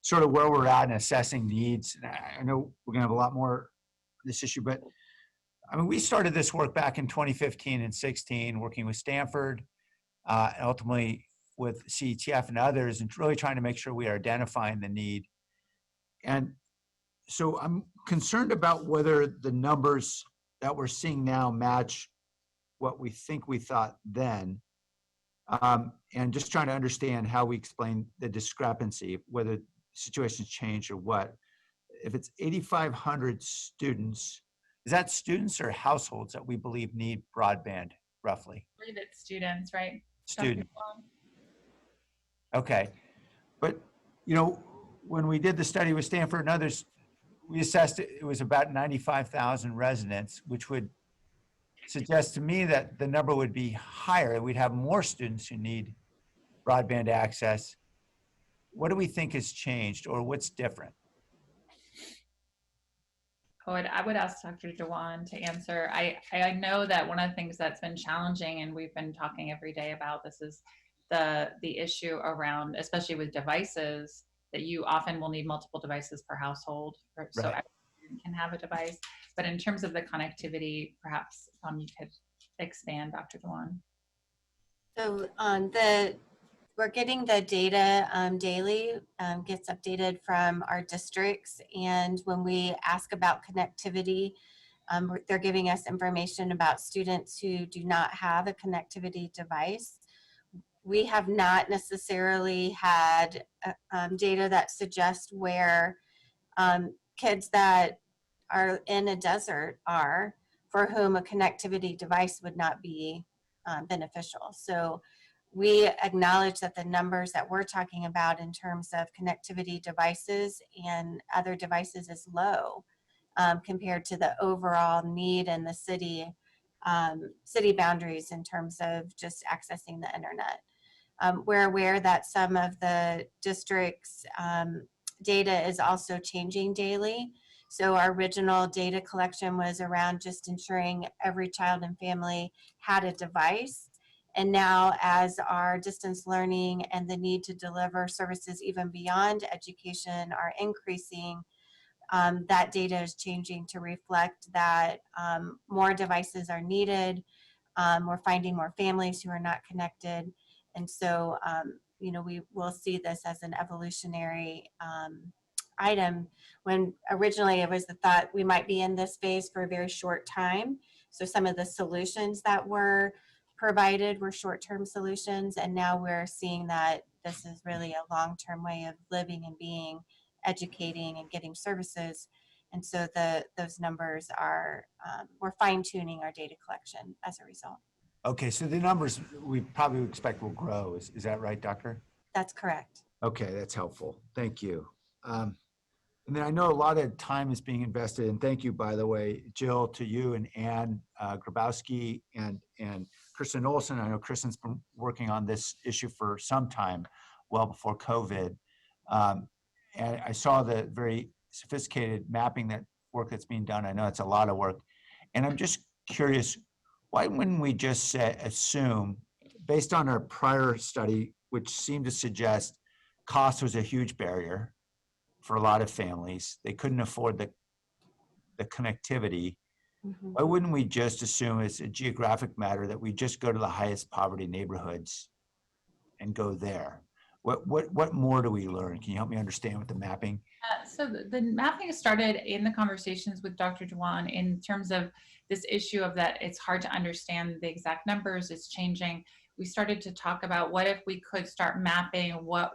Speaker 1: sort of where we're at in assessing needs. And I know we're gonna have a lot more on this issue, but I mean, we started this work back in 2015 and 16, working with Stanford, and ultimately with CETF and others, and really trying to make sure we are identifying the need. And so I'm concerned about whether the numbers that we're seeing now match what we think we thought then. And just trying to understand how we explain the discrepancy, whether situations change or what. If it's 8,500 students, is that students or households that we believe need broadband, roughly?
Speaker 12: I believe it's students, right?
Speaker 1: Student. Okay, but you know, when we did the study with Stanford and others, we assessed it was about 95,000 residents, which would suggest to me that the number would be higher. We'd have more students who need broadband access. What do we think has changed or what's different?
Speaker 12: I would ask Dr. Dewan to answer. I know that one of the things that's been challenging, and we've been talking every day about this, is the issue around, especially with devices, that you often will need multiple devices per household, so
Speaker 1: Right.
Speaker 12: everyone can have a device. But in terms of the connectivity, perhaps you could expand, Dr. Dewan.
Speaker 16: So we're getting the data daily, gets updated from our districts. And when we ask about connectivity, they're giving us information about students who do not have a connectivity device. We have not necessarily had data that suggests where kids that are in a desert are, for whom a connectivity device would not be beneficial. So we acknowledge that the numbers that we're talking about in terms of connectivity devices and other devices is low compared to the overall need in the city, city boundaries in terms of just accessing the internet. We're aware that some of the districts' data is also changing daily. So our original data collection was around just ensuring every child and family had a device. And now, as our distance learning and the need to deliver services even beyond education are increasing, that data is changing to reflect that more devices are needed. We're finding more families who are not connected. And so, you know, we will see this as an evolutionary item, when originally it was the thought we might be in this phase for a very short time. So some of the solutions that were provided were short-term solutions, and now we're seeing that this is really a long-term way of living and being, educating and getting services. And so those numbers are, we're fine-tuning our data collection as a result.
Speaker 1: Okay, so the numbers we probably expect will grow. Is that right, Doctor?
Speaker 16: That's correct.
Speaker 1: Okay, that's helpful. Thank you. And then I know a lot of time is being invested, and thank you, by the way, Jill, to you and Ann Grabowski and Kristen Olson. I know Kristen's been working on this issue for some time, well before COVID. And I saw the very sophisticated mapping work that's being done. I know it's a lot of work. And I'm just curious, why wouldn't we just assume, based on our prior study, which seemed to suggest cost was a huge barrier for a lot of families, they couldn't afford the connectivity.
Speaker 16: Mm-hmm.
Speaker 1: Why wouldn't we just assume it's a geographic matter that we just go to the highest poverty neighborhoods and go there? What more do we learn? Can you help me understand with the mapping?
Speaker 12: So the mapping started in the conversations with Dr. Dewan in terms of this issue of that it's hard to understand the exact numbers, it's changing. We started to talk about what if we could start mapping what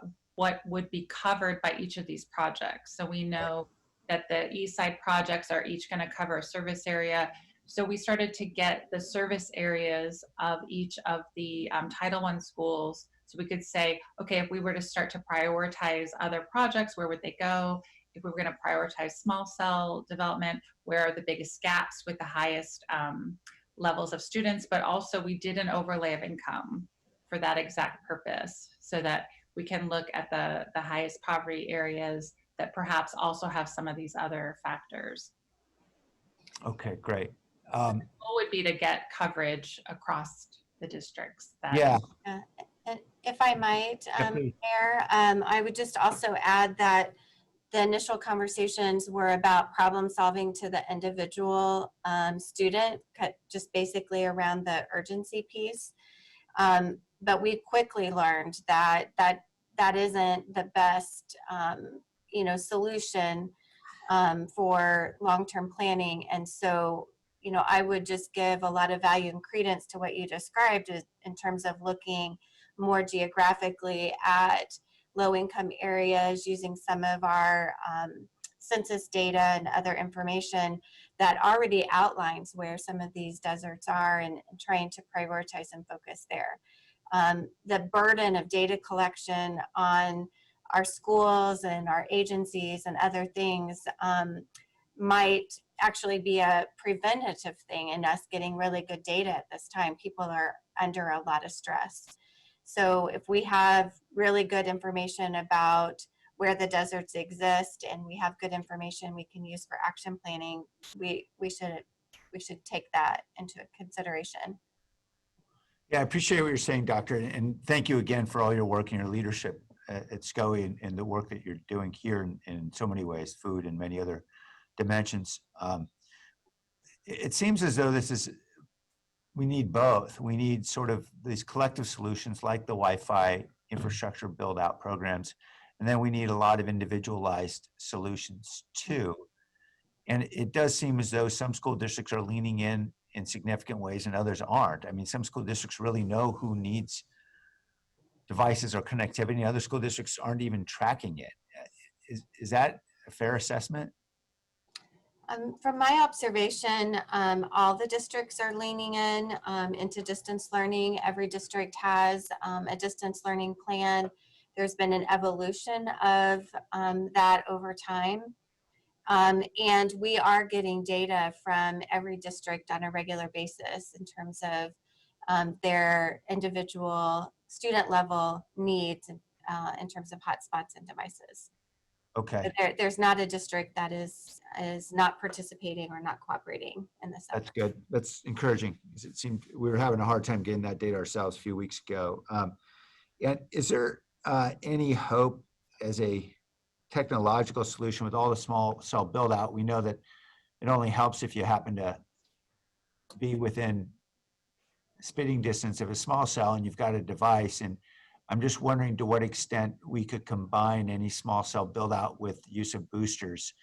Speaker 12: would be covered by each of these projects. So we know that the East Side projects are each going to cover a service area. So we started to get the service areas of each of the Title I schools. So we could say, okay, if we were to start to prioritize other projects, where would they go? If we were going to prioritize small cell development, where are the biggest gaps with the highest levels of students? But also we did an overlay of income for that exact purpose, so that we can look at the highest poverty areas that perhaps also have some of these other factors.
Speaker 1: Okay, great.
Speaker 12: The goal would be to get coverage across the districts.
Speaker 1: Yeah.
Speaker 16: And if I might, Mayor, I would just also add that the initial conversations were about problem solving to the individual student, just basically around the urgency piece. But we quickly learned that isn't the best, you know, solution for long-term planning. And so, you know, I would just give a lot of value and credence to what you described in terms of looking more geographically at low-income areas, using some of our census data and other information that already outlines where some of these deserts are, and trying to prioritize and focus there. The burden of data collection on our schools and our agencies and other things might actually be a preventative thing in us getting really good data at this time. People are under a lot of stress. So if we have really good information about where the deserts exist and we have good information we can use for action planning, we should take that into consideration.
Speaker 1: Yeah, I appreciate what you're saying, Doctor, and thank you again for all your work and your leadership at SCOE and the work that you're doing here in so many ways, food and many other dimensions. It seems as though we need both. We need sort of these collective solutions like the Wi-Fi infrastructure build out programs, and then we need a lot of individualized solutions too. And it does seem as though some school districts are leaning in significant ways and others aren't. I mean, some school districts really know who needs devices or connectivity. Other school districts aren't even tracking it. Is that a fair assessment?
Speaker 16: From my observation, all the districts are leaning in into distance learning. Every district has a distance learning plan. There's been an evolution of that over time. And we are getting data from every district on a regular basis in terms of their individual student level needs in terms of hotspots and devices.
Speaker 1: Okay.
Speaker 16: But there's not a district that is not participating or not cooperating in this effort.
Speaker 1: That's good. That's encouraging. It seemed we were having a hard time getting that data ourselves a few weeks ago. And is there any hope as a technological solution with all the small cell build out? We know that it only helps if you happen to be within spitting distance of a small cell and you've got a device. And I'm just wondering to what extent we could combine any small cell build out with use of boosters.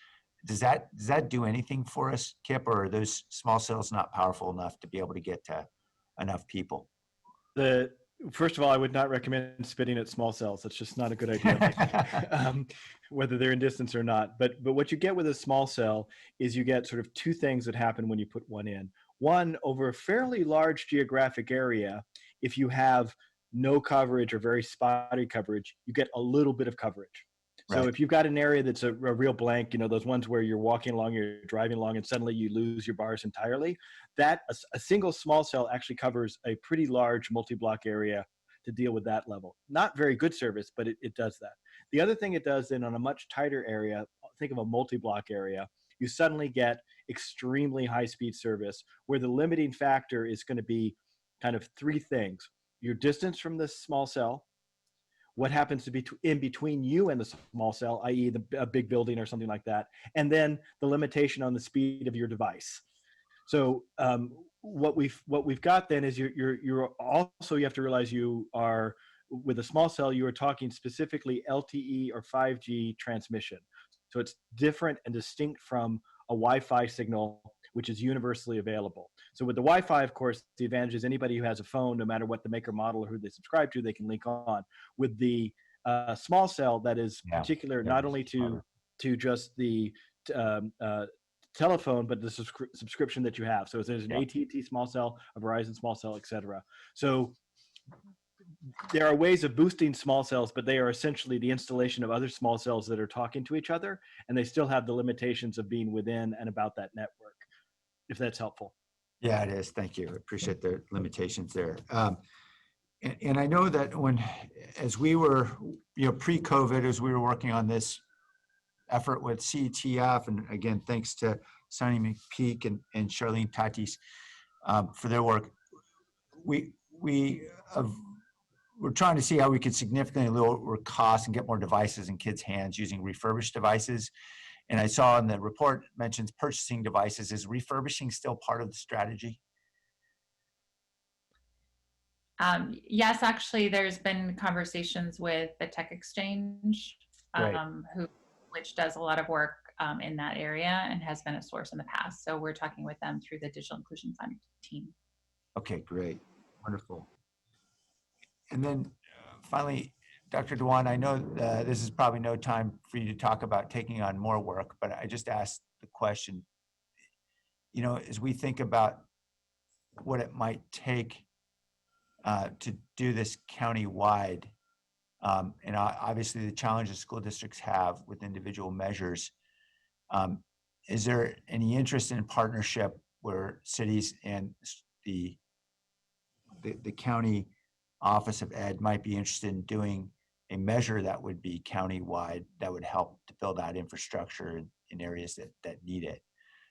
Speaker 1: Does that do anything for us, Kip, or are those small cells not powerful enough to be able to get to enough people?
Speaker 6: First of all, I would not recommend spitting at small cells. That's just not a good idea, whether they're in distance or not. But what you get with a small cell is you get sort of two things that happen when you put one in. One, over a fairly large geographic area, if you have no coverage or very spotty coverage, you get a little bit of coverage. So if you've got an area that's a real blank, those ones where you're walking along, you're driving along, and suddenly you lose your bars entirely, that a single small cell actually covers a pretty large multi-block area to deal with that level. Not very good service, but it does that. The other thing it does then on a much tighter area, think of a multi-block area, you suddenly get extremely high-speed service where the limiting factor is going to be kind of three things: your distance from the small cell, what happens to be in between you and the small cell, i.e. a big building or something like that, and then the limitation on the speed of your device. So what we've got then is you're also, you have to realize you are, with a small cell, you are talking specifically LTE or 5G transmission. So it's different and distinct from a Wi-Fi signal, which is universally available. So with the Wi-Fi, of course, the advantage is anybody who has a phone, no matter what the maker model or who they subscribe to, they can link on. With the small cell, that is particular not only to just the telephone, but the subscription that you have. So there's an AT&T small cell, a Verizon small cell, et cetera. So there are ways of boosting small cells, but they are essentially the installation of other small cells that are talking to each other, and they still have the limitations of being within and about that network, if that's helpful.
Speaker 1: Yeah, it is. Thank you. I appreciate the limitations there. And I know that as we were, pre-COVID, as we were working on this effort with CETF, and again, thanks to Sonny McPeak and Charlene Tatis for their work, we're trying to see how we could significantly lower costs and get more devices in kids' hands using refurbished devices. And I saw in the report mentions purchasing devices. Is refurbishing still part of the strategy?
Speaker 12: Yes, actually, there's been conversations with the Tech Exchange, which does a lot of work in that area and has been a source in the past. So we're talking with them through the Digital Inclusion Fund team.
Speaker 1: Okay, great. Wonderful. And then finally, Dr. Dewan, I know this is probably no time for you to talk about taking on more work, but I just asked the question, as we think about what it might take to do this county-wide, And obviously the challenges school districts have with individual measures. Is there any interest in partnership where cities and the county office of ed might be interested in doing a measure that would be county-wide that would help to build out infrastructure in areas that need it?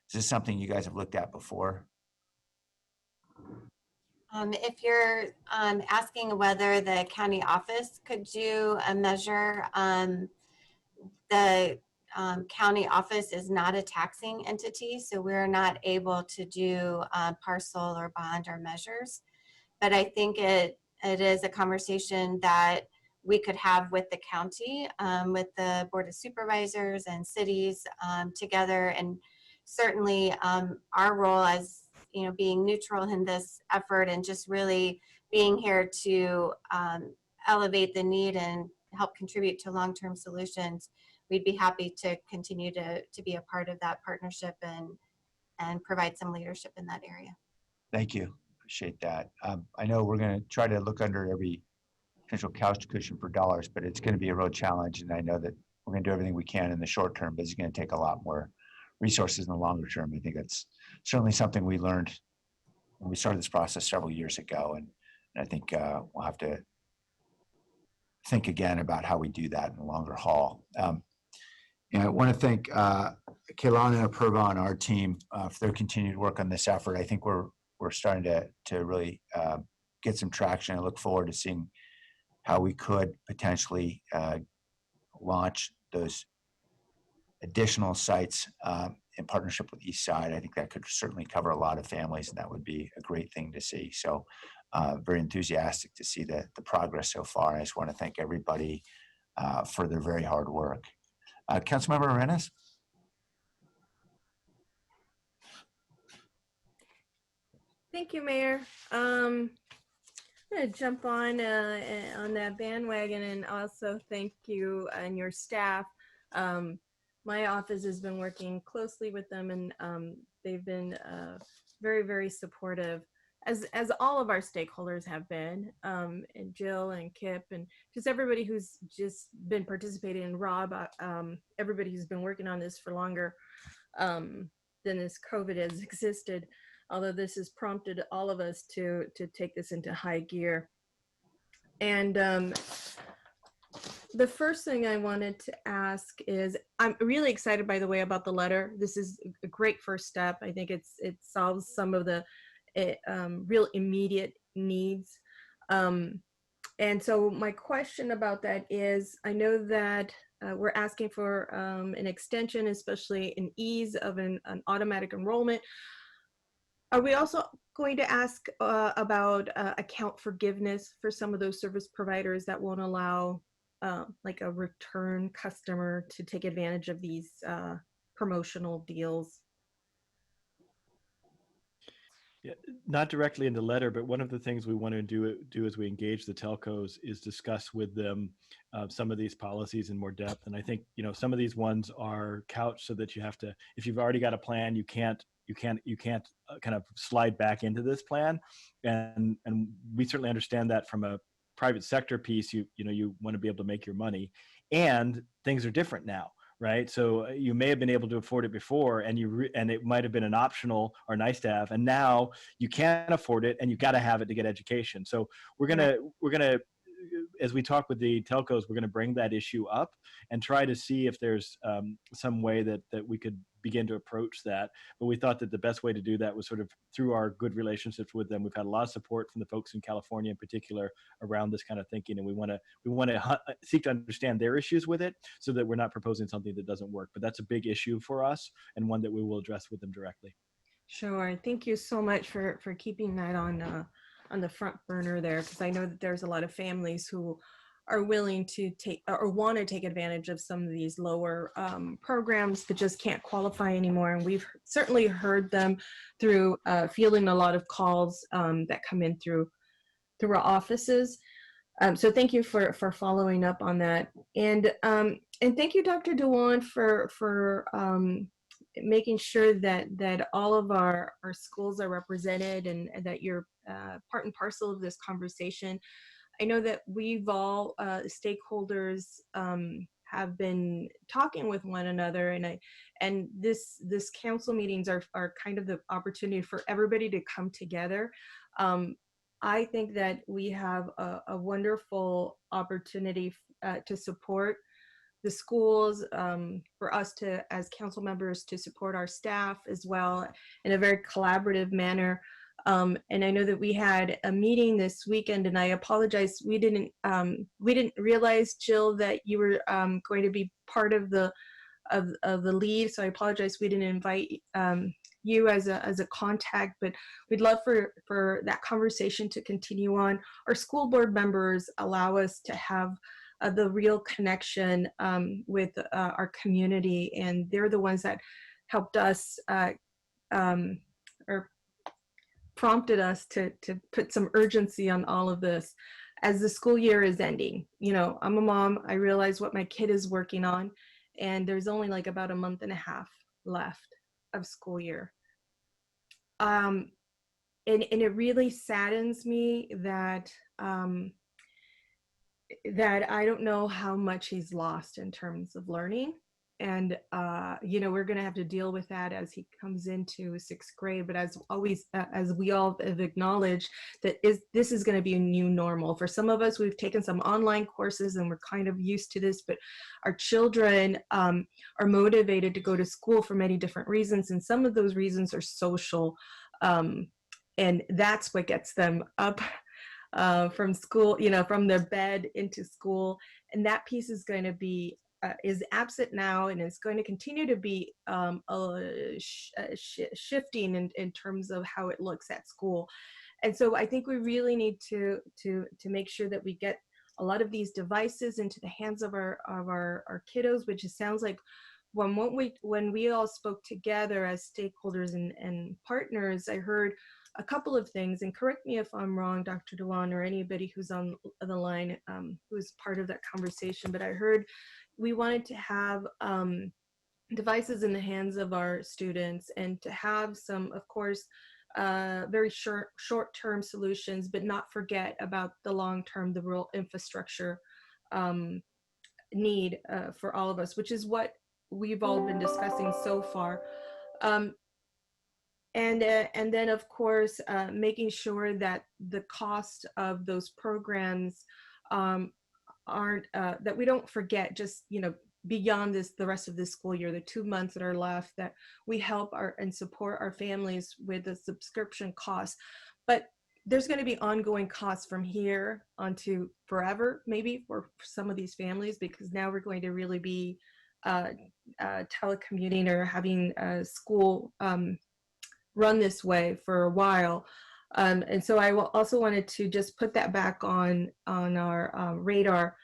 Speaker 1: Is this something you guys have looked at before?
Speaker 16: If you're asking whether the county office could do a measure, the county office is not a taxing entity, so we're not able to do parcel or bond or measures. But I think it is a conversation that we could have with the county, with the Board of Supervisors and cities together. And certainly our role as, you know, being neutral in this effort and just really being here to elevate the need and help contribute to long-term solutions, we'd be happy to continue to be a part of that partnership and provide some leadership in that area.
Speaker 1: Thank you. Appreciate that. I know we're going to try to look under every potential couch cushion for dollars, but it's going to be a real challenge. And I know that we're going to do everything we can in the short term, but it's going to take a lot more resources in the longer term. I think that's certainly something we learned when we started this process several years ago. And I think we'll have to think again about how we do that in the longer haul. And I want to thank Kaylana and Apurva on our team for their continued work on this effort. I think we're starting to really get some traction. I look forward to seeing how we could potentially launch those additional sites in partnership with Eastside. I think that could certainly cover a lot of families, and that would be a great thing to see. So very enthusiastic to see the progress so far. I just want to thank everybody for their very hard work. Councilmember Arenas?
Speaker 17: Thank you, Mayor. I'm gonna jump on that bandwagon and also thank you and your staff. My office has been working closely with them, and they've been very, very supportive, as all of our stakeholders have been, and Jill and Kip and just everybody who's just been participating, and Rob, everybody who's been working on this for longer than this COVID has existed. Although this has prompted all of us to take this into high gear. And the first thing I wanted to ask is, I'm really excited, by the way, about the letter. This is a great first step. I think it solves some of the real immediate needs. And so my question about that is, I know that we're asking for an extension, especially an ease of an automatic enrollment. Are we also going to ask about account forgiveness for some of those service providers that won't allow like a return customer to take advantage of these promotional deals?
Speaker 6: Yeah, not directly in the letter, but one of the things we want to do as we engage the telcos is discuss with them some of these policies in more depth. And I think, you know, some of these ones are couched so that you have to, if you've already got a plan, you can't kind of slide back into this plan. And we certainly understand that from a private sector piece, you want to be able to make your money, and things are different now. Right, so you may have been able to afford it before, and it might have been an optional or nice to have, and now you can't afford it, and you got to have it to get education. So we're gonna, as we talk with the telcos, we're gonna bring that issue up and try to see if there's some way that we could begin to approach that. But we thought that the best way to do that was sort of through our good relationships with them. We've had a lot of support from the folks in California in particular around this kind of thinking, and we want to seek to understand their issues with it so that we're not proposing something that doesn't work. But that's a big issue for us, and one that we will address with them directly.
Speaker 17: Sure. Thank you so much for keeping that on the front burner there, because I know that there's a lot of families who are willing to take or want to take advantage of some of these lower programs but just can't qualify anymore. And we've certainly heard them through fielding a lot of calls that come in through our offices. So thank you for following up on that. And thank you, Dr. Dewan, for making sure that all of our schools are represented and that you're part and parcel of this conversation. I know that we've all stakeholders have been talking with one another, and this council meetings are kind of the opportunity for everybody to come together. I think that we have a wonderful opportunity to support the schools, for us to, as council members, to support our staff as well in a very collaborative manner. And I know that we had a meeting this weekend, and I apologize, we didn't realize, Jill, that you were going to be part of the lead. So I apologize we didn't invite you as a contact, but we'd love for that conversation to continue on. Our school board members allow us to have the real connection with our community, and they're the ones that helped us or prompted us to put some urgency on all of this as the school year is ending. You know, I'm a mom, I realize what my kid is working on, and there's only like about a month and a half left of school year. And it really saddens me that that I don't know how much he's lost in terms of learning. And, you know, we're going to have to deal with that as he comes into 6th grade. But as always, as we all have acknowledged, this is going to be a new normal. For some of us, we've taken some online courses and we're kind of used to this, but our children are motivated to go to school for many different reasons. And some of those reasons are social. And that's what gets them up from school, you know, from their bed into school. And that piece is going to be is absent now, and it's going to continue to be shifting in terms of how it looks at school. And so I think we really need to make sure that we get a lot of these devices into the hands of our kiddos, which it sounds like when we all spoke together as stakeholders and partners, I heard a couple of things, and correct me if I'm wrong, Dr. Dewan, or anybody who's on the line who is part of that conversation, but I heard we wanted to have devices in the hands of our students and to have some, of course, very short-term solutions, but not forget about the long-term, the real infrastructure need for all of us, which is what we've all been discussing so far. And then, of course, making sure that the cost of those programs aren't, that we don't forget, just, you know, beyond the rest of this school year, the 2 months that are left, that we help and support our families with the subscription costs. But there's going to be ongoing costs from here onto forever, maybe, for some of these families, because now we're going to really be telecommuting or having school run this way for a while. And so I also wanted to just put that back on our radar,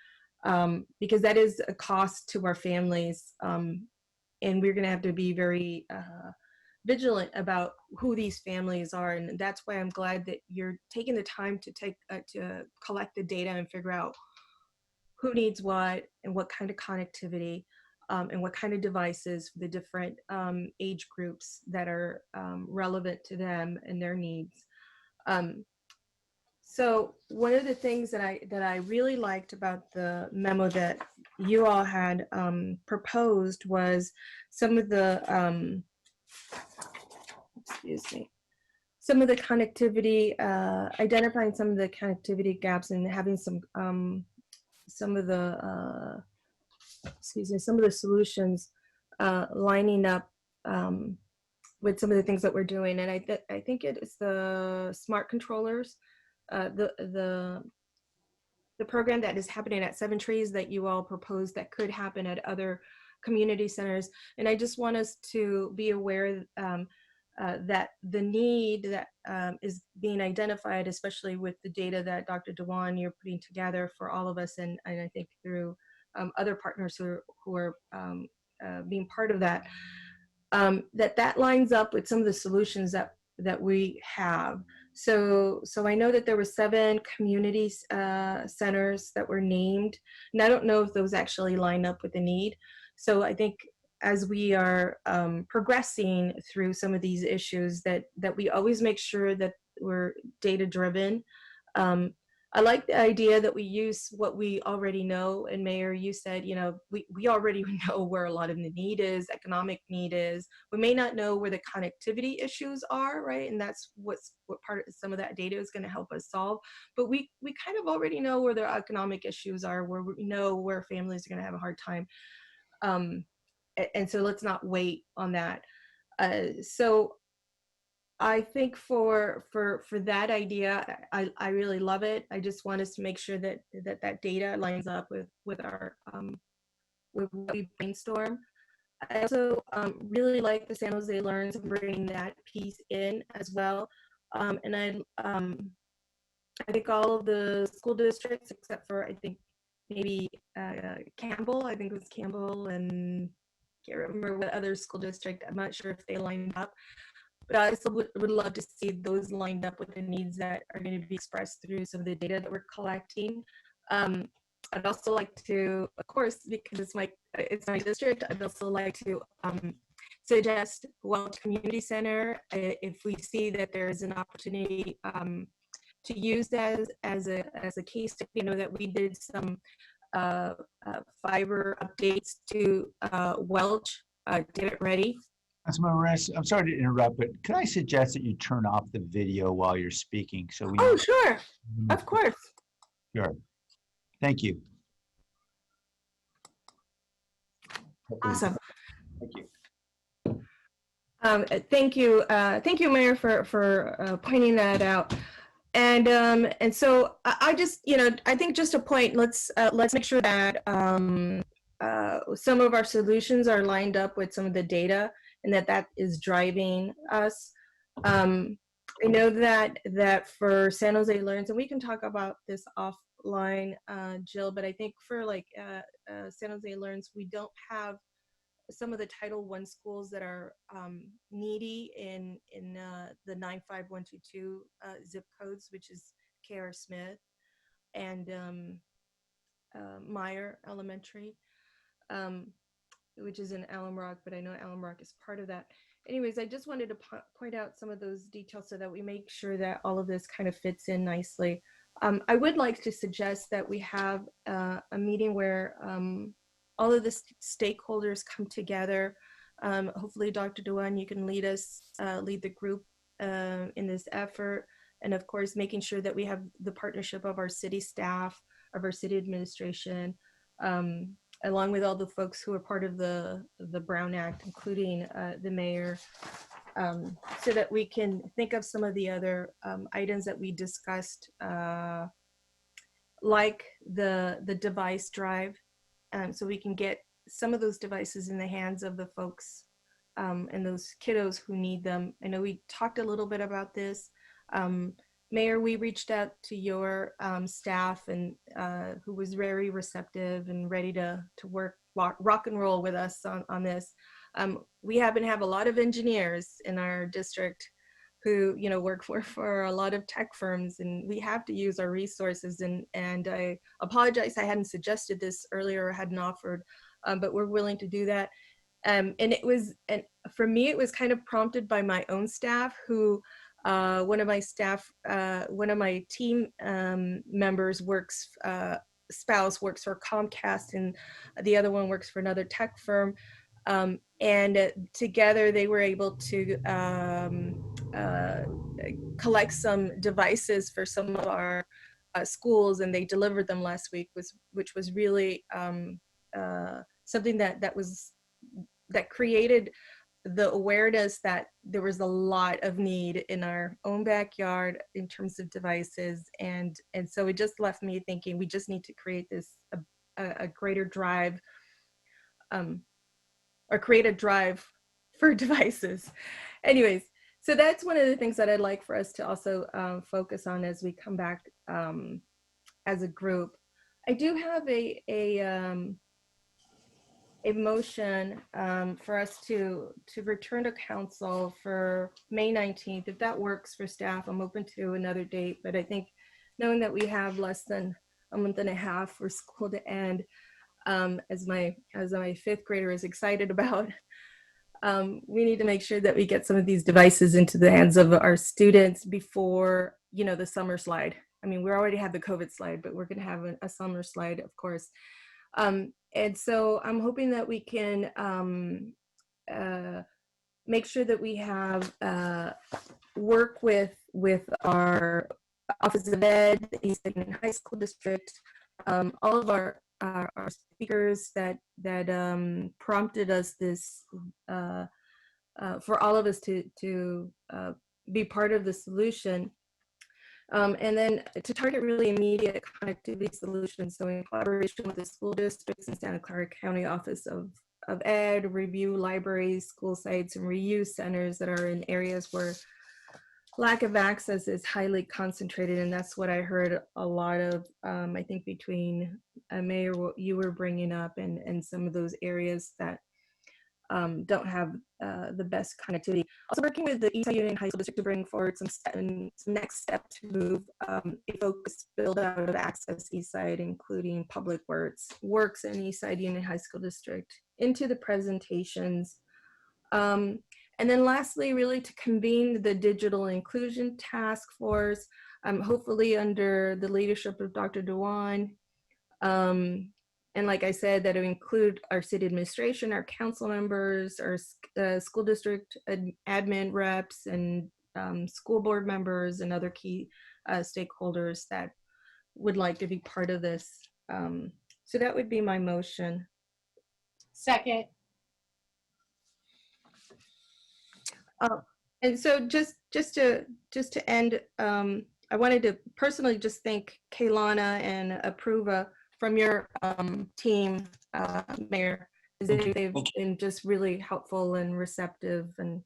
Speaker 17: because that is a cost to our families. And we're gonna have to be very vigilant about who these families are. And that's why I'm glad that you're taking the time to collect the data and figure out who needs what and what kind of connectivity. And what kind of devices for the different age groups that are relevant to them and their needs. So one of the things that I really liked about the memo that you all had proposed was some of the some of the connectivity, identifying some of the connectivity gaps and having some of the some of the solutions lining up with some of the things that we're doing. And I think it is the smart controllers, the program that is happening at 7 Trees that you all proposed that could happen at other community centers. And I just want us to be aware that the need that is being identified, especially with the data that Dr. Dewan, you're putting together for all of us, and I think through other partners who are being part of that, that lines up with some of the solutions that we have. So I know that there were 7 community centers that were named, and I don't know if those actually line up with the need. So I think as we are progressing through some of these issues, that we always make sure that we're data driven. I like the idea that we use what we already know. And Mayor, you said, you know, we already know where a lot of the need is, economic need is. We may not know where the connectivity issues are, right? And that's what part of some of that data is going to help us solve. But we kind of already know where the economic issues are, where we know where families are going to have a hard time. And so let's not wait on that. So I think for that idea, I really love it. I just want us to make sure that that data lines up with our with what we brainstorm. I also really like the San Jose Learns and bringing that piece in as well. And I think all of the school districts, except for I think maybe Campbell, I think it was Campbell, and can't remember what other school district. I'm not sure if they lined up. But I also would love to see those lined up with the needs that are going to be expressed through some of the data that we're collecting. I'd also like to, of course, because it's my district, I'd also like to suggest Welch Community Center if we see that there is an opportunity to use that as a case study. You know that we did some fiber updates to Welch, get it ready.
Speaker 1: Councilmember Renz, I'm sorry to interrupt, but could I suggest that you turn off the video while you're speaking? So we.
Speaker 17: Oh, sure. Of course.
Speaker 1: Sure. Thank you.
Speaker 17: Awesome.
Speaker 1: Thank you.
Speaker 17: Thank you, Mayor, for pointing that out. And so I just, you know, I think just a point. Let's make sure that some of our solutions are lined up with some of the data, and that is driving us. I know that for San Jose Learns, and we can talk about this offline, Jill, but I think for like San Jose Learns, we don't have some of the Title I schools that are needy in the 95122 zip codes, which is K.R. Smith and Meyer Elementary, which is in Alum Rock, but I know Alum Rock is part of that. Anyways, I just wanted to point out some of those details so that we make sure that all of this kind of fits in nicely. I would like to suggest that we have a meeting where all of the stakeholders come together. Hopefully, Dr. Dewan, you can lead the group in this effort. And of course, making sure that we have the partnership of our city staff, of our city administration, along with all the folks who are part of the Brown Act, including the mayor, so that we can think of some of the other items that we discussed, like the device drive, so we can get some of those devices in the hands of the folks and those kiddos who need them. I know we talked a little bit about this. Mayor, we reached out to your staff, and who was very receptive and ready to work, rock and roll with us on this. We happen to have a lot of engineers in our district who, you know, work for a lot of tech firms, and we have to use our resources. And I apologize, I hadn't suggested this earlier or hadn't offered, but we're willing to do that. And for me, it was kind of prompted by my own staff who, one of my team members spouse works for Comcast, and the other one works for another tech firm. And together they were able to collect some devices for some of our schools, and they delivered them last week, which was really something that created the awareness that there was a lot of need in our own backyard in terms of devices. And so it just left me thinking we just need to create this, a greater drive, or create a drive for devices. Anyways, so that's one of the things that I'd like for us to also focus on as we come back as a group. I do have a motion for us to return to council for May 19th. If that works for staff, I'm open to another date, but I think knowing that we have less than a month and a half for school to end, as my fifth grader is excited about, we need to make sure that we get some of these devices into the hands of our students before, you know, the summer slide. I mean, we already have the COVID slide, but we're going to have a summer slide, of course. And so I'm hoping that we can make sure that we have work with our Office of Ed, the East Side High School District, all of our speakers that prompted us this for all of us to be part of the solution. And then to target really immediate connectivity solutions. So in collaboration with the school districts and Santa Clara County Office of Ed, review libraries, school sites, and reuse centers that are in areas where lack of access is highly concentrated. And that's what I heard a lot of, I think between Mayor, what you were bringing up, and some of those areas that don't have the best connectivity. Also working with the Eastside Union High School District to bring forward some next step to move a focused build out of access Eastside, including public works and Eastside Union High School District into the presentations. And then lastly, really to convene the digital inclusion task force, hopefully under the leadership of Dr. Dewan. And like I said, that will include our city administration, our council members, our school district admin reps, and school board members and other key stakeholders that would like to be part of this. So that would be my motion.
Speaker 11: Second.
Speaker 17: And so just to end, I wanted to personally just thank Kaylana and Apruva from your team, Mayor. They've been just really helpful and receptive and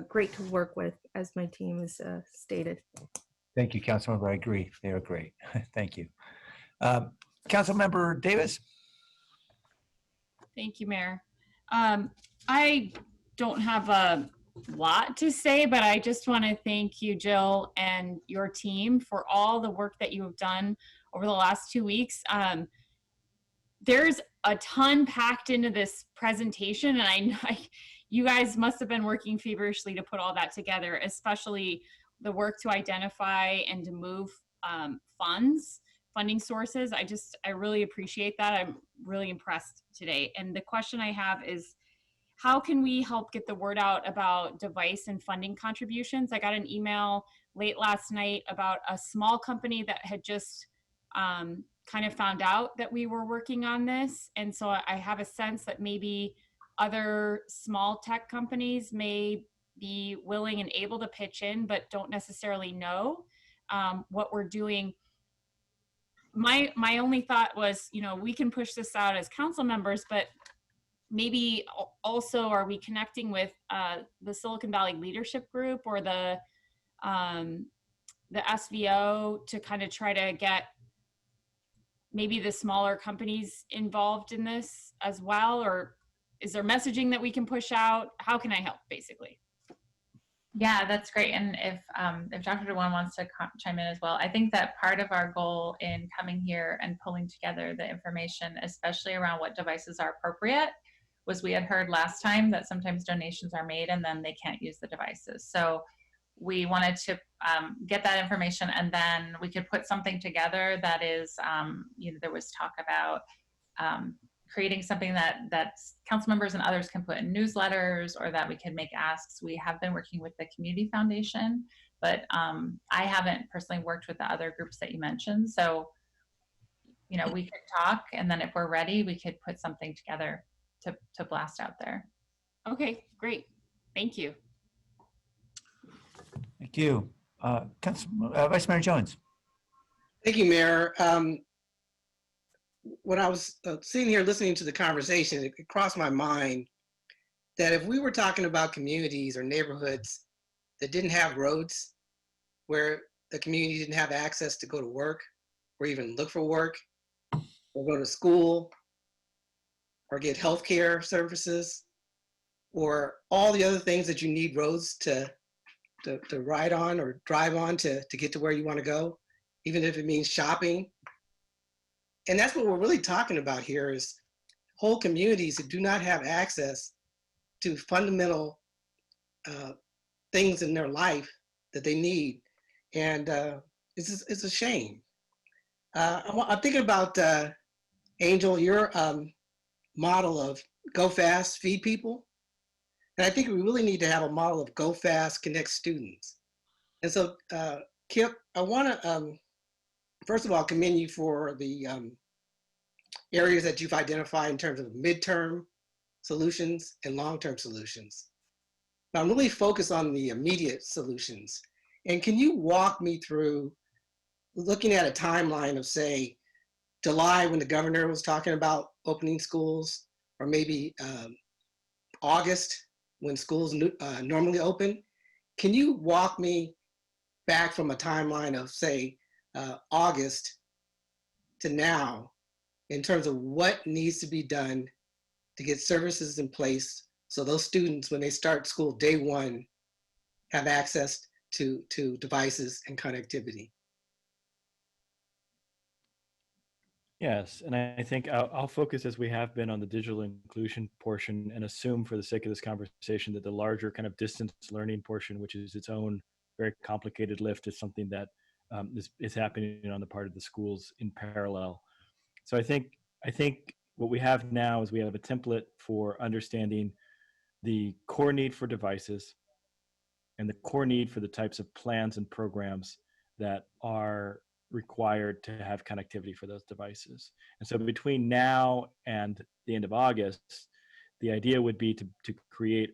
Speaker 17: great to work with, as my team has stated.
Speaker 1: Thank you, Councilmember. I agree. They are great. Thank you. Councilmember Davis.
Speaker 13: Thank you, Mayor. I don't have a lot to say, but I just want to thank you, Jill, and your team for all the work that you have done over the last 2 weeks. There's a ton packed into this presentation, and I know you guys must have been working feverishly to put all that together, especially the work to identify and to move funding sources. I really appreciate that. I'm really impressed today. And the question I have is, how can we help get the word out about device and funding contributions? I got an email late last night about a small company that had just kind of found out that we were working on this. And so I have a sense that maybe other small tech companies may be willing and able to pitch in, but don't necessarily know what we're doing. My only thought was, we can push this out as council members, but maybe also are we connecting with the Silicon Valley Leadership Group or the SVO to kind of try to get maybe the smaller companies involved in this as well? Or is there messaging that we can push out? How can I help, basically?
Speaker 12: Yeah, that's great. And if Dr. Dewan wants to chime in as well, I think that part of our goal in coming here and pulling together the information, especially around what devices are appropriate, was we had heard last time that sometimes donations are made and then they can't use the devices. So we wanted to get that information, and then we could put something together that is, there was talk about creating something that council members and others can put in newsletters, or that we can make asks. We have been working with the Community Foundation, but I haven't personally worked with the other groups that you mentioned. So, we could talk, and then if we're ready, we could put something together to blast out there.
Speaker 13: Okay, great. Thank you.
Speaker 1: Thank you. Vice Mayor Jones.
Speaker 10: Thank you, Mayor. When I was sitting here listening to the conversation, it crossed my mind that if we were talking about communities or neighborhoods that didn't have roads, where the community didn't have access to go to work or even look for work or go to school or get healthcare services or all the other things that you need roads to ride on or drive on to get to where you want to go, even if it means shopping. And that's what we're really talking about here, is whole communities that do not have access to fundamental things in their life that they need. And it's a shame. I'm thinking about Angel, your model of go fast, feed people. And I think we really need to have a model of go fast, connect students. And so, Kip, I want to first of all commend you for the areas that you've identified in terms of midterm solutions and long-term solutions. But I'm really focused on the immediate solutions. And can you walk me through looking at a timeline of, say, July when the governor was talking about opening schools, or maybe August when schools normally open? Can you walk me back from a timeline of, say, August to now in terms of what needs to be done to get services in place so those students, when they start school day one, have access to devices and connectivity?
Speaker 6: Yes, and I think I'll focus, as we have been, on the digital inclusion portion, and assume for the sake of this conversation that the larger kind of distance learning portion, which is its own very complicated lift, is something that is happening on the part of the schools in parallel. So I think what we have now is we have a template for understanding the core need for devices and the core need for the types of plans and programs that are required to have connectivity for those devices. And so between now and the end of August, the idea would be to create,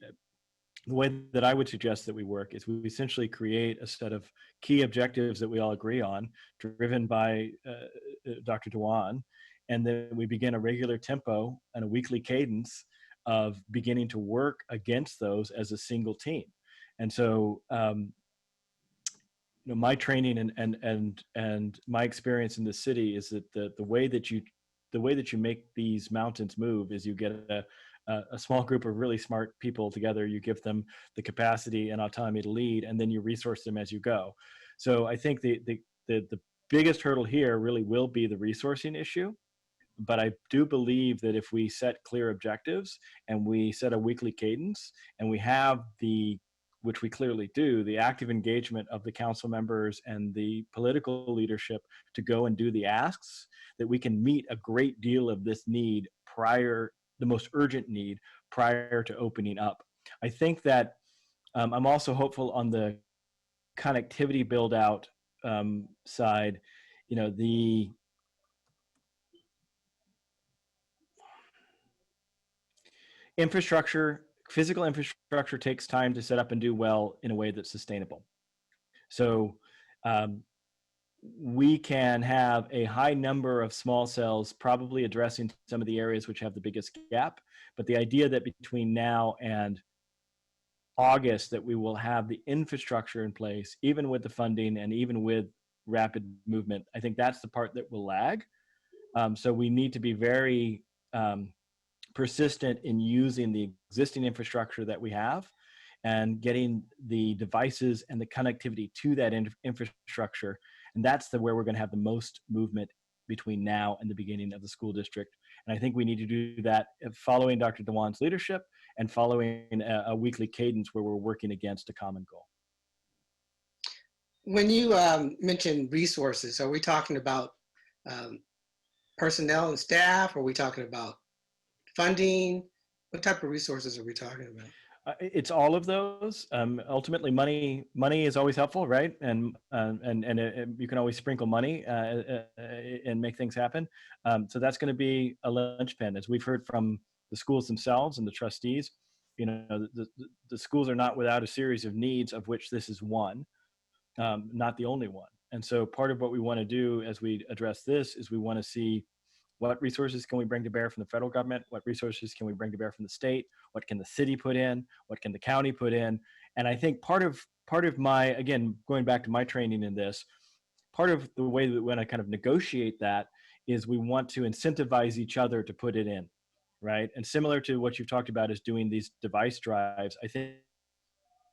Speaker 6: the way that I would suggest that we work is we essentially create a set of key objectives that we all agree on, driven by Dr. Dewan, and then we begin a regular tempo and a weekly cadence of beginning to work against those as a single team. And so, my training and my experience in the city is that the way that you make these mountains move is you get a small group of really smart people together, you give them the capacity and autonomy to lead, and then you resource them as you go. So I think the biggest hurdle here really will be the resourcing issue. But I do believe that if we set clear objectives and we set a weekly cadence and we have which we clearly do, the active engagement of the council members and the political leadership to go and do the asks, that we can meet a great deal of this need the most urgent need prior to opening up. I think that I'm also hopeful on the connectivity build out side. The physical infrastructure takes time to set up and do well in a way that's sustainable. So we can have a high number of small cells probably addressing some of the areas which have the biggest gap. But the idea that between now and August that we will have the infrastructure in place, even with the funding and even with rapid movement, I think that's the part that will lag. So we need to be very persistent in using the existing infrastructure that we have and getting the devices and the connectivity to that infrastructure. And that's where we're going to have the most movement between now and the beginning of the school district. And I think we need to do that following Dr. Dewan's leadership and following a weekly cadence where we're working against a common goal.
Speaker 10: When you mention resources, are we talking about personnel and staff? Are we talking about funding? What type of resources are we talking about?
Speaker 6: It's all of those. Ultimately, money is always helpful, right? And you can always sprinkle money and make things happen. So that's going to be a linchpin, as we've heard from the schools themselves and the trustees. The schools are not without a series of needs, of which this is one, not the only one. And so part of what we want to do as we address this is we want to see what resources can we bring to bear from the federal government? What resources can we bring to bear from the state? What can the city put in? What can the county put in? And I think part of my, again, going back to my training in this, part of the way that when I kind of negotiate that is we want to incentivize each other to put it in, right? And similar to what you've talked about is doing these device drives, I think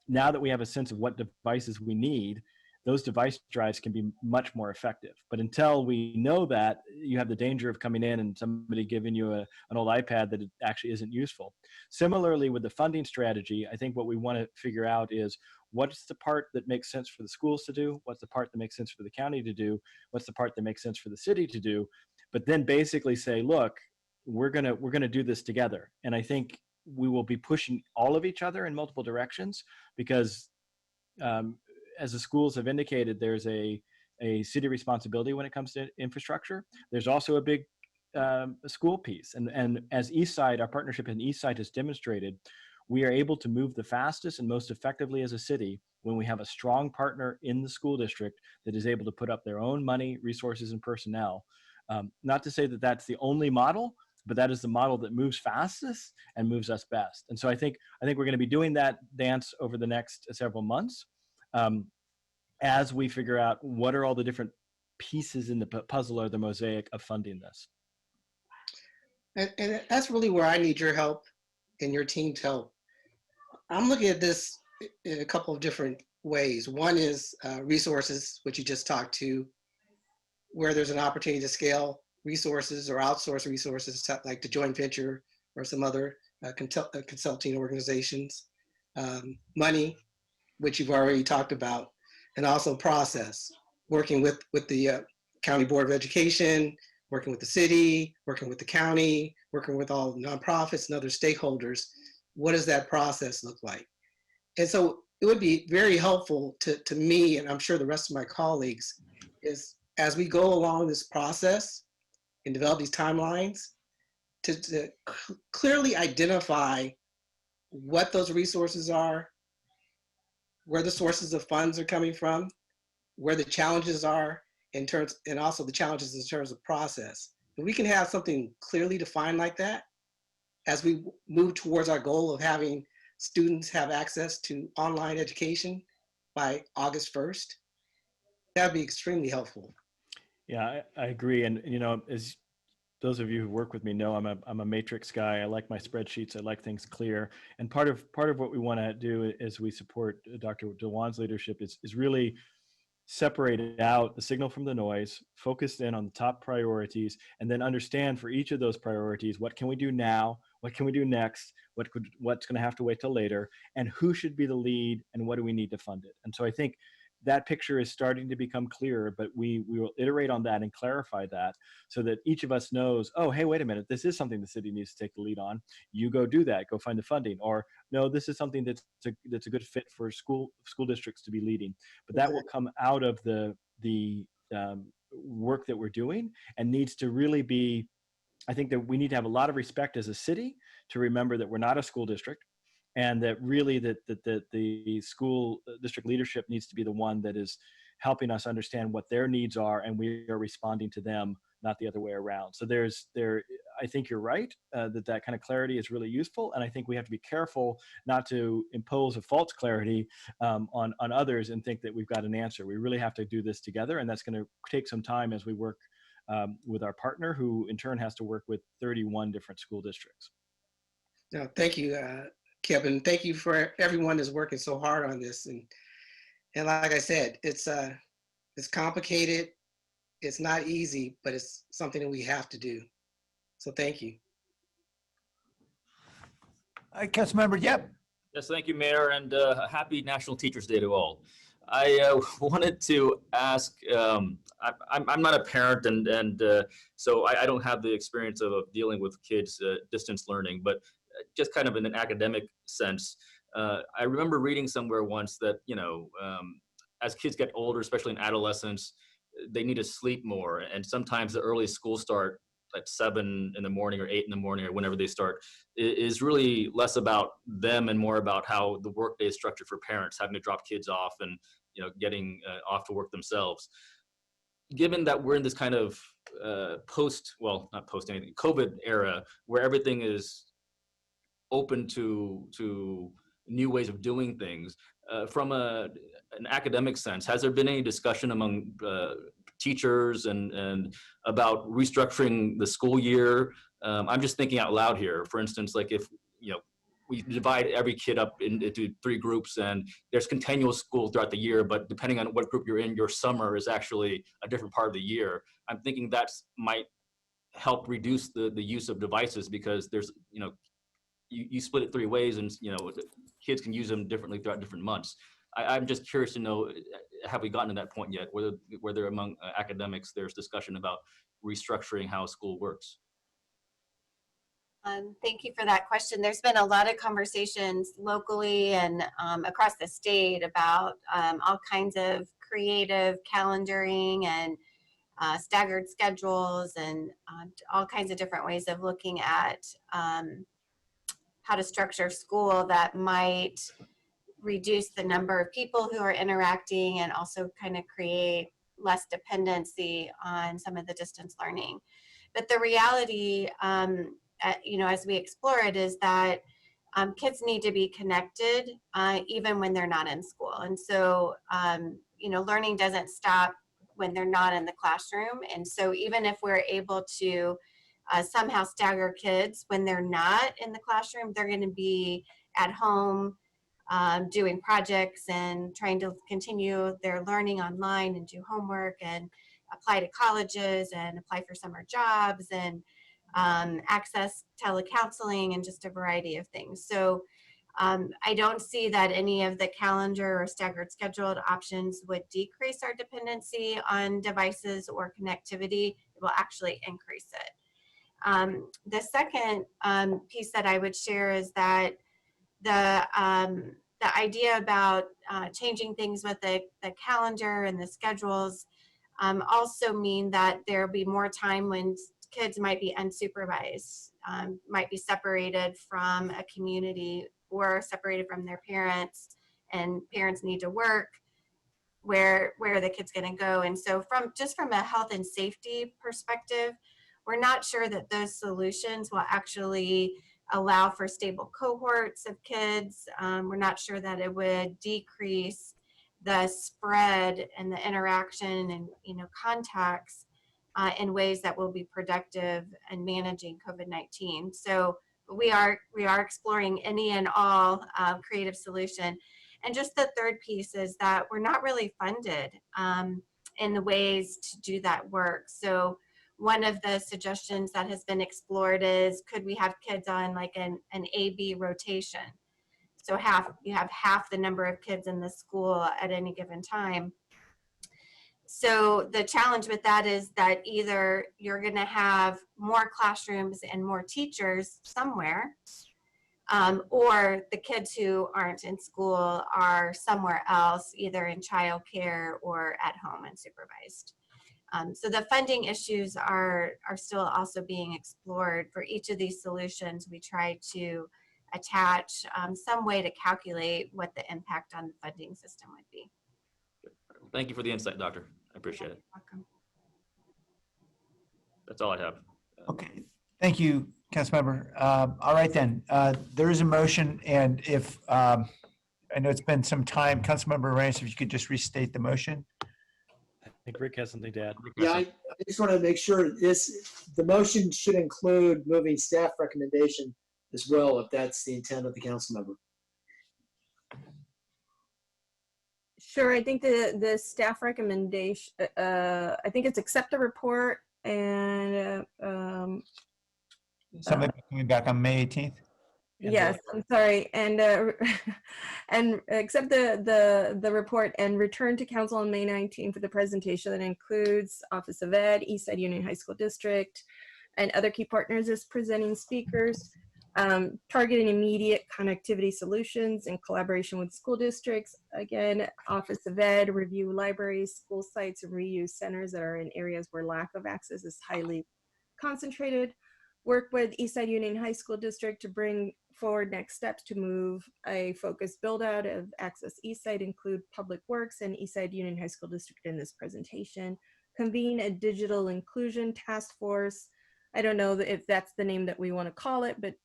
Speaker 6: now that we have a sense of what devices we need, those device drives can be much more effective. But until we know that, you have the danger of coming in and somebody giving you an old iPad that actually isn't useful. Similarly, with the funding strategy, I think what we want to figure out is what's the part that makes sense for the schools to do, what's the part that makes sense for the county to do, what's the part that makes sense for the city to do, but then basically say, look, we're gonna do this together. And I think we will be pushing all of each other in multiple directions because as the schools have indicated, there's a city responsibility when it comes to infrastructure. There's also a big school piece. And as Eastside, our partnership in Eastside has demonstrated, we are able to move the fastest and most effectively as a city when we have a strong partner in the school district that is able to put up their own money, resources, and personnel. Not to say that that's the only model, but that is the model that moves fastest and moves us best. And so I think we're going to be doing that dance over the next several months as we figure out what are all the different pieces in the puzzle or the mosaic of funding this.
Speaker 10: And that's really where I need your help and your team's help. I'm looking at this in a couple of different ways. One is resources, which you just talked to, where there's an opportunity to scale resources or outsource resources like the joint venture or some other consulting organizations. Money, which you've already talked about, and also process, working with the County Board of Education, working with the city, working with the county, working with all nonprofits and other stakeholders. What does that process look like? And so it would be very helpful to me, and I'm sure the rest of my colleagues, is as we go along this process and develop these timelines, to clearly identify what those resources are, where the sources of funds are coming from, where the challenges are in terms, and also the challenges in terms of process. If we can have something clearly defined like that, as we move towards our goal of having students have access to online education by August 1st, that'd be extremely helpful.
Speaker 6: Yeah, I agree. And, you know, as those of you who work with me know, I'm a matrix guy. I like my spreadsheets. I like things clear. And part of what we want to do as we support Dr. DeJuan's leadership is really separate out the signal from the noise, focus in on the top priorities, and then understand for each of those priorities, what can we do now? What can we do next? What's going to have to wait till later? And who should be the lead? And what do we need to fund it? And so I think that picture is starting to become clearer, but we will iterate on that and clarify that so that each of us knows, oh, hey, wait a minute, this is something the city needs to take the lead on. You go do that, go find the funding. Or no, this is something that's a good fit for school districts to be leading. But that will come out of the work that we're doing and needs to really be, I think that we need to have a lot of respect as a city to remember that we're not a school district. And that really that the school district leadership needs to be the one that is helping us understand what their needs are, and we are responding to them, not the other way around. So I think you're right that kind of clarity is really useful, and I think we have to be careful not to impose a false clarity on others and think that we've got an answer. We really have to do this together, and that's going to take some time as we work with our partner, who in turn has to work with 31 different school districts.
Speaker 10: No, thank you. Kevin, thank you for everyone that's working so hard on this. And like I said, it's complicated. It's not easy, but it's something that we have to do. So thank you.
Speaker 1: Councilmember, yep.
Speaker 2: Yes, thank you, Mayor, and happy National Teachers Day to all. I wanted to ask, I'm not a parent, and so I don't have the experience of dealing with kids distance learning, but just kind of in an academic sense, I remember reading somewhere once that, as kids get older, especially in adolescence, they need to sleep more. And sometimes the earliest school start at 7 in the morning or 8 in the morning or whenever they start is really less about them and more about how the workday is structured for parents, having to drop kids off and, getting off to work themselves. Given that we're in this kind of not post anything, COVID era where everything is open to new ways of doing things. From an academic sense, has there been any discussion among teachers and about restructuring the school year? I'm just thinking out loud here. For instance, like if, we divide every kid up into 3 groups, and there's continual school throughout the year, but depending on what group you're in, your summer is actually a different part of the year. I'm thinking that might help reduce the use of devices, because there's, you split it 3 ways, and kids can use them differently throughout different months. I'm just curious to know, have we gotten to that point yet, whether among academics there's discussion about restructuring how school works?
Speaker 16: Thank you for that question. There's been a lot of conversations locally and across the state about all kinds of creative calendaring and staggered schedules and all kinds of different ways of looking at how to structure school that might reduce the number of people who are interacting and also kind of create less dependency on some of the distance learning. But the reality, as we explore it, is that kids need to be connected even when they're not in school. And so, learning doesn't stop when they're not in the classroom. And so even if we're able to somehow stagger kids when they're not in the classroom, they're going to be at home doing projects and trying to continue their learning online and do homework and apply to colleges and apply for summer jobs and access telecounseling and just a variety of things. So I don't see that any of the calendar or staggered scheduled options would decrease our dependency on devices or connectivity. It will actually increase it. The second piece that I would share is that the idea about changing things with the calendar and the schedules also mean that there'll be more time when kids might be unsupervised, might be separated from a community or separated from their parents, and parents need to work. Where are the kids going to go? And so from a health and safety perspective, we're not sure that those solutions will actually allow for stable cohorts of kids. We're not sure that it would decrease the spread and the interaction and contacts in ways that will be productive in managing COVID-19. So we are exploring any and all creative solution. And just the third piece is that we're not really funded in the ways to do that work. So one of the suggestions that has been explored is, could we have kids on like an A-B rotation? So you have half the number of kids in the school at any given time. So the challenge with that is that either you're going to have more classrooms and more teachers somewhere, or the kids who aren't in school are somewhere else, either in childcare or at home unsupervised. So the funding issues are still also being explored. For each of these solutions, we try to attach some way to calculate what the impact on the funding system would be.
Speaker 2: Thank you for the insight, Doctor. I appreciate it.
Speaker 16: Welcome.
Speaker 2: That's all I have.
Speaker 1: Okay, thank you, Councilmember. All right then, there is a motion, and if, I know it's been some time, Councilmember Reyes, if you could just restate the motion.
Speaker 6: I think Rick has something to add.
Speaker 7: Yeah, I just want to make sure the motion should include moving staff recommendation as well, if that's the intent of the council member.
Speaker 17: Sure, I think the staff recommendation, I think it's accept the report and
Speaker 1: Something coming back on May 18th?
Speaker 17: yes, I'm sorry, and accept the report and return to council on May 19th for the presentation that includes Office of Ed, Eastside Union High School District, and other key partners as presenting speakers. Targeting immediate connectivity solutions in collaboration with school districts. Again, Office of Ed, review libraries, school sites, and reuse centers that are in areas where lack of access is highly concentrated. Work with Eastside Union High School District to bring forward next steps to move a focused build out of Access Eastside, include Public Works and Eastside Union High School District in this presentation. Convene a digital inclusion task force. I don't know if that's the name that we want to call it, but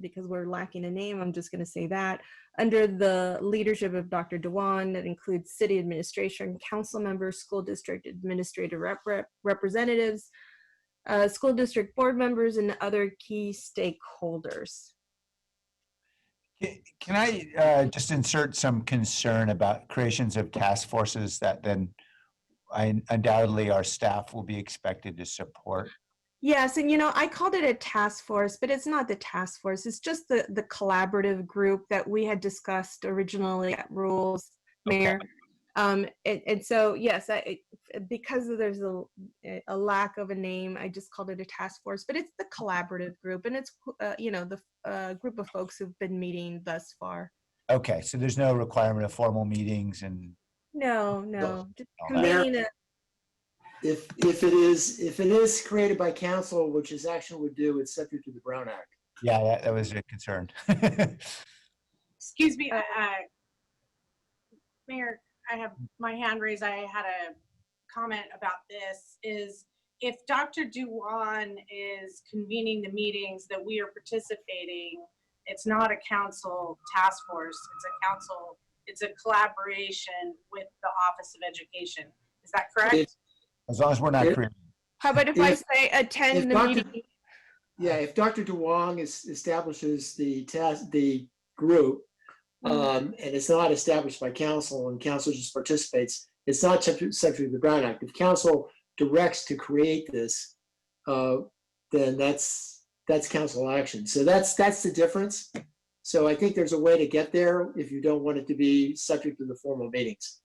Speaker 17: because we're lacking a name, I'm just going to say that. Under the leadership of Dr. Dewan, that includes city administration, council members, school district administrative representatives, school district board members, and other key stakeholders.
Speaker 1: Can I just insert some concern about creations of task forces that then undoubtedly our staff will be expected to support?
Speaker 17: Yes, and I called it a task force, but it's not the task force. It's just the collaborative group that we had discussed originally at Rules, Mayor. And so yes, because there's a lack of a name, I just called it a task force. But it's the collaborative group, and it's the group of folks who've been meeting thus far.
Speaker 1: Okay, so there's no requirement of formal meetings and
Speaker 17: No, just
Speaker 1: all that.
Speaker 17: convene a
Speaker 7: If it is created by council, which this action would do, it's subject to the Brown Act.
Speaker 1: Yeah, that was a concern.
Speaker 11: Excuse me, Mayor, I have my hand raised. I had a comment about this is if Dr. Duwan is convening the meetings that we are participating, it's not a council task force. It's a collaboration with the Office of Education. Is that correct?
Speaker 1: As long as we're not creating.
Speaker 17: How about if I say attend the meeting?
Speaker 7: Yeah, if Dr. Duong establishes the group, and it's not established by council and council just participates, it's not subject to the Brown Act. If council directs to create this, then that's council action. So that's the difference. So I think there's a way to get there if you don't want it to be subject to the formal meetings.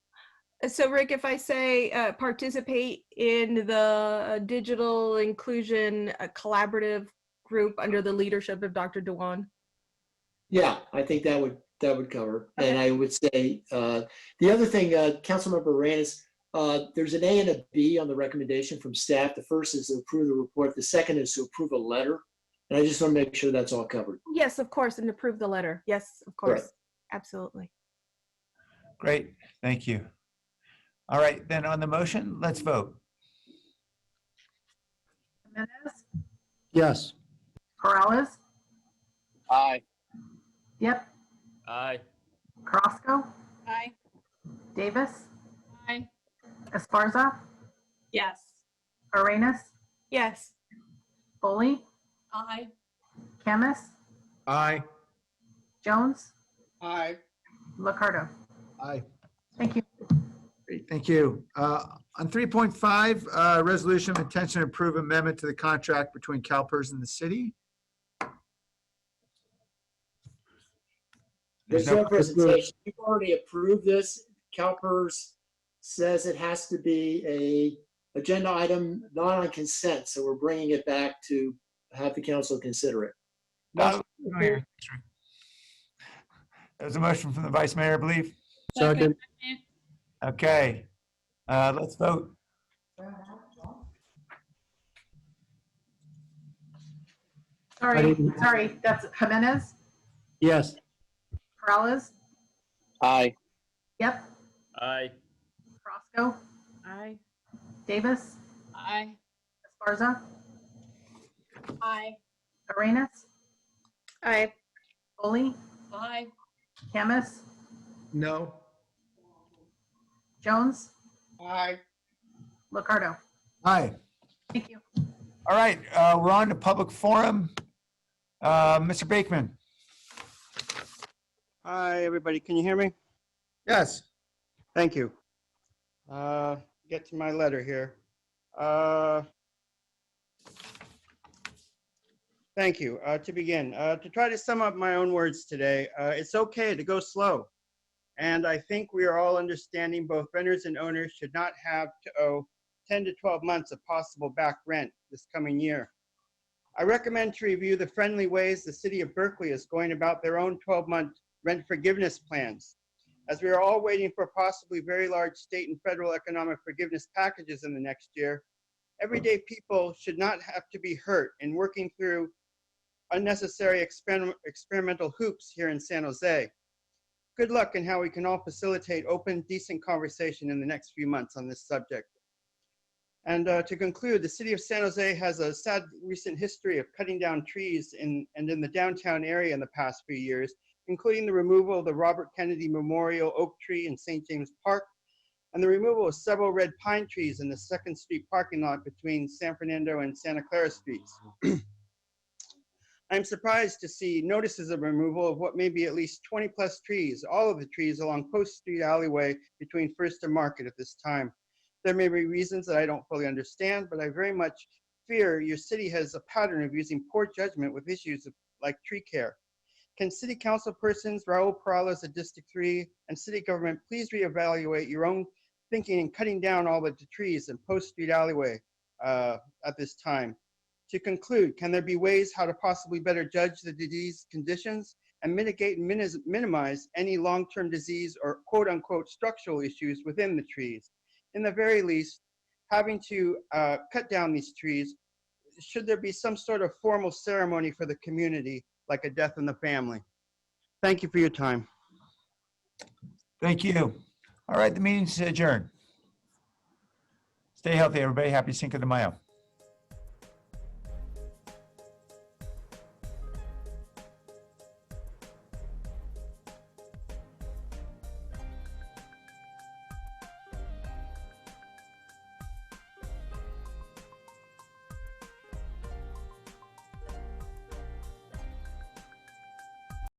Speaker 17: So Rick, if I say participate in the digital inclusion collaborative group under the leadership of Dr. Dewan.
Speaker 7: Yeah, I think that would cover. Okay. And I would say the other thing, Councilmember Arenas, there's an A and a B on the recommendation from staff. The first is to approve the report. The second is to approve a letter. And I just want to make sure that's all covered.
Speaker 17: Yes, of course, and approve the letter. Yes, of course.
Speaker 7: Right.
Speaker 17: Absolutely.
Speaker 1: Great, thank you. All right, then on the motion, let's vote.
Speaker 15: Jimenez,
Speaker 6: Yes.
Speaker 15: Corrales,
Speaker 18: Aye.
Speaker 15: Yep,
Speaker 2: Aye.
Speaker 15: Carrasco,
Speaker 11: Aye.
Speaker 15: Davis,
Speaker 11: Aye.
Speaker 15: Esparza,
Speaker 11: Yes.
Speaker 15: Arenas,
Speaker 17: Yes.
Speaker 15: Foley,
Speaker 11: Aye.
Speaker 15: Camus,
Speaker 6: Aye.
Speaker 15: Jones,
Speaker 18: Aye.
Speaker 15: Licardo.
Speaker 1: Aye.
Speaker 15: Thank you.
Speaker 1: Great, thank you. On 3.5, resolution of intention to approve amendment to the contract between CalPERS and the city.
Speaker 7: There's no presentation. You've already approved this. CalPERS says it has to be a agenda item, not on consent. So we're bringing it back to have the council consider it.
Speaker 1: There's a motion from the vice mayor, I believe.
Speaker 6: Second.
Speaker 1: Okay, let's vote.
Speaker 15: Sorry, that's Jimenez,
Speaker 6: Yes.
Speaker 15: Corrales,
Speaker 18: Aye.
Speaker 15: Yep,
Speaker 2: Aye.
Speaker 15: Carrasco,
Speaker 11: Aye.
Speaker 15: Davis,
Speaker 11: Aye.
Speaker 15: Esparza,
Speaker 11: Aye.
Speaker 15: Arenas,
Speaker 17: Aye.
Speaker 15: Foley,
Speaker 11: Aye.
Speaker 15: Camus,
Speaker 6: No.
Speaker 15: Jones,
Speaker 18: Aye.
Speaker 15: Licardo.
Speaker 1: Aye.
Speaker 15: Thank you.
Speaker 1: All right, we're on to public forum. Mr. Bakeman.
Speaker 9: Hi, everybody. Can you hear me?
Speaker 1: Yes.
Speaker 9: Thank you. Get to my letter here. Thank you. To begin, to try to sum up my own words today, it's okay to go slow. And I think we are all understanding both renters and owners should not have to owe 10 to 12 months of possible back rent this coming year. I recommend to review the friendly ways the city of Berkeley is going about their own 12-month rent forgiveness plans. As we are all waiting for possibly very large state and federal economic forgiveness packages in the next year, everyday people should not have to be hurt in working through unnecessary experimental hoops here in San Jose. Good luck in how we can all facilitate open, decent conversation in the next few months on this subject. And to conclude, the city of San Jose has a sad recent history of cutting down trees in the downtown area in the past few years, including the removal of the Robert Kennedy Memorial Oak Tree in St. James Park, and the removal of several red pine trees in the 2nd Street parking lot between San Fernando and Santa Clara Streets. I'm surprised to see notices of removal of what may be at least 20 plus trees, all of the trees along Post Street alleyway between First and Market at this time. There may be reasons that I don't fully understand, but I very much fear your city has a pattern of using poor judgment with issues like tree care. Can City Council persons, Raul Perales at District 3, and City Government please reevaluate your own thinking in cutting down all the trees in Post Street alleyway at this time? To conclude, can there be ways how to possibly better judge the disease conditions and mitigate and minimize any long-term disease or quote unquote structural issues within the trees? In the very least, having to cut down these trees, should there be some sort of formal ceremony for the community, like a death in the family? Thank you for your time.
Speaker 1: Thank you. All right, the meeting's adjourned. Stay healthy, everybody. Happy Cinco de Mayo.